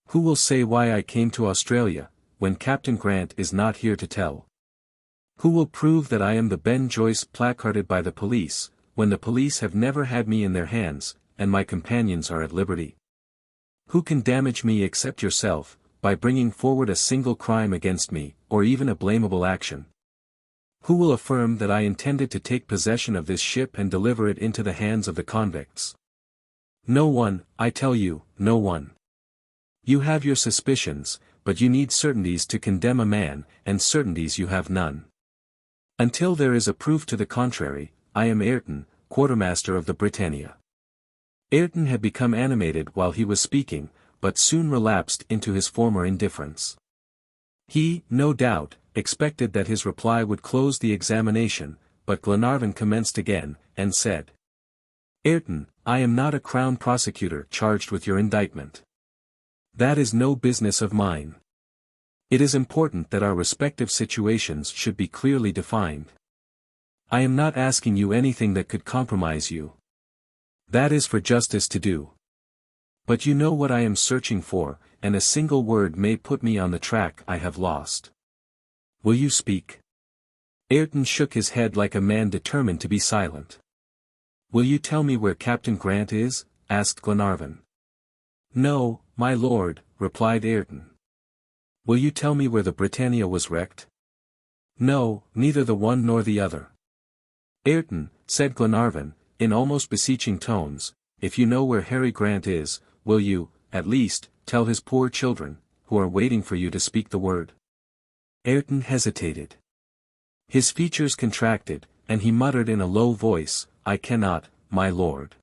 Who will say why I came to Australia, when Captain Grant is not here to tell? Who will prove that I am the Ben Joyce placarded by the police, when the police have never had me in their hands, and my companions are at liberty? Who can damage me except yourself, by bringing forward a single crime against me, or even a blamable action? Who will affirm that I intended to take possession of this ship and deliver it into the hands of the convicts? No one, I tell you, no one. You have your suspicions, but you need certainties to condemn a man, and certainties you have none. Until there is a proof to the contrary, I am Ayrton, quartermaster of the Britannia." Ayrton had become animated while he was speaking, but soon relapsed into his former indifference. He, no doubt, expected that his reply would close the examination, but Glenarvan commenced again, and said, "Ayrton, I am not a crown prosecutor charged with your indictment. That is no business of mine. It is important that our respective situations should be clearly defined. I am not asking you anything that could compromise you. That is for justice to do. But you know what I am searching for, and a single word may put me on the track I have lost. Will you speak?" Ayrton shook his head like a man determined to be silent. "Will you tell me where Captain Grant is?" asked Glenarvan. "No, my lord," replied Ayrton. "Will you tell me where the Britannia was wrecked?" "No, neither the one nor the other." "Ayrton," said Glenarvan, in almost beseeching tones, "if you know where Harry Grant is, will you, at least, tell his poor children, who are waiting for you to speak the word?" Ayrton hesitated. His features contracted, and he muttered in a low voice, "I cannot, my lord."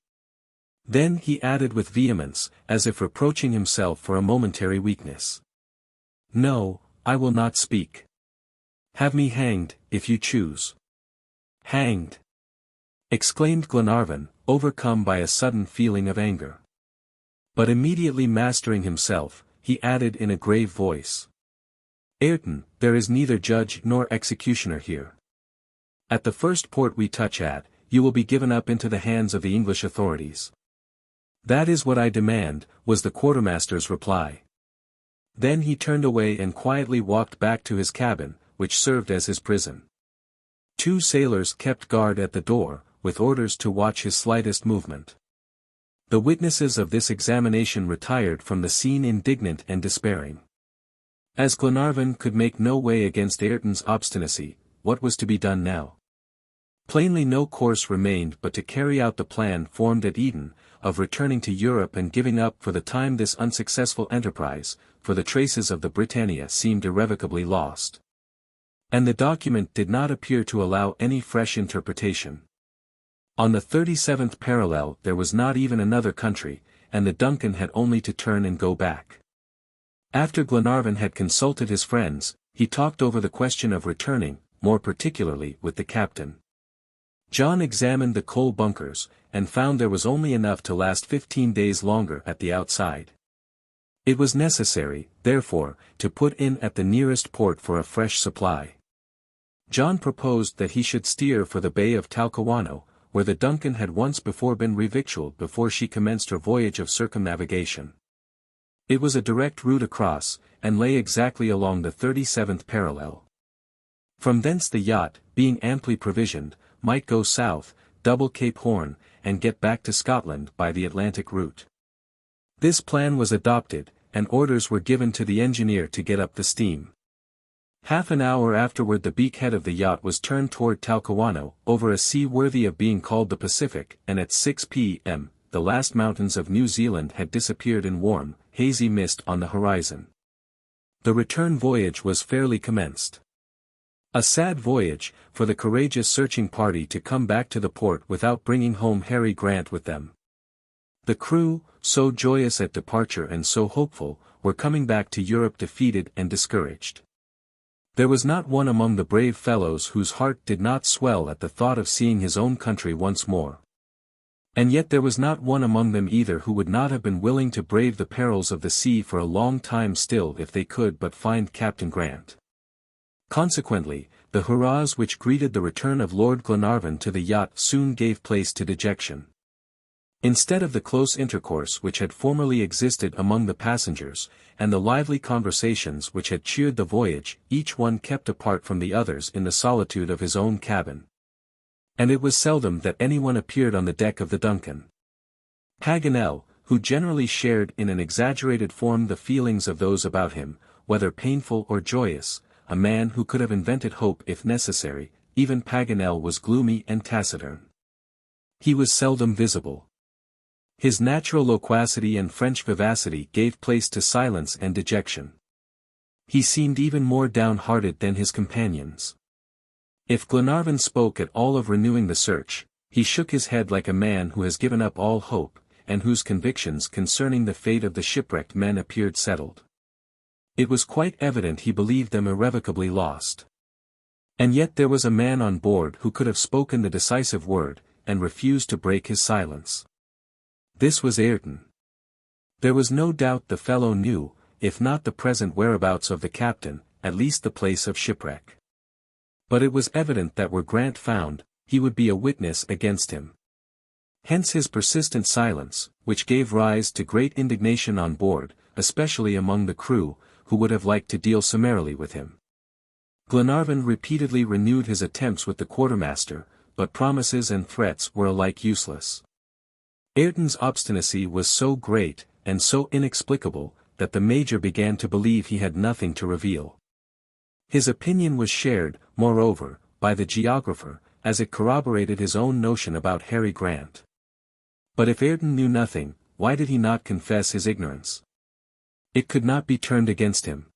Then he added with vehemence, as if reproaching himself for a momentary weakness, "No, I will not speak. Have me hanged, if you choose." "Hanged!" exclaimed Glenarvan, overcome by a sudden feeling of anger. But immediately mastering himself, he added in a grave voice, "Ayrton, there is neither judge nor executioner here. At the first port we touch at, you will be given up into the hands of the English authorities." "That is what I demand," was the quartermaster's reply. Then he turned away and quietly walked back to his cabin, which served as his prison. 2 sailors kept guard at the door, with orders to watch his slightest movement. The witnesses of this examination retired from the scene indignant and despairing. As Glenarvan could make no way against Ayrton's obstinacy, what was to be done now? Plainly no course remained but to carry out the plan formed at Eden, of returning to Europe and giving up for the time this unsuccessful enterprise, for the traces of the Britannia seemed irrevocably lost. And the document did not appear to allow any fresh interpretation. On the 37th parallel there was not even another country, and the Duncan had only to turn and go back. After Glenarvan had consulted his friends, he talked over the question of returning, more particularly with the captain. John examined the coal bunkers, and found there was only enough to last 15 days longer at the outside. It was necessary, therefore, to put in at the nearest port for a fresh supply. John proposed that he should steer for the Bay of Talcahuano, where the Duncan had once before been revictualled before she commenced her voyage of circumnavigation. It was a direct route across, and lay exactly along the 37th parallel. From thence the yacht, being amply provisioned, might go south, double Cape Horn, and get back to Scotland by the Atlantic route. This plan was adopted, and orders were given to the engineer to get up the steam. Half an hour afterward the beakhead of the yacht was turned toward Talcahuano, over a sea worthy of being called the Pacific, and at 6 p.m., the last mountains of New Zealand had disappeared in warm, hazy mist on the horizon. The return voyage was fairly commenced. A sad voyage, for the courageous searching party to come back to the port without bringing home Harry Grant with them. The crew, so joyous at departure and so hopeful, were coming back to Europe defeated and discouraged. There was not one among the brave fellows whose heart did not swell at the thought of seeing his own country once more. And yet there was not one among them either who would not have been willing to brave the perils of the sea for a long time still if they could but find Captain Grant. Consequently, the hurrahs which greeted the return of Lord Glenarvan to the yacht soon gave place to dejection. Instead of the close intercourse which had formerly existed among the passengers, and the lively conversations which had cheered the voyage, each one kept apart from the others in the solitude of his own cabin. And it was seldom that anyone appeared on the deck of the Duncan. Paganel, who generally shared in an exaggerated form the feelings of those about him, whether painful or joyous, a man who could have invented hope if necessary, even Paganel was gloomy and taciturn. He was seldom visible. His natural loquacity and French vivacity gave place to silence and dejection. He seemed even more downhearted than his companions. If Glenarvan spoke at all of renewing the search, he shook his head like a man who has given up all hope, and whose convictions concerning the fate of the shipwrecked men appeared settled. It was quite evident he believed them irrevocably lost. And yet there was a man on board who could have spoken the decisive word, and refused to break his silence. This was Ayrton. There was no doubt the fellow knew, if not the present whereabouts of the captain, at least the place of shipwreck. But it was evident that were Grant found, he would be a witness against him. Hence his persistent silence, which gave rise to great indignation on board, especially among the crew, who would have liked to deal summarily with him. Glenarvan repeatedly renewed his attempts with the quartermaster, but promises and threats were alike useless. Ayrton's obstinacy was so great, and so inexplicable, that the Major began to believe he had nothing to reveal. His opinion was shared, moreover, by the geographer, as it corroborated his own notion about Harry Grant. But if Ayrton knew nothing, why did he not confess his ignorance? It could not be turned against him.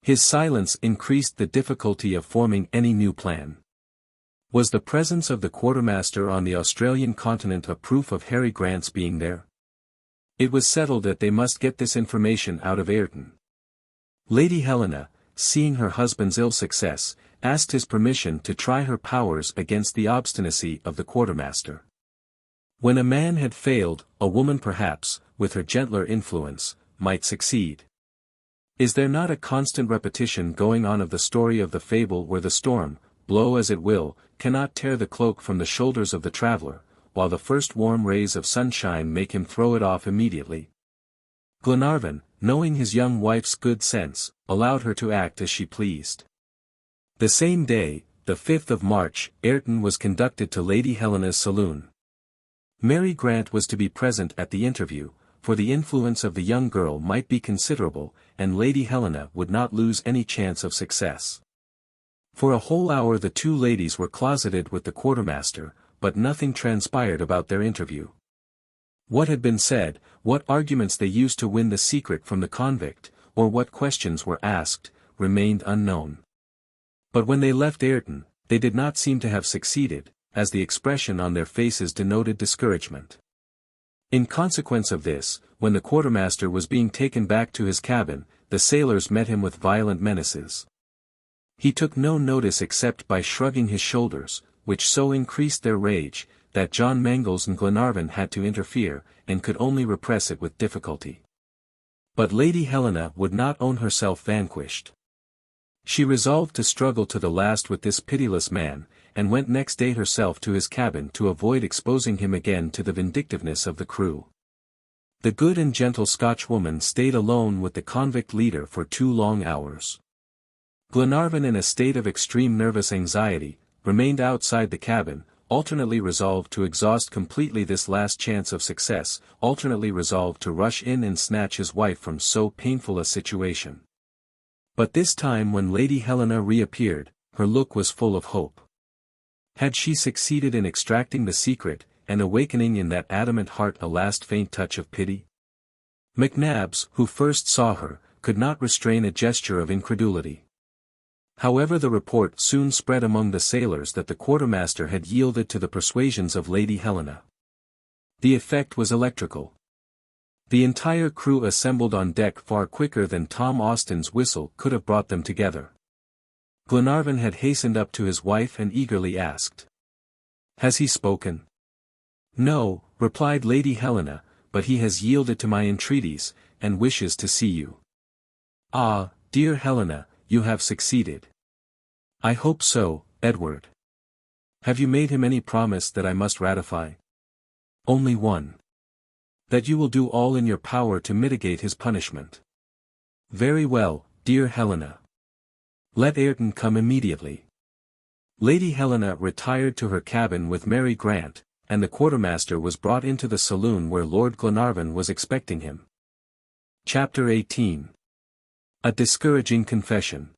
His silence increased the difficulty of forming any new plan. Was the presence of the quartermaster on the Australian continent a proof of Harry Grant's being there? It was settled that they must get this information out of Ayrton. Lady Helena, seeing her husband's ill success, asked his permission to try her powers against the obstinacy of the quartermaster. When a man had failed, a woman perhaps, with her gentler influence, might succeed. Is there not a constant repetition going on of the story of the fable where the storm, blow as it will, cannot tear the cloak from the shoulders of the traveler, while the first warm rays of sunshine make him throw it off immediately? Glenarvan, knowing his young wife's good sense, allowed her to act as she pleased. The same day, the 5th of March, Ayrton was conducted to Lady Helena's saloon. Mary Grant was to be present at the interview, for the influence of the young girl might be considerable, and Lady Helena would not lose any chance of success. For a whole hour the two ladies were closeted with the quartermaster, but nothing transpired about their interview. What had been said, what arguments they used to win the secret from the convict, or what questions were asked, remained unknown. But when they left Ayrton, they did not seem to have succeeded, as the expression on their faces denoted discouragement. In consequence of this, when the quartermaster was being taken back to his cabin, the sailors met him with violent menaces. He took no notice except by shrugging his shoulders, which so increased their rage, that John Mangles and Glenarvan had to interfere, and could only repress it with difficulty. But Lady Helena would not own herself vanquished. She resolved to struggle to the last with this pitiless man, and went next day herself to his cabin to avoid exposing him again to the vindictiveness of the crew. The good and gentle Scotchwoman stayed alone with the convict leader for 2 long hours. Glenarvan, in a state of extreme nervous anxiety, remained outside the cabin, alternately resolved to exhaust completely this last chance of success, alternately resolved to rush in and snatch his wife from so painful a situation. But this time when Lady Helena reappeared, her look was full of hope. Had she succeeded in extracting the secret, and awakening in that adamant heart a last faint touch of pity? McNabbs, who first saw her, could not restrain a gesture of incredulity. However, the report soon spread among the sailors that the quartermaster had yielded to the persuasions of Lady Helena. The effect was electrical. The entire crew assembled on deck far quicker than Tom Austin's whistle could have brought them together. Glenarvan had hastened up to his wife and eagerly asked, "Has he spoken?" "No," replied Lady Helena, "but he has yielded to my entreaties, and wishes to see you." "Ah, dear Helena, you have succeeded." "I hope so, Edward." "Have you made him any promise that I must ratify?" "Only one." "That you will do all in your power to mitigate his punishment." "Very well, dear Helena. Let Ayrton come immediately." Lady Helena retired to her cabin with Mary Grant, and the quartermaster was brought into the saloon where Lord Glenarvan was expecting him. Chapter 18. A discouraging confession.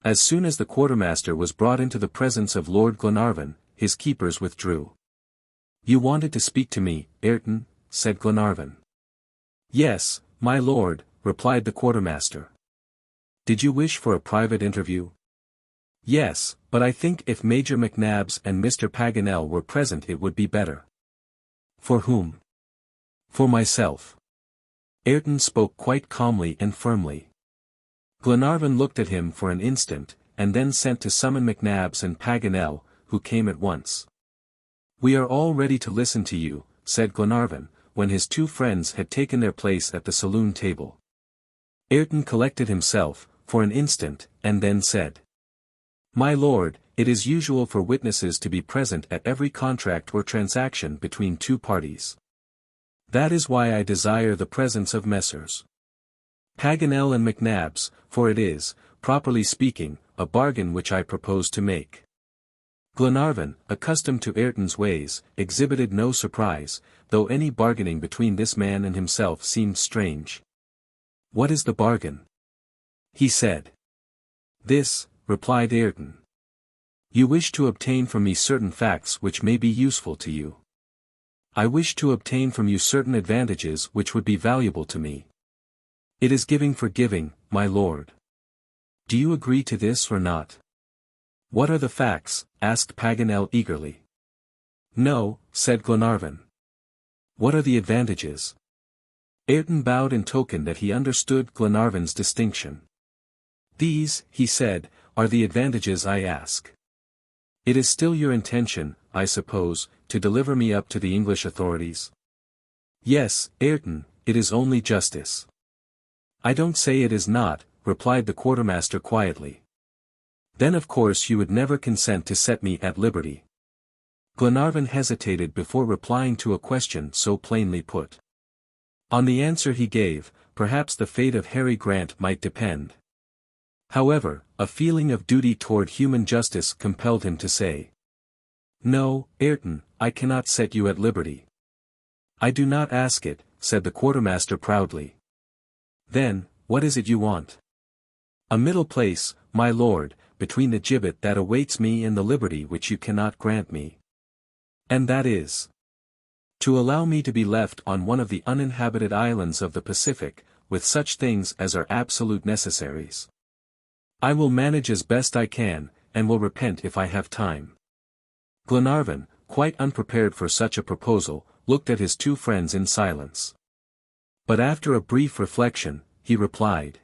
As soon as the quartermaster was brought into the presence of Lord Glenarvan, his keepers withdrew. "You wanted to speak to me, Ayrton," said Glenarvan. "Yes, my lord," replied the quartermaster. "Did you wish for a private interview?" "Yes, but I think if Major McNabbs and Mr. Paganel were present it would be better." "For whom?" "For myself." Ayrton spoke quite calmly and firmly. Glenarvan looked at him for an instant, and then sent to summon McNabbs and Paganel, who came at once. "We are all ready to listen to you," said Glenarvan, when his two friends had taken their place at the saloon table. Ayrton collected himself, for an instant, and then said, "My lord, it is usual for witnesses to be present at every contract or transaction between two parties. That is why I desire the presence of Messrs. Paganel and McNabbs, for it is, properly speaking, a bargain which I propose to make." Glenarvan, accustomed to Ayrton's ways, exhibited no surprise, though any bargaining between this man and himself seemed strange. "What is the bargain?" he said. "This," replied Ayrton. You wish to obtain from me certain facts which may be useful to you. I wish to obtain from you certain advantages which would be valuable to me. It is giving for giving, my lord. Do you agree to this or not? What are the facts? Asked Paganel eagerly. No, said Glenarvan. What are the advantages? Ayrton bowed in token that he understood Glenarvan's distinction. These, he said, are the advantages I ask. It is still your intention, I suppose, to deliver me up to the English authorities? Yes, Ayrton, it is only justice. I don't say it is not, replied the quartermaster quietly. Then of course you would never consent to set me at liberty. Glenarvan hesitated before replying to a question so plainly put. On the answer he gave, perhaps the fate of Harry Grant might depend. However, a feeling of duty toward human justice compelled him to say. No, Ayrton, I cannot set you at liberty. I do not ask it, said the quartermaster proudly. Then, what is it you want? A middle place, my lord, between the gibbet that awaits me and the liberty which you cannot grant me. And that is to allow me to be left on one of the uninhabited islands of the Pacific, with such things as are absolute necessaries. I will manage as best I can, and will repent if I have time. Glenarvan, quite unprepared for such a proposal, looked at his two friends in silence. But after a brief reflection, he replied.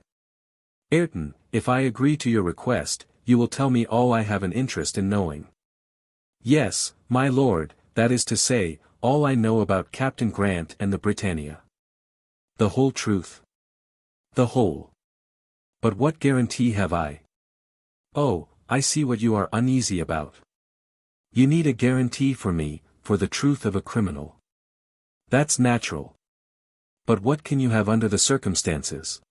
Ayrton, if I agree to your request, you will tell me all I have an interest in knowing. Yes, my lord, that is to say, all I know about Captain Grant and the Britannia. The whole truth. The whole. But what guarantee have I? Oh, I see what you are uneasy about. You need a guarantee for me, for the truth of a criminal. That's natural. But what can you have under the circumstances?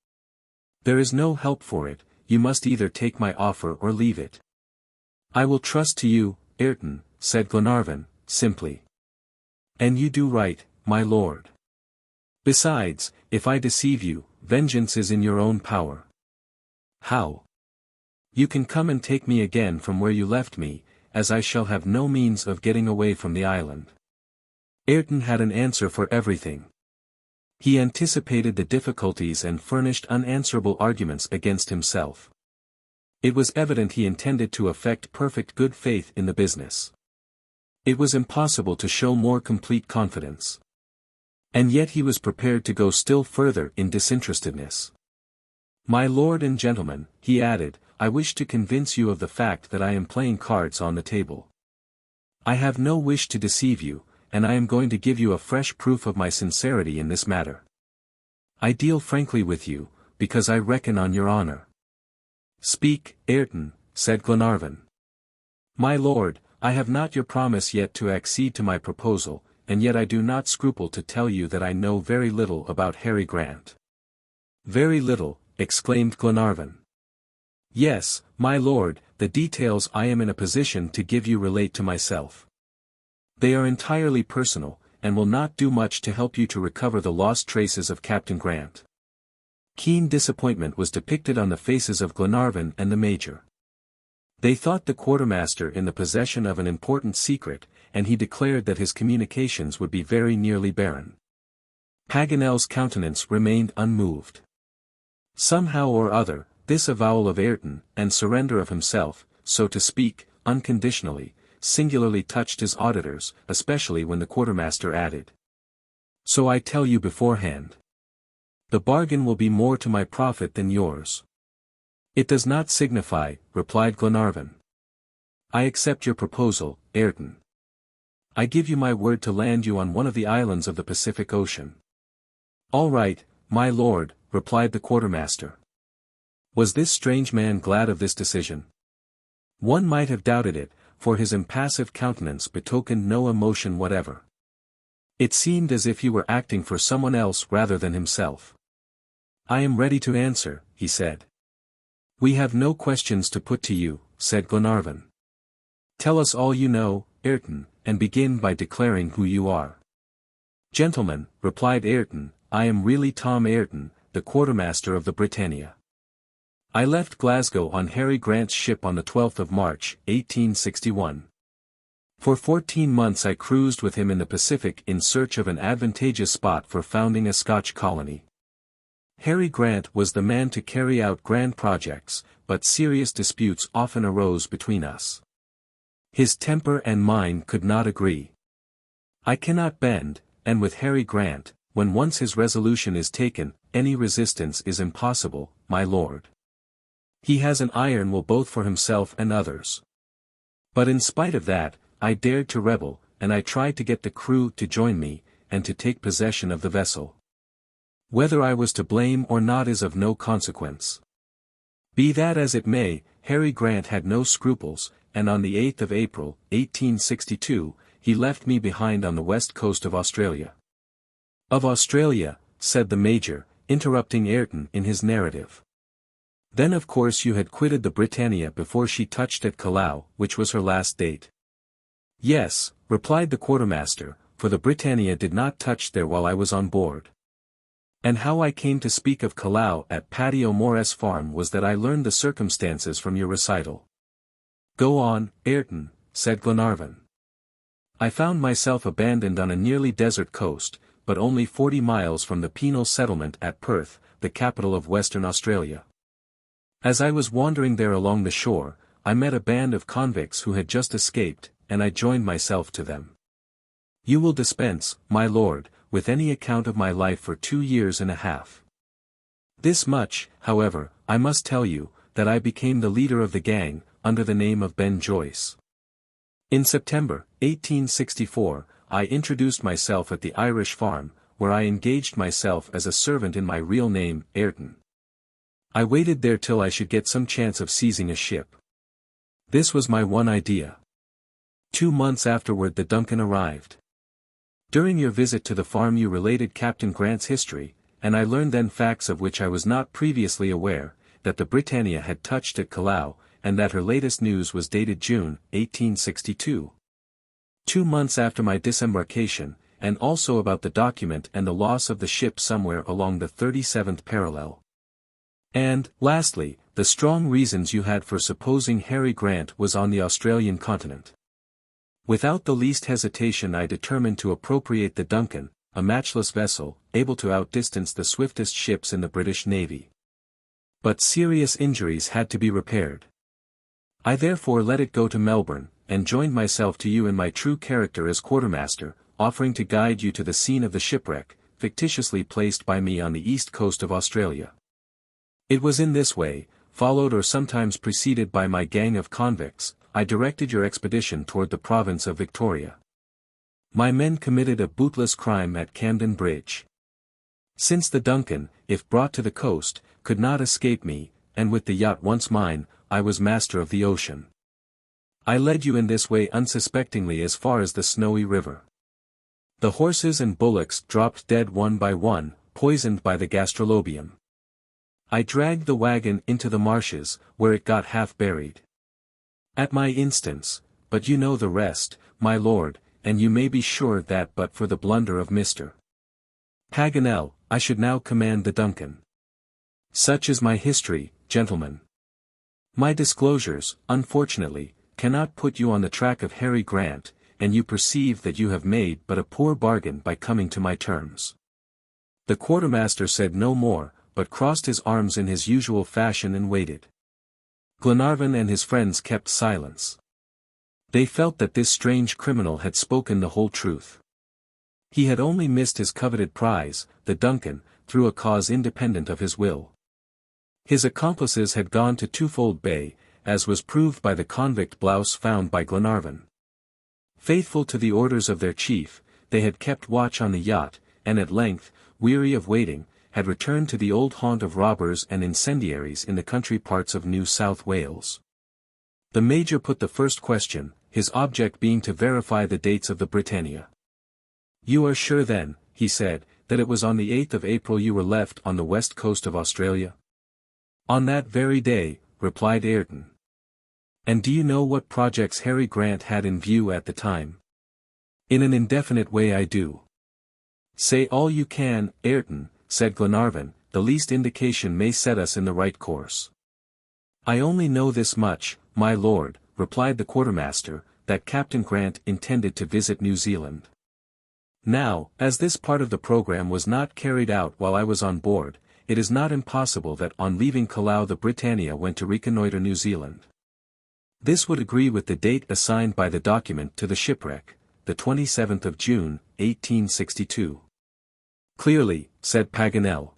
There is no help for it, you must either take my offer or leave it. I will trust to you, Ayrton, said Glenarvan, simply. And you do right, my lord. Besides, if I deceive you, vengeance is in your own power. How? You can come and take me again from where you left me, as I shall have no means of getting away from the island. Ayrton had an answer for everything. He anticipated the difficulties and furnished unanswerable arguments against himself. It was evident he intended to affect perfect good faith in the business. It was impossible to show more complete confidence. And yet he was prepared to go still further in disinterestedness. My lord and gentlemen, he added, I wish to convince you of the fact that I am playing cards on the table. I have no wish to deceive you, and I am going to give you a fresh proof of my sincerity in this matter. I deal frankly with you, because I reckon on your honor. Speak, Ayrton, said Glenarvan. My lord, I have not your promise yet to accede to my proposal, and yet I do not scruple to tell you that I know very little about Harry Grant. Very little, exclaimed Glenarvan. Yes, my lord, the details I am in a position to give you relate to myself. They are entirely personal, and will not do much to help you to recover the lost traces of Captain Grant. Keen disappointment was depicted on the faces of Glenarvan and the Major. They thought the quartermaster in the possession of an important secret, and he declared that his communications would be very nearly barren. Paganel's countenance remained unmoved. Somehow or other, this avowal of Ayrton, and surrender of himself, so to speak, unconditionally, singularly touched his auditors, especially when the quartermaster added. So I tell you beforehand. The bargain will be more to my profit than yours. It does not signify, replied Glenarvan. I accept your proposal, Ayrton. I give you my word to land you on one of the islands of the Pacific Ocean. All right, my lord, replied the quartermaster. Was this strange man glad of this decision? One might have doubted it, for his impassive countenance betokened no emotion whatever. It seemed as if he were acting for someone else rather than himself. I am ready to answer, he said. We have no questions to put to you, said Glenarvan. Tell us all you know, Ayrton, and begin by declaring who you are. Gentlemen, replied Ayrton, I am really Tom Ayrton, the quartermaster of the Britannia. I left Glasgow on Harry Grant's ship on the 12th of March, 1861. For 14 months I cruised with him in the Pacific in search of an advantageous spot for founding a Scotch colony. Harry Grant was the man to carry out grand projects, but serious disputes often arose between us. His temper and mine could not agree. I cannot bend, and with Harry Grant, when once his resolution is taken, any resistance is impossible, my lord. He has an iron will both for himself and others. But in spite of that, I dared to rebel, and I tried to get the crew to join me, and to take possession of the vessel. Whether I was to blame or not is of no consequence. Be that as it may, Harry Grant had no scruples, and on the 8th of April, 1862, he left me behind on the west coast of Australia. Of Australia, said the Major, interrupting Ayrton in his narrative. Then of course you had quitted the Britannia before she touched at Callao, which was her last date. Yes, replied the quartermaster, for the Britannia did not touch there while I was on board. And how I came to speak of Callao at Paddy O'Moore's farm was that I learned the circumstances from your recital. Go on, Ayrton, said Glenarvan. I found myself abandoned on a nearly desert coast, but only 40 miles from the penal settlement at Perth, the capital of Western Australia. As I was wandering there along the shore, I met a band of convicts who had just escaped, and I joined myself to them. You will dispense, my lord, with any account of my life for 2 years and a half. This much, however, I must tell you, that I became the leader of the gang, under the name of Ben Joyce. In September, 1864, I introduced myself at the Irish farm, where I engaged myself as a servant in my real name, Ayrton. I waited there till I should get some chance of seizing a ship. This was my one idea. 2 months afterward the Duncan arrived. During your visit to the farm you related Captain Grant's history, and I learned then facts of which I was not previously aware, that the Britannia had touched at Callao, and that her latest news was dated June, 1862. 2 months after my disembarkation, and also about the document and the loss of the ship somewhere along the 37th parallel. And, lastly, the strong reasons you had for supposing Harry Grant was on the Australian continent. Without the least hesitation I determined to appropriate the Duncan, a matchless vessel, able to outdistance the swiftest ships in the British Navy. But serious injuries had to be repaired. I therefore let it go to Melbourne, and joined myself to you in my true character as quartermaster, offering to guide you to the scene of the shipwreck, fictitiously placed by me on the east coast of Australia. It was in this way, followed or sometimes preceded by my gang of convicts, I directed your expedition toward the province of Victoria. My men committed a bootless crime at Camden Bridge. Since the Duncan, if brought to the coast, could not escape me, and with the yacht once mine, I was master of the ocean. I led you in this way unsuspectingly as far as the Snowy River. The horses and bullocks dropped dead one by one, poisoned by the gastrolobium. I dragged the wagon into the marshes, where it got half buried. At my instance, but you know the rest, my lord, and you may be sure that but for the blunder of Mr. Paganel, I should now command the Duncan. Such is my history, gentlemen. My disclosures, unfortunately, cannot put you on the track of Harry Grant, and you perceive that you have made but a poor bargain by coming to my terms. The quartermaster said no more, but crossed his arms in his usual fashion and waited. Glenarvan and his friends kept silence. They felt that this strange criminal had spoken the whole truth. He had only missed his coveted prize, the Duncan, through a cause independent of his will. His accomplices had gone to Twofold Bay, as was proved by the convict blouse found by Glenarvan. Faithful to the orders of their chief, they had kept watch on the yacht, and at length, weary of waiting, had returned to the old haunt of robbers and incendiaries in the country parts of New South Wales. The Major put the first question, his object being to verify the dates of the Britannia. You are sure then, he said, that it was on the 8th of April you were left on the west coast of Australia? On that very day, replied Ayrton. And do you know what projects Harry Grant had in view at the time? In an indefinite way I do. Say all you can, Ayrton, said Glenarvan, the least indication may set us in the right course. I only know this much, my lord, replied the quartermaster, that Captain Grant intended to visit New Zealand. Now, as this part of the program was not carried out while I was on board, it is not impossible that on leaving Callao the Britannia went to reconnoiter New Zealand. This would agree with the date assigned by the document to the shipwreck, the 27th of June, 1862. Clearly, said Paganel.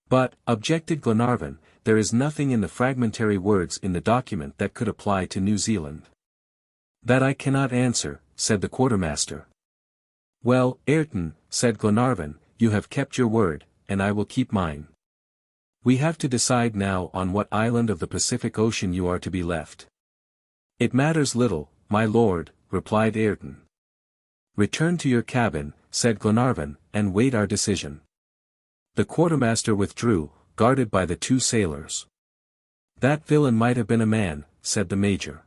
But, objected Glenarvan, there is nothing in the fragmentary words in the document that could apply to New Zealand. That I cannot answer, said the quartermaster. Well, Ayrton, said Glenarvan, you have kept your word, and I will keep mine. We have to decide now on what island of the Pacific Ocean you are to be left. It matters little, my lord, replied Ayrton. Return to your cabin, said Glenarvan, and wait our decision. The quartermaster withdrew, guarded by the two sailors. That villain might have been a man, said the major.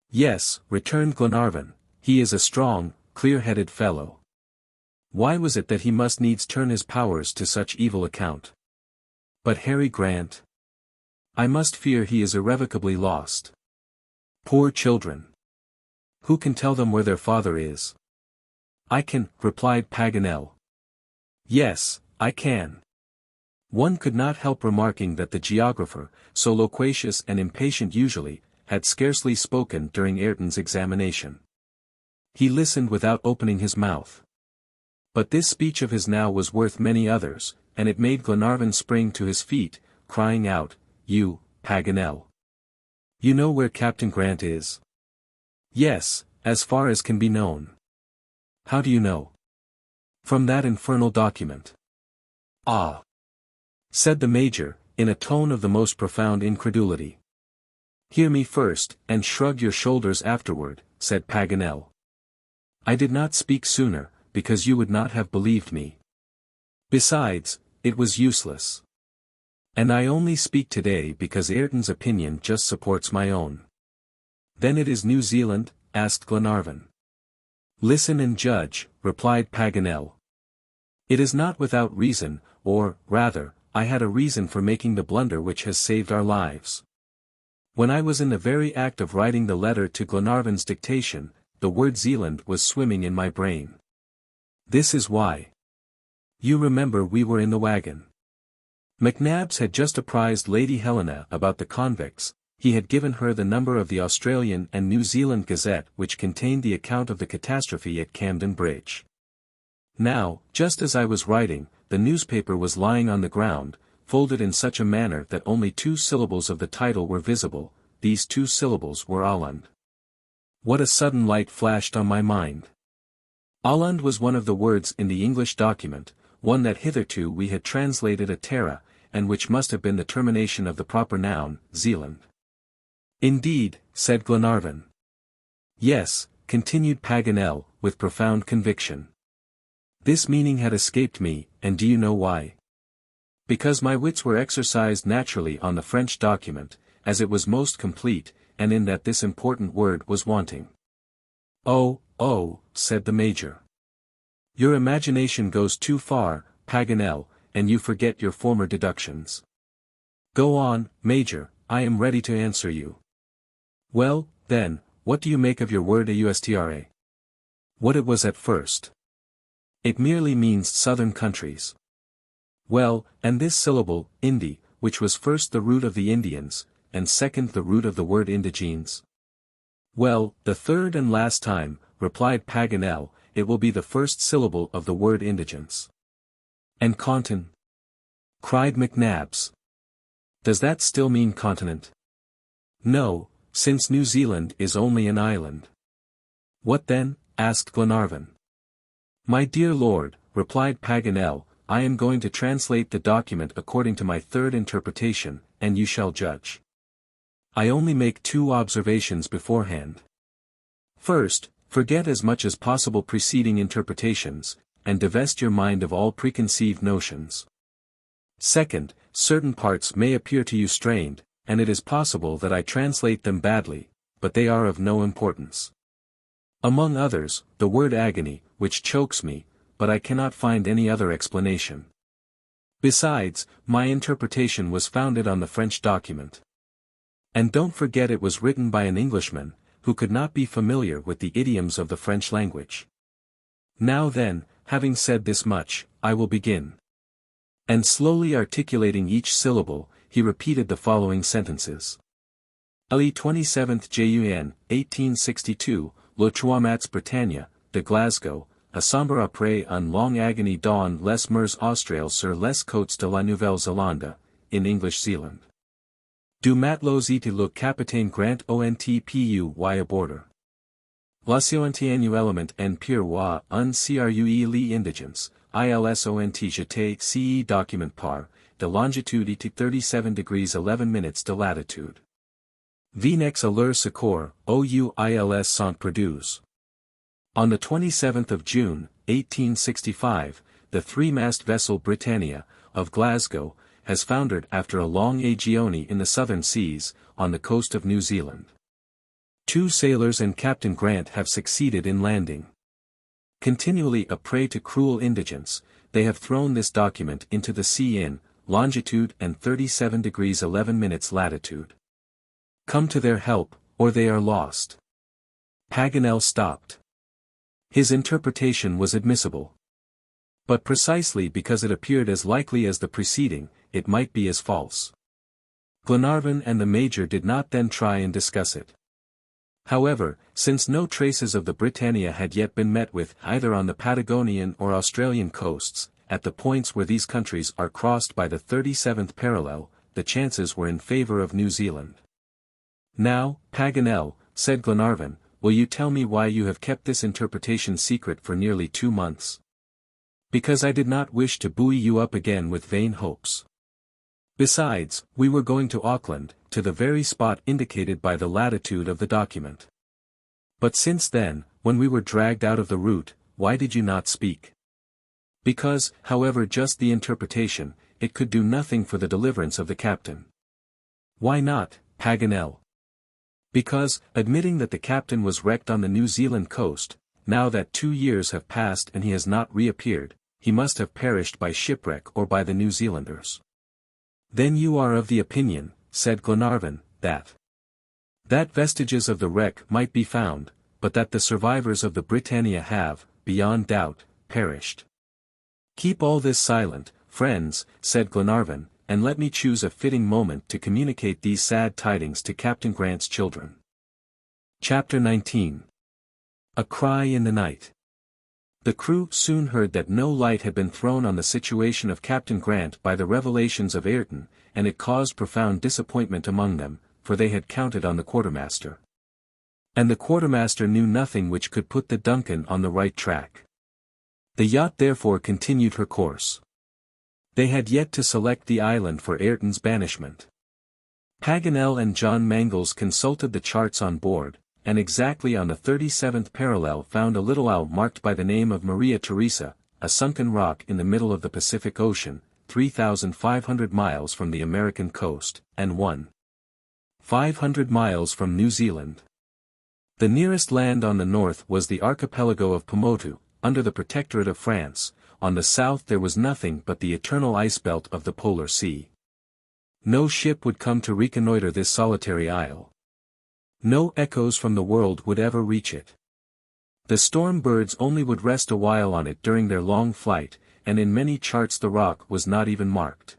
Yes, returned Glenarvan, he is a strong, clear-headed fellow. Why was it that he must needs turn his powers to such evil account? But Harry Grant? I must fear he is irrevocably lost. Poor children! Who can tell them where their father is? I can, replied Paganel. Yes, I can. One could not help remarking that the geographer, so loquacious and impatient usually, had scarcely spoken during Ayrton's examination. He listened without opening his mouth. But this speech of his now was worth many others, and it made Glenarvan spring to his feet, crying out, You, Paganel. You know where Captain Grant is? Yes, as far as can be known. How do you know? From that infernal document. Ah! Said the major, in a tone of the most profound incredulity. Hear me first, and shrug your shoulders afterward, said Paganel. I did not speak sooner, because you would not have believed me. Besides, it was useless. And I only speak today because Ayrton's opinion just supports my own. Then it is New Zealand? Asked Glenarvan. Listen and judge, replied Paganel. It is not without reason, or, rather, I had a reason for making the blunder which has saved our lives. When I was in the very act of writing the letter to Glenarvan's dictation, the word Zealand was swimming in my brain. This is why. You remember we were in the wagon. McNabbs had just apprised Lady Helena about the convicts, he had given her the number of the Australian and New Zealand Gazette which contained the account of the catastrophe at Camden Bridge. Now, just as I was writing, the newspaper was lying on the ground, folded in such a manner that only 2 syllables of the title were visible. These 2 syllables were Åland. What a sudden light flashed on my mind. Åland was one of the words in the English document, one that hitherto we had translated a terra, and which must have been the termination of the proper noun, Zealand. Indeed, said Glenarvan. Yes, continued Paganel, with profound conviction. This meaning had escaped me, and do you know why? Because my wits were exercised naturally on the French document, as it was most complete, and in that this important word was wanting. Oh, said the major. Your imagination goes too far, Paganel, and you forget your former deductions. Go on, Major, I am ready to answer you. Well, then, what do you make of your word AUSTRA? What it was at first. It merely means southern countries. Well, and this syllable, Indi, which was first the root of the Indians, and second the root of the word indigenes? Well, the third and last time, replied Paganel, it will be the first syllable of the word indigence. And contin? Cried McNabbs. Does that still mean continent? No, since New Zealand is only an island. What then? Asked Glenarvan. My dear lord, replied Paganel, I am going to translate the document according to my third interpretation, and you shall judge. I only make 2 observations beforehand. First, forget as much as possible preceding interpretations, and divest your mind of all preconceived notions. Second, certain parts may appear to you strained, and it is possible that I translate them badly, but they are of no importance. Among others, the word agony, which chokes me, but I cannot find any other explanation. Besides, my interpretation was founded on the French document. And don't forget it was written by an Englishman, who could not be familiar with the idioms of the French language. Now then, having said this much, I will begin. And slowly articulating each syllable, he repeated the following sentences. Le 27th Juin, 1862, le Trois Britannia, de Glasgow, a sombre après un long agony dans les mers australes sur les côtes de la Nouvelle-Zélande, in English Zealand. Du matelot était le capitaine Grant ONTPU y a border. L'océantienne element en pure wa un crue les indigence, ILSONT jeté CE document par, de longitude et 37 degrees 11 minutes de latitude. Venex à leur secours, OUILS sont produits. On the 27th of June, 1865, the three-mast vessel Britannia, of Glasgow, has foundered after a long agony in the southern seas, on the coast of New Zealand. 2 sailors and Captain Grant have succeeded in landing. Continually a prey to cruel indigence, they have thrown this document into the sea in, longitude and 37 degrees 11 minutes latitude. Come to their help, or they are lost. Paganel stopped. His interpretation was admissible. But precisely because it appeared as likely as the preceding, it might be as false. Glenarvan and the Major did not then try and discuss it. However, since no traces of the Britannia had yet been met with either on the Patagonian or Australian coasts, at the points where these countries are crossed by the 37th parallel, the chances were in favor of New Zealand. Now, Paganel, said Glenarvan, will you tell me why you have kept this interpretation secret for nearly 2 months? Because I did not wish to buoy you up again with vain hopes. Besides, we were going to Auckland, to the very spot indicated by the latitude of the document. But since then, when we were dragged out of the route, why did you not speak? Because, however just the interpretation, it could do nothing for the deliverance of the captain. Why not, Paganel? Because, admitting that the captain was wrecked on the New Zealand coast, now that 2 years have passed and he has not reappeared, he must have perished by shipwreck or by the New Zealanders. Then you are of the opinion, said Glenarvan, that vestiges of the wreck might be found, but that the survivors of the Britannia have, beyond doubt, perished. Keep all this silent, friends, said Glenarvan, and let me choose a fitting moment to communicate these sad tidings to Captain Grant's children. Chapter 19. A Cry in the Night. The crew soon heard that no light had been thrown on the situation of Captain Grant by the revelations of Ayrton, and it caused profound disappointment among them, for they had counted on the quartermaster. And the quartermaster knew nothing which could put the Duncan on the right track. The yacht therefore continued her course. They had yet to select the island for Ayrton's banishment. Paganel and John Mangles consulted the charts on board, and exactly on the 37th parallel found a little isle marked by the name of Maria Theresa, a sunken rock in the middle of the Pacific Ocean, 3,500 miles from the American coast, and 1,500 miles from New Zealand. The nearest land on the north was the archipelago of Pomotu, under the protectorate of France. On the south there was nothing but the eternal ice belt of the Polar Sea. No ship would come to reconnoiter this solitary isle. No echoes from the world would ever reach it. The storm birds only would rest a while on it during their long flight, and in many charts the rock was not even marked.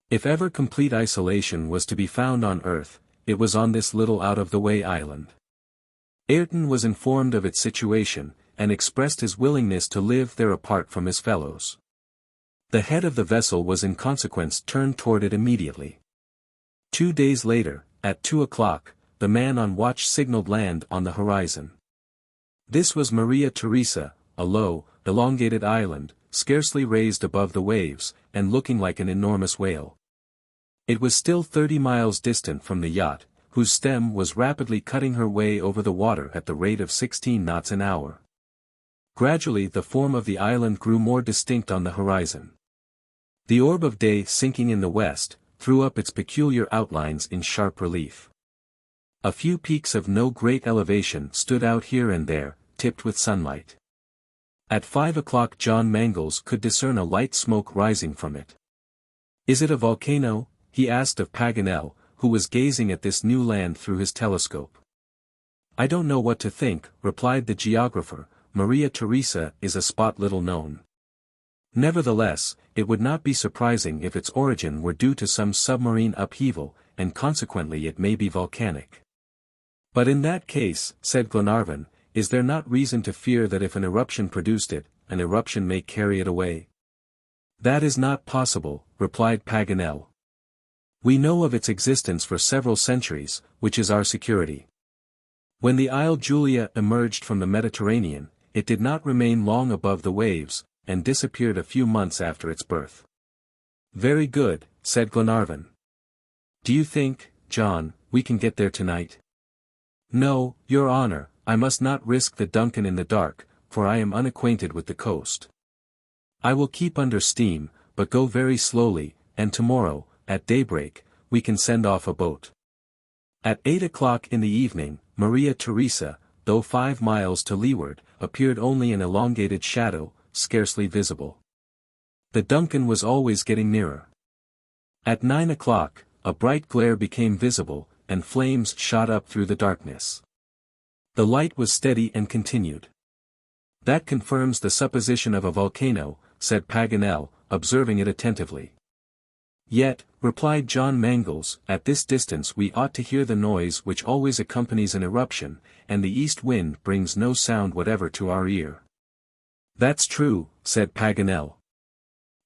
If ever complete isolation was to be found on earth, it was on this little out-of-the-way island. Ayrton was informed of its situation, and expressed his willingness to live there apart from his fellows. The head of the vessel was in consequence turned toward it immediately. 2 days later, at 2 o'clock, the man on watch signaled land on the horizon. This was Maria Theresa, a low, elongated island, scarcely raised above the waves, and looking like an enormous whale. It was still 30 miles distant from the yacht, whose stem was rapidly cutting her way over the water at the rate of 16 knots an hour. Gradually the form of the island grew more distinct on the horizon. The orb of day sinking in the west, threw up its peculiar outlines in sharp relief. A few peaks of no great elevation stood out here and there, tipped with sunlight. At 5 o'clock John Mangles could discern a light smoke rising from it. "Is it a volcano?" he asked of Paganel, who was gazing at this new land through his telescope. "I don't know what to think," replied the geographer. "Maria Theresa is a spot little known. Nevertheless, it would not be surprising if its origin were due to some submarine upheaval, and consequently it may be volcanic." "But in that case," said Glenarvan, "is there not reason to fear that if an eruption produced it, an eruption may carry it away?" "That is not possible," replied Paganel. "We know of its existence for several centuries, which is our security. When the Isle Julia emerged from the Mediterranean, it did not remain long above the waves, and disappeared a few months after its birth." "Very good," said Glenarvan. "Do you think, John, we can get there tonight?" "No, your honor, I must not risk the Duncan in the dark, for I am unacquainted with the coast. I will keep under steam, but go very slowly, and tomorrow, at daybreak, we can send off a boat." At 8 o'clock in the evening, Maria Theresa, though 5 miles to leeward, appeared only an elongated shadow, scarcely visible. The Duncan was always getting nearer. At 9 o'clock, a bright glare became visible, and flames shot up through the darkness. The light was steady and continued. "That confirms the supposition of a volcano," said Paganel, observing it attentively. "Yet," replied John Mangles, "at this distance we ought to hear the noise which always accompanies an eruption, and the east wind brings no sound whatever to our ear." "That's true," said Paganel.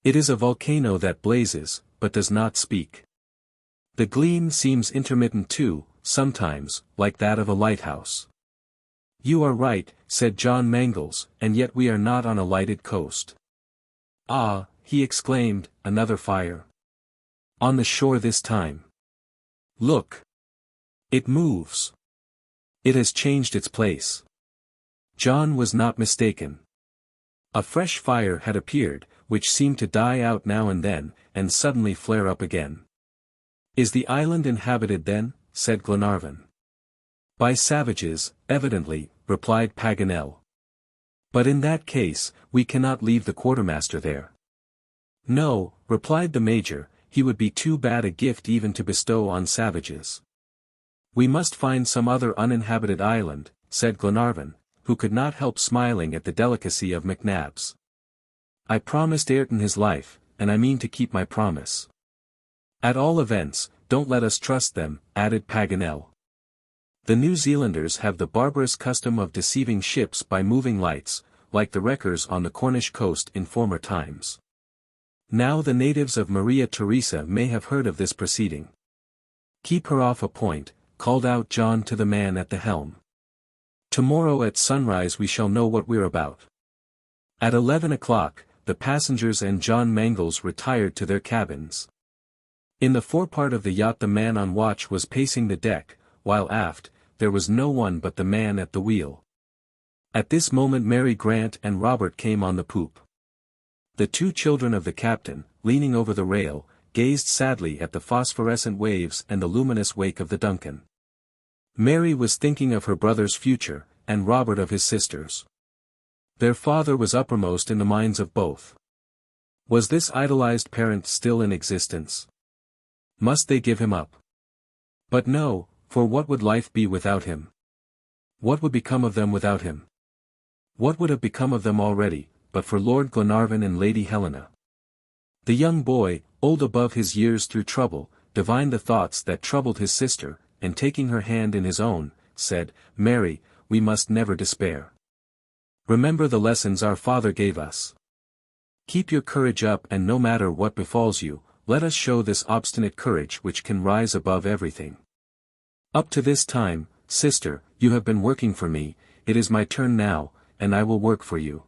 "It is a volcano that blazes, but does not speak. The gleam seems intermittent too, sometimes, like that of a lighthouse." "You are right," said John Mangles, "and yet we are not on a lighted coast." "Ah," he exclaimed, "another fire. On the shore this time. Look. It moves. It has changed its place." John was not mistaken. A fresh fire had appeared, which seemed to die out now and then, and suddenly flare up again. "Is the island inhabited then?" said Glenarvan. "By savages, evidently," replied Paganel. "But in that case, we cannot leave the quartermaster there." "No," replied the major, "he would be too bad a gift even to bestow on savages." "We must find some other uninhabited island," said Glenarvan, who could not help smiling at the delicacy of McNabbs. "I promised Ayrton his life, and I mean to keep my promise." "At all events, don't let us trust them," added Paganel. "The New Zealanders have the barbarous custom of deceiving ships by moving lights, like the wreckers on the Cornish coast in former times. Now the natives of Maria Theresa may have heard of this proceeding." "Keep her off a point," called out John to the man at the helm. "Tomorrow at sunrise we shall know what we're about." At 11 o'clock, the passengers and John Mangles retired to their cabins. In the forepart of the yacht the man on watch was pacing the deck, while aft, there was no one but the man at the wheel. At this moment Mary Grant and Robert came on the poop. The 2 children of the captain, leaning over the rail, gazed sadly at the phosphorescent waves and the luminous wake of the Duncan. Mary was thinking of her brother's future, and Robert of his sister's. Their father was uppermost in the minds of both. Was this idolized parent still in existence? Must they give him up? But no, for what would life be without him? What would become of them without him? What would have become of them already, but for Lord Glenarvan and Lady Helena? The young boy, old above his years through trouble, divined the thoughts that troubled his sister, and taking her hand in his own, said, "Mary, we must never despair. Remember the lessons our father gave us. Keep your courage up, and no matter what befalls you, let us show this obstinate courage which can rise above everything. Up to this time, sister, you have been working for me, it is my turn now, and I will work for you."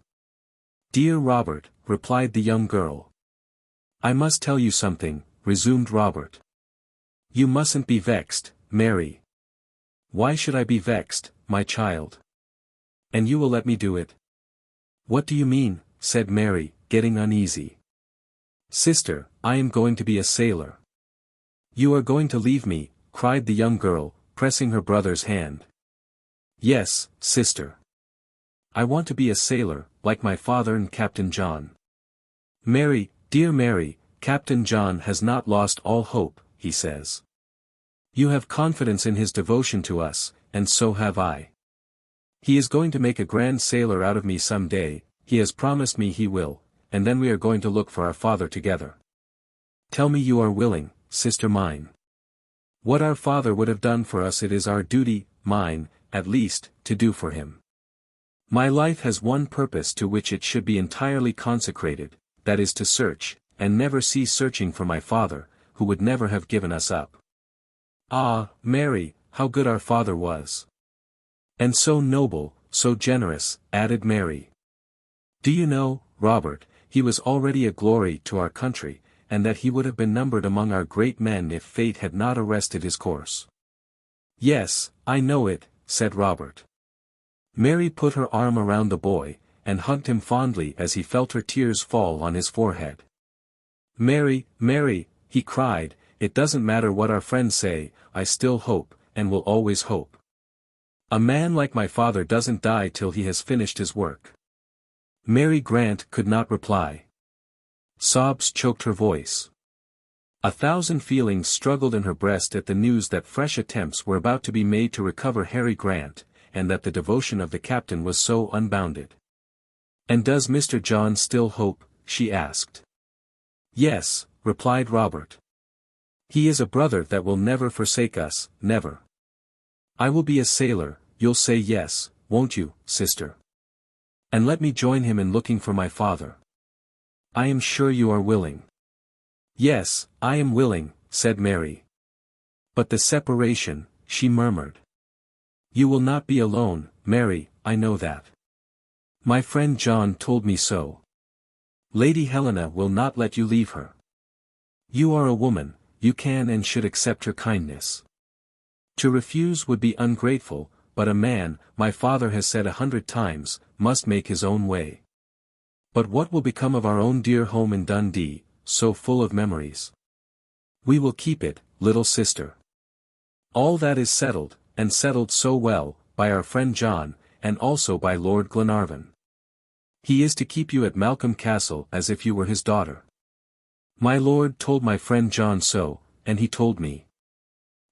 "Dear Robert," replied the young girl. "I must tell you something," resumed Robert. "You mustn't be vexed, Mary." "Why should I be vexed, my child? And you will let me do it?" "What do you mean?" said Mary, getting uneasy. "Sister, I am going to be a sailor." "You are going to leave me," cried the young girl, pressing her brother's hand. "Yes, sister. I want to be a sailor, like my father and Captain John." "Mary, dear Mary, Captain John has not lost all hope, he says." You have confidence in his devotion to us, and so have I. He is going to make a grand sailor out of me some day, he has promised me he will, and then we are going to look for our father together. Tell me you are willing, sister mine. What our father would have done for us it is our duty, mine, at least, to do for him. My life has one purpose to which it should be entirely consecrated, that is to search, and never cease searching for my father, who would never have given us up. Ah, Mary, how good our father was! And so noble, so generous, added Mary. Do you know, Robert, he was already a glory to our country, and that he would have been numbered among our great men if fate had not arrested his course. Yes, I know it, said Robert. Mary put her arm around the boy, and hugged him fondly as he felt her tears fall on his forehead. Mary, Mary, he cried, it doesn't matter what our friends say, I still hope, and will always hope. A man like my father doesn't die till he has finished his work. Mary Grant could not reply. Sobs choked her voice. 1,000 feelings struggled in her breast at the news that fresh attempts were about to be made to recover Harry Grant, and that the devotion of the captain was so unbounded. And does Mr. John still hope? She asked. Yes, replied Robert. He is a brother that will never forsake us, never. I will be a sailor, you'll say yes, won't you, sister? And let me join him in looking for my father. I am sure you are willing. Yes, I am willing, said Mary. But the separation, she murmured. You will not be alone, Mary, I know that. My friend John told me so. Lady Helena will not let you leave her. You are a woman, you can and should accept her kindness. To refuse would be ungrateful, but a man, my father has said 100 times, must make his own way. But what will become of our own dear home in Dundee, so full of memories? We will keep it, little sister. All that is settled, and settled so well, by our friend John, and also by Lord Glenarvan. He is to keep you at Malcolm Castle as if you were his daughter. My lord told my friend John so, and he told me.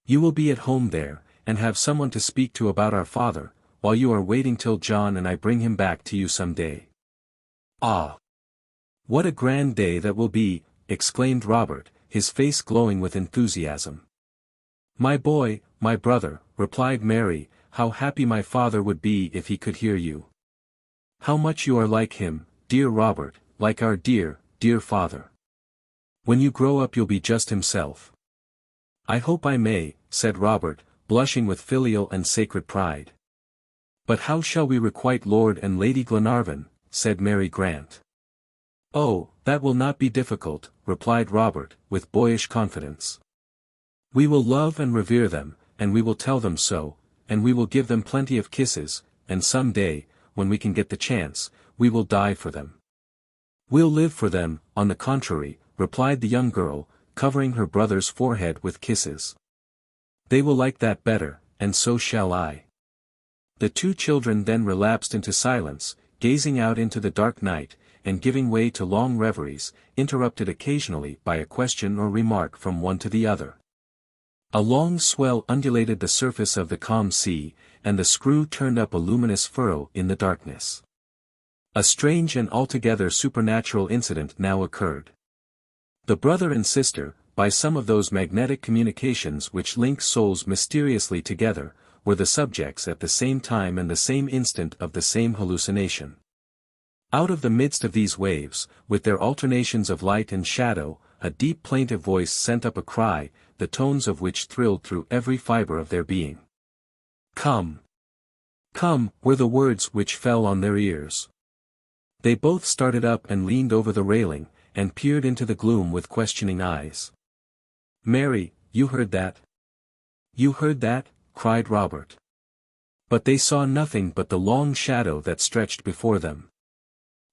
You will be at home there, and have someone to speak to about our father, while you are waiting till John and I bring him back to you some day. Ah! What a grand day that will be, exclaimed Robert, his face glowing with enthusiasm. My boy, my brother, replied Mary, how happy my father would be if he could hear you. How much you are like him, dear Robert, like our dear, dear father. When you grow up you'll be just himself. I hope I may, said Robert, blushing with filial and sacred pride. But how shall we requite Lord and Lady Glenarvan, said Mary Grant. Oh, that will not be difficult, replied Robert, with boyish confidence. We will love and revere them, and we will tell them so, and we will give them plenty of kisses, and some day, when we can get the chance, we will die for them. We'll live for them, on the contrary, replied the young girl, covering her brother's forehead with kisses. They will like that better, and so shall I. The two children then relapsed into silence, gazing out into the dark night, and giving way to long reveries, interrupted occasionally by a question or remark from one to the other. A long swell undulated the surface of the calm sea, and the screw turned up a luminous furrow in the darkness. A strange and altogether supernatural incident now occurred. The brother and sister, by some of those magnetic communications which link souls mysteriously together, were the subjects at the same time and the same instant of the same hallucination. Out of the midst of these waves, with their alternations of light and shadow, a deep plaintive voice sent up a cry, the tones of which thrilled through every fibre of their being. Come! Come! Were the words which fell on their ears. They both started up and leaned over the railing, and peered into the gloom with questioning eyes. Mary, you heard that? You heard that? Cried Robert. But they saw nothing but the long shadow that stretched before them.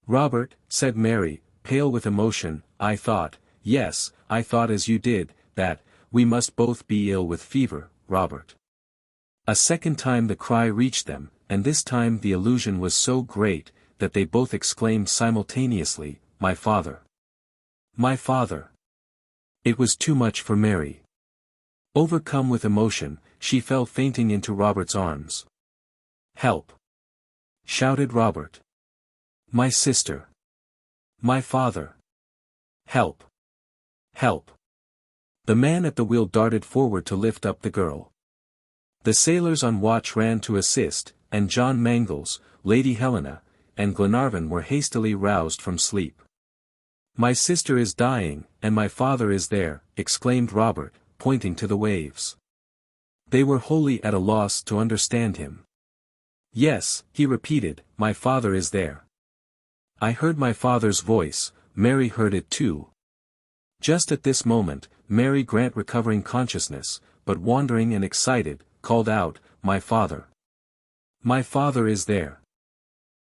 Robert, said Mary, pale with emotion, I thought, yes, I thought as you did, that, we must both be ill with fever, Robert. A second time the cry reached them, and this time the illusion was so great, that they both exclaimed simultaneously, my father. My father. It was too much for Mary. Overcome with emotion, she fell fainting into Robert's arms. "Help!" shouted Robert. "My sister! My father! Help! Help!" The man at the wheel darted forward to lift up the girl. The sailors on watch ran to assist, and John Mangles, Lady Helena, and Glenarvan were hastily roused from sleep. "My sister is dying, and my father is there," exclaimed Robert, pointing to the waves. They were wholly at a loss to understand him. "Yes," he repeated, "my father is there. I heard my father's voice, Mary heard it too." Just at this moment, Mary Grant, recovering consciousness, but wandering and excited, called out, "My father! My father is there!"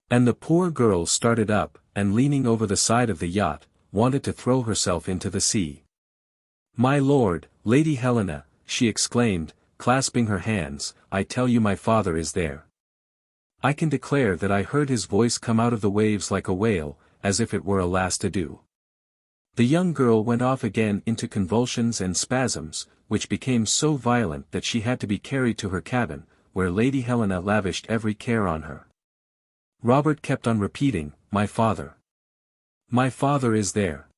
And the poor girl started up, and leaning over the side of the yacht, wanted to throw herself into the sea. "My lord, Lady Helena," she exclaimed, clasping her hands, "I tell you my father is there. I can declare that I heard his voice come out of the waves like a wail, as if it were a last adieu." The young girl went off again into convulsions and spasms, which became so violent that she had to be carried to her cabin, where Lady Helena lavished every care on her. Robert kept on repeating, "My father! My father is there!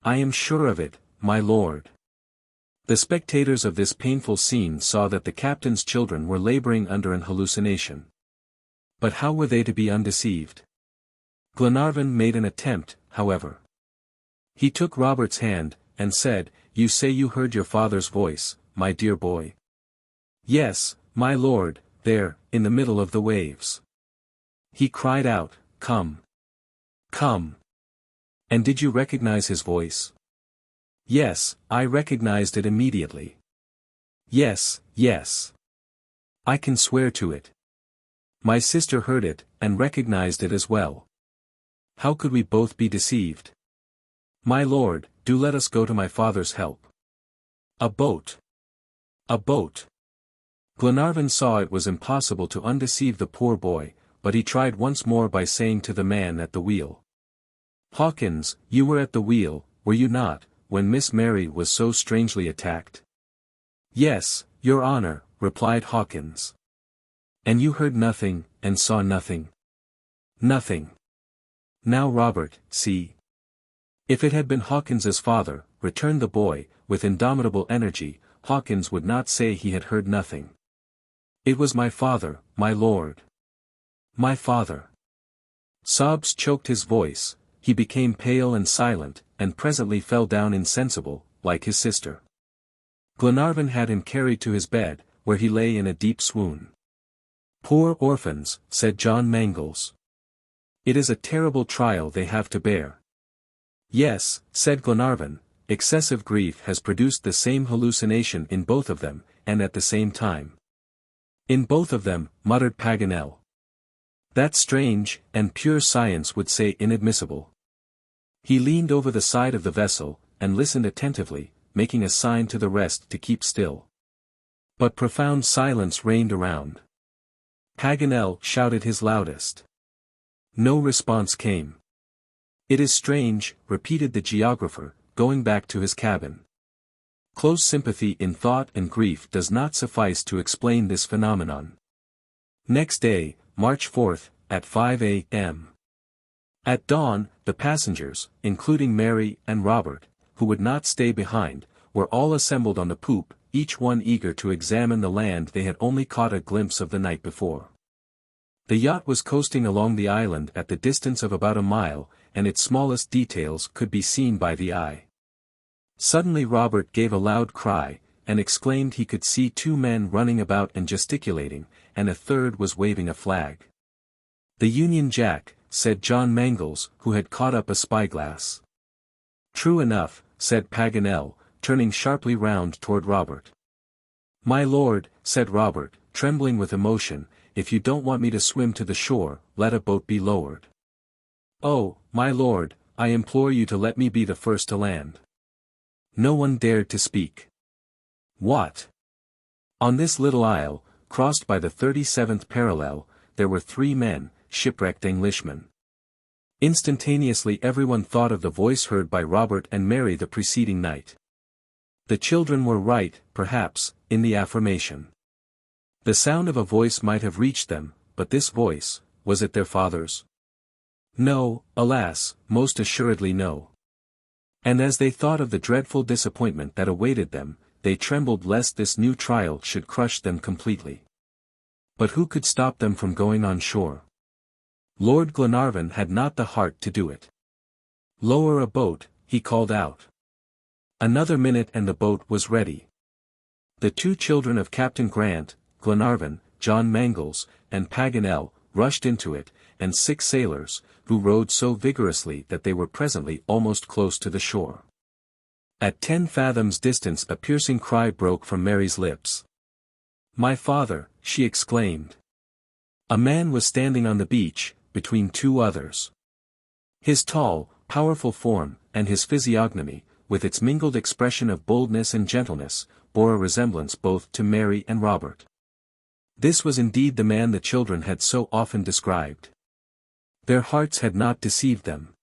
I am sure of it, my lord." The spectators of this painful scene saw that the captain's children were laboring under an hallucination. But how were they to be undeceived? Glenarvan made an attempt, however. He took Robert's hand, and said, "You say you heard your father's voice, my dear boy?" "Yes, my lord, there, in the middle of the waves. He cried out, 'Come! Come!' And did you recognize his voice?" "Yes, I recognized it immediately. Yes, yes. I can swear to it. My sister heard it, and recognized it as well. How could we both be deceived? My lord, do let us go to my father's help." "A boat! A boat!" Glenarvan saw it was impossible to undeceive the poor boy, but he tried once more by saying to the man at the wheel, "Hawkins, you were at the wheel, were you not, when Miss Mary was so strangely attacked?" "Yes, your honor," replied Hawkins. "And you heard nothing, and saw nothing?" "Nothing. Now Robert, see." "If it had been Hawkins's father," returned the boy, with indomitable energy, "Hawkins would not say he had heard nothing. It was my father, my lord. My father." Sobs choked his voice, he became pale and silent, and presently fell down insensible, like his sister. Glenarvan had him carried to his bed, where he lay in a deep swoon. "Poor orphans," said John Mangles. "It is a terrible trial they have to bear." "Yes," said Glenarvan, "excessive grief has produced the same hallucination in both of them, and at the same time." "In both of them," muttered Paganel. "That's strange, and pure science would say inadmissible." He leaned over the side of the vessel, and listened attentively, making a sign to the rest to keep still. But profound silence reigned around. Paganel shouted his loudest. No response came. "It is strange," repeated the geographer, going back to his cabin. Close sympathy in thought and grief does not suffice to explain this phenomenon. Next day, March 4th, at 5 a.m. At dawn, the passengers, including Mary and Robert, who would not stay behind, were all assembled on the poop, each one eager to examine the land they had only caught a glimpse of the night before. The yacht was coasting along the island at the distance of about a mile, and its smallest details could be seen by the eye. Suddenly Robert gave a loud cry, and exclaimed he could see two men running about and gesticulating, and a third was waving a flag. "The Union Jack," said John Mangles, who had caught up a spyglass. "True enough," said Paganel, turning sharply round toward Robert. "My lord," said Robert, trembling with emotion, "if you don't want me to swim to the shore, let a boat be lowered." "Oh, my lord, I implore you to let me be the first to land." No one dared to speak. What? On this little isle, crossed by the 37th parallel, there were 3 men, shipwrecked Englishmen. Instantaneously everyone thought of the voice heard by Robert and Mary the preceding night. The children were right, perhaps, in the affirmation. The sound of a voice might have reached them, but this voice, was it their father's? No, alas, most assuredly no. And as they thought of the dreadful disappointment that awaited them, they trembled lest this new trial should crush them completely. But who could stop them from going on shore? Lord Glenarvan had not the heart to do it. "Lower a boat," he called out. Another minute and the boat was ready. The two children of Captain Grant, Glenarvan, John Mangles, and Paganel, rushed into it, and 6 sailors, who rowed so vigorously that they were presently almost close to the shore. At 10 fathoms distance a piercing cry broke from Mary's lips. "My father," she exclaimed. A man was standing on the beach, between 2 others. His tall, powerful form, and his physiognomy, with its mingled expression of boldness and gentleness, bore a resemblance both to Mary and Robert. This was indeed the man the children had so often described. Their hearts had not deceived them.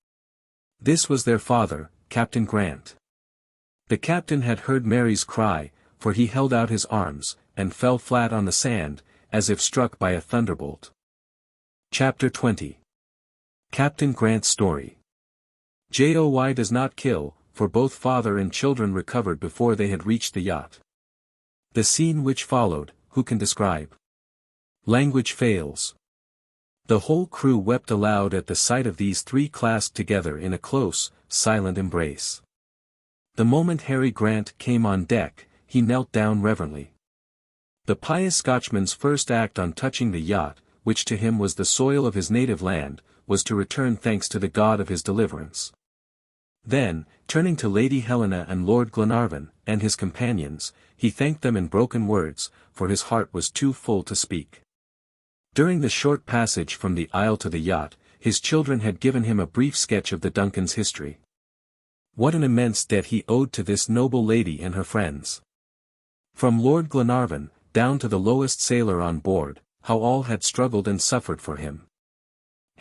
This was their father, Captain Grant. The captain had heard Mary's cry, for he held out his arms, and fell flat on the sand, as if struck by a thunderbolt. Chapter 20. Captain Grant's Story. Joy does not kill, for both father and children recovered before they had reached the yacht. The scene which followed, who can describe? Language fails. The whole crew wept aloud at the sight of these 3 clasped together in a close, silent embrace. The moment Harry Grant came on deck, he knelt down reverently. The pious Scotchman's first act on touching the yacht, which to him was the soil of his native land, was to return thanks to the God of his deliverance. Then, turning to Lady Helena and Lord Glenarvan, and his companions, he thanked them in broken words, for his heart was too full to speak. During the short passage from the isle to the yacht, his children had given him a brief sketch of the Duncan's history. What an immense debt he owed to this noble lady and her friends. From Lord Glenarvan, down to the lowest sailor on board, how all had struggled and suffered for him.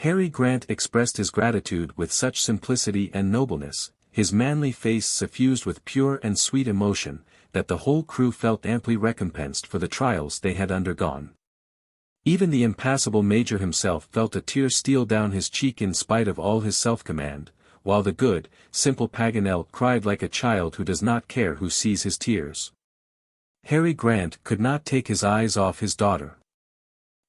Harry Grant expressed his gratitude with such simplicity and nobleness, his manly face suffused with pure and sweet emotion, that the whole crew felt amply recompensed for the trials they had undergone. Even the impassible Major himself felt a tear steal down his cheek in spite of all his self-command, while the good, simple Paganel cried like a child who does not care who sees his tears. Harry Grant could not take his eyes off his daughter.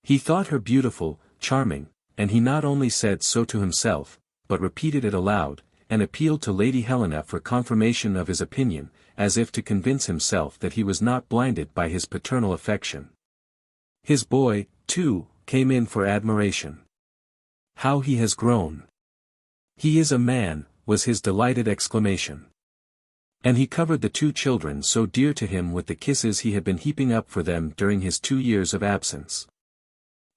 He thought her beautiful, charming, and he not only said so to himself, but repeated it aloud, and appealed to Lady Helena for confirmation of his opinion, as if to convince himself that he was not blinded by his paternal affection. His boy, too, came in for admiration. "How he has grown! He is a man," was his delighted exclamation. And he covered the 2 children so dear to him with the kisses he had been heaping up for them during his 2 years of absence.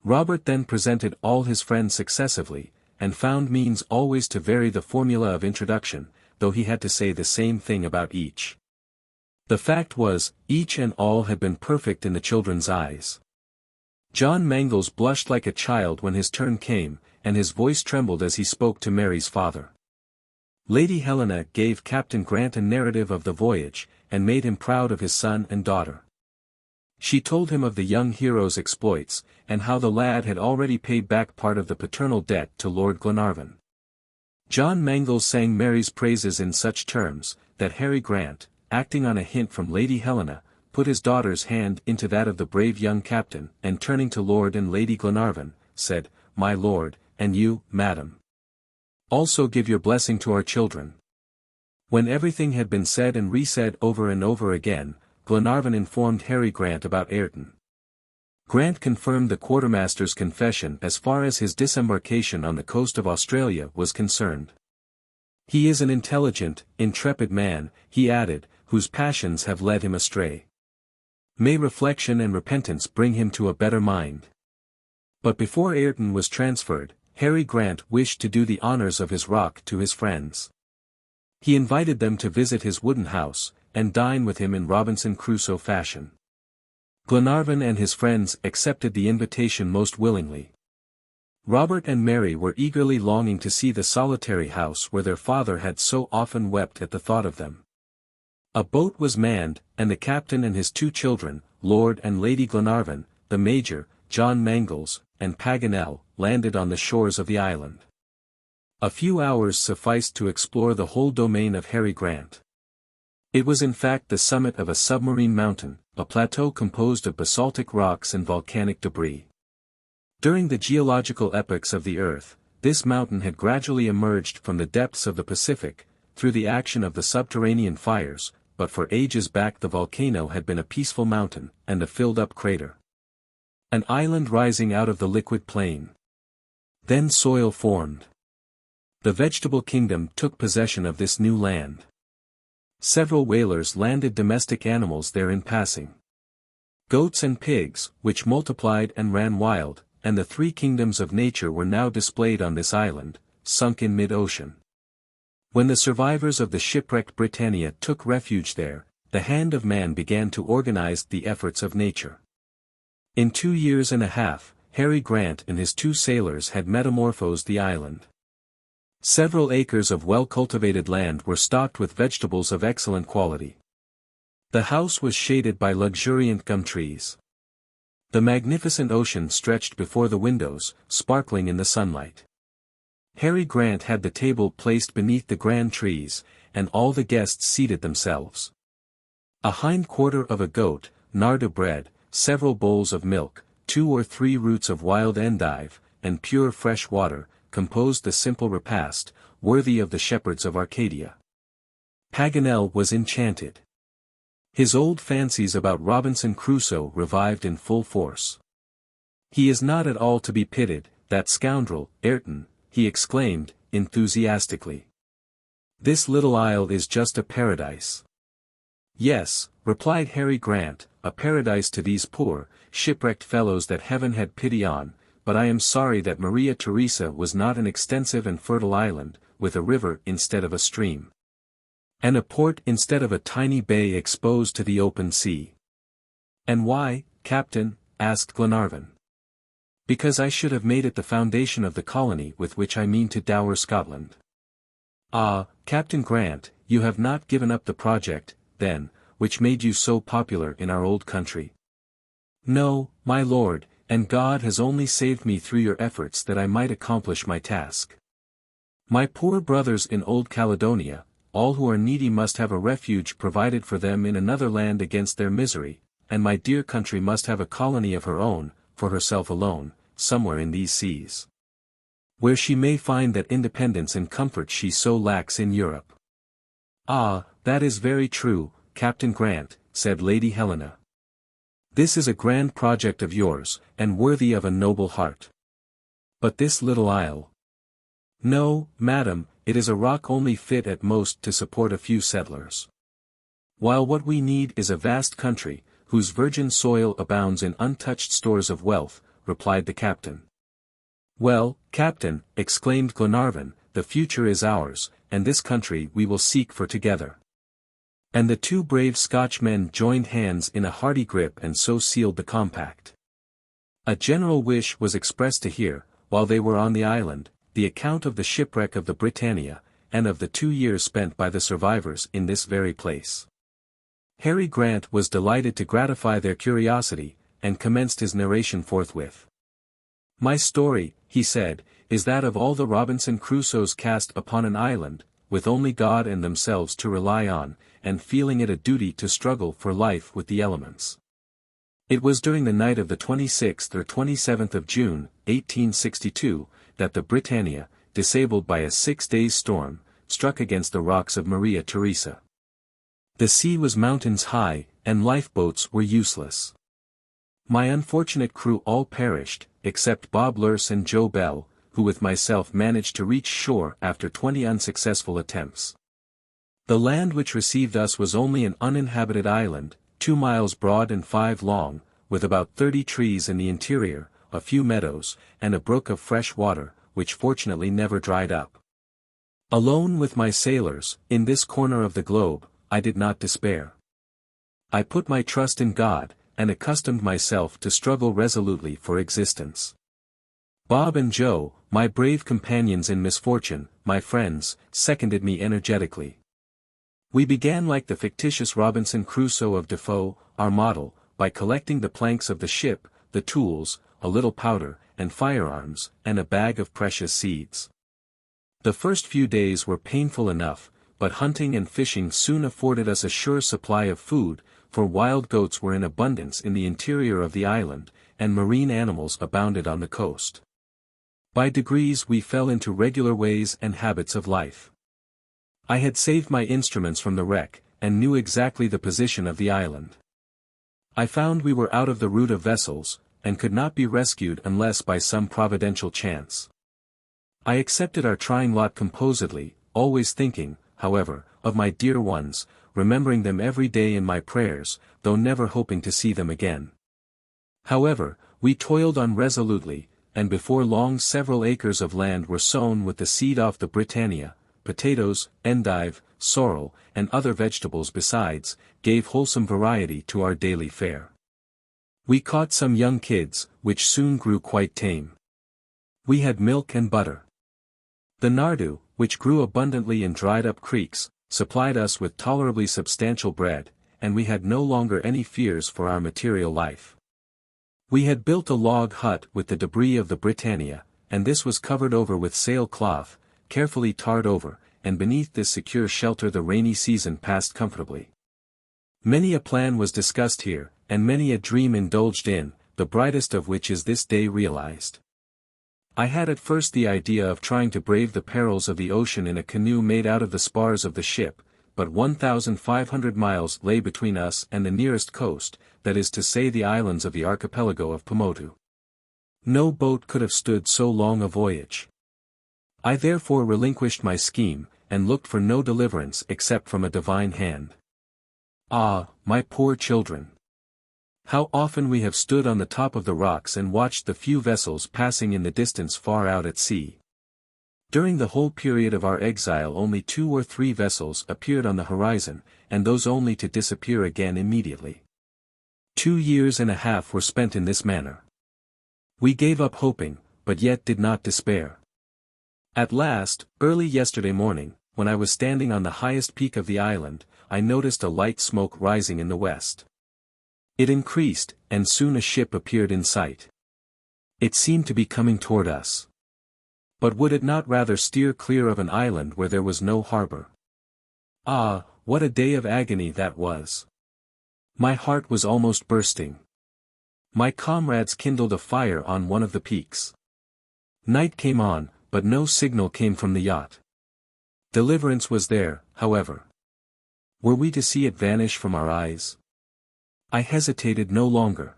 Robert then presented all his friends successively, and found means always to vary the formula of introduction, though he had to say the same thing about each. The fact was, each and all had been perfect in the children's eyes. John Mangles blushed like a child when his turn came, and his voice trembled as he spoke to Mary's father. Lady Helena gave Captain Grant a narrative of the voyage, and made him proud of his son and daughter. She told him of the young hero's exploits, and how the lad had already paid back part of the paternal debt to Lord Glenarvan. John Mangles sang Mary's praises in such terms, that Harry Grant, acting on a hint from Lady Helena, put his daughter's hand into that of the brave young captain, and turning to Lord and Lady Glenarvan, said, "My lord, and you, madam, also give your blessing to our children." When everything had been said and re-said over and over again, Glenarvan informed Harry Grant about Ayrton. Grant confirmed the quartermaster's confession as far as his disembarkation on the coast of Australia was concerned. "He is an intelligent, intrepid man," he added, "whose passions have led him astray. May reflection and repentance bring him to a better mind." But before Ayrton was transferred, Harry Grant wished to do the honors of his rock to his friends. He invited them to visit his wooden house, and dine with him in Robinson Crusoe fashion. Glenarvan and his friends accepted the invitation most willingly. Robert and Mary were eagerly longing to see the solitary house where their father had so often wept at the thought of them. A boat was manned, and the captain and his 2 children, Lord and Lady Glenarvan, the Major, John Mangles, and Paganel, landed on the shores of the island. A few hours sufficed to explore the whole domain of Harry Grant. It was in fact the summit of a submarine mountain, a plateau composed of basaltic rocks and volcanic debris. During the geological epochs of the Earth, this mountain had gradually emerged from the depths of the Pacific, through the action of the subterranean fires, but for ages back the volcano had been a peaceful mountain, and a filled-up crater. An island rising out of the liquid plain. Then soil formed. The vegetable kingdom took possession of this new land. Several whalers landed domestic animals there in passing. Goats and pigs, which multiplied and ran wild, and the 3 kingdoms of nature were now displayed on this island, sunk in mid-ocean. When the survivors of the shipwrecked Britannia took refuge there, the hand of man began to organize the efforts of nature. In 2 years and a half, Harry Grant and his 2 sailors had metamorphosed the island. Several acres of well-cultivated land were stocked with vegetables of excellent quality. The house was shaded by luxuriant gum trees. The magnificent ocean stretched before the windows, sparkling in the sunlight. Harry Grant had the table placed beneath the grand trees, and all the guests seated themselves. A hind quarter of a goat, nard of bread, several bowls of milk, 2 or 3 roots of wild endive, and pure fresh water, composed the simple repast, worthy of the shepherds of Arcadia. Paganel was enchanted. His old fancies about Robinson Crusoe revived in full force. "He is not at all to be pitied, that scoundrel, Ayrton," he exclaimed, enthusiastically. "This little isle is just a paradise." "Yes," replied Harry Grant, "a paradise to these poor, shipwrecked fellows that heaven had pity on, but I am sorry that Maria Theresa was not an extensive and fertile island, with a river instead of a stream. And a port instead of a tiny bay exposed to the open sea." "And why, Captain?" asked Glenarvan. "Because I should have made it the foundation of the colony with which I mean to dower Scotland." "Ah, Captain Grant, you have not given up the project, then, which made you so popular in our old country." "No, my lord, and God has only saved me through your efforts that I might accomplish my task. My poor brothers in Old Caledonia, all who are needy must have a refuge provided for them in another land against their misery, and my dear country must have a colony of her own, for herself alone, somewhere in these seas, where she may find that independence and comfort she so lacks in Europe." "Ah, that is very true, Captain Grant," said Lady Helena. "This is a grand project of yours, and worthy of a noble heart. But this little isle—" "No, madam, it is a rock only fit at most to support a few settlers. While what we need is a vast country, whose virgin soil abounds in untouched stores of wealth," replied the captain. "Well, Captain," exclaimed Glenarvan, "the future is ours, and this country we will seek for together." And the 2 brave Scotchmen joined hands in a hearty grip and so sealed the compact. A general wish was expressed to hear, while they were on the island, the account of the shipwreck of the Britannia, and of the 2 years spent by the survivors in this very place. Harry Grant was delighted to gratify their curiosity, and commenced his narration forthwith. "My story," he said, "is that of all the Robinson Crusoes cast upon an island, with only God and themselves to rely on, and feeling it a duty to struggle for life with the elements. It was during the night of the 26th or 27th of June, 1862, that the Britannia, disabled by a 6 days' storm, struck against the rocks of Maria Theresa. The sea was mountains high, and lifeboats were useless. My unfortunate crew all perished, except Bob Lurse and Joe Bell, who with myself managed to reach shore after 20 unsuccessful attempts. The land which received us was only an uninhabited island, 2 miles broad and 5 long, with about 30 trees in the interior, a few meadows, and a brook of fresh water, which fortunately never dried up. Alone with my sailors, in this corner of the globe, I did not despair. I put my trust in God, and accustomed myself to struggle resolutely for existence. Bob and Joe, my brave companions in misfortune, my friends, seconded me energetically. We began like the fictitious Robinson Crusoe of Defoe, our model, by collecting the planks of the ship, the tools, a little powder, and firearms, and a bag of precious seeds. The first few days were painful enough, but hunting and fishing soon afforded us a sure supply of food, for wild goats were in abundance in the interior of the island, and marine animals abounded on the coast. By degrees we fell into regular ways and habits of life. I had saved my instruments from the wreck, and knew exactly the position of the island. I found we were out of the route of vessels, and could not be rescued unless by some providential chance. I accepted our trying lot composedly, always thinking, however, of my dear ones, remembering them every day in my prayers, though never hoping to see them again. However, we toiled on resolutely, and before long several acres of land were sown with the seed off the Britannia, potatoes, endive, sorrel, and other vegetables besides, gave wholesome variety to our daily fare. We caught some young kids, which soon grew quite tame. We had milk and butter. The nardu, which grew abundantly in dried-up creeks, supplied us with tolerably substantial bread, and we had no longer any fears for our material life. We had built a log hut with the debris of the Britannia, and this was covered over with sail cloth, carefully tarred over, and beneath this secure shelter the rainy season passed comfortably. Many a plan was discussed here, and many a dream indulged in, the brightest of which is this day realized. I had at first the idea of trying to brave the perils of the ocean in a canoe made out of the spars of the ship, but 1,500 miles lay between us and the nearest coast, that is to say the islands of the archipelago of Pomotu. No boat could have stood so long a voyage. I therefore relinquished my scheme, and looked for no deliverance except from a divine hand. Ah, my poor children! How often we have stood on the top of the rocks and watched the few vessels passing in the distance far out at sea. During the whole period of our exile only 2 or 3 vessels appeared on the horizon, and those only to disappear again immediately. 2 years and a half were spent in this manner. We gave up hoping, but yet did not despair. At last, early yesterday morning, when I was standing on the highest peak of the island, I noticed a light smoke rising in the west. It increased, and soon a ship appeared in sight. It seemed to be coming toward us. But would it not rather steer clear of an island where there was no harbor? Ah, what a day of agony that was! My heart was almost bursting. My comrades kindled a fire on one of the peaks. Night came on, but no signal came from the yacht. Deliverance was there, however. Were we to see it vanish from our eyes? I hesitated no longer.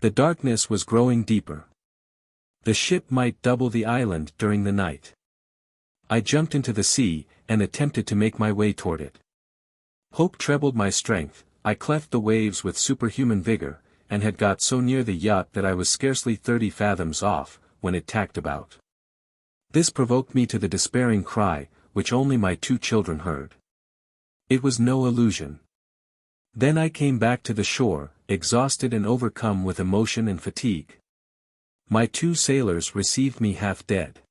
The darkness was growing deeper. The ship might double the island during the night. I jumped into the sea, and attempted to make my way toward it. Hope trebled my strength. I cleft the waves with superhuman vigor, and had got so near the yacht that I was scarcely 30 fathoms off, when it tacked about. This provoked me to the despairing cry, which only my 2 children heard. It was no illusion. Then I came back to the shore, exhausted and overcome with emotion and fatigue. My 2 sailors received me half dead.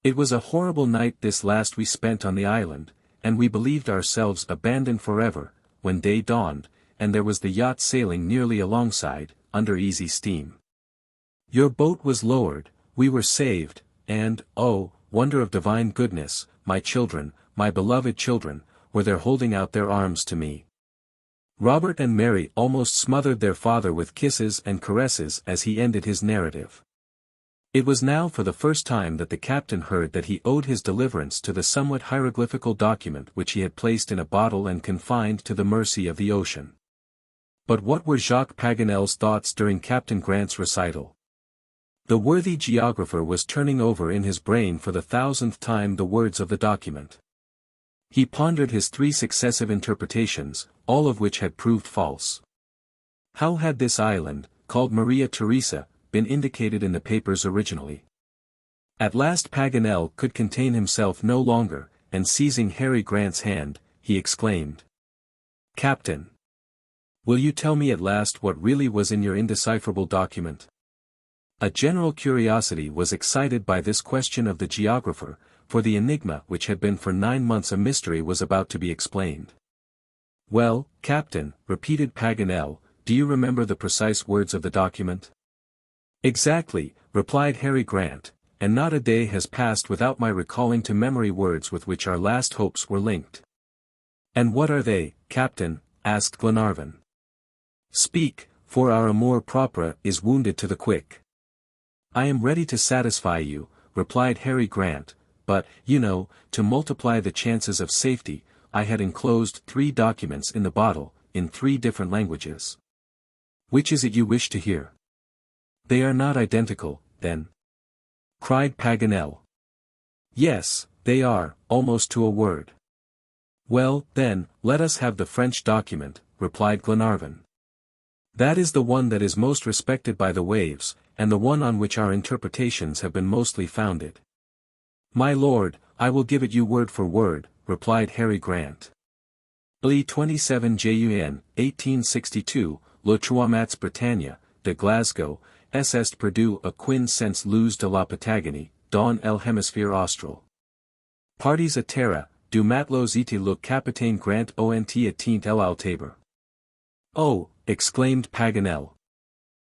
It was a horrible night this last we spent on the island, and we believed ourselves abandoned forever, when day dawned, and there was the yacht sailing nearly alongside, under easy steam. Your boat was lowered, we were saved, and, oh, wonder of divine goodness, my children, my beloved children, were there holding out their arms to me. Robert and Mary almost smothered their father with kisses and caresses as he ended his narrative. It was now for the first time that the captain heard that he owed his deliverance to the somewhat hieroglyphical document which he had placed in a bottle and confined to the mercy of the ocean. But what were Jacques Paganel's thoughts during Captain Grant's recital? The worthy geographer was turning over in his brain for the 1000th time the words of the document. He pondered his 3 successive interpretations, all of which had proved false. How had this island, called Maria Theresa, been indicated in the papers originally? At last Paganel could contain himself no longer, and seizing Harry Grant's hand, he exclaimed, "Captain! Will you tell me at last what really was in your indecipherable document?" A general curiosity was excited by this question of the geographer, for the enigma which had been for 9 months a mystery was about to be explained. "Well, Captain," repeated Paganel, "do you remember the precise words of the document?" "Exactly," replied Harry Grant, "and not a day has passed without my recalling to memory words with which our last hopes were linked." "And what are they, Captain?" asked Glenarvan. "Speak, for our amour propre is wounded to the quick." "I am ready to satisfy you," replied Harry Grant, "but, you know, to multiply the chances of safety, I had enclosed 3 documents in the bottle, in 3 different languages. Which is it you wish to hear?" "They are not identical, then?" cried Paganel. "Yes, they are, almost to a word." "Well, then, let us have the French document," replied Glenarvan. "That is the one that is most respected by the waves, and the one on which our interpretations have been mostly founded." "My lord, I will give it you word for word," replied Harry Grant. Le 27 Jun, 1862, Le Trois Britannia, de Glasgow, est perdu à quin sens luz de la Patagonie, dans el hémisphère austral. Parties à terre, du matelot était le capitaine Grant ont atteint l'île Tabor. "Oh," exclaimed Paganel.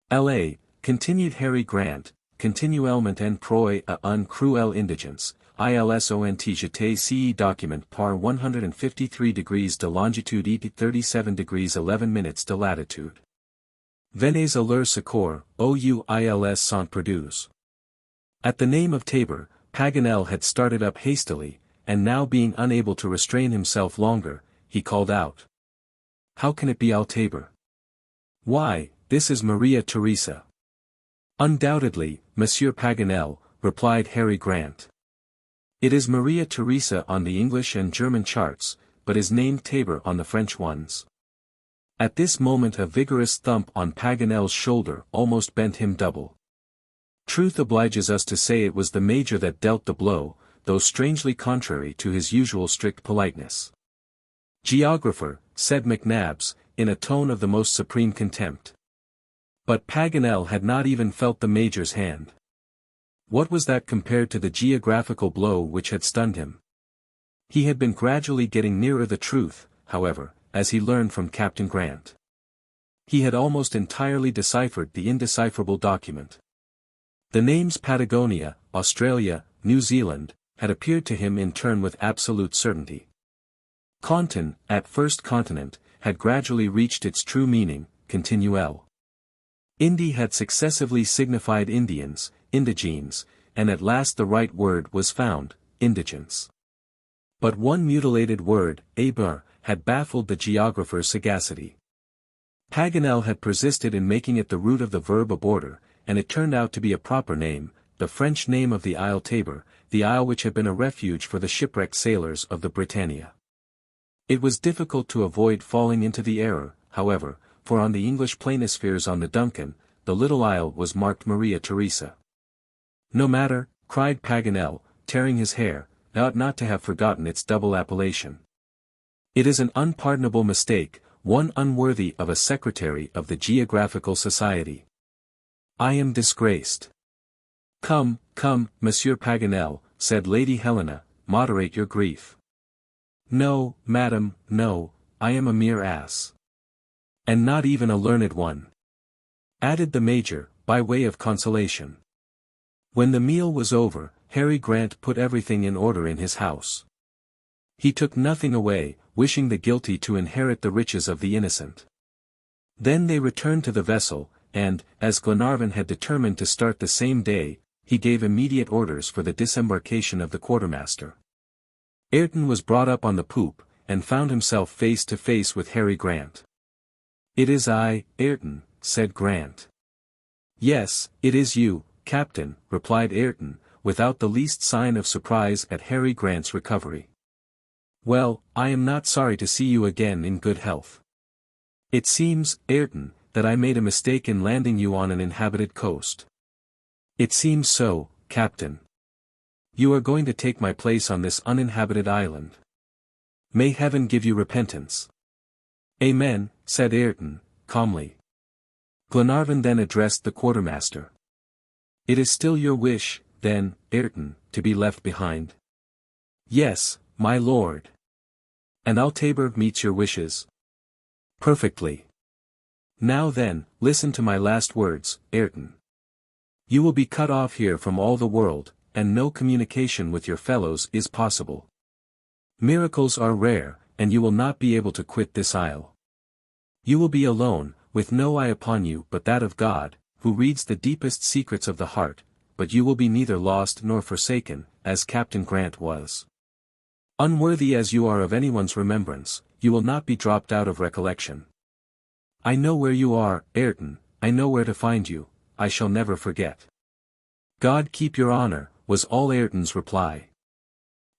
"La," continued Harry Grant, "continuellement en proie à un cruel indigence, ils ont jeté ce document par 153 degrees de longitude et 37 degrees 11 minutes de latitude. Venez à leur secours, ils sont perdus." At the name of Tabor, Paganel had started up hastily, and now being unable to restrain himself longer, he called out. "How can it be Al Tabor? Why, this is Maria Theresa." "Undoubtedly, Monsieur Paganel," replied Harry Grant. "It is Maria Theresa on the English and German charts, but is named Tabor on the French ones." At this moment a vigorous thump on Paganel's shoulder almost bent him double. Truth obliges us to say it was the Major that dealt the blow, though strangely contrary to his usual strict politeness. "Geographer," said McNabbs, in a tone of the most supreme contempt. But Paganel had not even felt the Major's hand. What was that compared to the geographical blow which had stunned him? He had been gradually getting nearer the truth, however, as he learned from Captain Grant. He had almost entirely deciphered the indecipherable document. The names Patagonia, Australia, New Zealand, had appeared to him in turn with absolute certainty. Contin, at first continent, had gradually reached its true meaning, continuel. Indi had successively signified Indians, indigenes, and at last the right word was found, indigence. But one mutilated word, aber, had baffled the geographer's sagacity. Paganel had persisted in making it the root of the verb aborder, and it turned out to be a proper name, the French name of the Isle Tabor, the isle which had been a refuge for the shipwrecked sailors of the Britannia. It was difficult to avoid falling into the error, however, for on the English planispheres on the Duncan, the little isle was marked Maria Theresa. "No matter," cried Paganel, tearing his hair, "I ought not to have forgotten its double appellation. It is an unpardonable mistake, one unworthy of a secretary of the Geographical Society. I am disgraced." "Come, come, Monsieur Paganel," said Lady Helena, "moderate your grief." "No, madam, no, I am a mere ass." "And not even a learned one," added the Major, by way of consolation. When the meal was over, Harry Grant put everything in order in his house. He took nothing away, wishing the guilty to inherit the riches of the innocent. Then they returned to the vessel, and, as Glenarvan had determined to start the same day, he gave immediate orders for the disembarkation of the quartermaster. Ayrton was brought up on the poop, and found himself face to face with Harry Grant. "It is I, Ayrton," said Grant. "Yes, it is you, Captain," replied Ayrton, without the least sign of surprise at Harry Grant's recovery. "Well, I am not sorry to see you again in good health. It seems, Ayrton, that I made a mistake in landing you on an inhabited coast." "It seems so, Captain. You are going to take my place on this uninhabited island. May Heaven give you repentance." "Amen," said Ayrton, calmly. Glenarvan then addressed the quartermaster. "It is still your wish, then, Ayrton, to be left behind?" Yes, my lord. And Altaber meets your wishes? Perfectly. Now then, listen to my last words, Ayrton. You will be cut off here from all the world, and no communication with your fellows is possible. Miracles are rare, and you will not be able to quit this isle. You will be alone, with no eye upon you but that of God, who reads the deepest secrets of the heart, but you will be neither lost nor forsaken, as Captain Grant was. Unworthy as you are of anyone's remembrance, you will not be dropped out of recollection. I know where you are, Ayrton, I know where to find you, I shall never forget. God keep your honor, was all Ayrton's reply.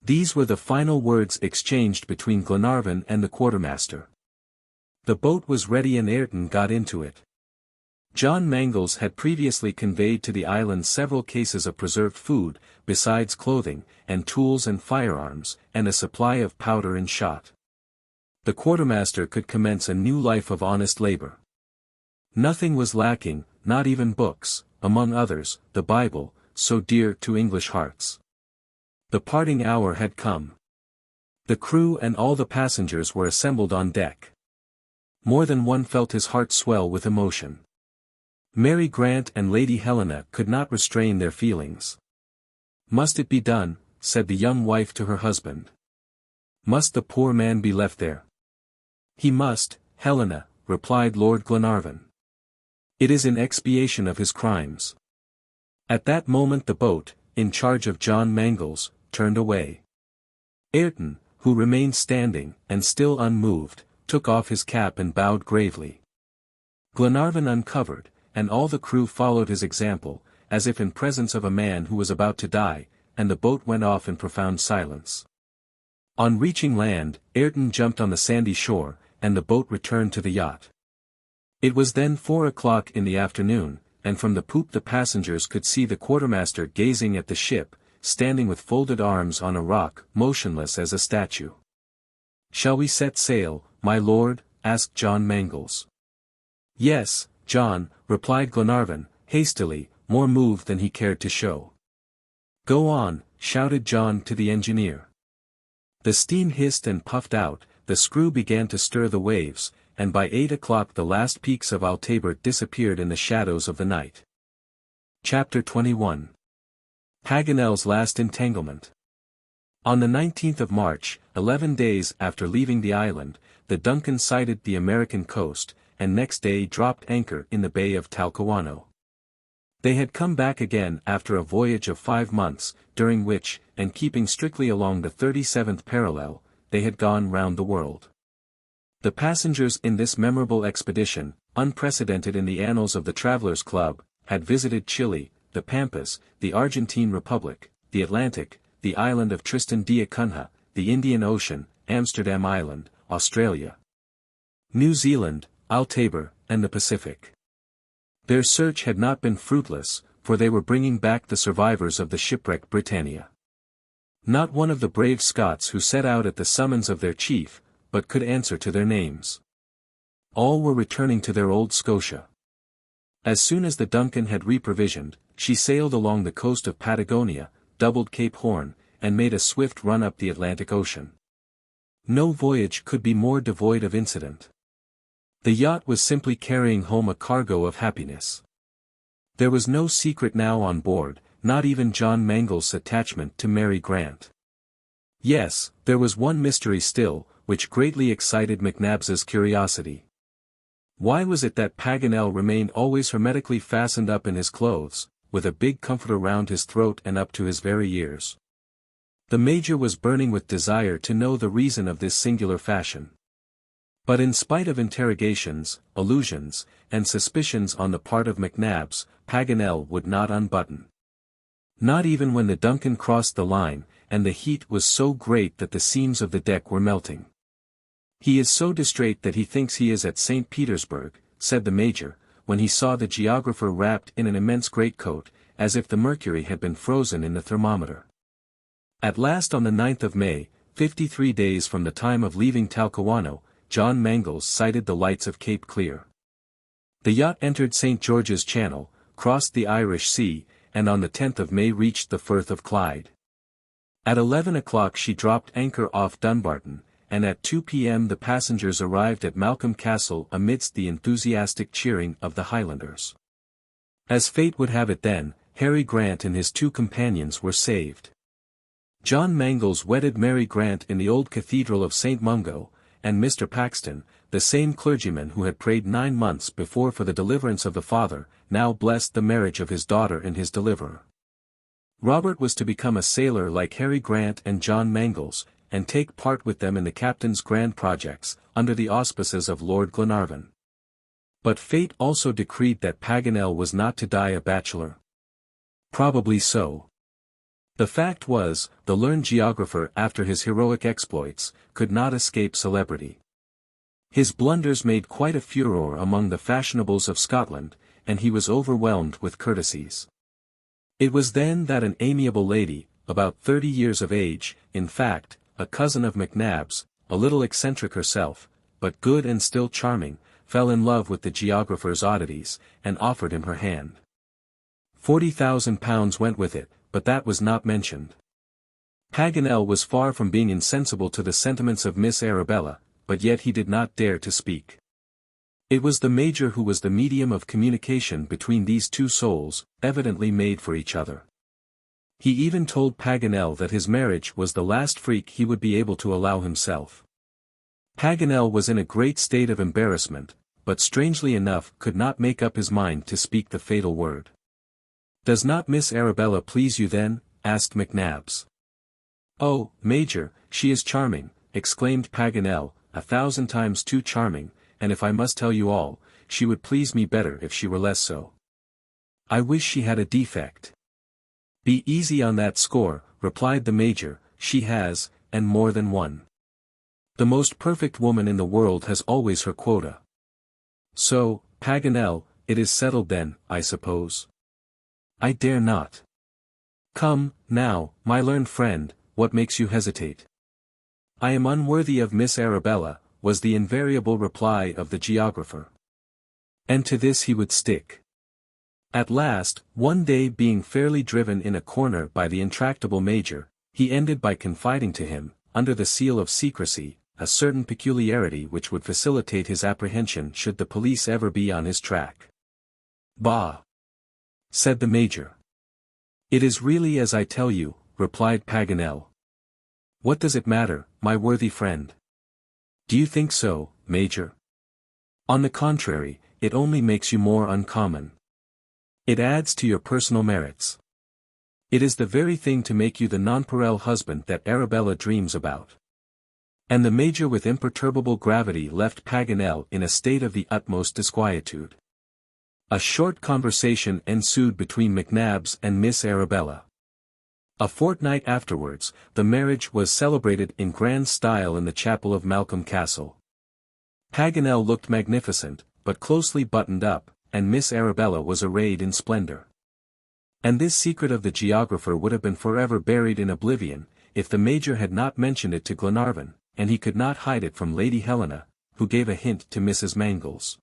These were the final words exchanged between Glenarvan and the quartermaster. The boat was ready and Ayrton got into it. John Mangles had previously conveyed to the island several cases of preserved food, besides clothing, and tools and firearms, and a supply of powder and shot. The quartermaster could commence a new life of honest labor. Nothing was lacking, not even books, among others, the Bible, so dear to English hearts. The parting hour had come. The crew and all the passengers were assembled on deck. More than one felt his heart swell with emotion. Mary Grant and Lady Helena could not restrain their feelings. Must it be done, said the young wife to her husband. Must the poor man be left there? He must, Helena, replied Lord Glenarvan. It is in expiation of his crimes. At that moment the boat, in charge of John Mangles, turned away. Ayrton, who remained standing, and still unmoved, took off his cap and bowed gravely. Glenarvan uncovered, and all the crew followed his example, as if in presence of a man who was about to die, and the boat went off in profound silence. On reaching land, Ayrton jumped on the sandy shore, and the boat returned to the yacht. It was then 4 o'clock in the afternoon, and from the poop the passengers could see the quartermaster gazing at the ship, standing with folded arms on a rock, motionless as a statue. "Shall we set sail, my lord?" asked John Mangles. "Yes, John," replied Glenarvan, hastily, more moved than he cared to show. "Go on," shouted John to the engineer. The steam hissed and puffed out, the screw began to stir the waves, and by 8 o'clock the last peaks of Altaber disappeared in the shadows of the night. Chapter 21. Paganel's Last Entanglement. On the 19th of March, 11 days after leaving the island, the Duncan sighted the American coast, and next day dropped anchor in the Bay of Talcahuano. They had come back again after a voyage of 5 months, during which, and keeping strictly along the 37th parallel, they had gone round the world. The passengers in this memorable expedition, unprecedented in the annals of the Travelers' Club, had visited Chile, the Pampas, the Argentine Republic, the Atlantic, the island of Tristan da Cunha, the Indian Ocean, Amsterdam Island, Australia, New Zealand, Altaber, and the Pacific. Their search had not been fruitless, for they were bringing back the survivors of the shipwrecked Britannia. Not one of the brave Scots who set out at the summons of their chief, but could answer to their names. All were returning to their old Scotia. As soon as the Duncan had reprovisioned, she sailed along the coast of Patagonia, doubled Cape Horn, and made a swift run up the Atlantic Ocean. No voyage could be more devoid of incident. The yacht was simply carrying home a cargo of happiness. There was no secret now on board, not even John Mangles' attachment to Mary Grant. Yes, there was one mystery still, which greatly excited McNabbs's curiosity. Why was it that Paganel remained always hermetically fastened up in his clothes, with a big comforter round his throat and up to his very ears? The Major was burning with desire to know the reason of this singular fashion. But in spite of interrogations, allusions, and suspicions on the part of McNabbs, Paganel would not unbutton. Not even when the Duncan crossed the line, and the heat was so great that the seams of the deck were melting. "He is so distrait that he thinks he is at St. Petersburg," said the Major, when he saw the geographer wrapped in an immense greatcoat, as if the mercury had been frozen in the thermometer. At last on the 9th of May, 53 days from the time of leaving Talcahuano, John Mangles sighted the lights of Cape Clear. The yacht entered St. George's Channel, crossed the Irish Sea, and on the 10th of May reached the Firth of Clyde. At 11 o'clock she dropped anchor off Dunbarton, and at 2 p.m. the passengers arrived at Malcolm Castle amidst the enthusiastic cheering of the Highlanders. As fate would have it then, Harry Grant and his two companions were saved. John Mangles wedded Mary Grant in the old Cathedral of St. Mungo, and Mr. Paxton, the same clergyman who had prayed 9 months before for the deliverance of the father, now blessed the marriage of his daughter and his deliverer. Robert was to become a sailor like Harry Grant and John Mangles, and take part with them in the captain's grand projects, under the auspices of Lord Glenarvan. But fate also decreed that Paganel was not to die a bachelor. Probably so. The fact was, the learned geographer after his heroic exploits, could not escape celebrity. His blunders made quite a furore among the fashionables of Scotland, and he was overwhelmed with courtesies. It was then that an amiable lady, about 30 years of age, in fact, a cousin of McNab's, a little eccentric herself, but good and still charming, fell in love with the geographer's oddities, and offered him her hand. £40,000 went with it, but that was not mentioned. Paganel was far from being insensible to the sentiments of Miss Arabella, but yet he did not dare to speak. It was the Major who was the medium of communication between these two souls, evidently made for each other. He even told Paganel that his marriage was the last freak he would be able to allow himself. Paganel was in a great state of embarrassment, but strangely enough could not make up his mind to speak the fatal word. "Does not Miss Arabella please you then?" asked McNabs. "Oh, Major, she is charming," exclaimed Paganel, 1,000 times too charming, and if I must tell you all, she would please me better if she were less so. I wish she had a defect. "Be easy on that score," replied the Major, "she has, and more than one. The most perfect woman in the world has always her quota. So, Paganel, it is settled then, I suppose?" "I dare not." "Come, now, my learned friend, what makes you hesitate?" "I am unworthy of Miss Arabella," was the invariable reply of the geographer. And to this he would stick. At last, one day being fairly driven in a corner by the intractable Major, he ended by confiding to him, under the seal of secrecy, a certain peculiarity which would facilitate his apprehension should the police ever be on his track. "Bah!" said the Major. "It is really as I tell you," replied Paganel. "What does it matter, my worthy friend?" "Do you think so, Major?" "On the contrary, it only makes you more uncommon. It adds to your personal merits. It is the very thing to make you the nonpareil husband that Arabella dreams about." And the Major with imperturbable gravity left Paganel in a state of the utmost disquietude. A short conversation ensued between McNabs and Miss Arabella. A fortnight afterwards, the marriage was celebrated in grand style in the chapel of Malcolm Castle. Paganel looked magnificent, but closely buttoned up, and Miss Arabella was arrayed in splendor. And this secret of the geographer would have been forever buried in oblivion, if the Major had not mentioned it to Glenarvan, and he could not hide it from Lady Helena, who gave a hint to Mrs. Mangles.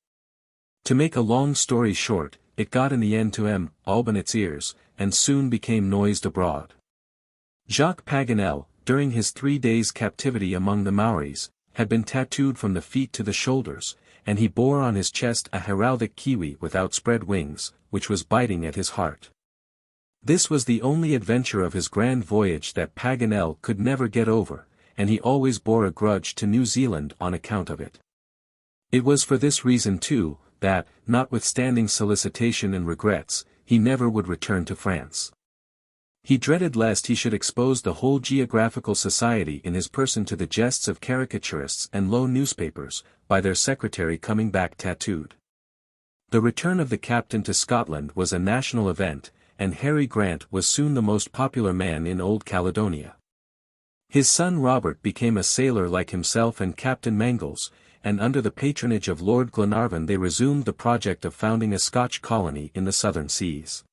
To make a long story short, it got in the end to Albinet's ears, and soon became noised abroad. Jacques Paganel, during his 3 days' captivity among the Maoris, had been tattooed from the feet to the shoulders, and he bore on his chest a heraldic kiwi with outspread wings, which was biting at his heart. This was the only adventure of his grand voyage that Paganel could never get over, and he always bore a grudge to New Zealand on account of it. It was for this reason too, that, notwithstanding solicitation and regrets, he never would return to France. He dreaded lest he should expose the whole geographical society in his person to the jests of caricaturists and low newspapers, by their secretary coming back tattooed. The return of the captain to Scotland was a national event, and Harry Grant was soon the most popular man in Old Caledonia. His son Robert became a sailor like himself and Captain Mangles, and under the patronage of Lord Glenarvan they resumed the project of founding a Scotch colony in the southern seas.